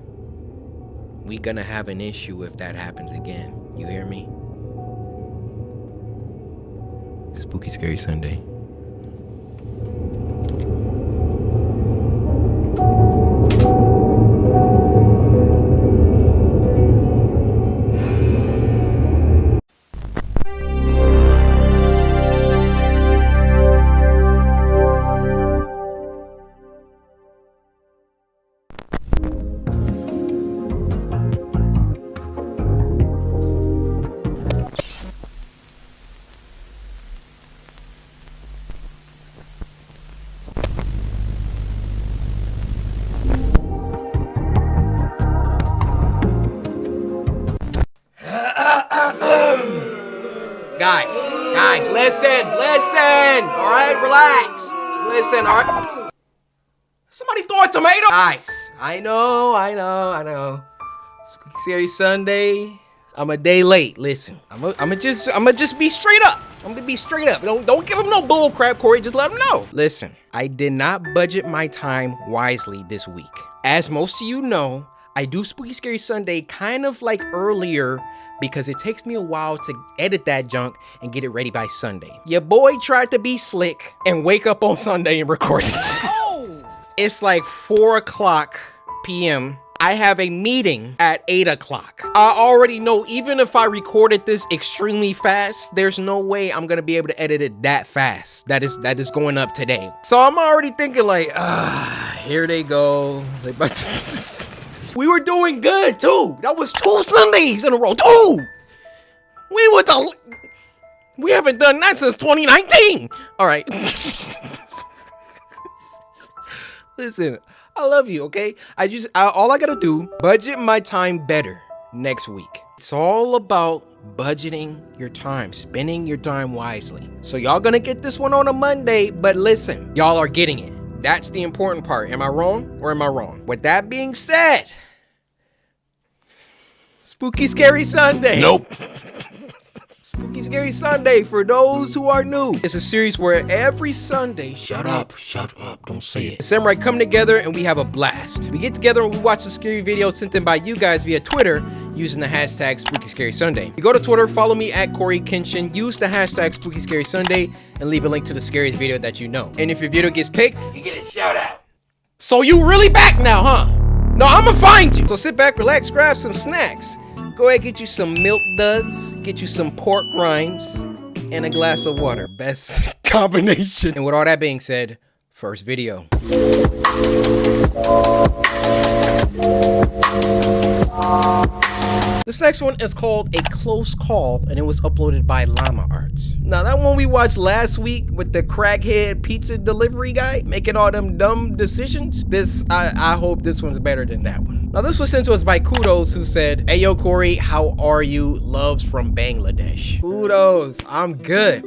We gonna have an issue if that happens again. You hear me? Spooky Scary Sunday. Guys, listen, all right, relax. Listen, all right. Somebody throw a tomato. Guys, I know. Spooky Scary Sunday. I'm a day late. Listen, I'ma just be straight up. I'm gonna be straight up. Don't give him no bull crap, Corey. Just let him know. Listen, I did not budget my time wisely this week. As most of you know, I do Spooky Scary Sunday kind of like earlier because it takes me a while to edit that junk and get it ready by Sunday. Your boy tried to be slick and wake up on Sunday and record it. Oh! It's like 4 o'clock p.m. I have a meeting at 8 o'clock. I already know even if I recorded this extremely fast, there's no way I'm gonna be able to edit it that fast. That is going up today. So I'm already thinking like, here they go. We were doing good too. That was 2 Sundays in a row. 2! We haven't done that since 2019. All right. Listen, I love you, okay? All I gotta do, budget my time better next week. It's all about budgeting your time, spending your time wisely. So y'all gonna get this one on a Monday, but listen, y'all are getting it. That's the important part. Am I wrong or am I wrong? With that being said, Spooky Scary Sunday. Nope. Spooky Scary Sunday, for those who are new, it's a series where every Sunday, shut up, don't say it. The Samurai come together and we have a blast. We get together and we watch a scary video sent in by you guys via Twitter using the hashtag Spooky Scary Sunday. You go to Twitter, follow me at Corey Kenshin, use the hashtag Spooky Scary Sunday, and leave a link to the scariest video that you know. And if your video gets picked, you get a shout out. So you really back now, huh? No, I'ma find you. So sit back, relax, grab some snacks. Go ahead, get you some milk duds, get you some pork rinds, and a glass of water. Best combination. And with all that being said, first video. This next one is called A Close Call, and it was uploaded by Llama Arts. Now, that one we watched last week with the crackhead pizza delivery guy making all them dumb decisions, I hope this one's better than that one. Now, this was sent to us by Kudos, who said, "Hey, yo, Corey, how are you? Loves from Bangladesh." Kudos, I'm good.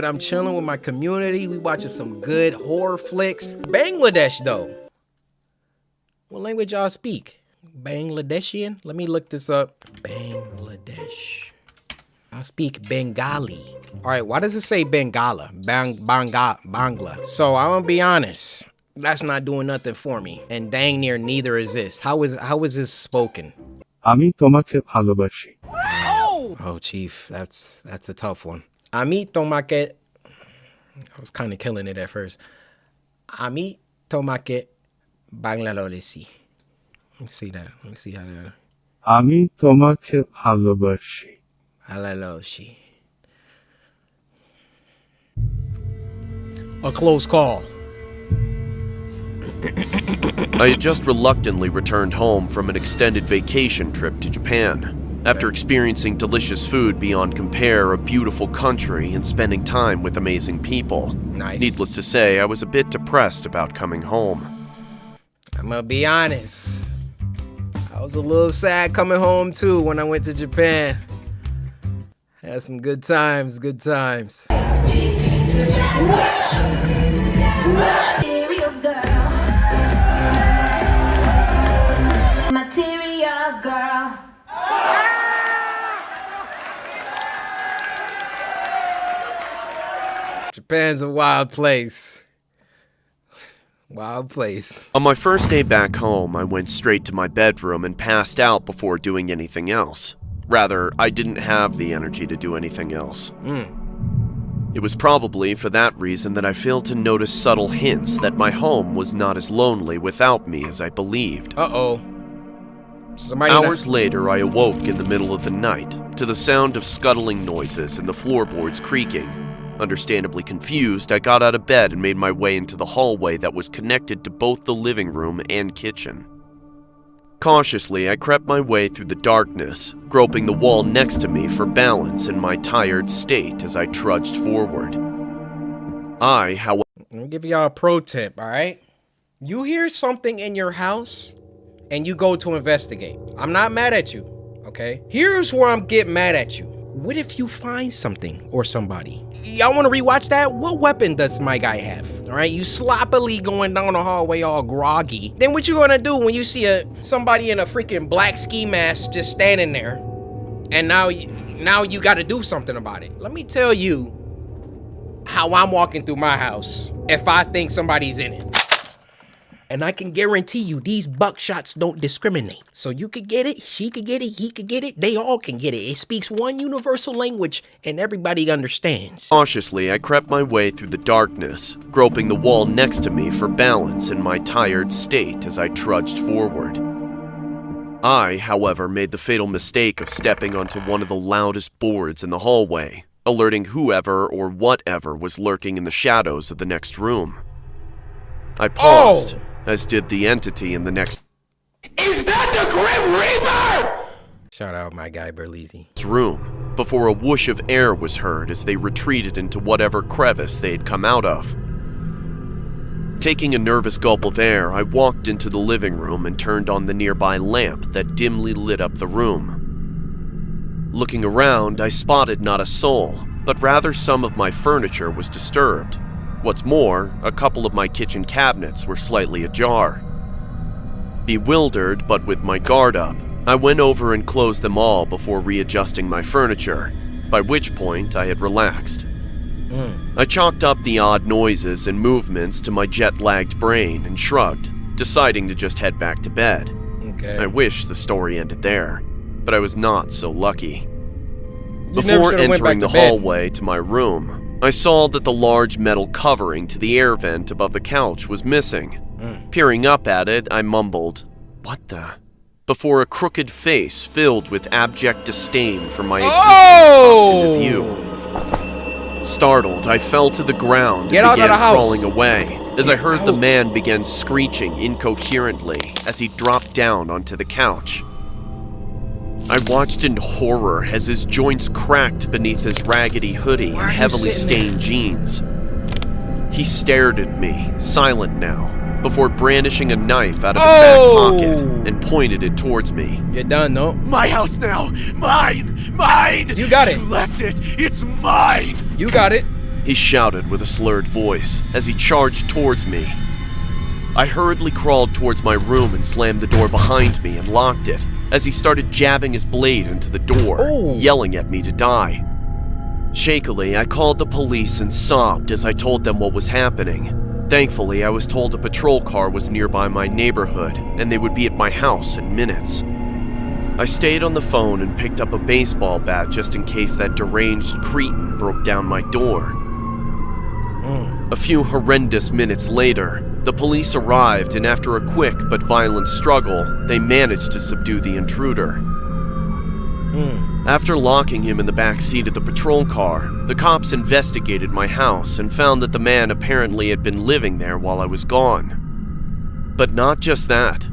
I'm chilling with my community. We watching some good horror flicks. Bangladesh, though. What language y'all speak? Bangladeshian? Let me look this up. Bangladesh. I speak Bengali. All right, why does it say Bangala? Bangla. So I'm gonna be honest. That's not doing nothing for me. And dang near neither is this. How is this spoken? আমি তোমাকে ভালোবাসি. Oh, chief, that's a tough one. Ami tomake. I was kind of killing it at first. Ami tomake Banglalolesi. Let me see that. Let me see how to. আমি তোমাকে ভালোবাসি. Halaloshi. A close call. I had just reluctantly returned home from an extended vacation trip to Japan. After experiencing delicious food beyond compare, a beautiful country, and spending time with amazing people. Nice. Needless to say, I was a bit depressed about coming home. I'm gonna be honest. I was a little sad coming home too when I went to Japan. Had some good times. Material girl. Japan's a wild place. Wild place. On my first day back home, I went straight to my bedroom and passed out before doing anything else. Rather, I didn't have the energy to do anything else. It was probably for that reason that I failed to notice subtle hints that my home was not as lonely without me as I believed. Uh-oh. Hours later, I awoke in the middle of the night to the sound of scuttling noises and the floorboards creaking. Understandably confused, I got out of bed and made my way into the hallway that was connected to both the living room and kitchen. Cautiously, I crept my way through the darkness, groping the wall next to me for balance in my tired state as I trudged forward. However... Let me give y'all a pro tip, alright? You hear something in your house, and you go to investigate. I'm not mad at you, okay? Here's where I'm getting mad at you. What if you find something or somebody? Y'all want to rewatch that? What weapon does my guy have? All right, you sloppily going down the hallway all groggy. Then what you gonna do when you see somebody in a freaking black ski mask just standing there, and now you got to do something about it? Let me tell you how I'm walking through my house if I think somebody's in it. And I can guarantee you these buckshots don't discriminate. So you could get it, she could get it, he could get it, they all can get it. It speaks one universal language and everybody understands. Cautiously, I crept my way through the darkness, groping the wall next to me for balance in my tired state as I trudged forward. I, however, made the fatal mistake of stepping onto one of the loudest boards in the hallway, alerting whoever or whatever was lurking in the shadows of the next room. I paused, as did the entity in the next... Is that the Grim Reaper? Shout out my guy Berlizzi. ...room, before a whoosh of air was heard as they retreated into whatever crevice they had come out of. Taking a nervous gulp of air, I walked into the living room and turned on the nearby lamp that dimly lit up the room. Looking around, I spotted not a soul, but rather some of my furniture was disturbed. What's more, a couple of my kitchen cabinets were slightly ajar. Bewildered, but with my guard up, I went over and closed them all before readjusting my furniture, by which point I had relaxed. I chalked up the odd noises and movements to my jet-lagged brain and shrugged, deciding to just head back to bed. Okay. I wish the story ended there, but I was not so lucky. You never Before should've went entering back the to bed. hallway to my room, I saw that the large metal covering to the air vent above the couch was missing. Peering up at it, I mumbled, "What the?" before a crooked face filled with abject disdain for my existence popped into view. Startled, I fell to the ground Get and out of began the house. crawling away as I heard the out. man begin screeching incoherently as he dropped down onto the couch. I watched in horror as his joints cracked beneath his raggedy hoodie and heavily stained jeans. He stared at me, silent now, before brandishing a knife out of his back pocket and pointed it towards me. You're done, no? My house now! Mine! Mine! You got it. You left it! It's mine! You got it. He shouted with a slurred voice as he charged towards me. I hurriedly crawled towards my room and slammed the door behind me and locked it as he started jabbing his blade into the door, yelling at me to die. Shakily, I called the police and sobbed as I told them what was happening. Thankfully, I was told a patrol car was nearby my neighborhood and they would be at my house in minutes. I stayed on the phone and picked up a baseball bat just in case that deranged cretin broke down my door. A few horrendous minutes later, the police arrived, and after a quick but violent struggle, they managed to subdue the intruder. After locking him in the back seat of the patrol car, the cops investigated my house and found that the man apparently had been living there while I was gone. But not just that.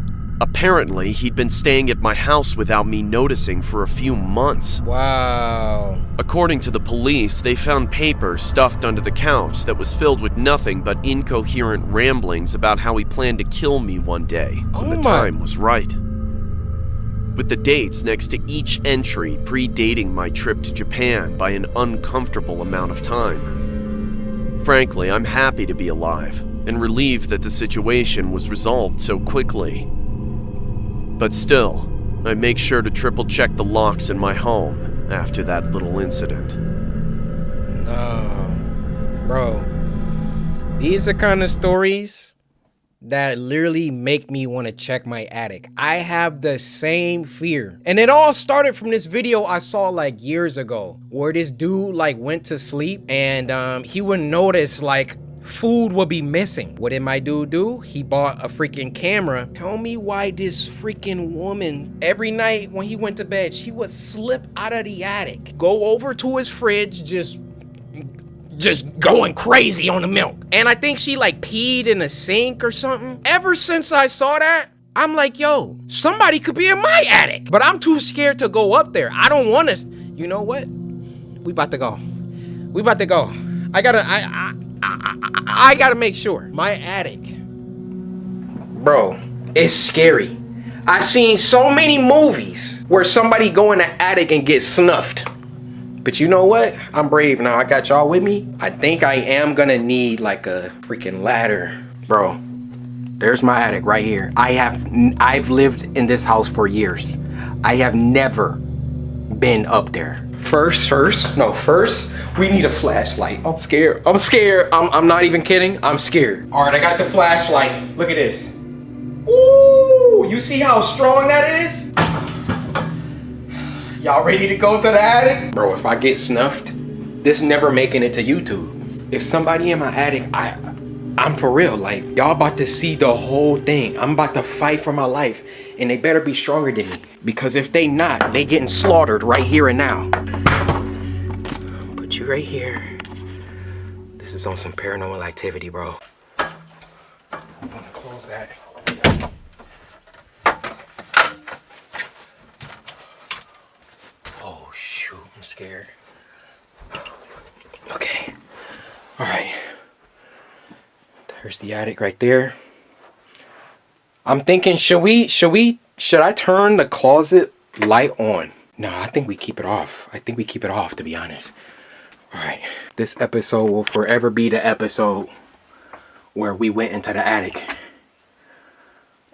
Apparently, he'd been staying at my house without me noticing for a few months. Wow. According to the police, they found paper stuffed under the couch that was filled with nothing but incoherent ramblings about how he planned to kill me one day when the time was right. With the dates next to each entry predating my trip to Japan by an uncomfortable amount of time. Frankly, I'm happy to be alive and relieved that the situation was resolved so quickly. But still, I make sure to triple check the locks in my home after that little incident. Bro, these are kind of stories that literally make me want to check my attic. I have the same fear. And it all started from this video I saw like years ago where this dude like went to sleep and he would notice like food will be missing. What did my dude do? He bought a freaking camera. Tell me why this freaking woman, every night when he went to bed, she would slip out of the attic, go over to his fridge, just going crazy on the milk. And I think she like peed in a sink or something. Ever since I saw that, I'm like, yo, somebody could be in my attic. But I'm too scared to go up there. I don't want to. You know what? We about to go. We about to go. I gotta make sure. My attic. Bro, it's scary. I've seen so many movies where somebody go in the attic and get snuffed. But you know what? I'm brave now. I got y'all with me. I think I am gonna need like a freaking ladder. Bro, there's my attic right here. I've lived in this house for years. I have never been up there. First, we need a flashlight. I'm scared. I'm not even kidding. I'm scared. All right, I got the flashlight. Look at this. Ooh, you see how strong that is? Y'all ready to go to the attic? Bro, if I get snuffed, this never making it to YouTube. If somebody in my attic, I'm for real. Like, y'all about to see the whole thing. I'm about to fight for my life. And they better be stronger than me. Because if they not, they getting slaughtered right here and now. Put you right here. This is on some paranormal activity, bro. I'm gonna close that. Oh, shoot, I'm scared. Okay. All right. There's the attic right there. I'm thinking, should I turn the closet light on? No, I think we keep it off. I think we keep it off, to be honest. All right. This episode will forever be the episode where we went into the attic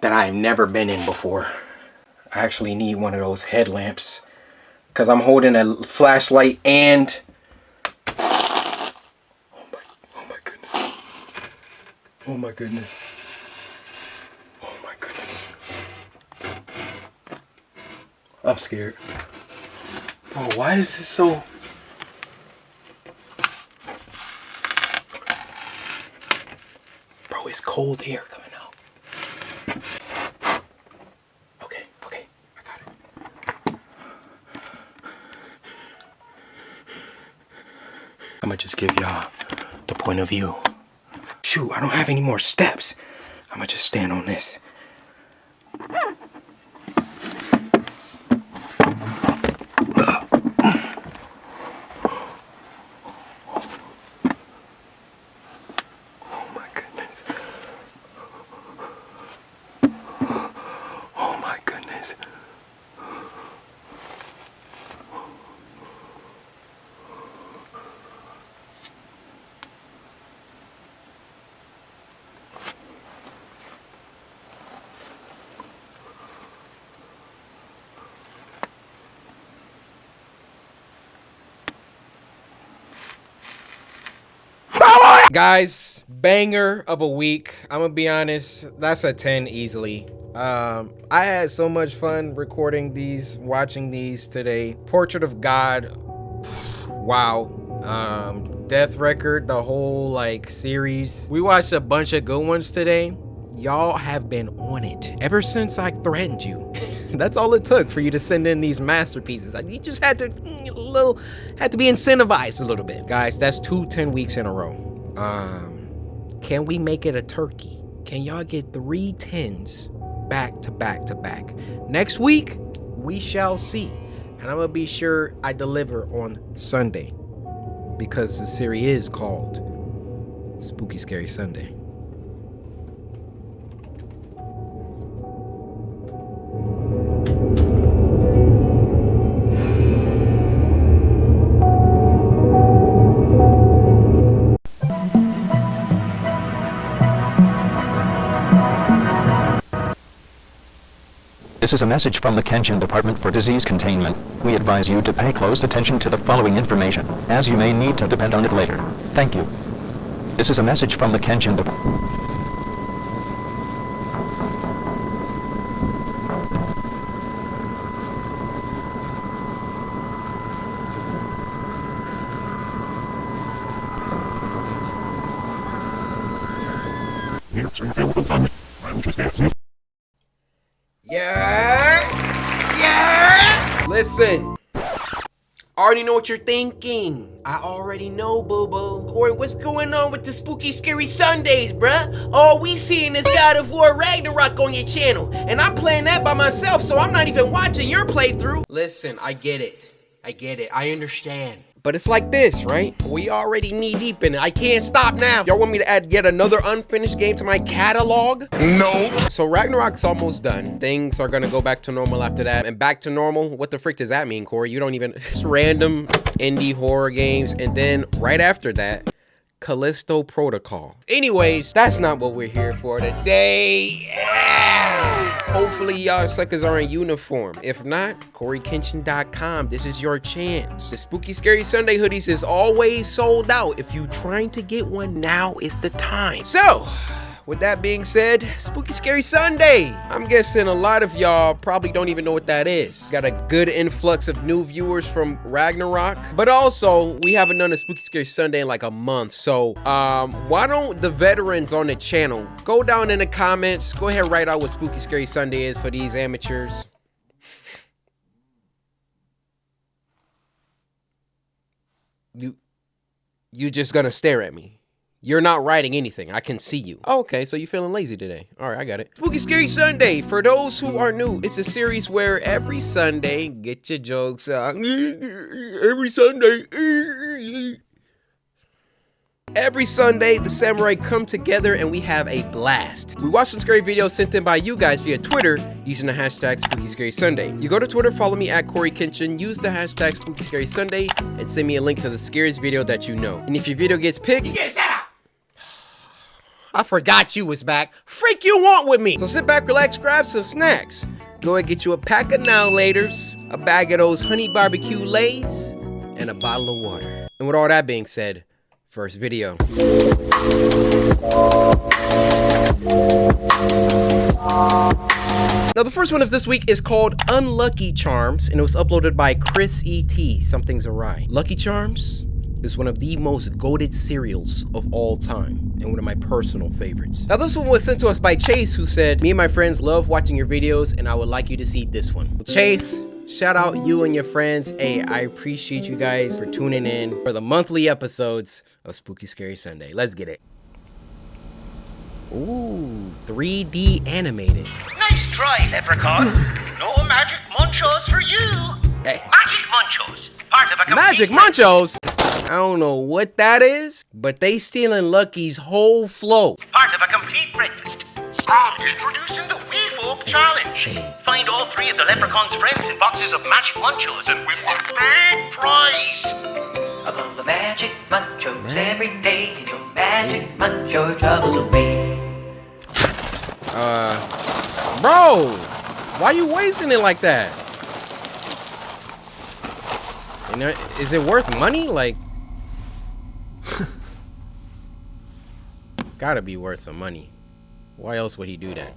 that I have never been in before. I actually need one of those headlamps because I'm holding a flashlight and... Oh my goodness. Oh my goodness. Oh my goodness. I'm scared. Bro, why is this so... Bro, it's cold air coming out. Okay, okay, I got it. I'm gonna just give y'all the point of view. Shoot, I don't have any more steps. I'm gonna just stand on this. Guys, banger of a week. I'm gonna be honest, that's a 10 easily. I had so much fun recording these, watching these today. Portrait of God, wow. Death Record, the whole like series. We watched a bunch of good ones today. Y'all have been on it ever since I threatened you. That's all it took for you to send in these masterpieces. You just had to be incentivized a little bit. Guys, that's 10 weeks in a row. Can we make it a turkey? Can y'all get 3 10s back to back to back? Next week, we shall see. And I'm gonna be sure I deliver on Sunday because the series is called Spooky Scary Sunday. This is a message from the Kenshin Department for Disease Containment. We advise you to pay close attention to the following information, as you may need to depend on it later. Thank you. This is a message from the Kenshin Department. Listen, I already know what you're thinking. I already know, boo-boo. Corey, what's going on with the Spooky Scary Sundays, bruh? All we seeing is God of War Ragnarok on your channel, and I'm playing that by myself, so I'm not even watching your playthrough. Listen, I get it. I understand. But it's like this, right? We already knee deep in it. I can't stop now. Y'all want me to add yet another unfinished game to my catalog? No. So Ragnarok's almost done. Things are gonna go back to normal after that. And back to normal, what the frick does that mean, Corey? You don't even, it's random indie horror games. And then right after that, Callisto Protocol. Anyways, that's not what we're here for today. Hopefully y'all suckers are in uniform. If not, CoreyKenshin.com. This is your chance. The Spooky Scary Sunday hoodies is always sold out. If you're trying to get one, now is the time. So, with that being said, Spooky Scary Sunday. I'm guessing a lot of y'all probably don't even know what that is. Got a good influx of new viewers from Ragnarok, but also we haven't done a Spooky Scary Sunday in like a month. So why don't the veterans on the channel go down in the comments, go ahead and write out what Spooky Scary Sunday is for these amateurs. You just gonna stare at me. You're not writing anything. I can see you. Oh, okay, so you're feeling lazy today. All right, I got it. Spooky Scary Sunday. For those who are new, it's a series where every Sunday, get your jokes out. Every Sunday. Every Sunday, the samurai come together and we have a blast. We watch some scary videos sent in by you guys via Twitter using the hashtag SpookyScarySunday. You go to Twitter, follow me at Corey Kenshin, use the hashtag SpookyScarySunday, and send me a link to the scariest video that you know. And if your video gets picked, you get a shout out. I forgot you was back. Freak you want with me. So sit back, relax, grab some snacks. Go and get you a pack of Now Laters, a bag of those honey barbecue lays, and a bottle of water. And with all that being said, first video. Now the first one of this week is called Unlucky Charms, and it was uploaded by Chris E.T. Something's Awry. Lucky Charms is one of the most goated cereals of all time, and one of my personal favorites. Now this one was sent to us by Chase, who said, me and my friends love watching your videos, and I would like you to see this one. Chase, shout out you and your friends. Hey, I appreciate you guys for tuning in for the monthly episodes of Spooky Scary Sunday. Let's get it. Ooh, 3D animated. Nice try, Leprechaun. No magic munchos for you. Hey. Magic munchos, part of a complete Magic munchos? I don't know what that is, but they stealing Lucky's whole flow. Part of a complete breakfast. Introducing the Wee Folk Challenge. Find all 3 of the Leprechaun's friends in boxes of magic munchos and win a big prize. Among the magic munchos every day, and your magic muncho troubles away. Bro, why you wasting it like that? You know, is it worth money? Like, gotta be worth some money. Why else would he do that?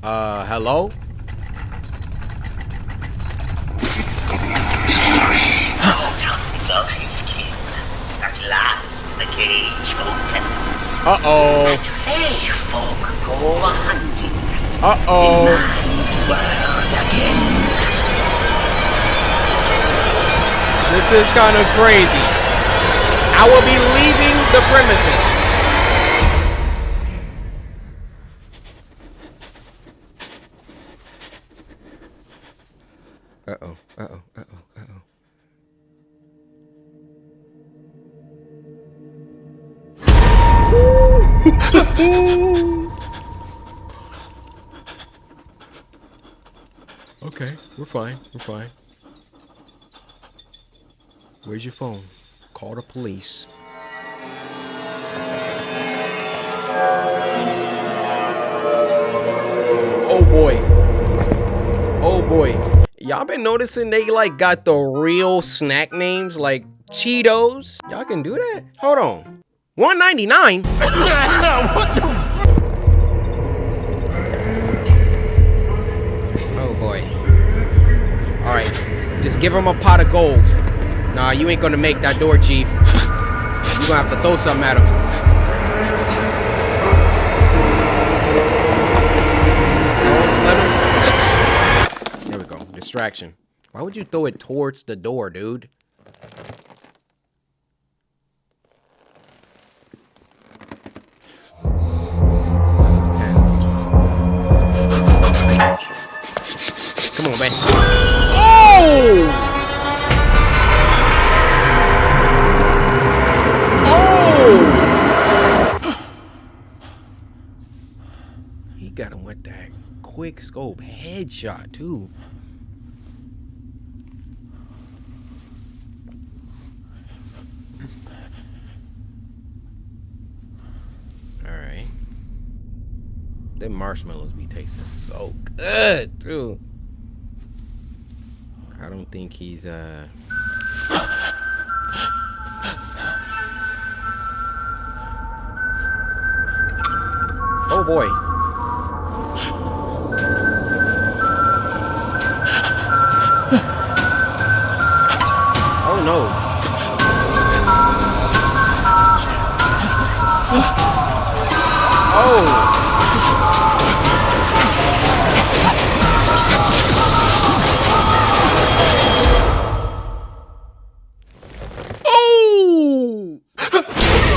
Hello? Tongues of his kin. At last, the cage opens. Uh-oh. And they folk go hunting. Uh-oh. In man's world again. This is kind of crazy. I will be leaving the premises. Uh-oh, uh-oh, uh-oh, uh-oh. Okay, we're fine, we're fine. Where's your phone? Call the police. Oh boy. Oh boy. Y'all been noticing they like got the real snack names like Cheetos? Y'all can do that? Hold on. $1.99? What the? Oh boy. Alright. Just give him a pot of gold. Nah, you ain't gonna make that door, Chief. You gonna have to throw something at him. There we go. Distraction. Why would you throw it towards the door, dude? This is tense. Come on, man. Oh! He got him with that quick scope headshot too. All right. Them marshmallows be tasting so good too. I don't think he's Oh boy. Oh no. Oh. Oh!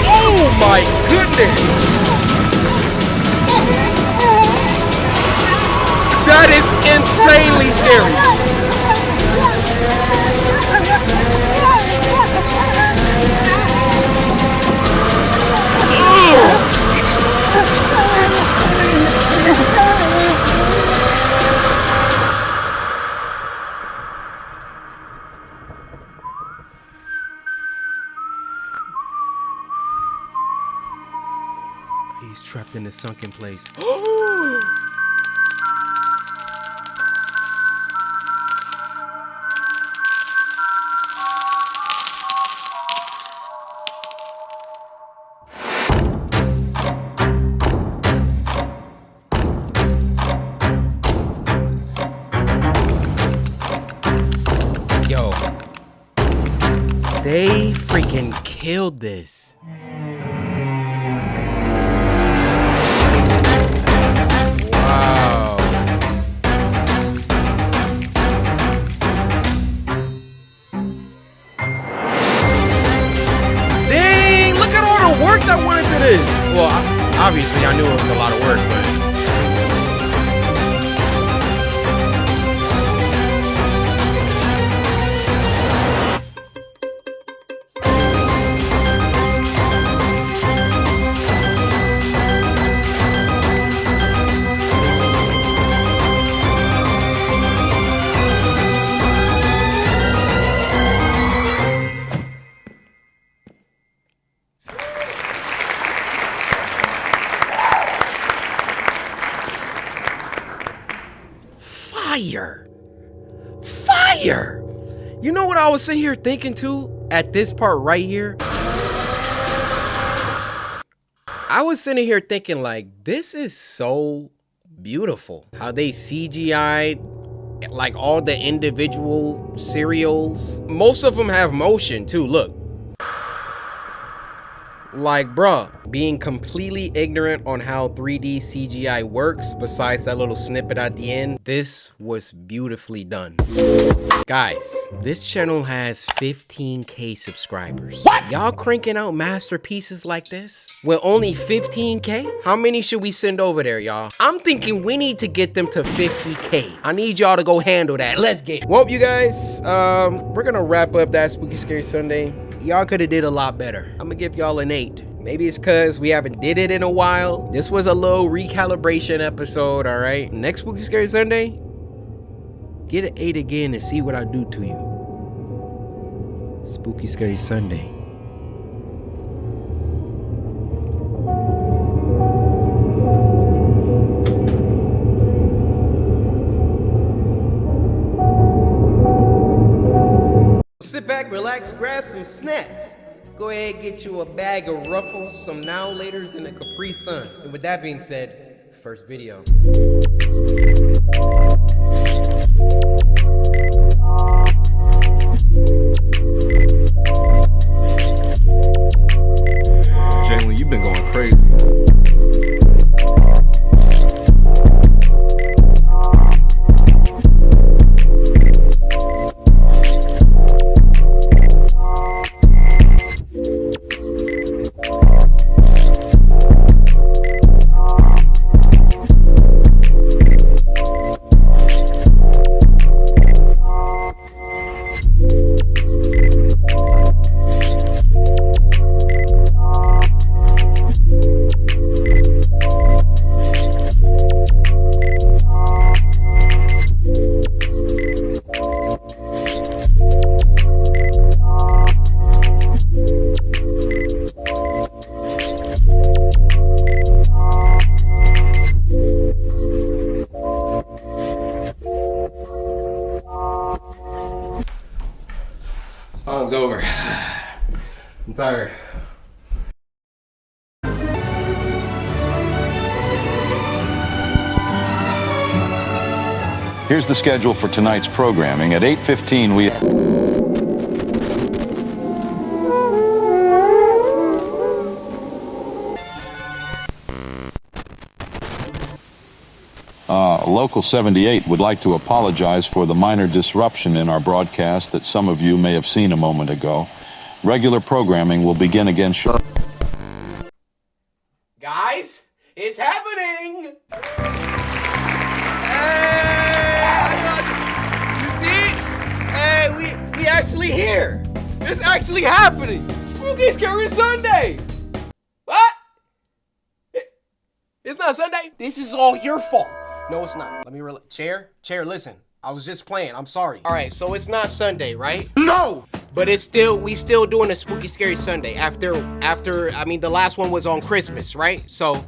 Oh my goodness! Trapped in a sunken place. Yo, they freaking killed this. Wow. Dang, look at all the work that went into this. Well, obviously I knew it was a lot of work, but fire. Fire. You know what I was sitting here thinking too at this part right here? I was sitting here thinking like, this is so beautiful. How they CGI'd like all the individual cereals. Most of them have motion too, look. Like, bruh, being completely ignorant on how 3D CGI works, besides that little snippet at the end, this was beautifully done. Guys, this channel has 15K subscribers. What? Y'all cranking out masterpieces like this with only 15K? How many should we send over there, y'all? I'm thinking we need to get them to 50K. I need y'all to go handle that. Let's get it. Well, you guys, we're gonna wrap up that Spooky Scary Sunday. Y'all could have did a lot better. I'm gonna give y'all an 8. Maybe it's cause we haven't did it in a while. This was a little recalibration episode, all right? Next Spooky Scary Sunday, get an 8 again and see what I do to you. Spooky Scary Sunday. Sit back, relax, grab some snacks. Go ahead, get you a bag of Ruffles, some Now Laters, and a Capri Sun. And with that being said, first video. Jalen, you've been going crazy. Song's over. I'm tired. Here's the schedule for tonight's programming. At 8:15 we... Local 78 would like to apologize for the minor disruption in our broadcast that some of you may have seen a moment ago. Regular programming will begin again shortly. Guys, it's happening! You see? Hey, we actually here. It's actually happening. Spooky Scary Sunday. What? It's not Sunday? This is all your fault. No, it's not. Let me Chair, listen. I was just playing. I'm sorry. All right, so it's not Sunday, right? No! But it's still, we still doing a Spooky Scary Sunday after, I mean, the last one was on Christmas, right? So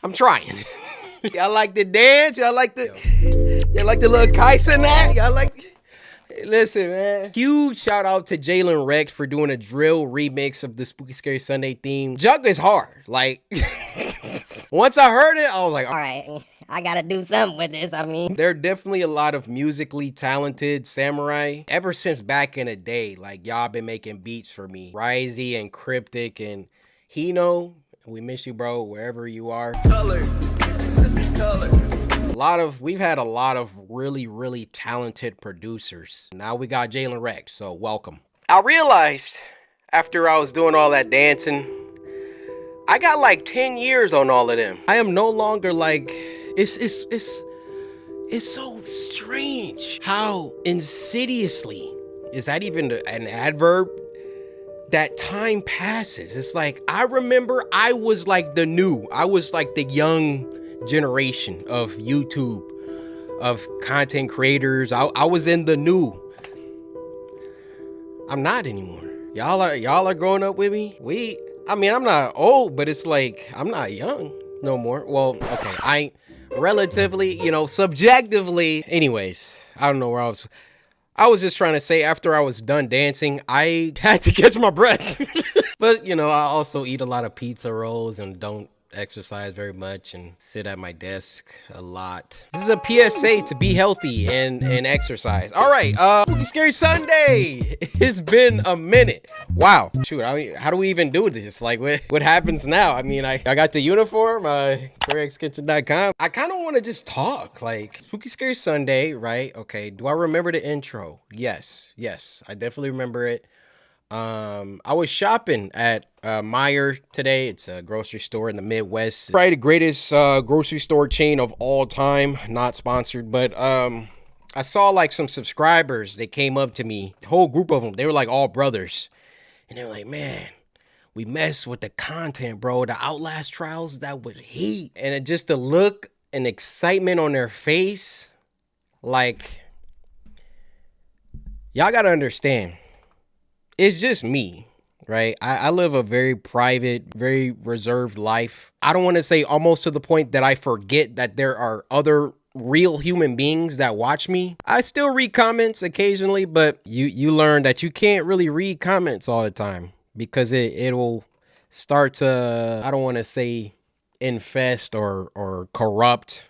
I'm trying. Y'all like the dance? Y'all like the little Kaisa that? Y'all like? Hey, listen, man. Huge shout out to Jalen Rex for doing a drill remix of the Spooky Scary Sunday theme. Jug is hard. Like, once I heard it, I was like, all right, I gotta do something with this. I mean, there are definitely a lot of musically talented samurai. Ever since back in the day, like, y'all been making beats for me. Risey and Cryptic and Hino. We miss you, bro, wherever you are. Colors. We've had a lot of really talented producers. Now we got Jalen Rex, so welcome. I realized after I was doing all that dancing, I got like 10 years on all of them. I am no longer like, it's so strange how insidiously, is that even an adverb? That time passes. It's like, I remember I was like the young generation of YouTube, of content creators. I was in the new. I'm not anymore. Y'all are growing up with me. I mean, I'm not old, but it's like, I'm not young no more. Well, okay, relatively, subjectively. Anyways, I don't know where I was just trying to say, after I was done dancing, I had to catch my breath. But, I also eat a lot of pizza rolls and don't exercise very much and sit at my desk a lot. This is a PSA to be healthy and exercise. All right, Spooky Scary Sunday. It's been a minute. Wow. Shoot, how do we even do this? Like, what happens now? I mean, I got the uniform, couldnt.com. I kind of want to just talk, like, Spooky Scary Sunday, right? Okay, do I remember the intro? Yes, I definitely remember it. I was shopping at Meijer today. It's a grocery store in the Midwest. Probably the greatest grocery store chain of all time. Not sponsored, but I saw like some subscribers. They came up to me, a whole group of them. They were like all brothers, and they were like, "Man, we messed with the content, bro. The Outlast trials, that was heat." And just the look and excitement on their face, like, y'all gotta understand. It's just me, right? I live a very private, very reserved life. I don't want to say almost to the point that I forget that there are other real human beings that watch me. I still read comments occasionally, but you learn that you can't really read comments all the time because it'll start to, I don't want to say infest or corrupt.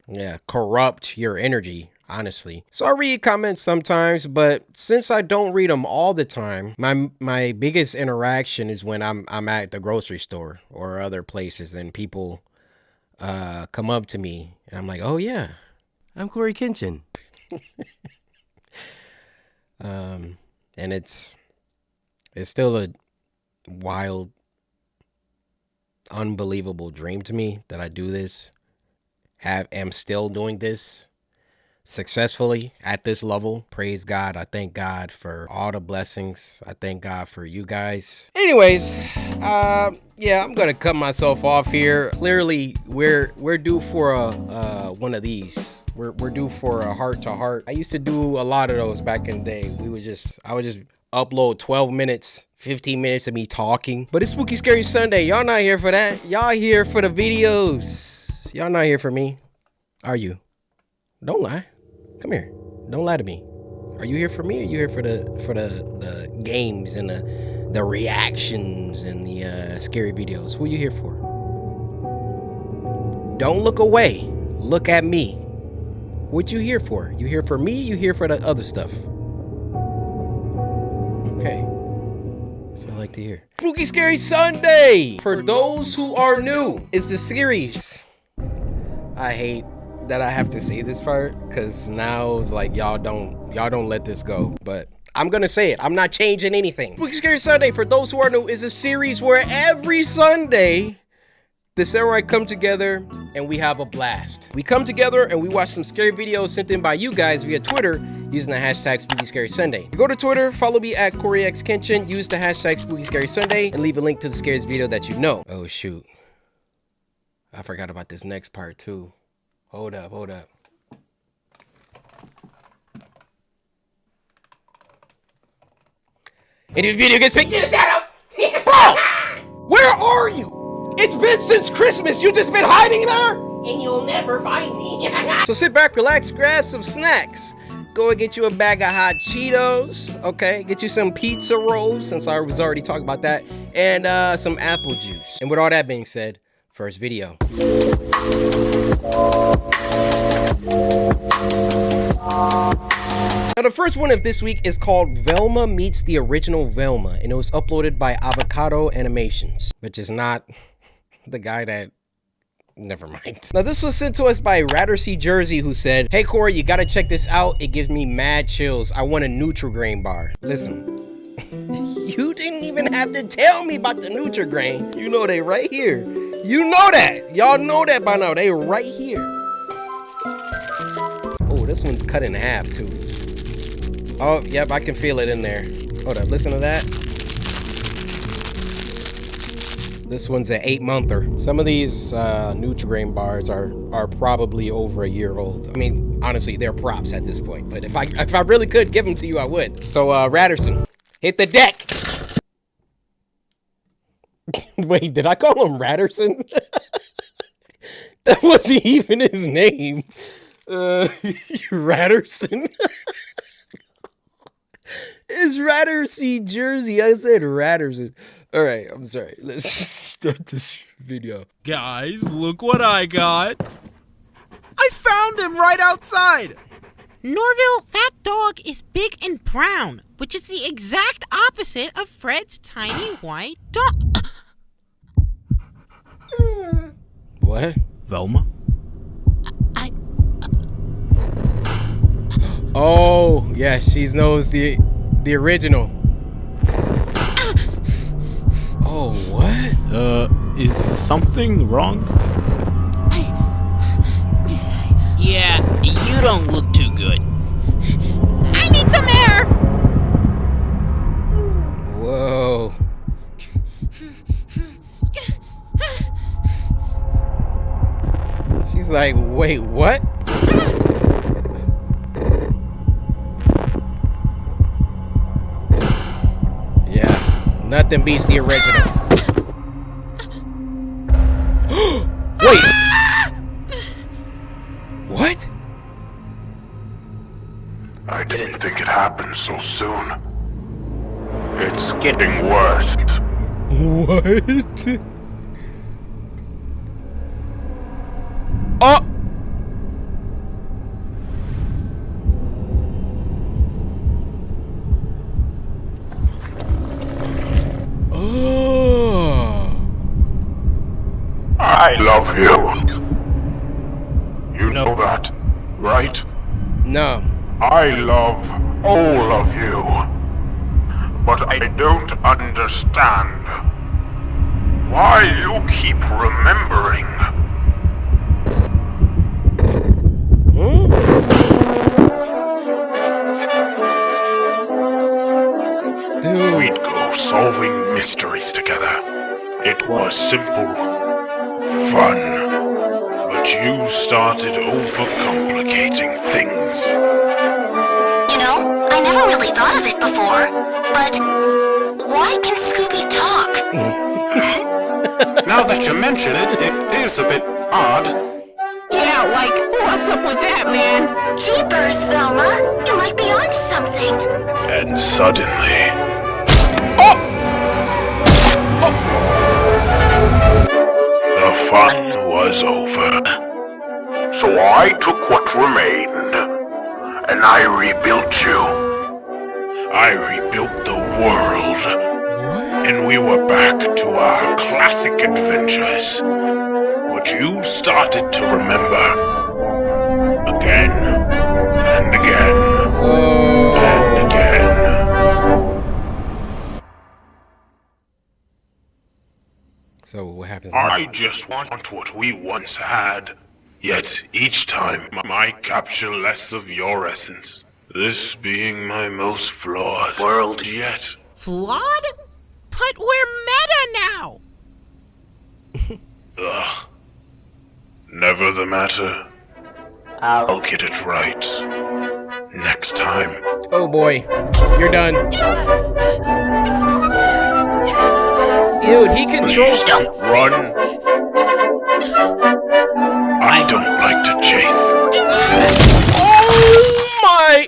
Yeah, corrupt your energy. Honestly. So I read comments sometimes, but since I don't read them all the time, my biggest interaction is when I'm at the grocery store or other places and people come up to me and I'm like, "Oh yeah, I'm Corey Kitchen." And it's still a wild, unbelievable dream to me that I do this, am still doing this successfully at this level. Praise God. I thank God for all the blessings. I thank God for you guys. Anyways, yeah, I'm gonna cut myself off here. Clearly, we're due for a one of these. We're due for a heart to heart. I used to do a lot of those back in the day. I would just upload 12 minutes, 15 minutes of me talking. But it's Spooky Scary Sunday. Y'all not here for that. Y'all here for the videos. Y'all not here for me. Are you? Don't lie. Come here. Don't lie to me. Are you here for me, or are you here for the games and the reactions and the scary videos? Who are you here for? Don't look away. Look at me. What you here for? You here for me? You here for the other stuff? Okay. That's what I like to hear. Spooky Scary Sunday! For those who are new, it's the series. I hate that I have to say this part, because now it's like y'all don't let this go, but I'm gonna say it. I'm not changing anything. Spooky Scary Sunday, for those who are new, is a series where every Sunday the samurai come together and we have a blast. We come together and we watch some scary videos sent in by you guys via Twitter using the hashtag Spooky Scary Sunday. Go to Twitter, follow me at CoreyXKitchen, use the hashtag Spooky Scary Sunday, and leave a link to the scariest video that you know. Oh shoot, I forgot about this next part too. Hold up. If the video gets picked, get a shout out! Bro! Where are you? It's been since Christmas. You just been hiding there? And you'll never find me. So sit back, relax, grab some snacks. Go and get you a bag of hot Cheetos, okay? Get you some pizza rolls, since I was already talking about that, and some apple juice. And with all that being said, first video. Now the first one of this week is called Velma Meets the Original Velma, and it was uploaded by Avocado Animations, which is not the guy that... Never mind. Now this was sent to us by Rattersea Jersey, who said, "Hey Corey, you gotta check this out. It gives me mad chills. I want a Nutri-Grain bar." Listen, you didn't even have to tell me about the Nutri-Grain. You know they right here. You know that. Y'all know that by now. They right here. Oh, this one's cut in half too. Oh, yep, I can feel it in there. Hold up, listen to that. This one's an 8-monther. Some of these Nutri-Grain bars are probably over a year old. I mean, honestly, they're props at this point. But if I really could give them to you, I would. So, Ratterson, hit the deck. Wait, did I call him Ratterson? That wasn't even his name. Ratterson. It's Rattersea Jersey. I said Ratterson. All right, I'm sorry. Let's start this video. Guys, look what I got. I found him right outside. Norville, that dog is big and brown, which is the exact opposite of Fred's tiny white dog. What? Velma? Oh, yeah, she knows the original. Oh, what? Is something wrong? Yeah, you don't look too good. I need some air! Whoa. She's like, wait, what? Yeah, nothing beats the original. Wait! What? I didn't think it happened so soon. It's getting worse. What? Oh! I love you. You know that, right? No. I love all of you. But I don't understand why you keep remembering. Dude. We'd go solving mysteries together. It was simple, fun, but you started overcomplicating things. You know, I never really thought of it before, but why can Scooby talk? Now that you mention it, it is a bit odd. Yeah, like, what's up with that, man? Jeepers, Velma, you might be onto something. And suddenly... The fun was over. So I took what remained, and I rebuilt you. I rebuilt the world. And we were back to our classic adventures. But you started to remember. Again, and again, and again. So what happens? I just want what we once had. Yet each time I capture less of your essence. This being my most flawed world yet. Flawed? But we're meta now! Ugh. Never the matter. I'll get it right. Next time. Oh boy. You're done. Dude, he controls... Please, run I don't like to chase. Oh my!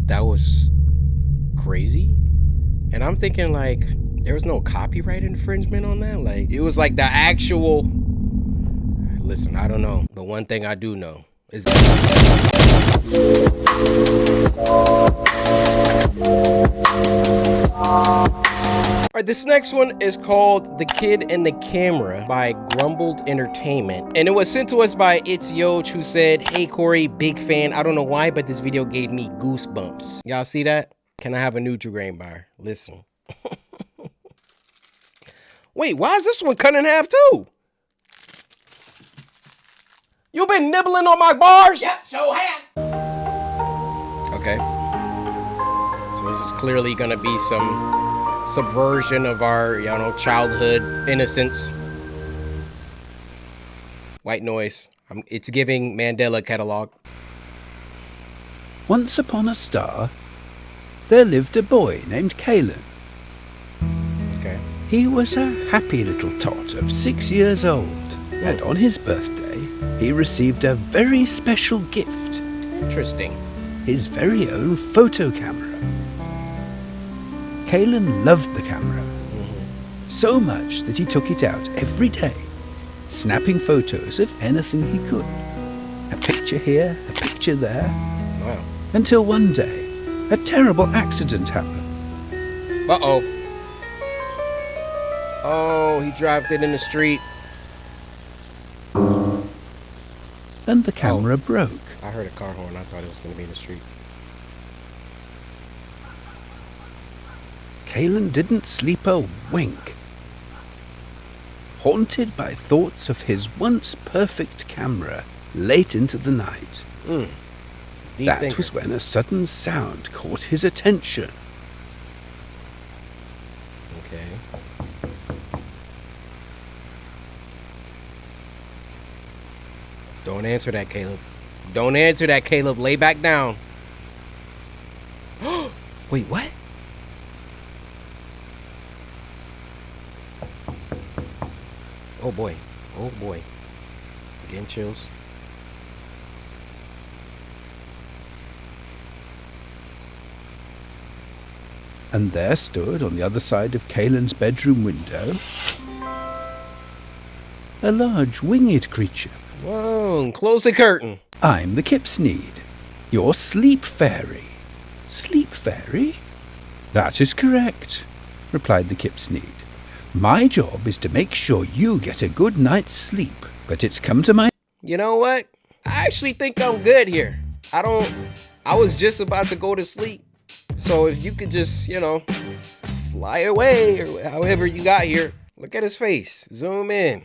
That was crazy. And I'm thinking like there was no copyright infringement on that. Like it was like the actual. Listen, I don't know, but one thing I do know is. Alright, this next one is called The Kid and the Camera by Grumbled Entertainment. And it was sent to us by It's Yoch, who said, "Hey Corey, big fan. I don't know why, but this video gave me goosebumps." Y'all see that? Can I have a Nutri-Grain bar? Listen. Wait, why is this one cut in half too? You been nibbling on my bars? Yep, so have. Okay. So this is clearly gonna be some subversion of our, childhood innocence. White noise. It's giving Mandela catalog. Once upon a star, there lived a boy named Kalen. Okay. He was a happy little tot of 6 years old, and on his birthday, he received a very special gift. Interesting. His very own photo camera. Kalen loved the camera, so much that he took it out every day, snapping photos of anything he could. A picture here, a picture there. Wow. Until one day, a terrible accident happened. Uh-oh. Oh, he dropped it in the street. And the camera broke. I heard a car horn. I thought it was going to be in the street. Kalen didn't sleep a wink. Haunted by thoughts of his once perfect camera late into the night. That was when a sudden sound caught his attention. Okay. Don't answer that, Caleb. Don't answer that, Caleb. Lay back down. Wait, what? Oh boy. Oh boy. Getting chills. And there stood on the other side of Kalen's bedroom window a large winged creature. Whoa, close the curtain. I'm the Kipsneed, your sleep fairy. Sleep fairy? That is correct, replied the Kipsneed. My job is to make sure you get a good night's sleep, but it's come to my... You know what? I actually think I'm good here. I was just about to go to sleep. So if you could just, fly away or however you got here. Look at his face. Zoom in.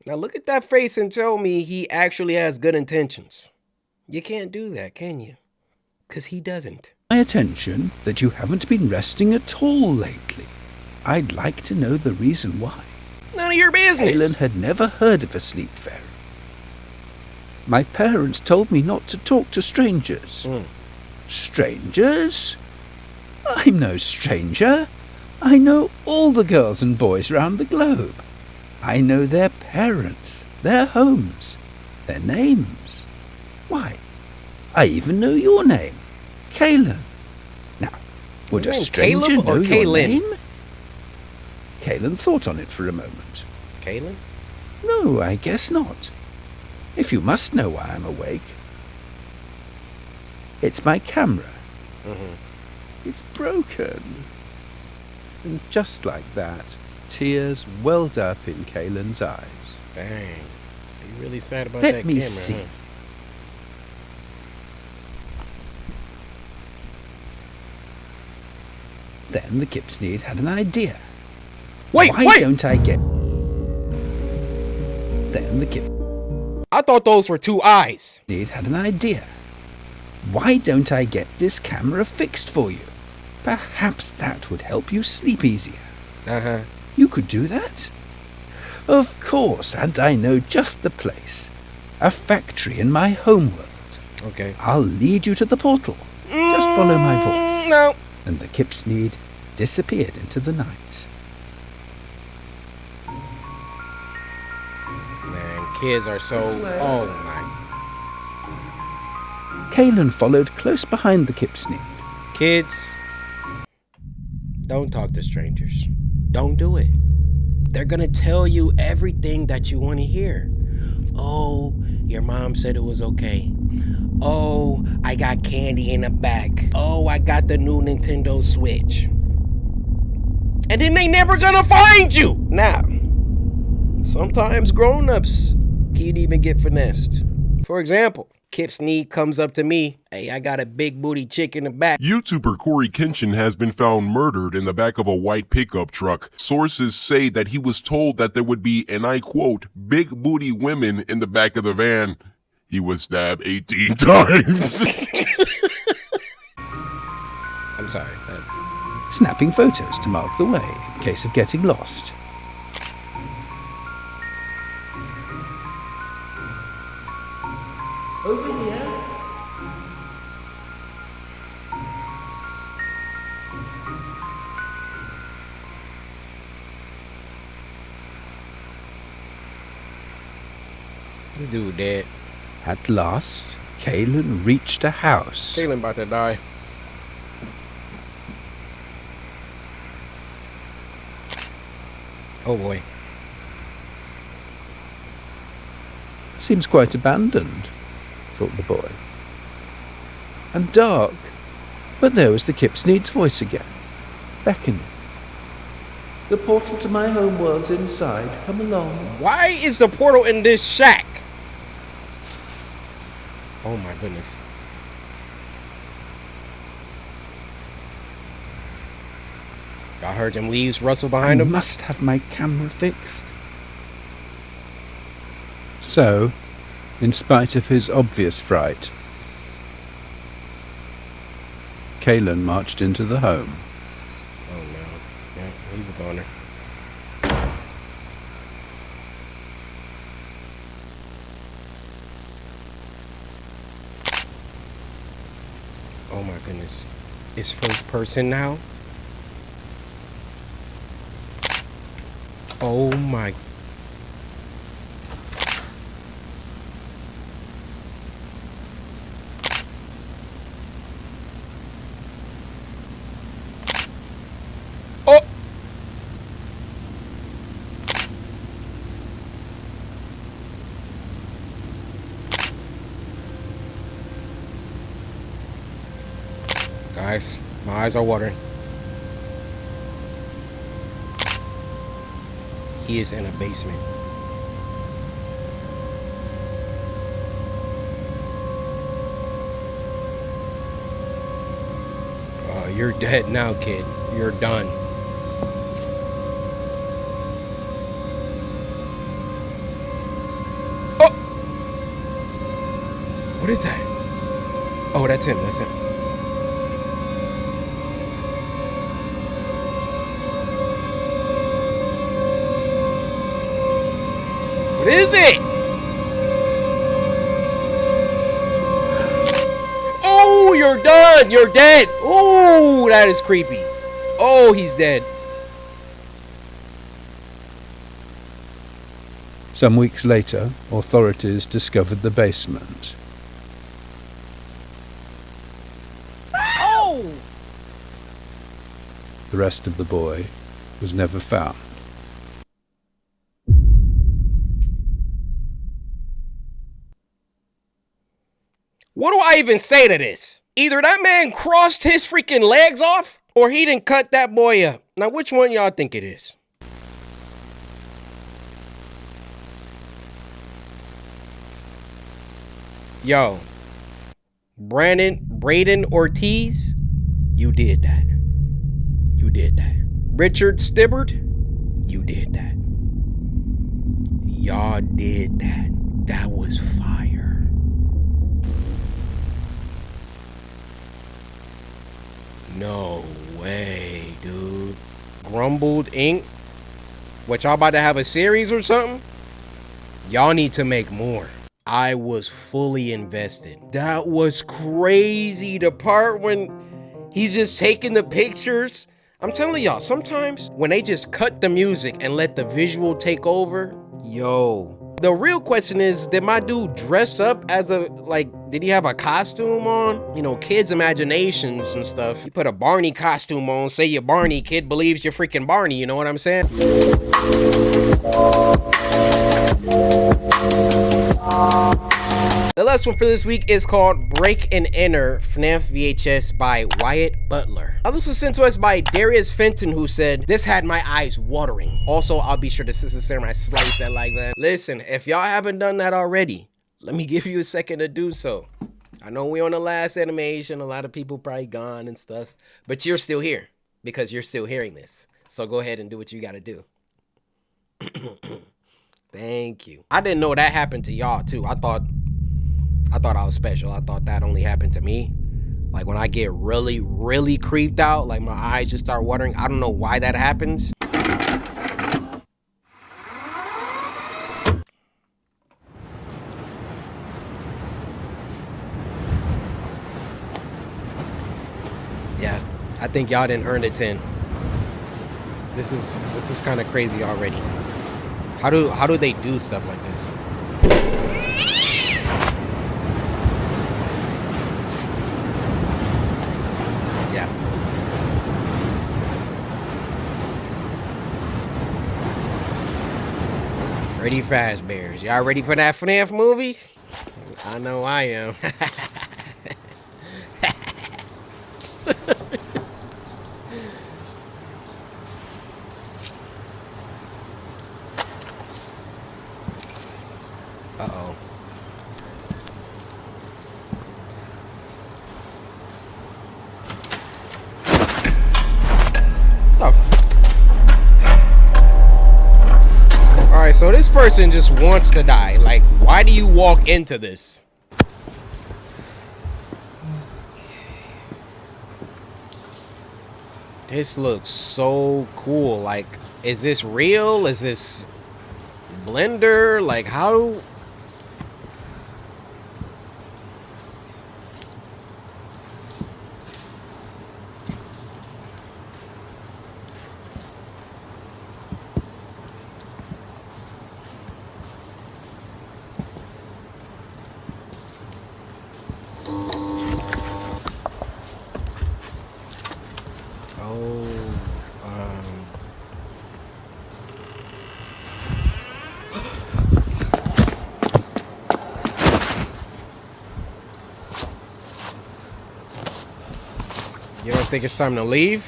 Now look at that face and tell me he actually has good intentions. You can't do that, can you? Because he doesn't. My attention that you haven't been resting at all lately. I'd like to know the reason why. None of your business. Kalen had never heard of a sleep fairy. My parents told me not to talk to strangers. Strangers? I'm no stranger. I know all the girls and boys round the globe. I know their parents, their homes, their names. Why, I even know your name, Kalen. Now, would a stranger Caleb or know your Kaylin? name? Kalen thought on it for a moment. Kalen? No, I guess not. If you must know why I'm awake. It's my camera. It's broken. And just like that, tears welled up in Kalen's eyes. Dang. Are you really sad about Let that me camera, see. huh? Then the Kipsneed had an idea. Wait, Why don't I get... Then the I thought those were two eyes. Kipsneed had an idea. Why don't I get this camera fixed for you? Perhaps that would help you sleep easier. You could do that? Of course, and I know just the place. A factory in my homeworld. Okay. I'll lead you to the portal. Just follow my voice. No. And the Kipsneed disappeared into the night. Man, kids are so... Oh my... Kalen followed close behind the Kipsney. Kids, don't talk to strangers. Don't do it. They're gonna tell you everything that you want to hear. Oh, your mom said it was okay. Oh, I got candy in the back. Oh, I got the new Nintendo Switch. And then they never gonna find you. Now, sometimes grown-ups can't even get finessed. For example, Kip Sneed comes up to me. Hey, I got a big booty chick in the back. YouTuber Corey Kenshin has been found murdered in the back of a white pickup truck. Sources say that he was told that there would be, and I quote, big booty women in the back of the van. He was stabbed 18 times. I'm sorry. Snapping photos to mark the way in case of getting lost. Over here. This dude dead. At last, Kalen reached a house. Kalen about to die. Oh boy. Seems quite abandoned, thought the boy. And dark, but there was the Kipsneed's voice again, beckoning. The portal to my homeworld's inside. Come along. Why is the portal in this shack? Oh my goodness. Y'all heard them leaves rustle behind him? I must have my camera fixed. So, in spite of his obvious fright, Kalen marched into the home. Oh no. Yeah, he's a goner. Oh my goodness. It's first person now? Oh my. Oh! Guys, my eyes are watering. He is in a basement. You're dead now, kid. You're done. Oh! What is that? Oh, that's him. That's him. What is it? Oh, you're done. You're dead. Oh, that is creepy. Oh, he's dead. Some weeks later, authorities discovered the basement. Oh! The rest of the boy was never found. What do I even say to this? Either that man crossed his freaking legs off, or he didn't cut that boy up. Now, which one y'all think it is? Yo, Braden Ortiz, you did that. You did that. Richard Stibbard, you did that. Y'all did that. That was fire. No way, dude. Grumbled Inc. What, y'all about to have a series or something? Y'all need to make more. I was fully invested. That was crazy. The part when he's just taking the pictures. I'm telling y'all, sometimes when they just cut the music and let the visual take over, yo. The real question is, did my dude dress up as a, like, did he have a costume on? You know, kids' imaginations and stuff. You put a Barney costume on, say you're Barney, kid believes you're freaking Barney, you know what I'm saying? The last one for this week is called Break and Enter FNAF VHS by Wyatt Butler. Now, this was sent to us by Darius Fenton, who said, "This had my eyes watering." Also, I'll be sure to SSS Samurai slice that like that. Listen, if y'all haven't done that already, let me give you a second to do so. I know we on the last animation, a lot of people probably gone and stuff, but you're still here because you're still hearing this. So go ahead and do what you gotta do. Thank you. I didn't know that happened to y'all too. I thought I was special. I thought that only happened to me. Like when I get really, really creeped out, like my eyes just start watering. I don't know why that happens. Yeah, I think y'all didn't earn a 10. This is kind of crazy already. How do they do stuff like this? Yeah. Freddy Fazbear's. Y'all ready for that FNAF movie? I know I am. Uh-oh. Alright, so this person just wants to die. Like, why do you walk into this? This looks so cool. Like, is this real? Is this Blender? Like, how? You don't think it's time to leave?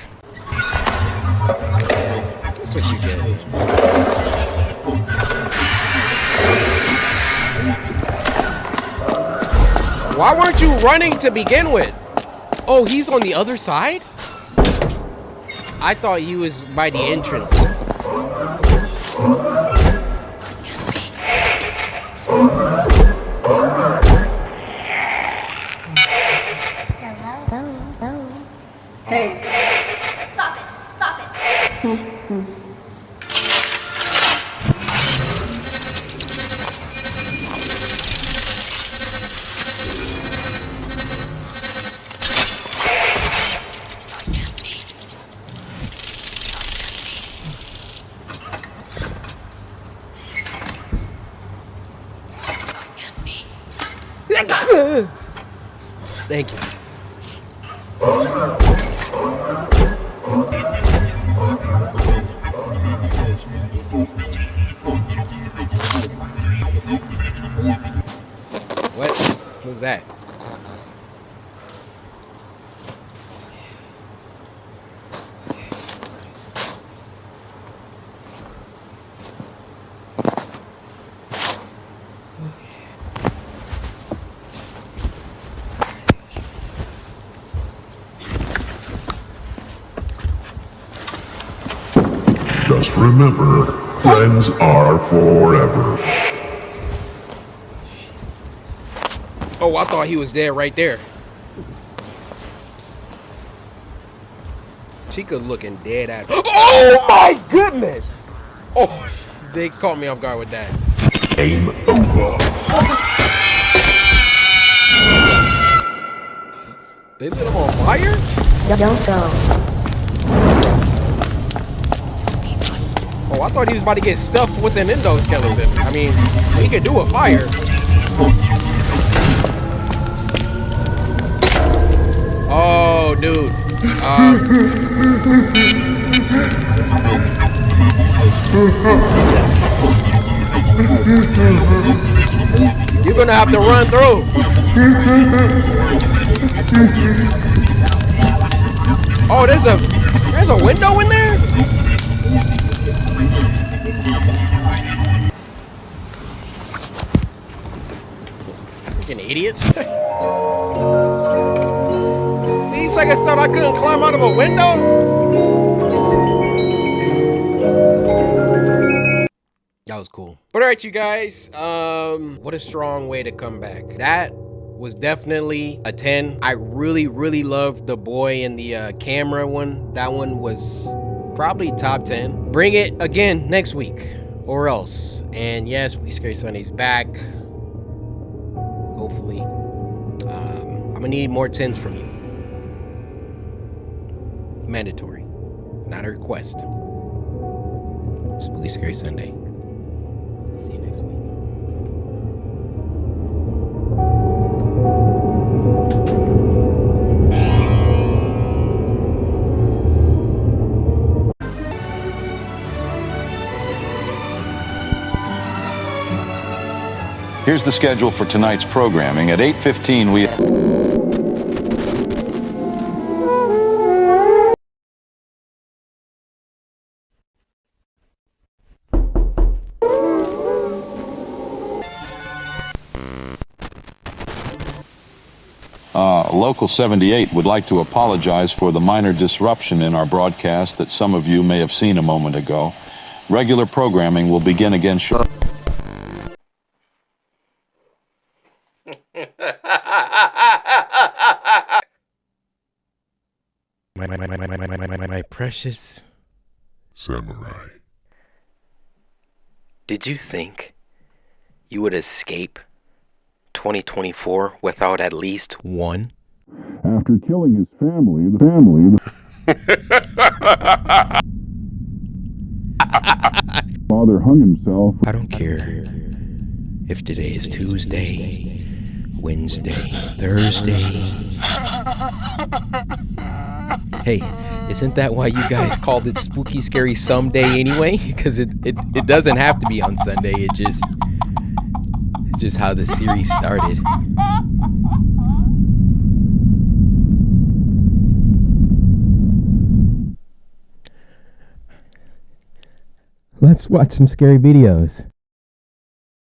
That's what you get. Why weren't you running to begin with? Oh, he's on the other side? I thought he was by the entrance. Hey. Stop it. Stop it. Thank you. What? Who's that? Just remember, friends are forever. Oh, I thought he was dead right there. Chica looking dead at him. Oh my goodness! Oh, they caught me off guard with that. Game over. They lit him on fire? Don't go. Oh, I thought he was about to get stuffed with an endoskeleton. I mean, he could do a fire. Oh, dude. You're gonna have to run through. Oh, there's a window in there? Freaking idiots. These seconds thought I couldn't climb out of a window? That was cool. But all right, you guys, what a strong way to come back. That was definitely a 10. I really, really loved the boy in the camera one. That one was probably top 10. Bring it again next week or else. And yes, Spooky Scary Sunday's back. Hopefully. I'm gonna need more 10s from you. Mandatory, not a request. Spooky Scary Sunday. See you next week. Here's the schedule for tonight's programming. At 8:15, we... Local 78 would like to apologize for the minor disruption in our broadcast that some of you may have seen a moment ago. Regular programming will begin again shortly. My precious samurai. Did you think you would escape 2024 without at least one? After killing his family, the family father hung himself. I don't care if today is Tuesday, Wednesday, Thursday. Hey, isn't that why you guys called it Spooky Scary Someday anyway? Because it doesn't have to be on Sunday. It's just how the series started. Let's watch some scary videos.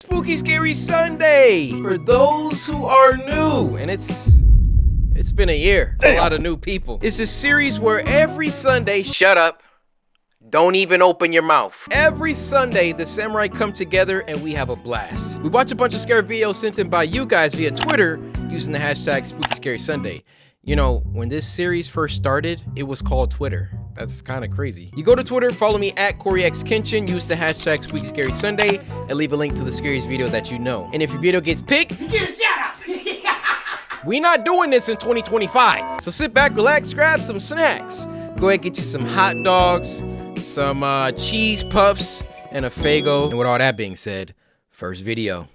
Spooky Scary Sunday for those who are new, and it's been a year. A lot of new people. It's a series where every Sunday, shut up, don't even open your mouth. Every Sunday, the samurai come together and we have a blast. We watch a bunch of scary videos sent in by you guys via Twitter using the hashtag Spooky Scary Sunday. You know, when this series first started, it was called Twitter. That's kind of crazy. You go to Twitter, follow me at CoreyXKenshin, use the hashtag Spooky Scary Sunday, and leave a link to the scariest video that you know. And if your video gets picked, get a shout out. We not doing this in 2025. So sit back, relax, grab some snacks. Go ahead, get you some hot dogs, some cheese puffs, and a Faygo. And with all that being said, first video.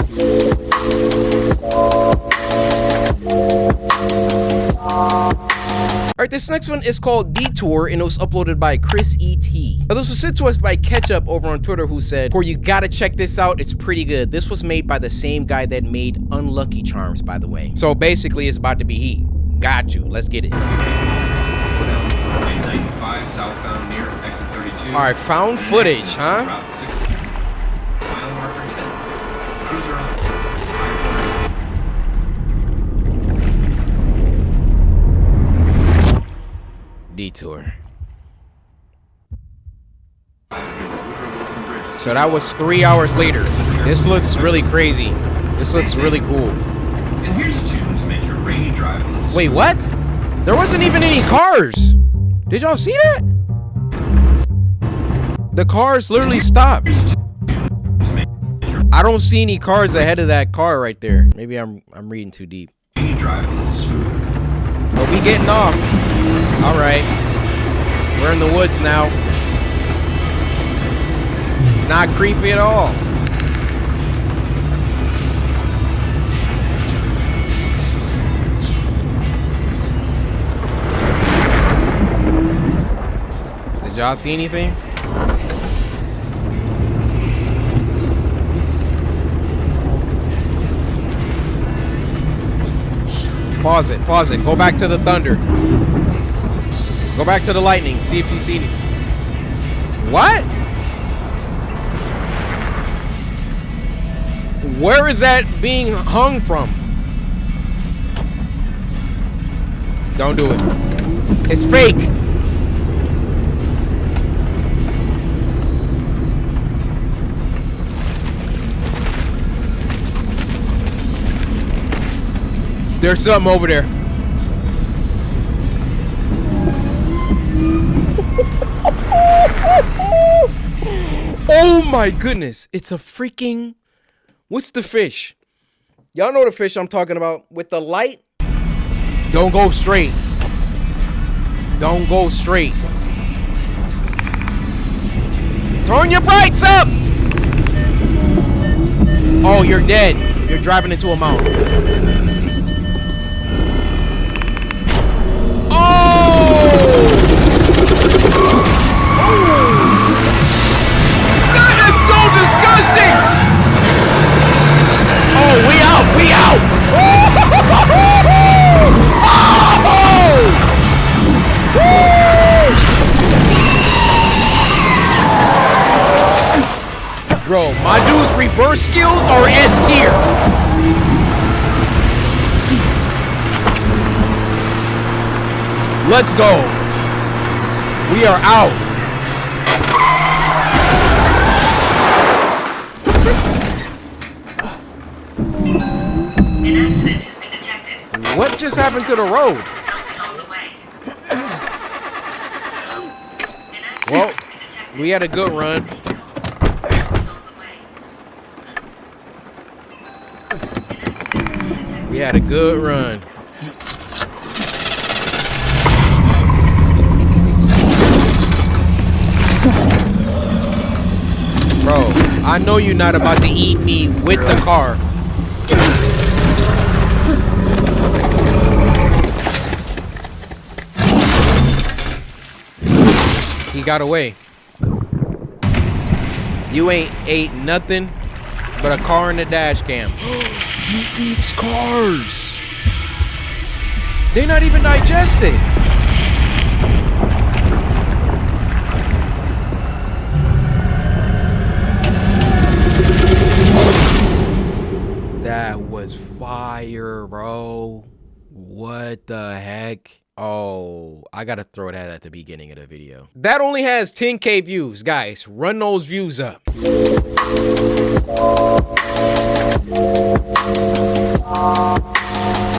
Alright, this next one is called Detour, and it was uploaded by Chris E.T. Now, this was sent to us by Ketchup over on Twitter, who said, "Corey, you gotta check this out. It's pretty good. This was made by the same guy that made Unlucky Charms, by the way. So basically, it's about to be heat. Got you. Let's get it." Alright, found footage, huh? Detour. So that was 3 hours later. This looks really crazy. This looks really cool. Wait, what? There wasn't even any cars. Did y'all see that? The cars literally stopped. I don't see any cars ahead of that car right there. Maybe I'm reading too deep. But we getting off. All right, we're in the woods now. Not creepy at all. Did y'all see anything? Pause it, pause it. Go back to the thunder. Go back to the lightning. See if you see it. What? Where is that being hung from? Don't do it. It's fake. There's something over there. Oh my goodness. It's a freaking... What's the fish? Y'all know the fish I'm talking about. With the light. Don't go straight. Don't go straight. Turn your brights up. Oh, you're dead. You're driving into a mountain. Disgusting! Oh, we out! We out! Oh! Bro, my dude's reverse skills are S tier. Let's go. We are out. What just happened to the road? Well, we had a good run. We had a good run. Bro, I know you're not about to eat me with the car. He got away. You ain't ate nothing but a car in the dash cam. He eats cars. They're not even digested. That was fire, bro. What the heck? Oh, I gotta throw that at the beginning of the video. That only has 10K views. Guys, run those views up.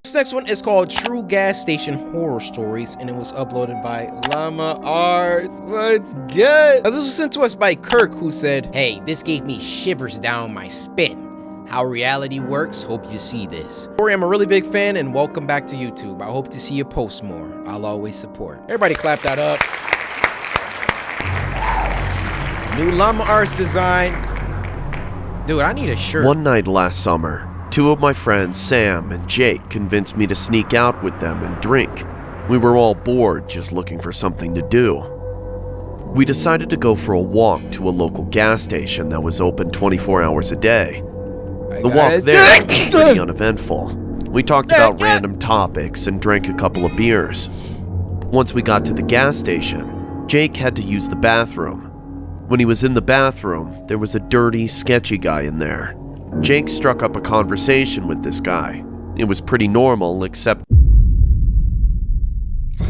This next one is called True Gas Station Horror Stories, and it was uploaded by Llama Arts. What's good? Now, this was sent to us by Kirk, who said, "Hey, this gave me shivers down my spine. How reality works, hope you see this. Corey, I'm a really big fan and welcome back to YouTube. I hope to see you post more. I'll always support." Everybody clap that up. New Llama Arts design. Dude, I need a shirt. One night last summer, two of my friends, Sam and Jake, convinced me to sneak out with them and drink. We were all bored, just looking for something to do. We decided to go for a walk to a local gas station that was open 24 hours a day. The walk there was pretty uneventful. We talked about random topics and drank a couple of beers. Once we got to the gas station, Jake had to use the bathroom. When he was in the bathroom, there was a dirty, sketchy guy in there. Jake struck up a conversation with this guy. It was pretty normal, except...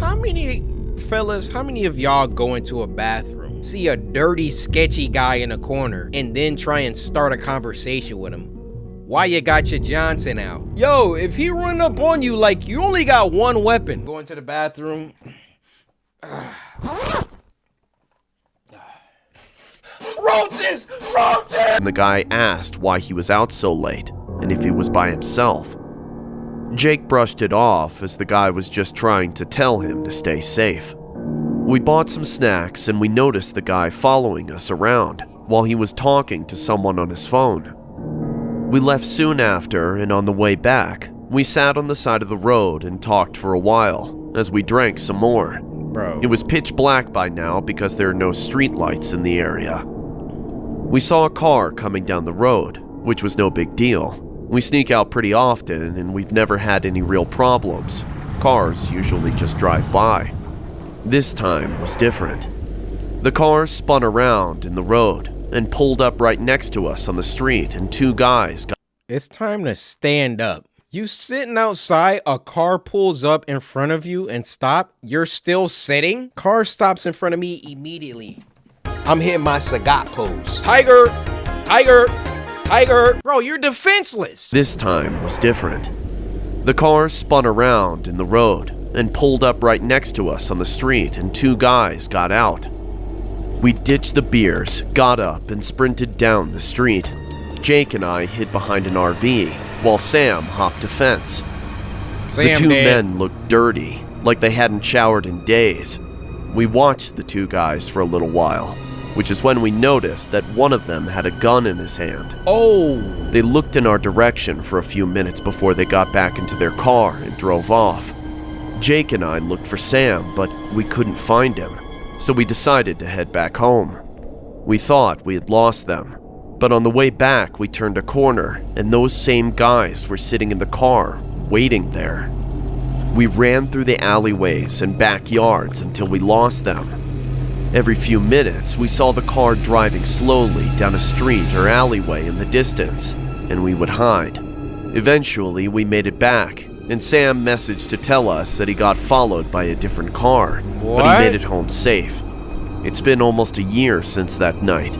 How many of y'all go into a bathroom, see a dirty, sketchy guy in a corner, and then try and start a conversation with him? Why you got your Johnson out? Yo, if he run up on you like you only got one weapon. Going to the bathroom. Roaches! Roaches! And the guy asked why he was out so late, and if he was by himself. Jake brushed it off as the guy was just trying to tell him to stay safe. We bought some snacks and we noticed the guy following us around. while he was talking to someone on his phone. We left soon after, and on the way back, we sat on the side of the road and talked for a while as we drank some more. Bro. It was pitch black by now because there are no street lights in the area. We saw a car coming down the road, which was no big deal. We sneak out pretty often, and we've never had any real problems. Cars usually just drive by. This time was different. The car spun around in the road and pulled up right next to us on the street, and two guys got... It's time to stand up. You sitting outside, a car pulls up in front of you and stop. You're still sitting? Car stops in front of me immediately. I'm hitting my Sagat pose. Tiger! Tiger! Tiger! Bro, you're defenseless. This time was different. The car spun around in the road and pulled up right next to us on the street, and two guys got out. We ditched the beers, got up, and sprinted down the street. Jake and I hid behind an RV, while Sam hopped a fence. The two men looked dirty, like they hadn't showered in days. We watched the two guys for a little while, which is when we noticed that one of them had a gun in his hand. Oh! They looked in our direction for a few minutes before they got back into their car and drove off. Jake and I looked for Sam, but we couldn't find him, so we decided to head back home. We thought we had lost them, but on the way back we turned a corner, and those same guys were sitting in the car, waiting there. We ran through the alleyways and backyards until we lost them. Every few minutes, we saw the car driving slowly down a street or alleyway in the distance, and we would hide. Eventually, we made it back, and Sam messaged to tell us that he got followed by a different car, but he made it home safe. It's been almost a year since that night.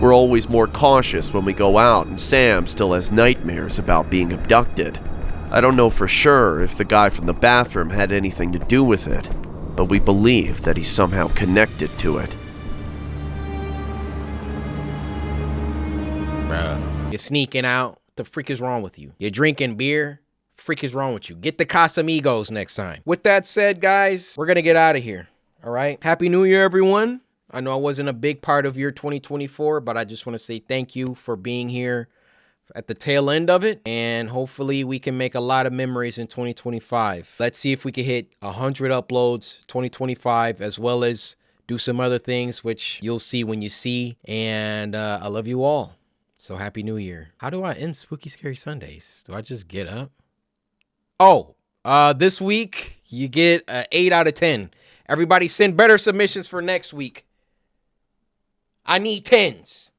We're always more cautious when we go out, and Sam still has nightmares about being abducted. I don't know for sure if the guy from the bathroom had anything to do with it, but we believe that he's somehow connected to it. Bruh, you're sneaking out. What the freak is wrong with you? You're drinking beer? Freak is wrong with you? Get the Casamigos next time. With that said, guys, we're gonna get out of here. All right? Happy New Year, everyone. I know I wasn't a big part of your 2024, but I just want to say thank you for being here at the tail end of it, and hopefully we can make a lot of memories in 2025. Let's see if we can hit 100 uploads 2025, as well as do some other things, which you'll see when you see. And I love you all. So happy New Year. How do I end Spooky Scary Sundays? Do I just get up? Oh, this week you get an 8 out of 10. Everybody send better submissions for next week. I need 10s.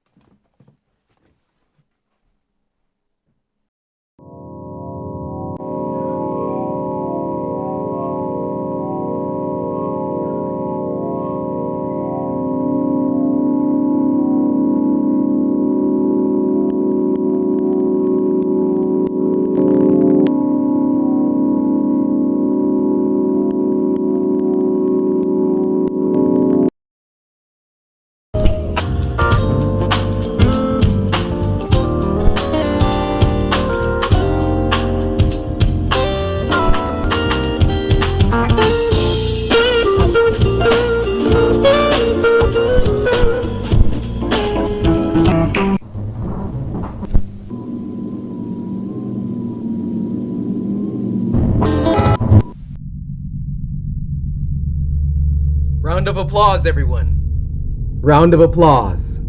Round of applause, everyone. Round of applause.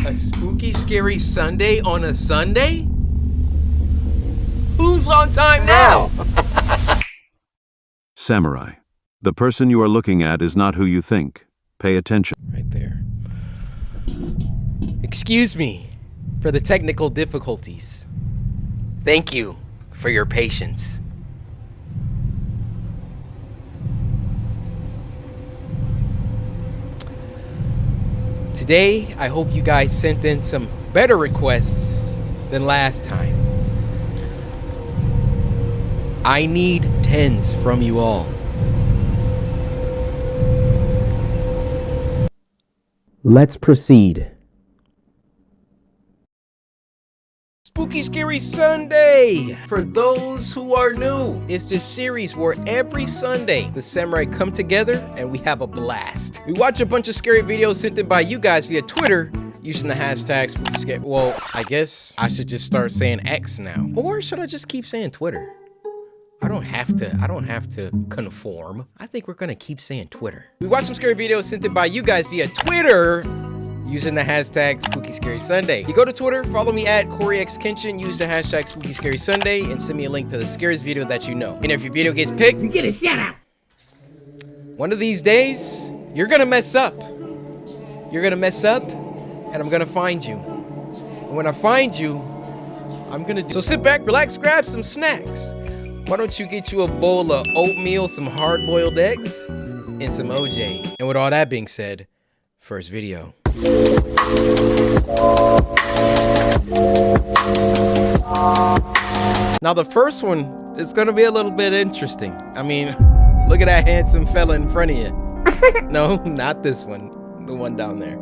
A spooky, scary Sunday on a Sunday? Who's on time now? Samurai. The person you are looking at is not who you think. Pay attention. Right there. Excuse me for the technical difficulties. Thank you for your patience. Today, I hope you guys sent in some better requests than last time. I need 10s from you all. Let's proceed. Spooky Scary Sunday! For those who are new, it's this series where every Sunday the samurai come together and we have a blast. We watch a bunch of scary videos sent in by you guys via Twitter using the hashtag Spooky Scary. Well, I guess I should just start saying X now. Or should I just keep saying Twitter? I don't have to conform. I think we're gonna keep saying Twitter. We watch some scary videos sent in by you guys via Twitter using the hashtag Spooky Scary Sunday. You go to Twitter, follow me at CoreyXKenshin, use the hashtag Spooky Scary Sunday, and send me a link to the scariest video that you know. And if your video gets picked, you get a shout out. One of these days, you're gonna mess up. You're gonna mess up, and I'm gonna find you. And when I find you, I'm gonna do. So sit back, relax, grab some snacks. Why don't you get you a bowl of oatmeal, some hard-boiled eggs, and some OJ. And with all that being said, first video. Now the first one is gonna be a little bit interesting. I mean, look at that handsome fella in front of you. No, not this one. The one down there.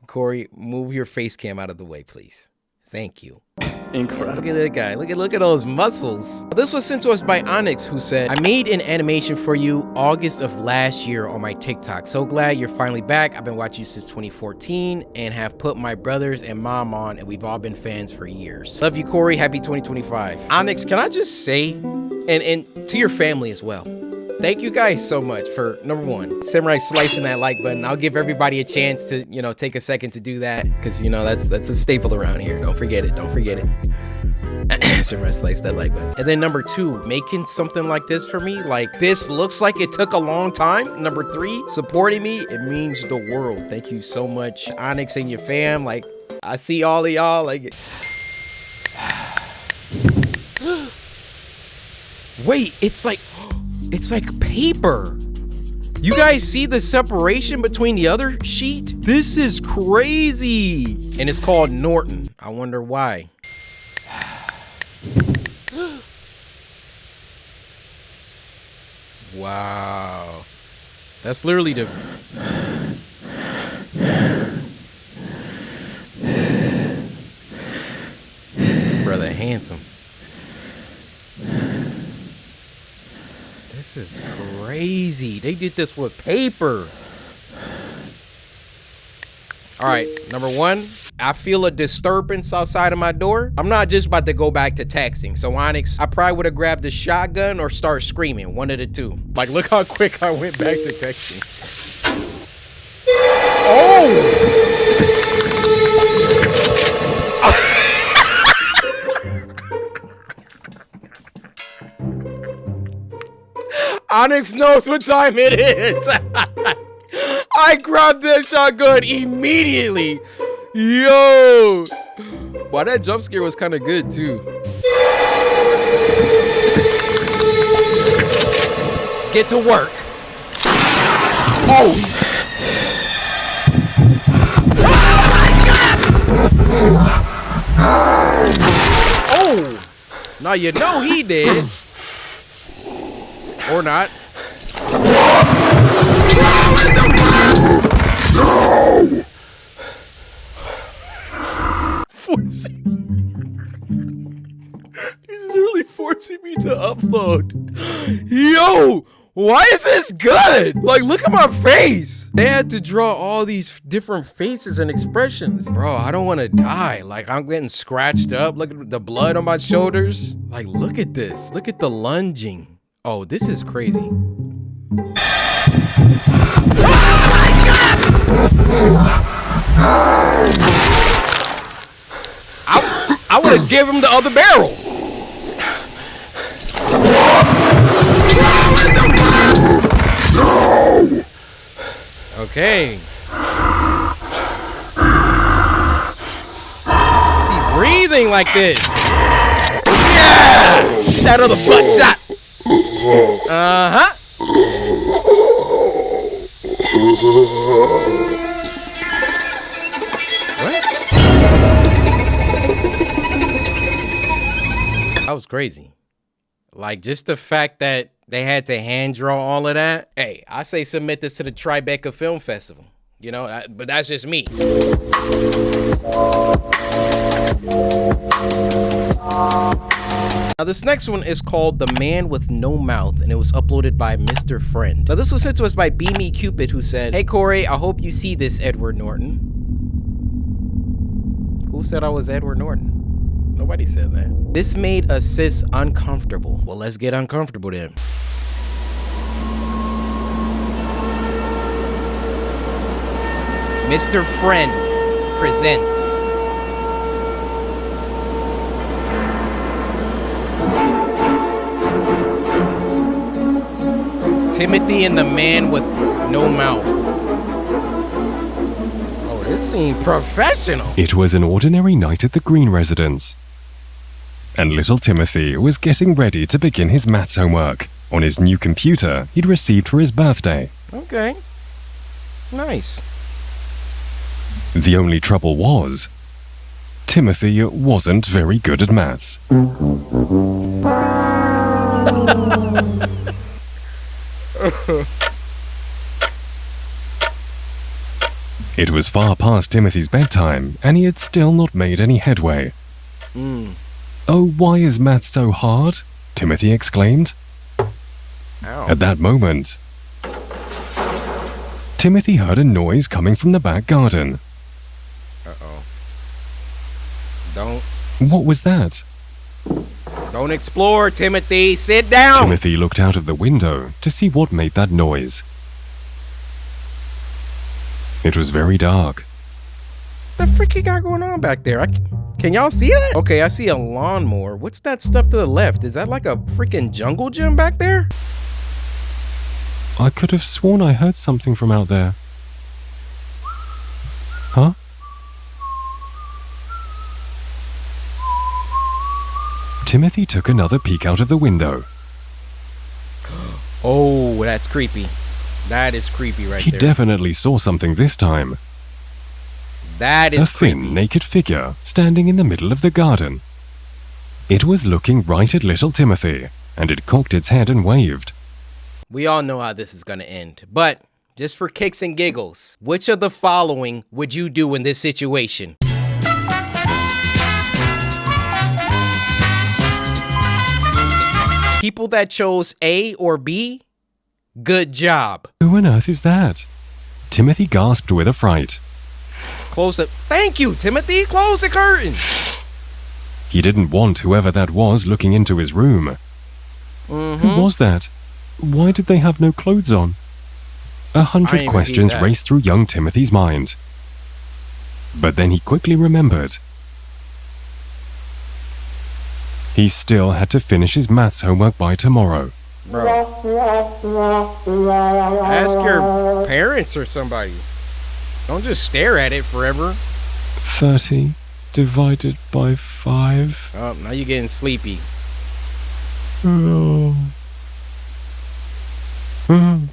Corey, move your face cam out of the way, please. Thank you. Incredible. Look at that guy. Look at those muscles. This was sent to us by Onyx, who said, I made an animation for you August of last year on my TikTok. So glad you're finally back. I've been watching you since 2014 and have put my brothers and mom on, and we've all been fans for years. Love you, Corey. Happy 2025. Onyx, can I just say, and to your family as well, thank you guys so much for, number one, Samurai slicing that like button. I'll give everybody a chance to, take a second to do that, because, that's a staple around here. Don't forget it. Don't forget it. Samurai slice that like button. And then number two, making something like this for me, like this looks like it took a long time. Number three, supporting me, it means the world. Thank you so much, Onyx and your fam. Like, I see all of y'all. Like, wait, it's like paper. You guys see the separation between the other sheet? This is crazy. And it's called Norton. I wonder why. Wow. That's literally the... Brother handsome. This is crazy. They did this with paper. All right, number one, I feel a disturbance outside of my door. I'm not just about to go back to texting. So Onyx, I probably would have grabbed the shotgun or start screaming, one of the two. Like, look how quick I went back to texting. Oh! Onyx knows what time it is. I grabbed that shotgun immediately. Yo. Wow, that jump scare was kind of good too. Get to work. Oh. Oh. Now you know he did. Or not. No! Forcing. He's literally forcing me to upload. Yo! Why is this good? Like, look at my face. They had to draw all these different faces and expressions. Bro, I don't want to die. Like, I'm getting scratched up. Look at the blood on my shoulders. Like, look at this. Look at the lunging. Oh, this is crazy. I would have given him the other barrel. No. Okay. He's breathing like this. Yeah! That other butt shot. Uh-huh. What? That was crazy. Like, just the fact that they had to hand draw all of that. Hey, I say submit this to the Tribeca Film Festival. But that's just me. Now this next one is called The Man with No Mouth, and it was uploaded by Mr. Friend. Now this was sent to us by Beamy Cupid, who said, "Hey Corey, I hope you see this, Edward Norton." Who said I was Edward Norton? Nobody said that. This made a sis uncomfortable. Well, let's get uncomfortable then. Mr. Friend presents Timothy and the Man with No Mouth. Oh, this seems professional. It was an ordinary night at the Green residence, and little Timothy was getting ready to begin his maths homework on his new computer he'd received for his birthday. Okay. Nice. The only trouble was, Timothy wasn't very good at maths. It was far past Timothy's bedtime, and he had still not made any headway. "Oh, why is maths so hard?" Timothy exclaimed. Ow. At that moment, Timothy heard a noise coming from the back garden. Uh-oh. Don't What was that? explore, Timothy. Sit down. Timothy looked out of the window to see what made that noise. It was very dark. What the frick you got going on back there? Can y'all see that? Okay, I see a lawnmower. What's that stuff to the left? Is that like a freaking jungle gym back there? I could have sworn I heard something from out there. Huh? Timothy took another peek out of the window. Oh, that's creepy. That is creepy right He there. definitely saw something this time. That is A thin, naked figure standing in the middle of the garden. It was looking right at little Timothy, and it cocked its head and waved. We all know how this is going to end, but just for kicks and giggles, which of the following would you do in this situation? People that chose A or B, good job. Who on earth is that? Timothy gasped with affright. Close it. Thank you, Timothy. Close the curtain. He didn't want whoever that was looking into his room. Who was that? Why did they have no clothes on? 100 questions raced through young Timothy's mind. But then he quickly remembered. He still had to finish his maths homework by tomorrow. Bro. Ask your parents or somebody. Don't just stare at it forever. 30 divided by 5. Oh, now you're getting sleepy. Oh.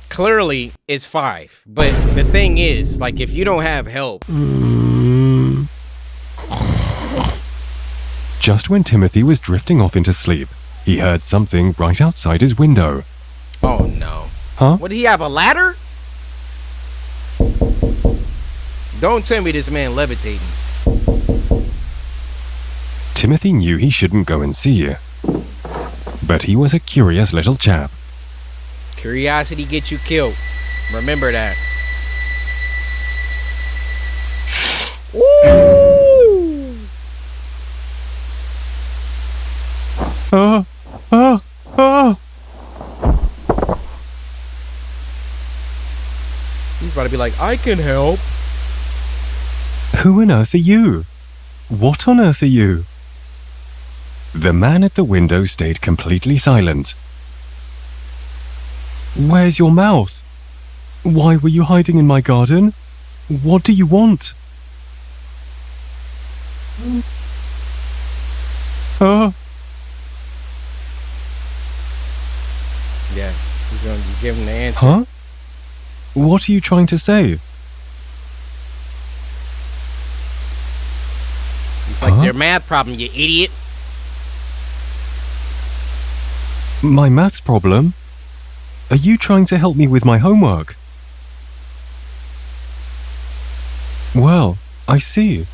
Clearly, it's 5. But the thing is, like, if you don't have help. Just when Timothy was drifting off into sleep, he heard something right outside his window. Oh, no. Huh? What, did he have a ladder? Don't tell me this man levitating. Timothy knew he shouldn't go and see, but he was a curious little chap. Curiosity gets you killed. Remember that. Ooh! He's about to be like, I can help. Who on earth are you? What on earth are you? The man at the window stayed completely silent. Where's your mouth? Why were you hiding in my garden? What do you want? Yeah, he's going to give him the answer. Huh? What are you trying to say? It's like their math problem, you idiot. My maths problem? Are you trying to help me with my homework? Well, I see.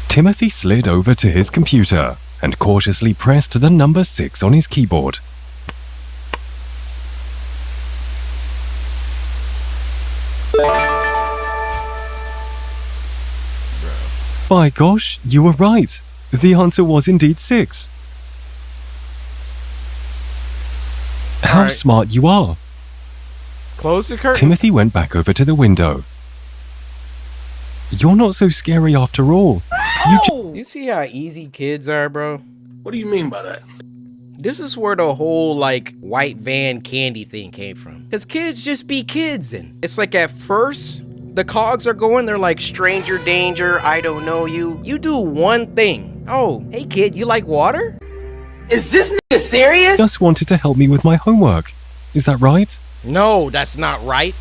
Timothy slid over to his computer and cautiously pressed the number 6 on his keyboard. By gosh, you were right. The answer was indeed 6. How Alright. smart you are. Close the curtains. Timothy went back over to the window. You're not so scary after all. You see how easy kids are, bro? What do you mean by that? This is where the whole, like, white van candy thing came from. Because kids just be kids, and it's like at first, the cogs are going, they're like, stranger danger, I don't know you. You do one thing. Oh, hey kid, you like water? Is this nigga serious? Just wanted to help me with my homework. Is that right? No, that's not right.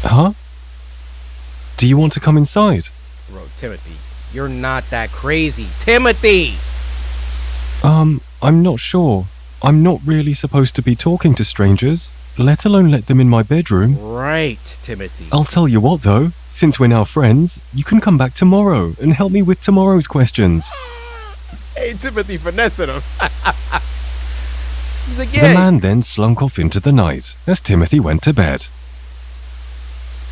Huh? Do you want to come inside? Bro, Timothy, you're not that crazy. Timothy! I'm not sure. I'm not really supposed to be talking to strangers, let alone let them in my bedroom. Right, Timothy. I'll tell you what though, since we're now friends, you can come back tomorrow and help me with tomorrow's questions. Hey, Timothy, finessing him. He's like, The yeah. man then slunk off into the night as Timothy went to bed.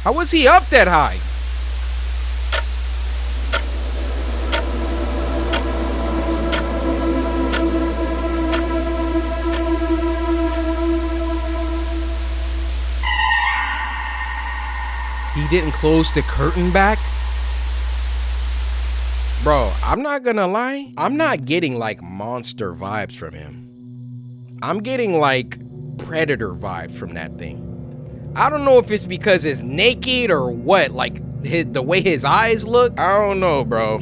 How was he up that high? He didn't close the curtain back? Bro, I'm not gonna lie. I'm not getting like monster vibes from him. I'm getting like predator vibes from that thing. I don't know if it's because it's naked or what, like the way his eyes look. I don't know, bro.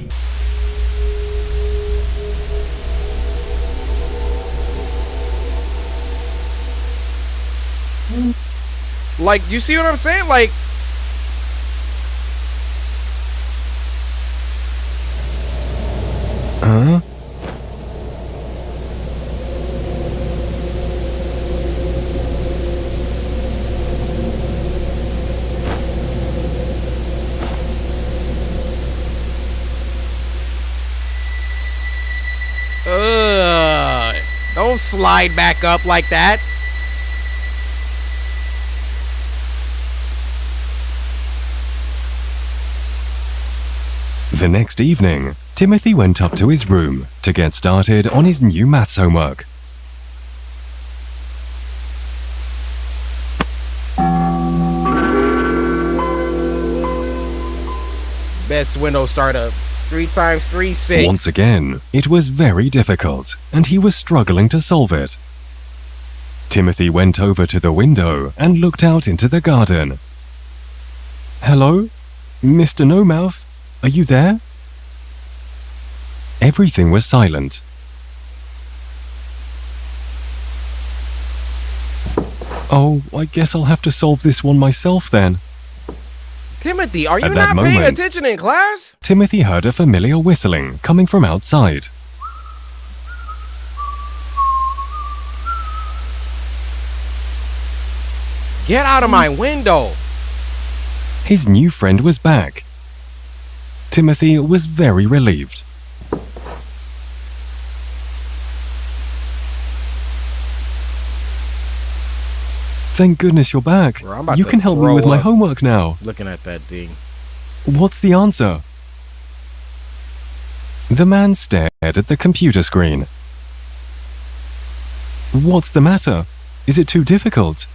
Like, you see what I'm saying? Like, Huh? don't slide back up like that. The next evening, Timothy went up to his room to get started on his new maths homework. Best window startup. 3 times 3, 6. Once again, it was very difficult, and he was struggling to solve it. Timothy went over to the window and looked out into the garden. Hello? Mr. No Mouth? Are you there? Everything was silent. Oh, I guess I'll have to solve this one myself then. Timothy, are you At that not paying moment, attention in class? Timothy heard a familiar whistling coming from outside. Get out of my window. His new friend was back. Timothy was very relieved. Thank goodness you're back. Bro, I'm about You to can help me throw with my up homework now. Looking at that thing. What's the answer? The man stared at the computer screen. What's the matter? Is it too difficult?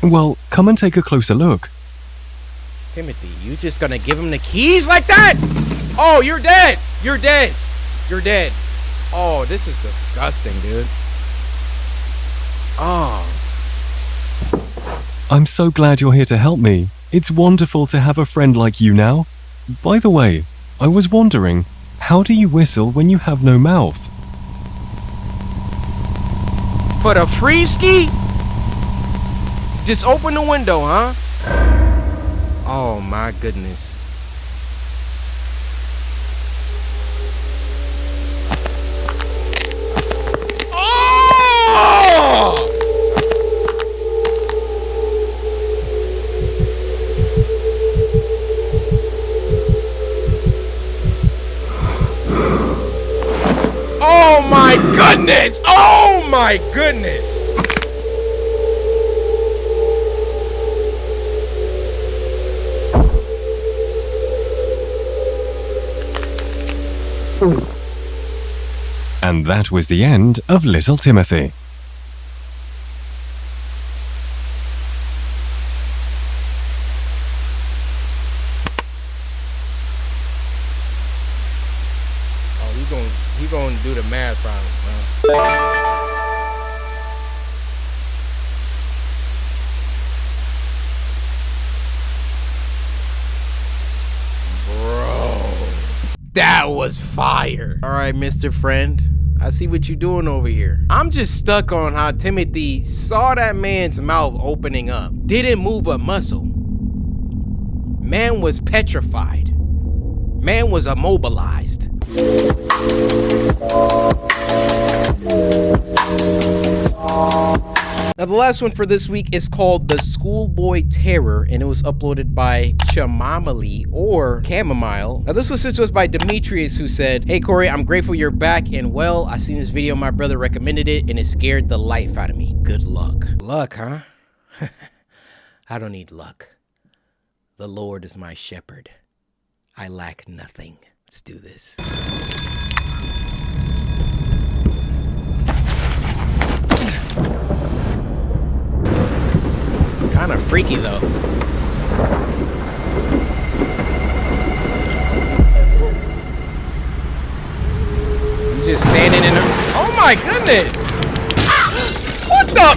Well, come and take a closer look. Timothy, you just gonna give him the keys like that? Oh, you're dead. You're dead. You're dead. Oh, this is disgusting, dude. Oh. I'm so glad you're here to help me. It's wonderful to have a friend like you now. By the way, I was wondering, how do you whistle when you have no mouth? For the free ski? Just open the window, huh? Oh my goodness. Oh! goodness! Oh my goodness! And that was the end of Little Timothy. He gonna do the math problem, bro. That was fire. All right, Mr. Friend. I see what you're doing over here. I'm just stuck on how Timothy saw that man's mouth opening up. Didn't move a muscle. Man was petrified. Man was immobilized. Now the last one for this week is called The Schoolboy Terror, and it was uploaded by Chamomile or Chamomile. Now this was sent to us by Demetrius, who said, "Hey Corey, I'm grateful you're back, and well, I seen this video, my brother recommended it, and it scared the life out of me. Good luck." Luck, huh? I don't need luck. The Lord is my shepherd. I lack nothing. Let's do this. Kind of freaky though. I'm just standing in a... Oh my goodness! What the?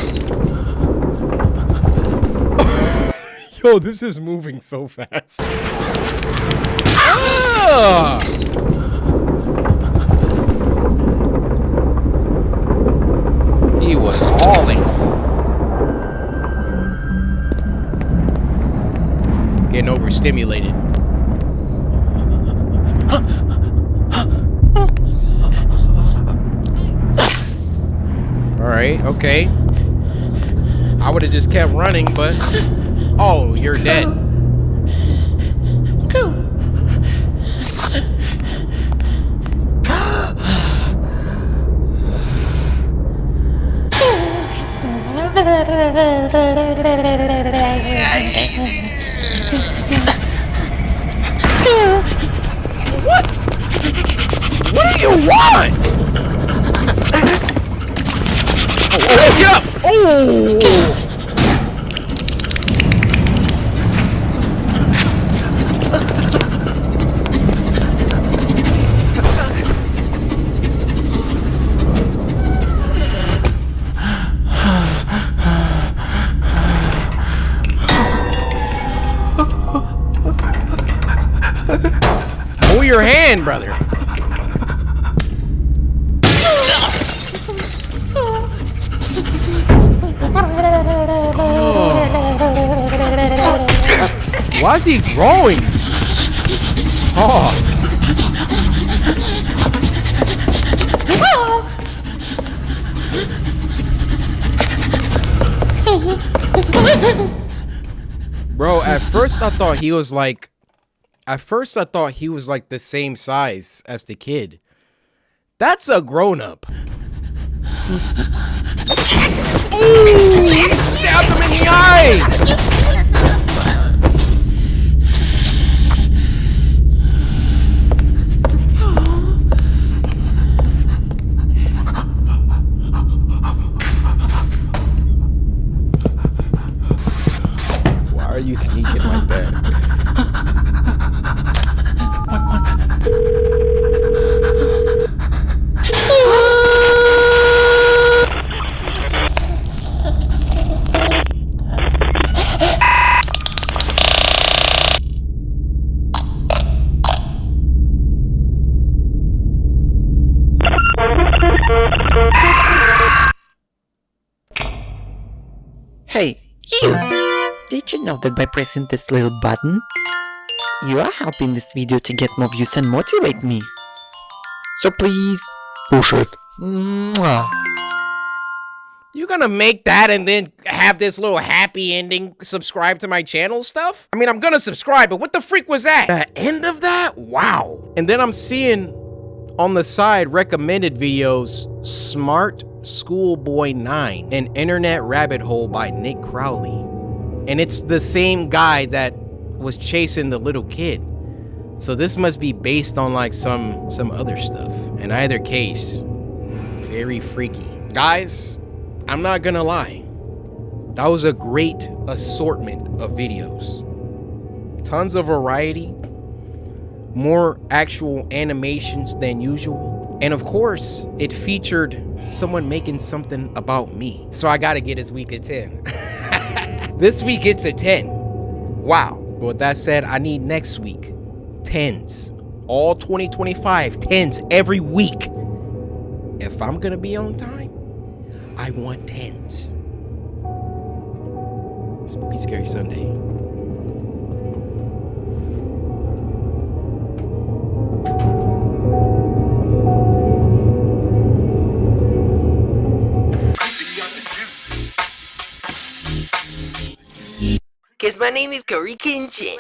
Yo, this is moving so fast. Ah! He was hauling. Getting overstimulated. Alright, okay. I would have just kept running, but... Oh, you're dead. What? What do you want? Oh, get up! Oh! Hold your hand, brother. Why is he growing? Pause. Bro, at first I thought he was like... At first I thought he was like the same size as the kid. That's a grown-up. Ooh, he stabbed him in the eye! Why are you sneaking like that? Hey, you! Did you know that by pressing this little button, you are helping this video to get more views and motivate me? So please, push it. Mwah. You gonna make that and then have this little happy ending subscribe to my channel stuff? I mean, I'm gonna subscribe, but what the freak was that? The end of that? Wow. And then I'm seeing On the side, recommended videos, Smart Schoolboy 9, An Internet Rabbit Hole by Nick Crowley. And it's the same guy that was chasing the little kid. So this must be based on like some other stuff. In either case, very freaky. Guys, I'm not gonna lie. That was a great assortment of videos. Tons of variety. More actual animations than usual. And of course, it featured someone making something about me. So I gotta get this week a 10. This week it's a 10. Wow. But with that said, I need next week 10s. All 2025 10s every week. If I'm gonna be on time, I want 10s. Spooky Scary Sunday. Cause my name is Curry Kinchin.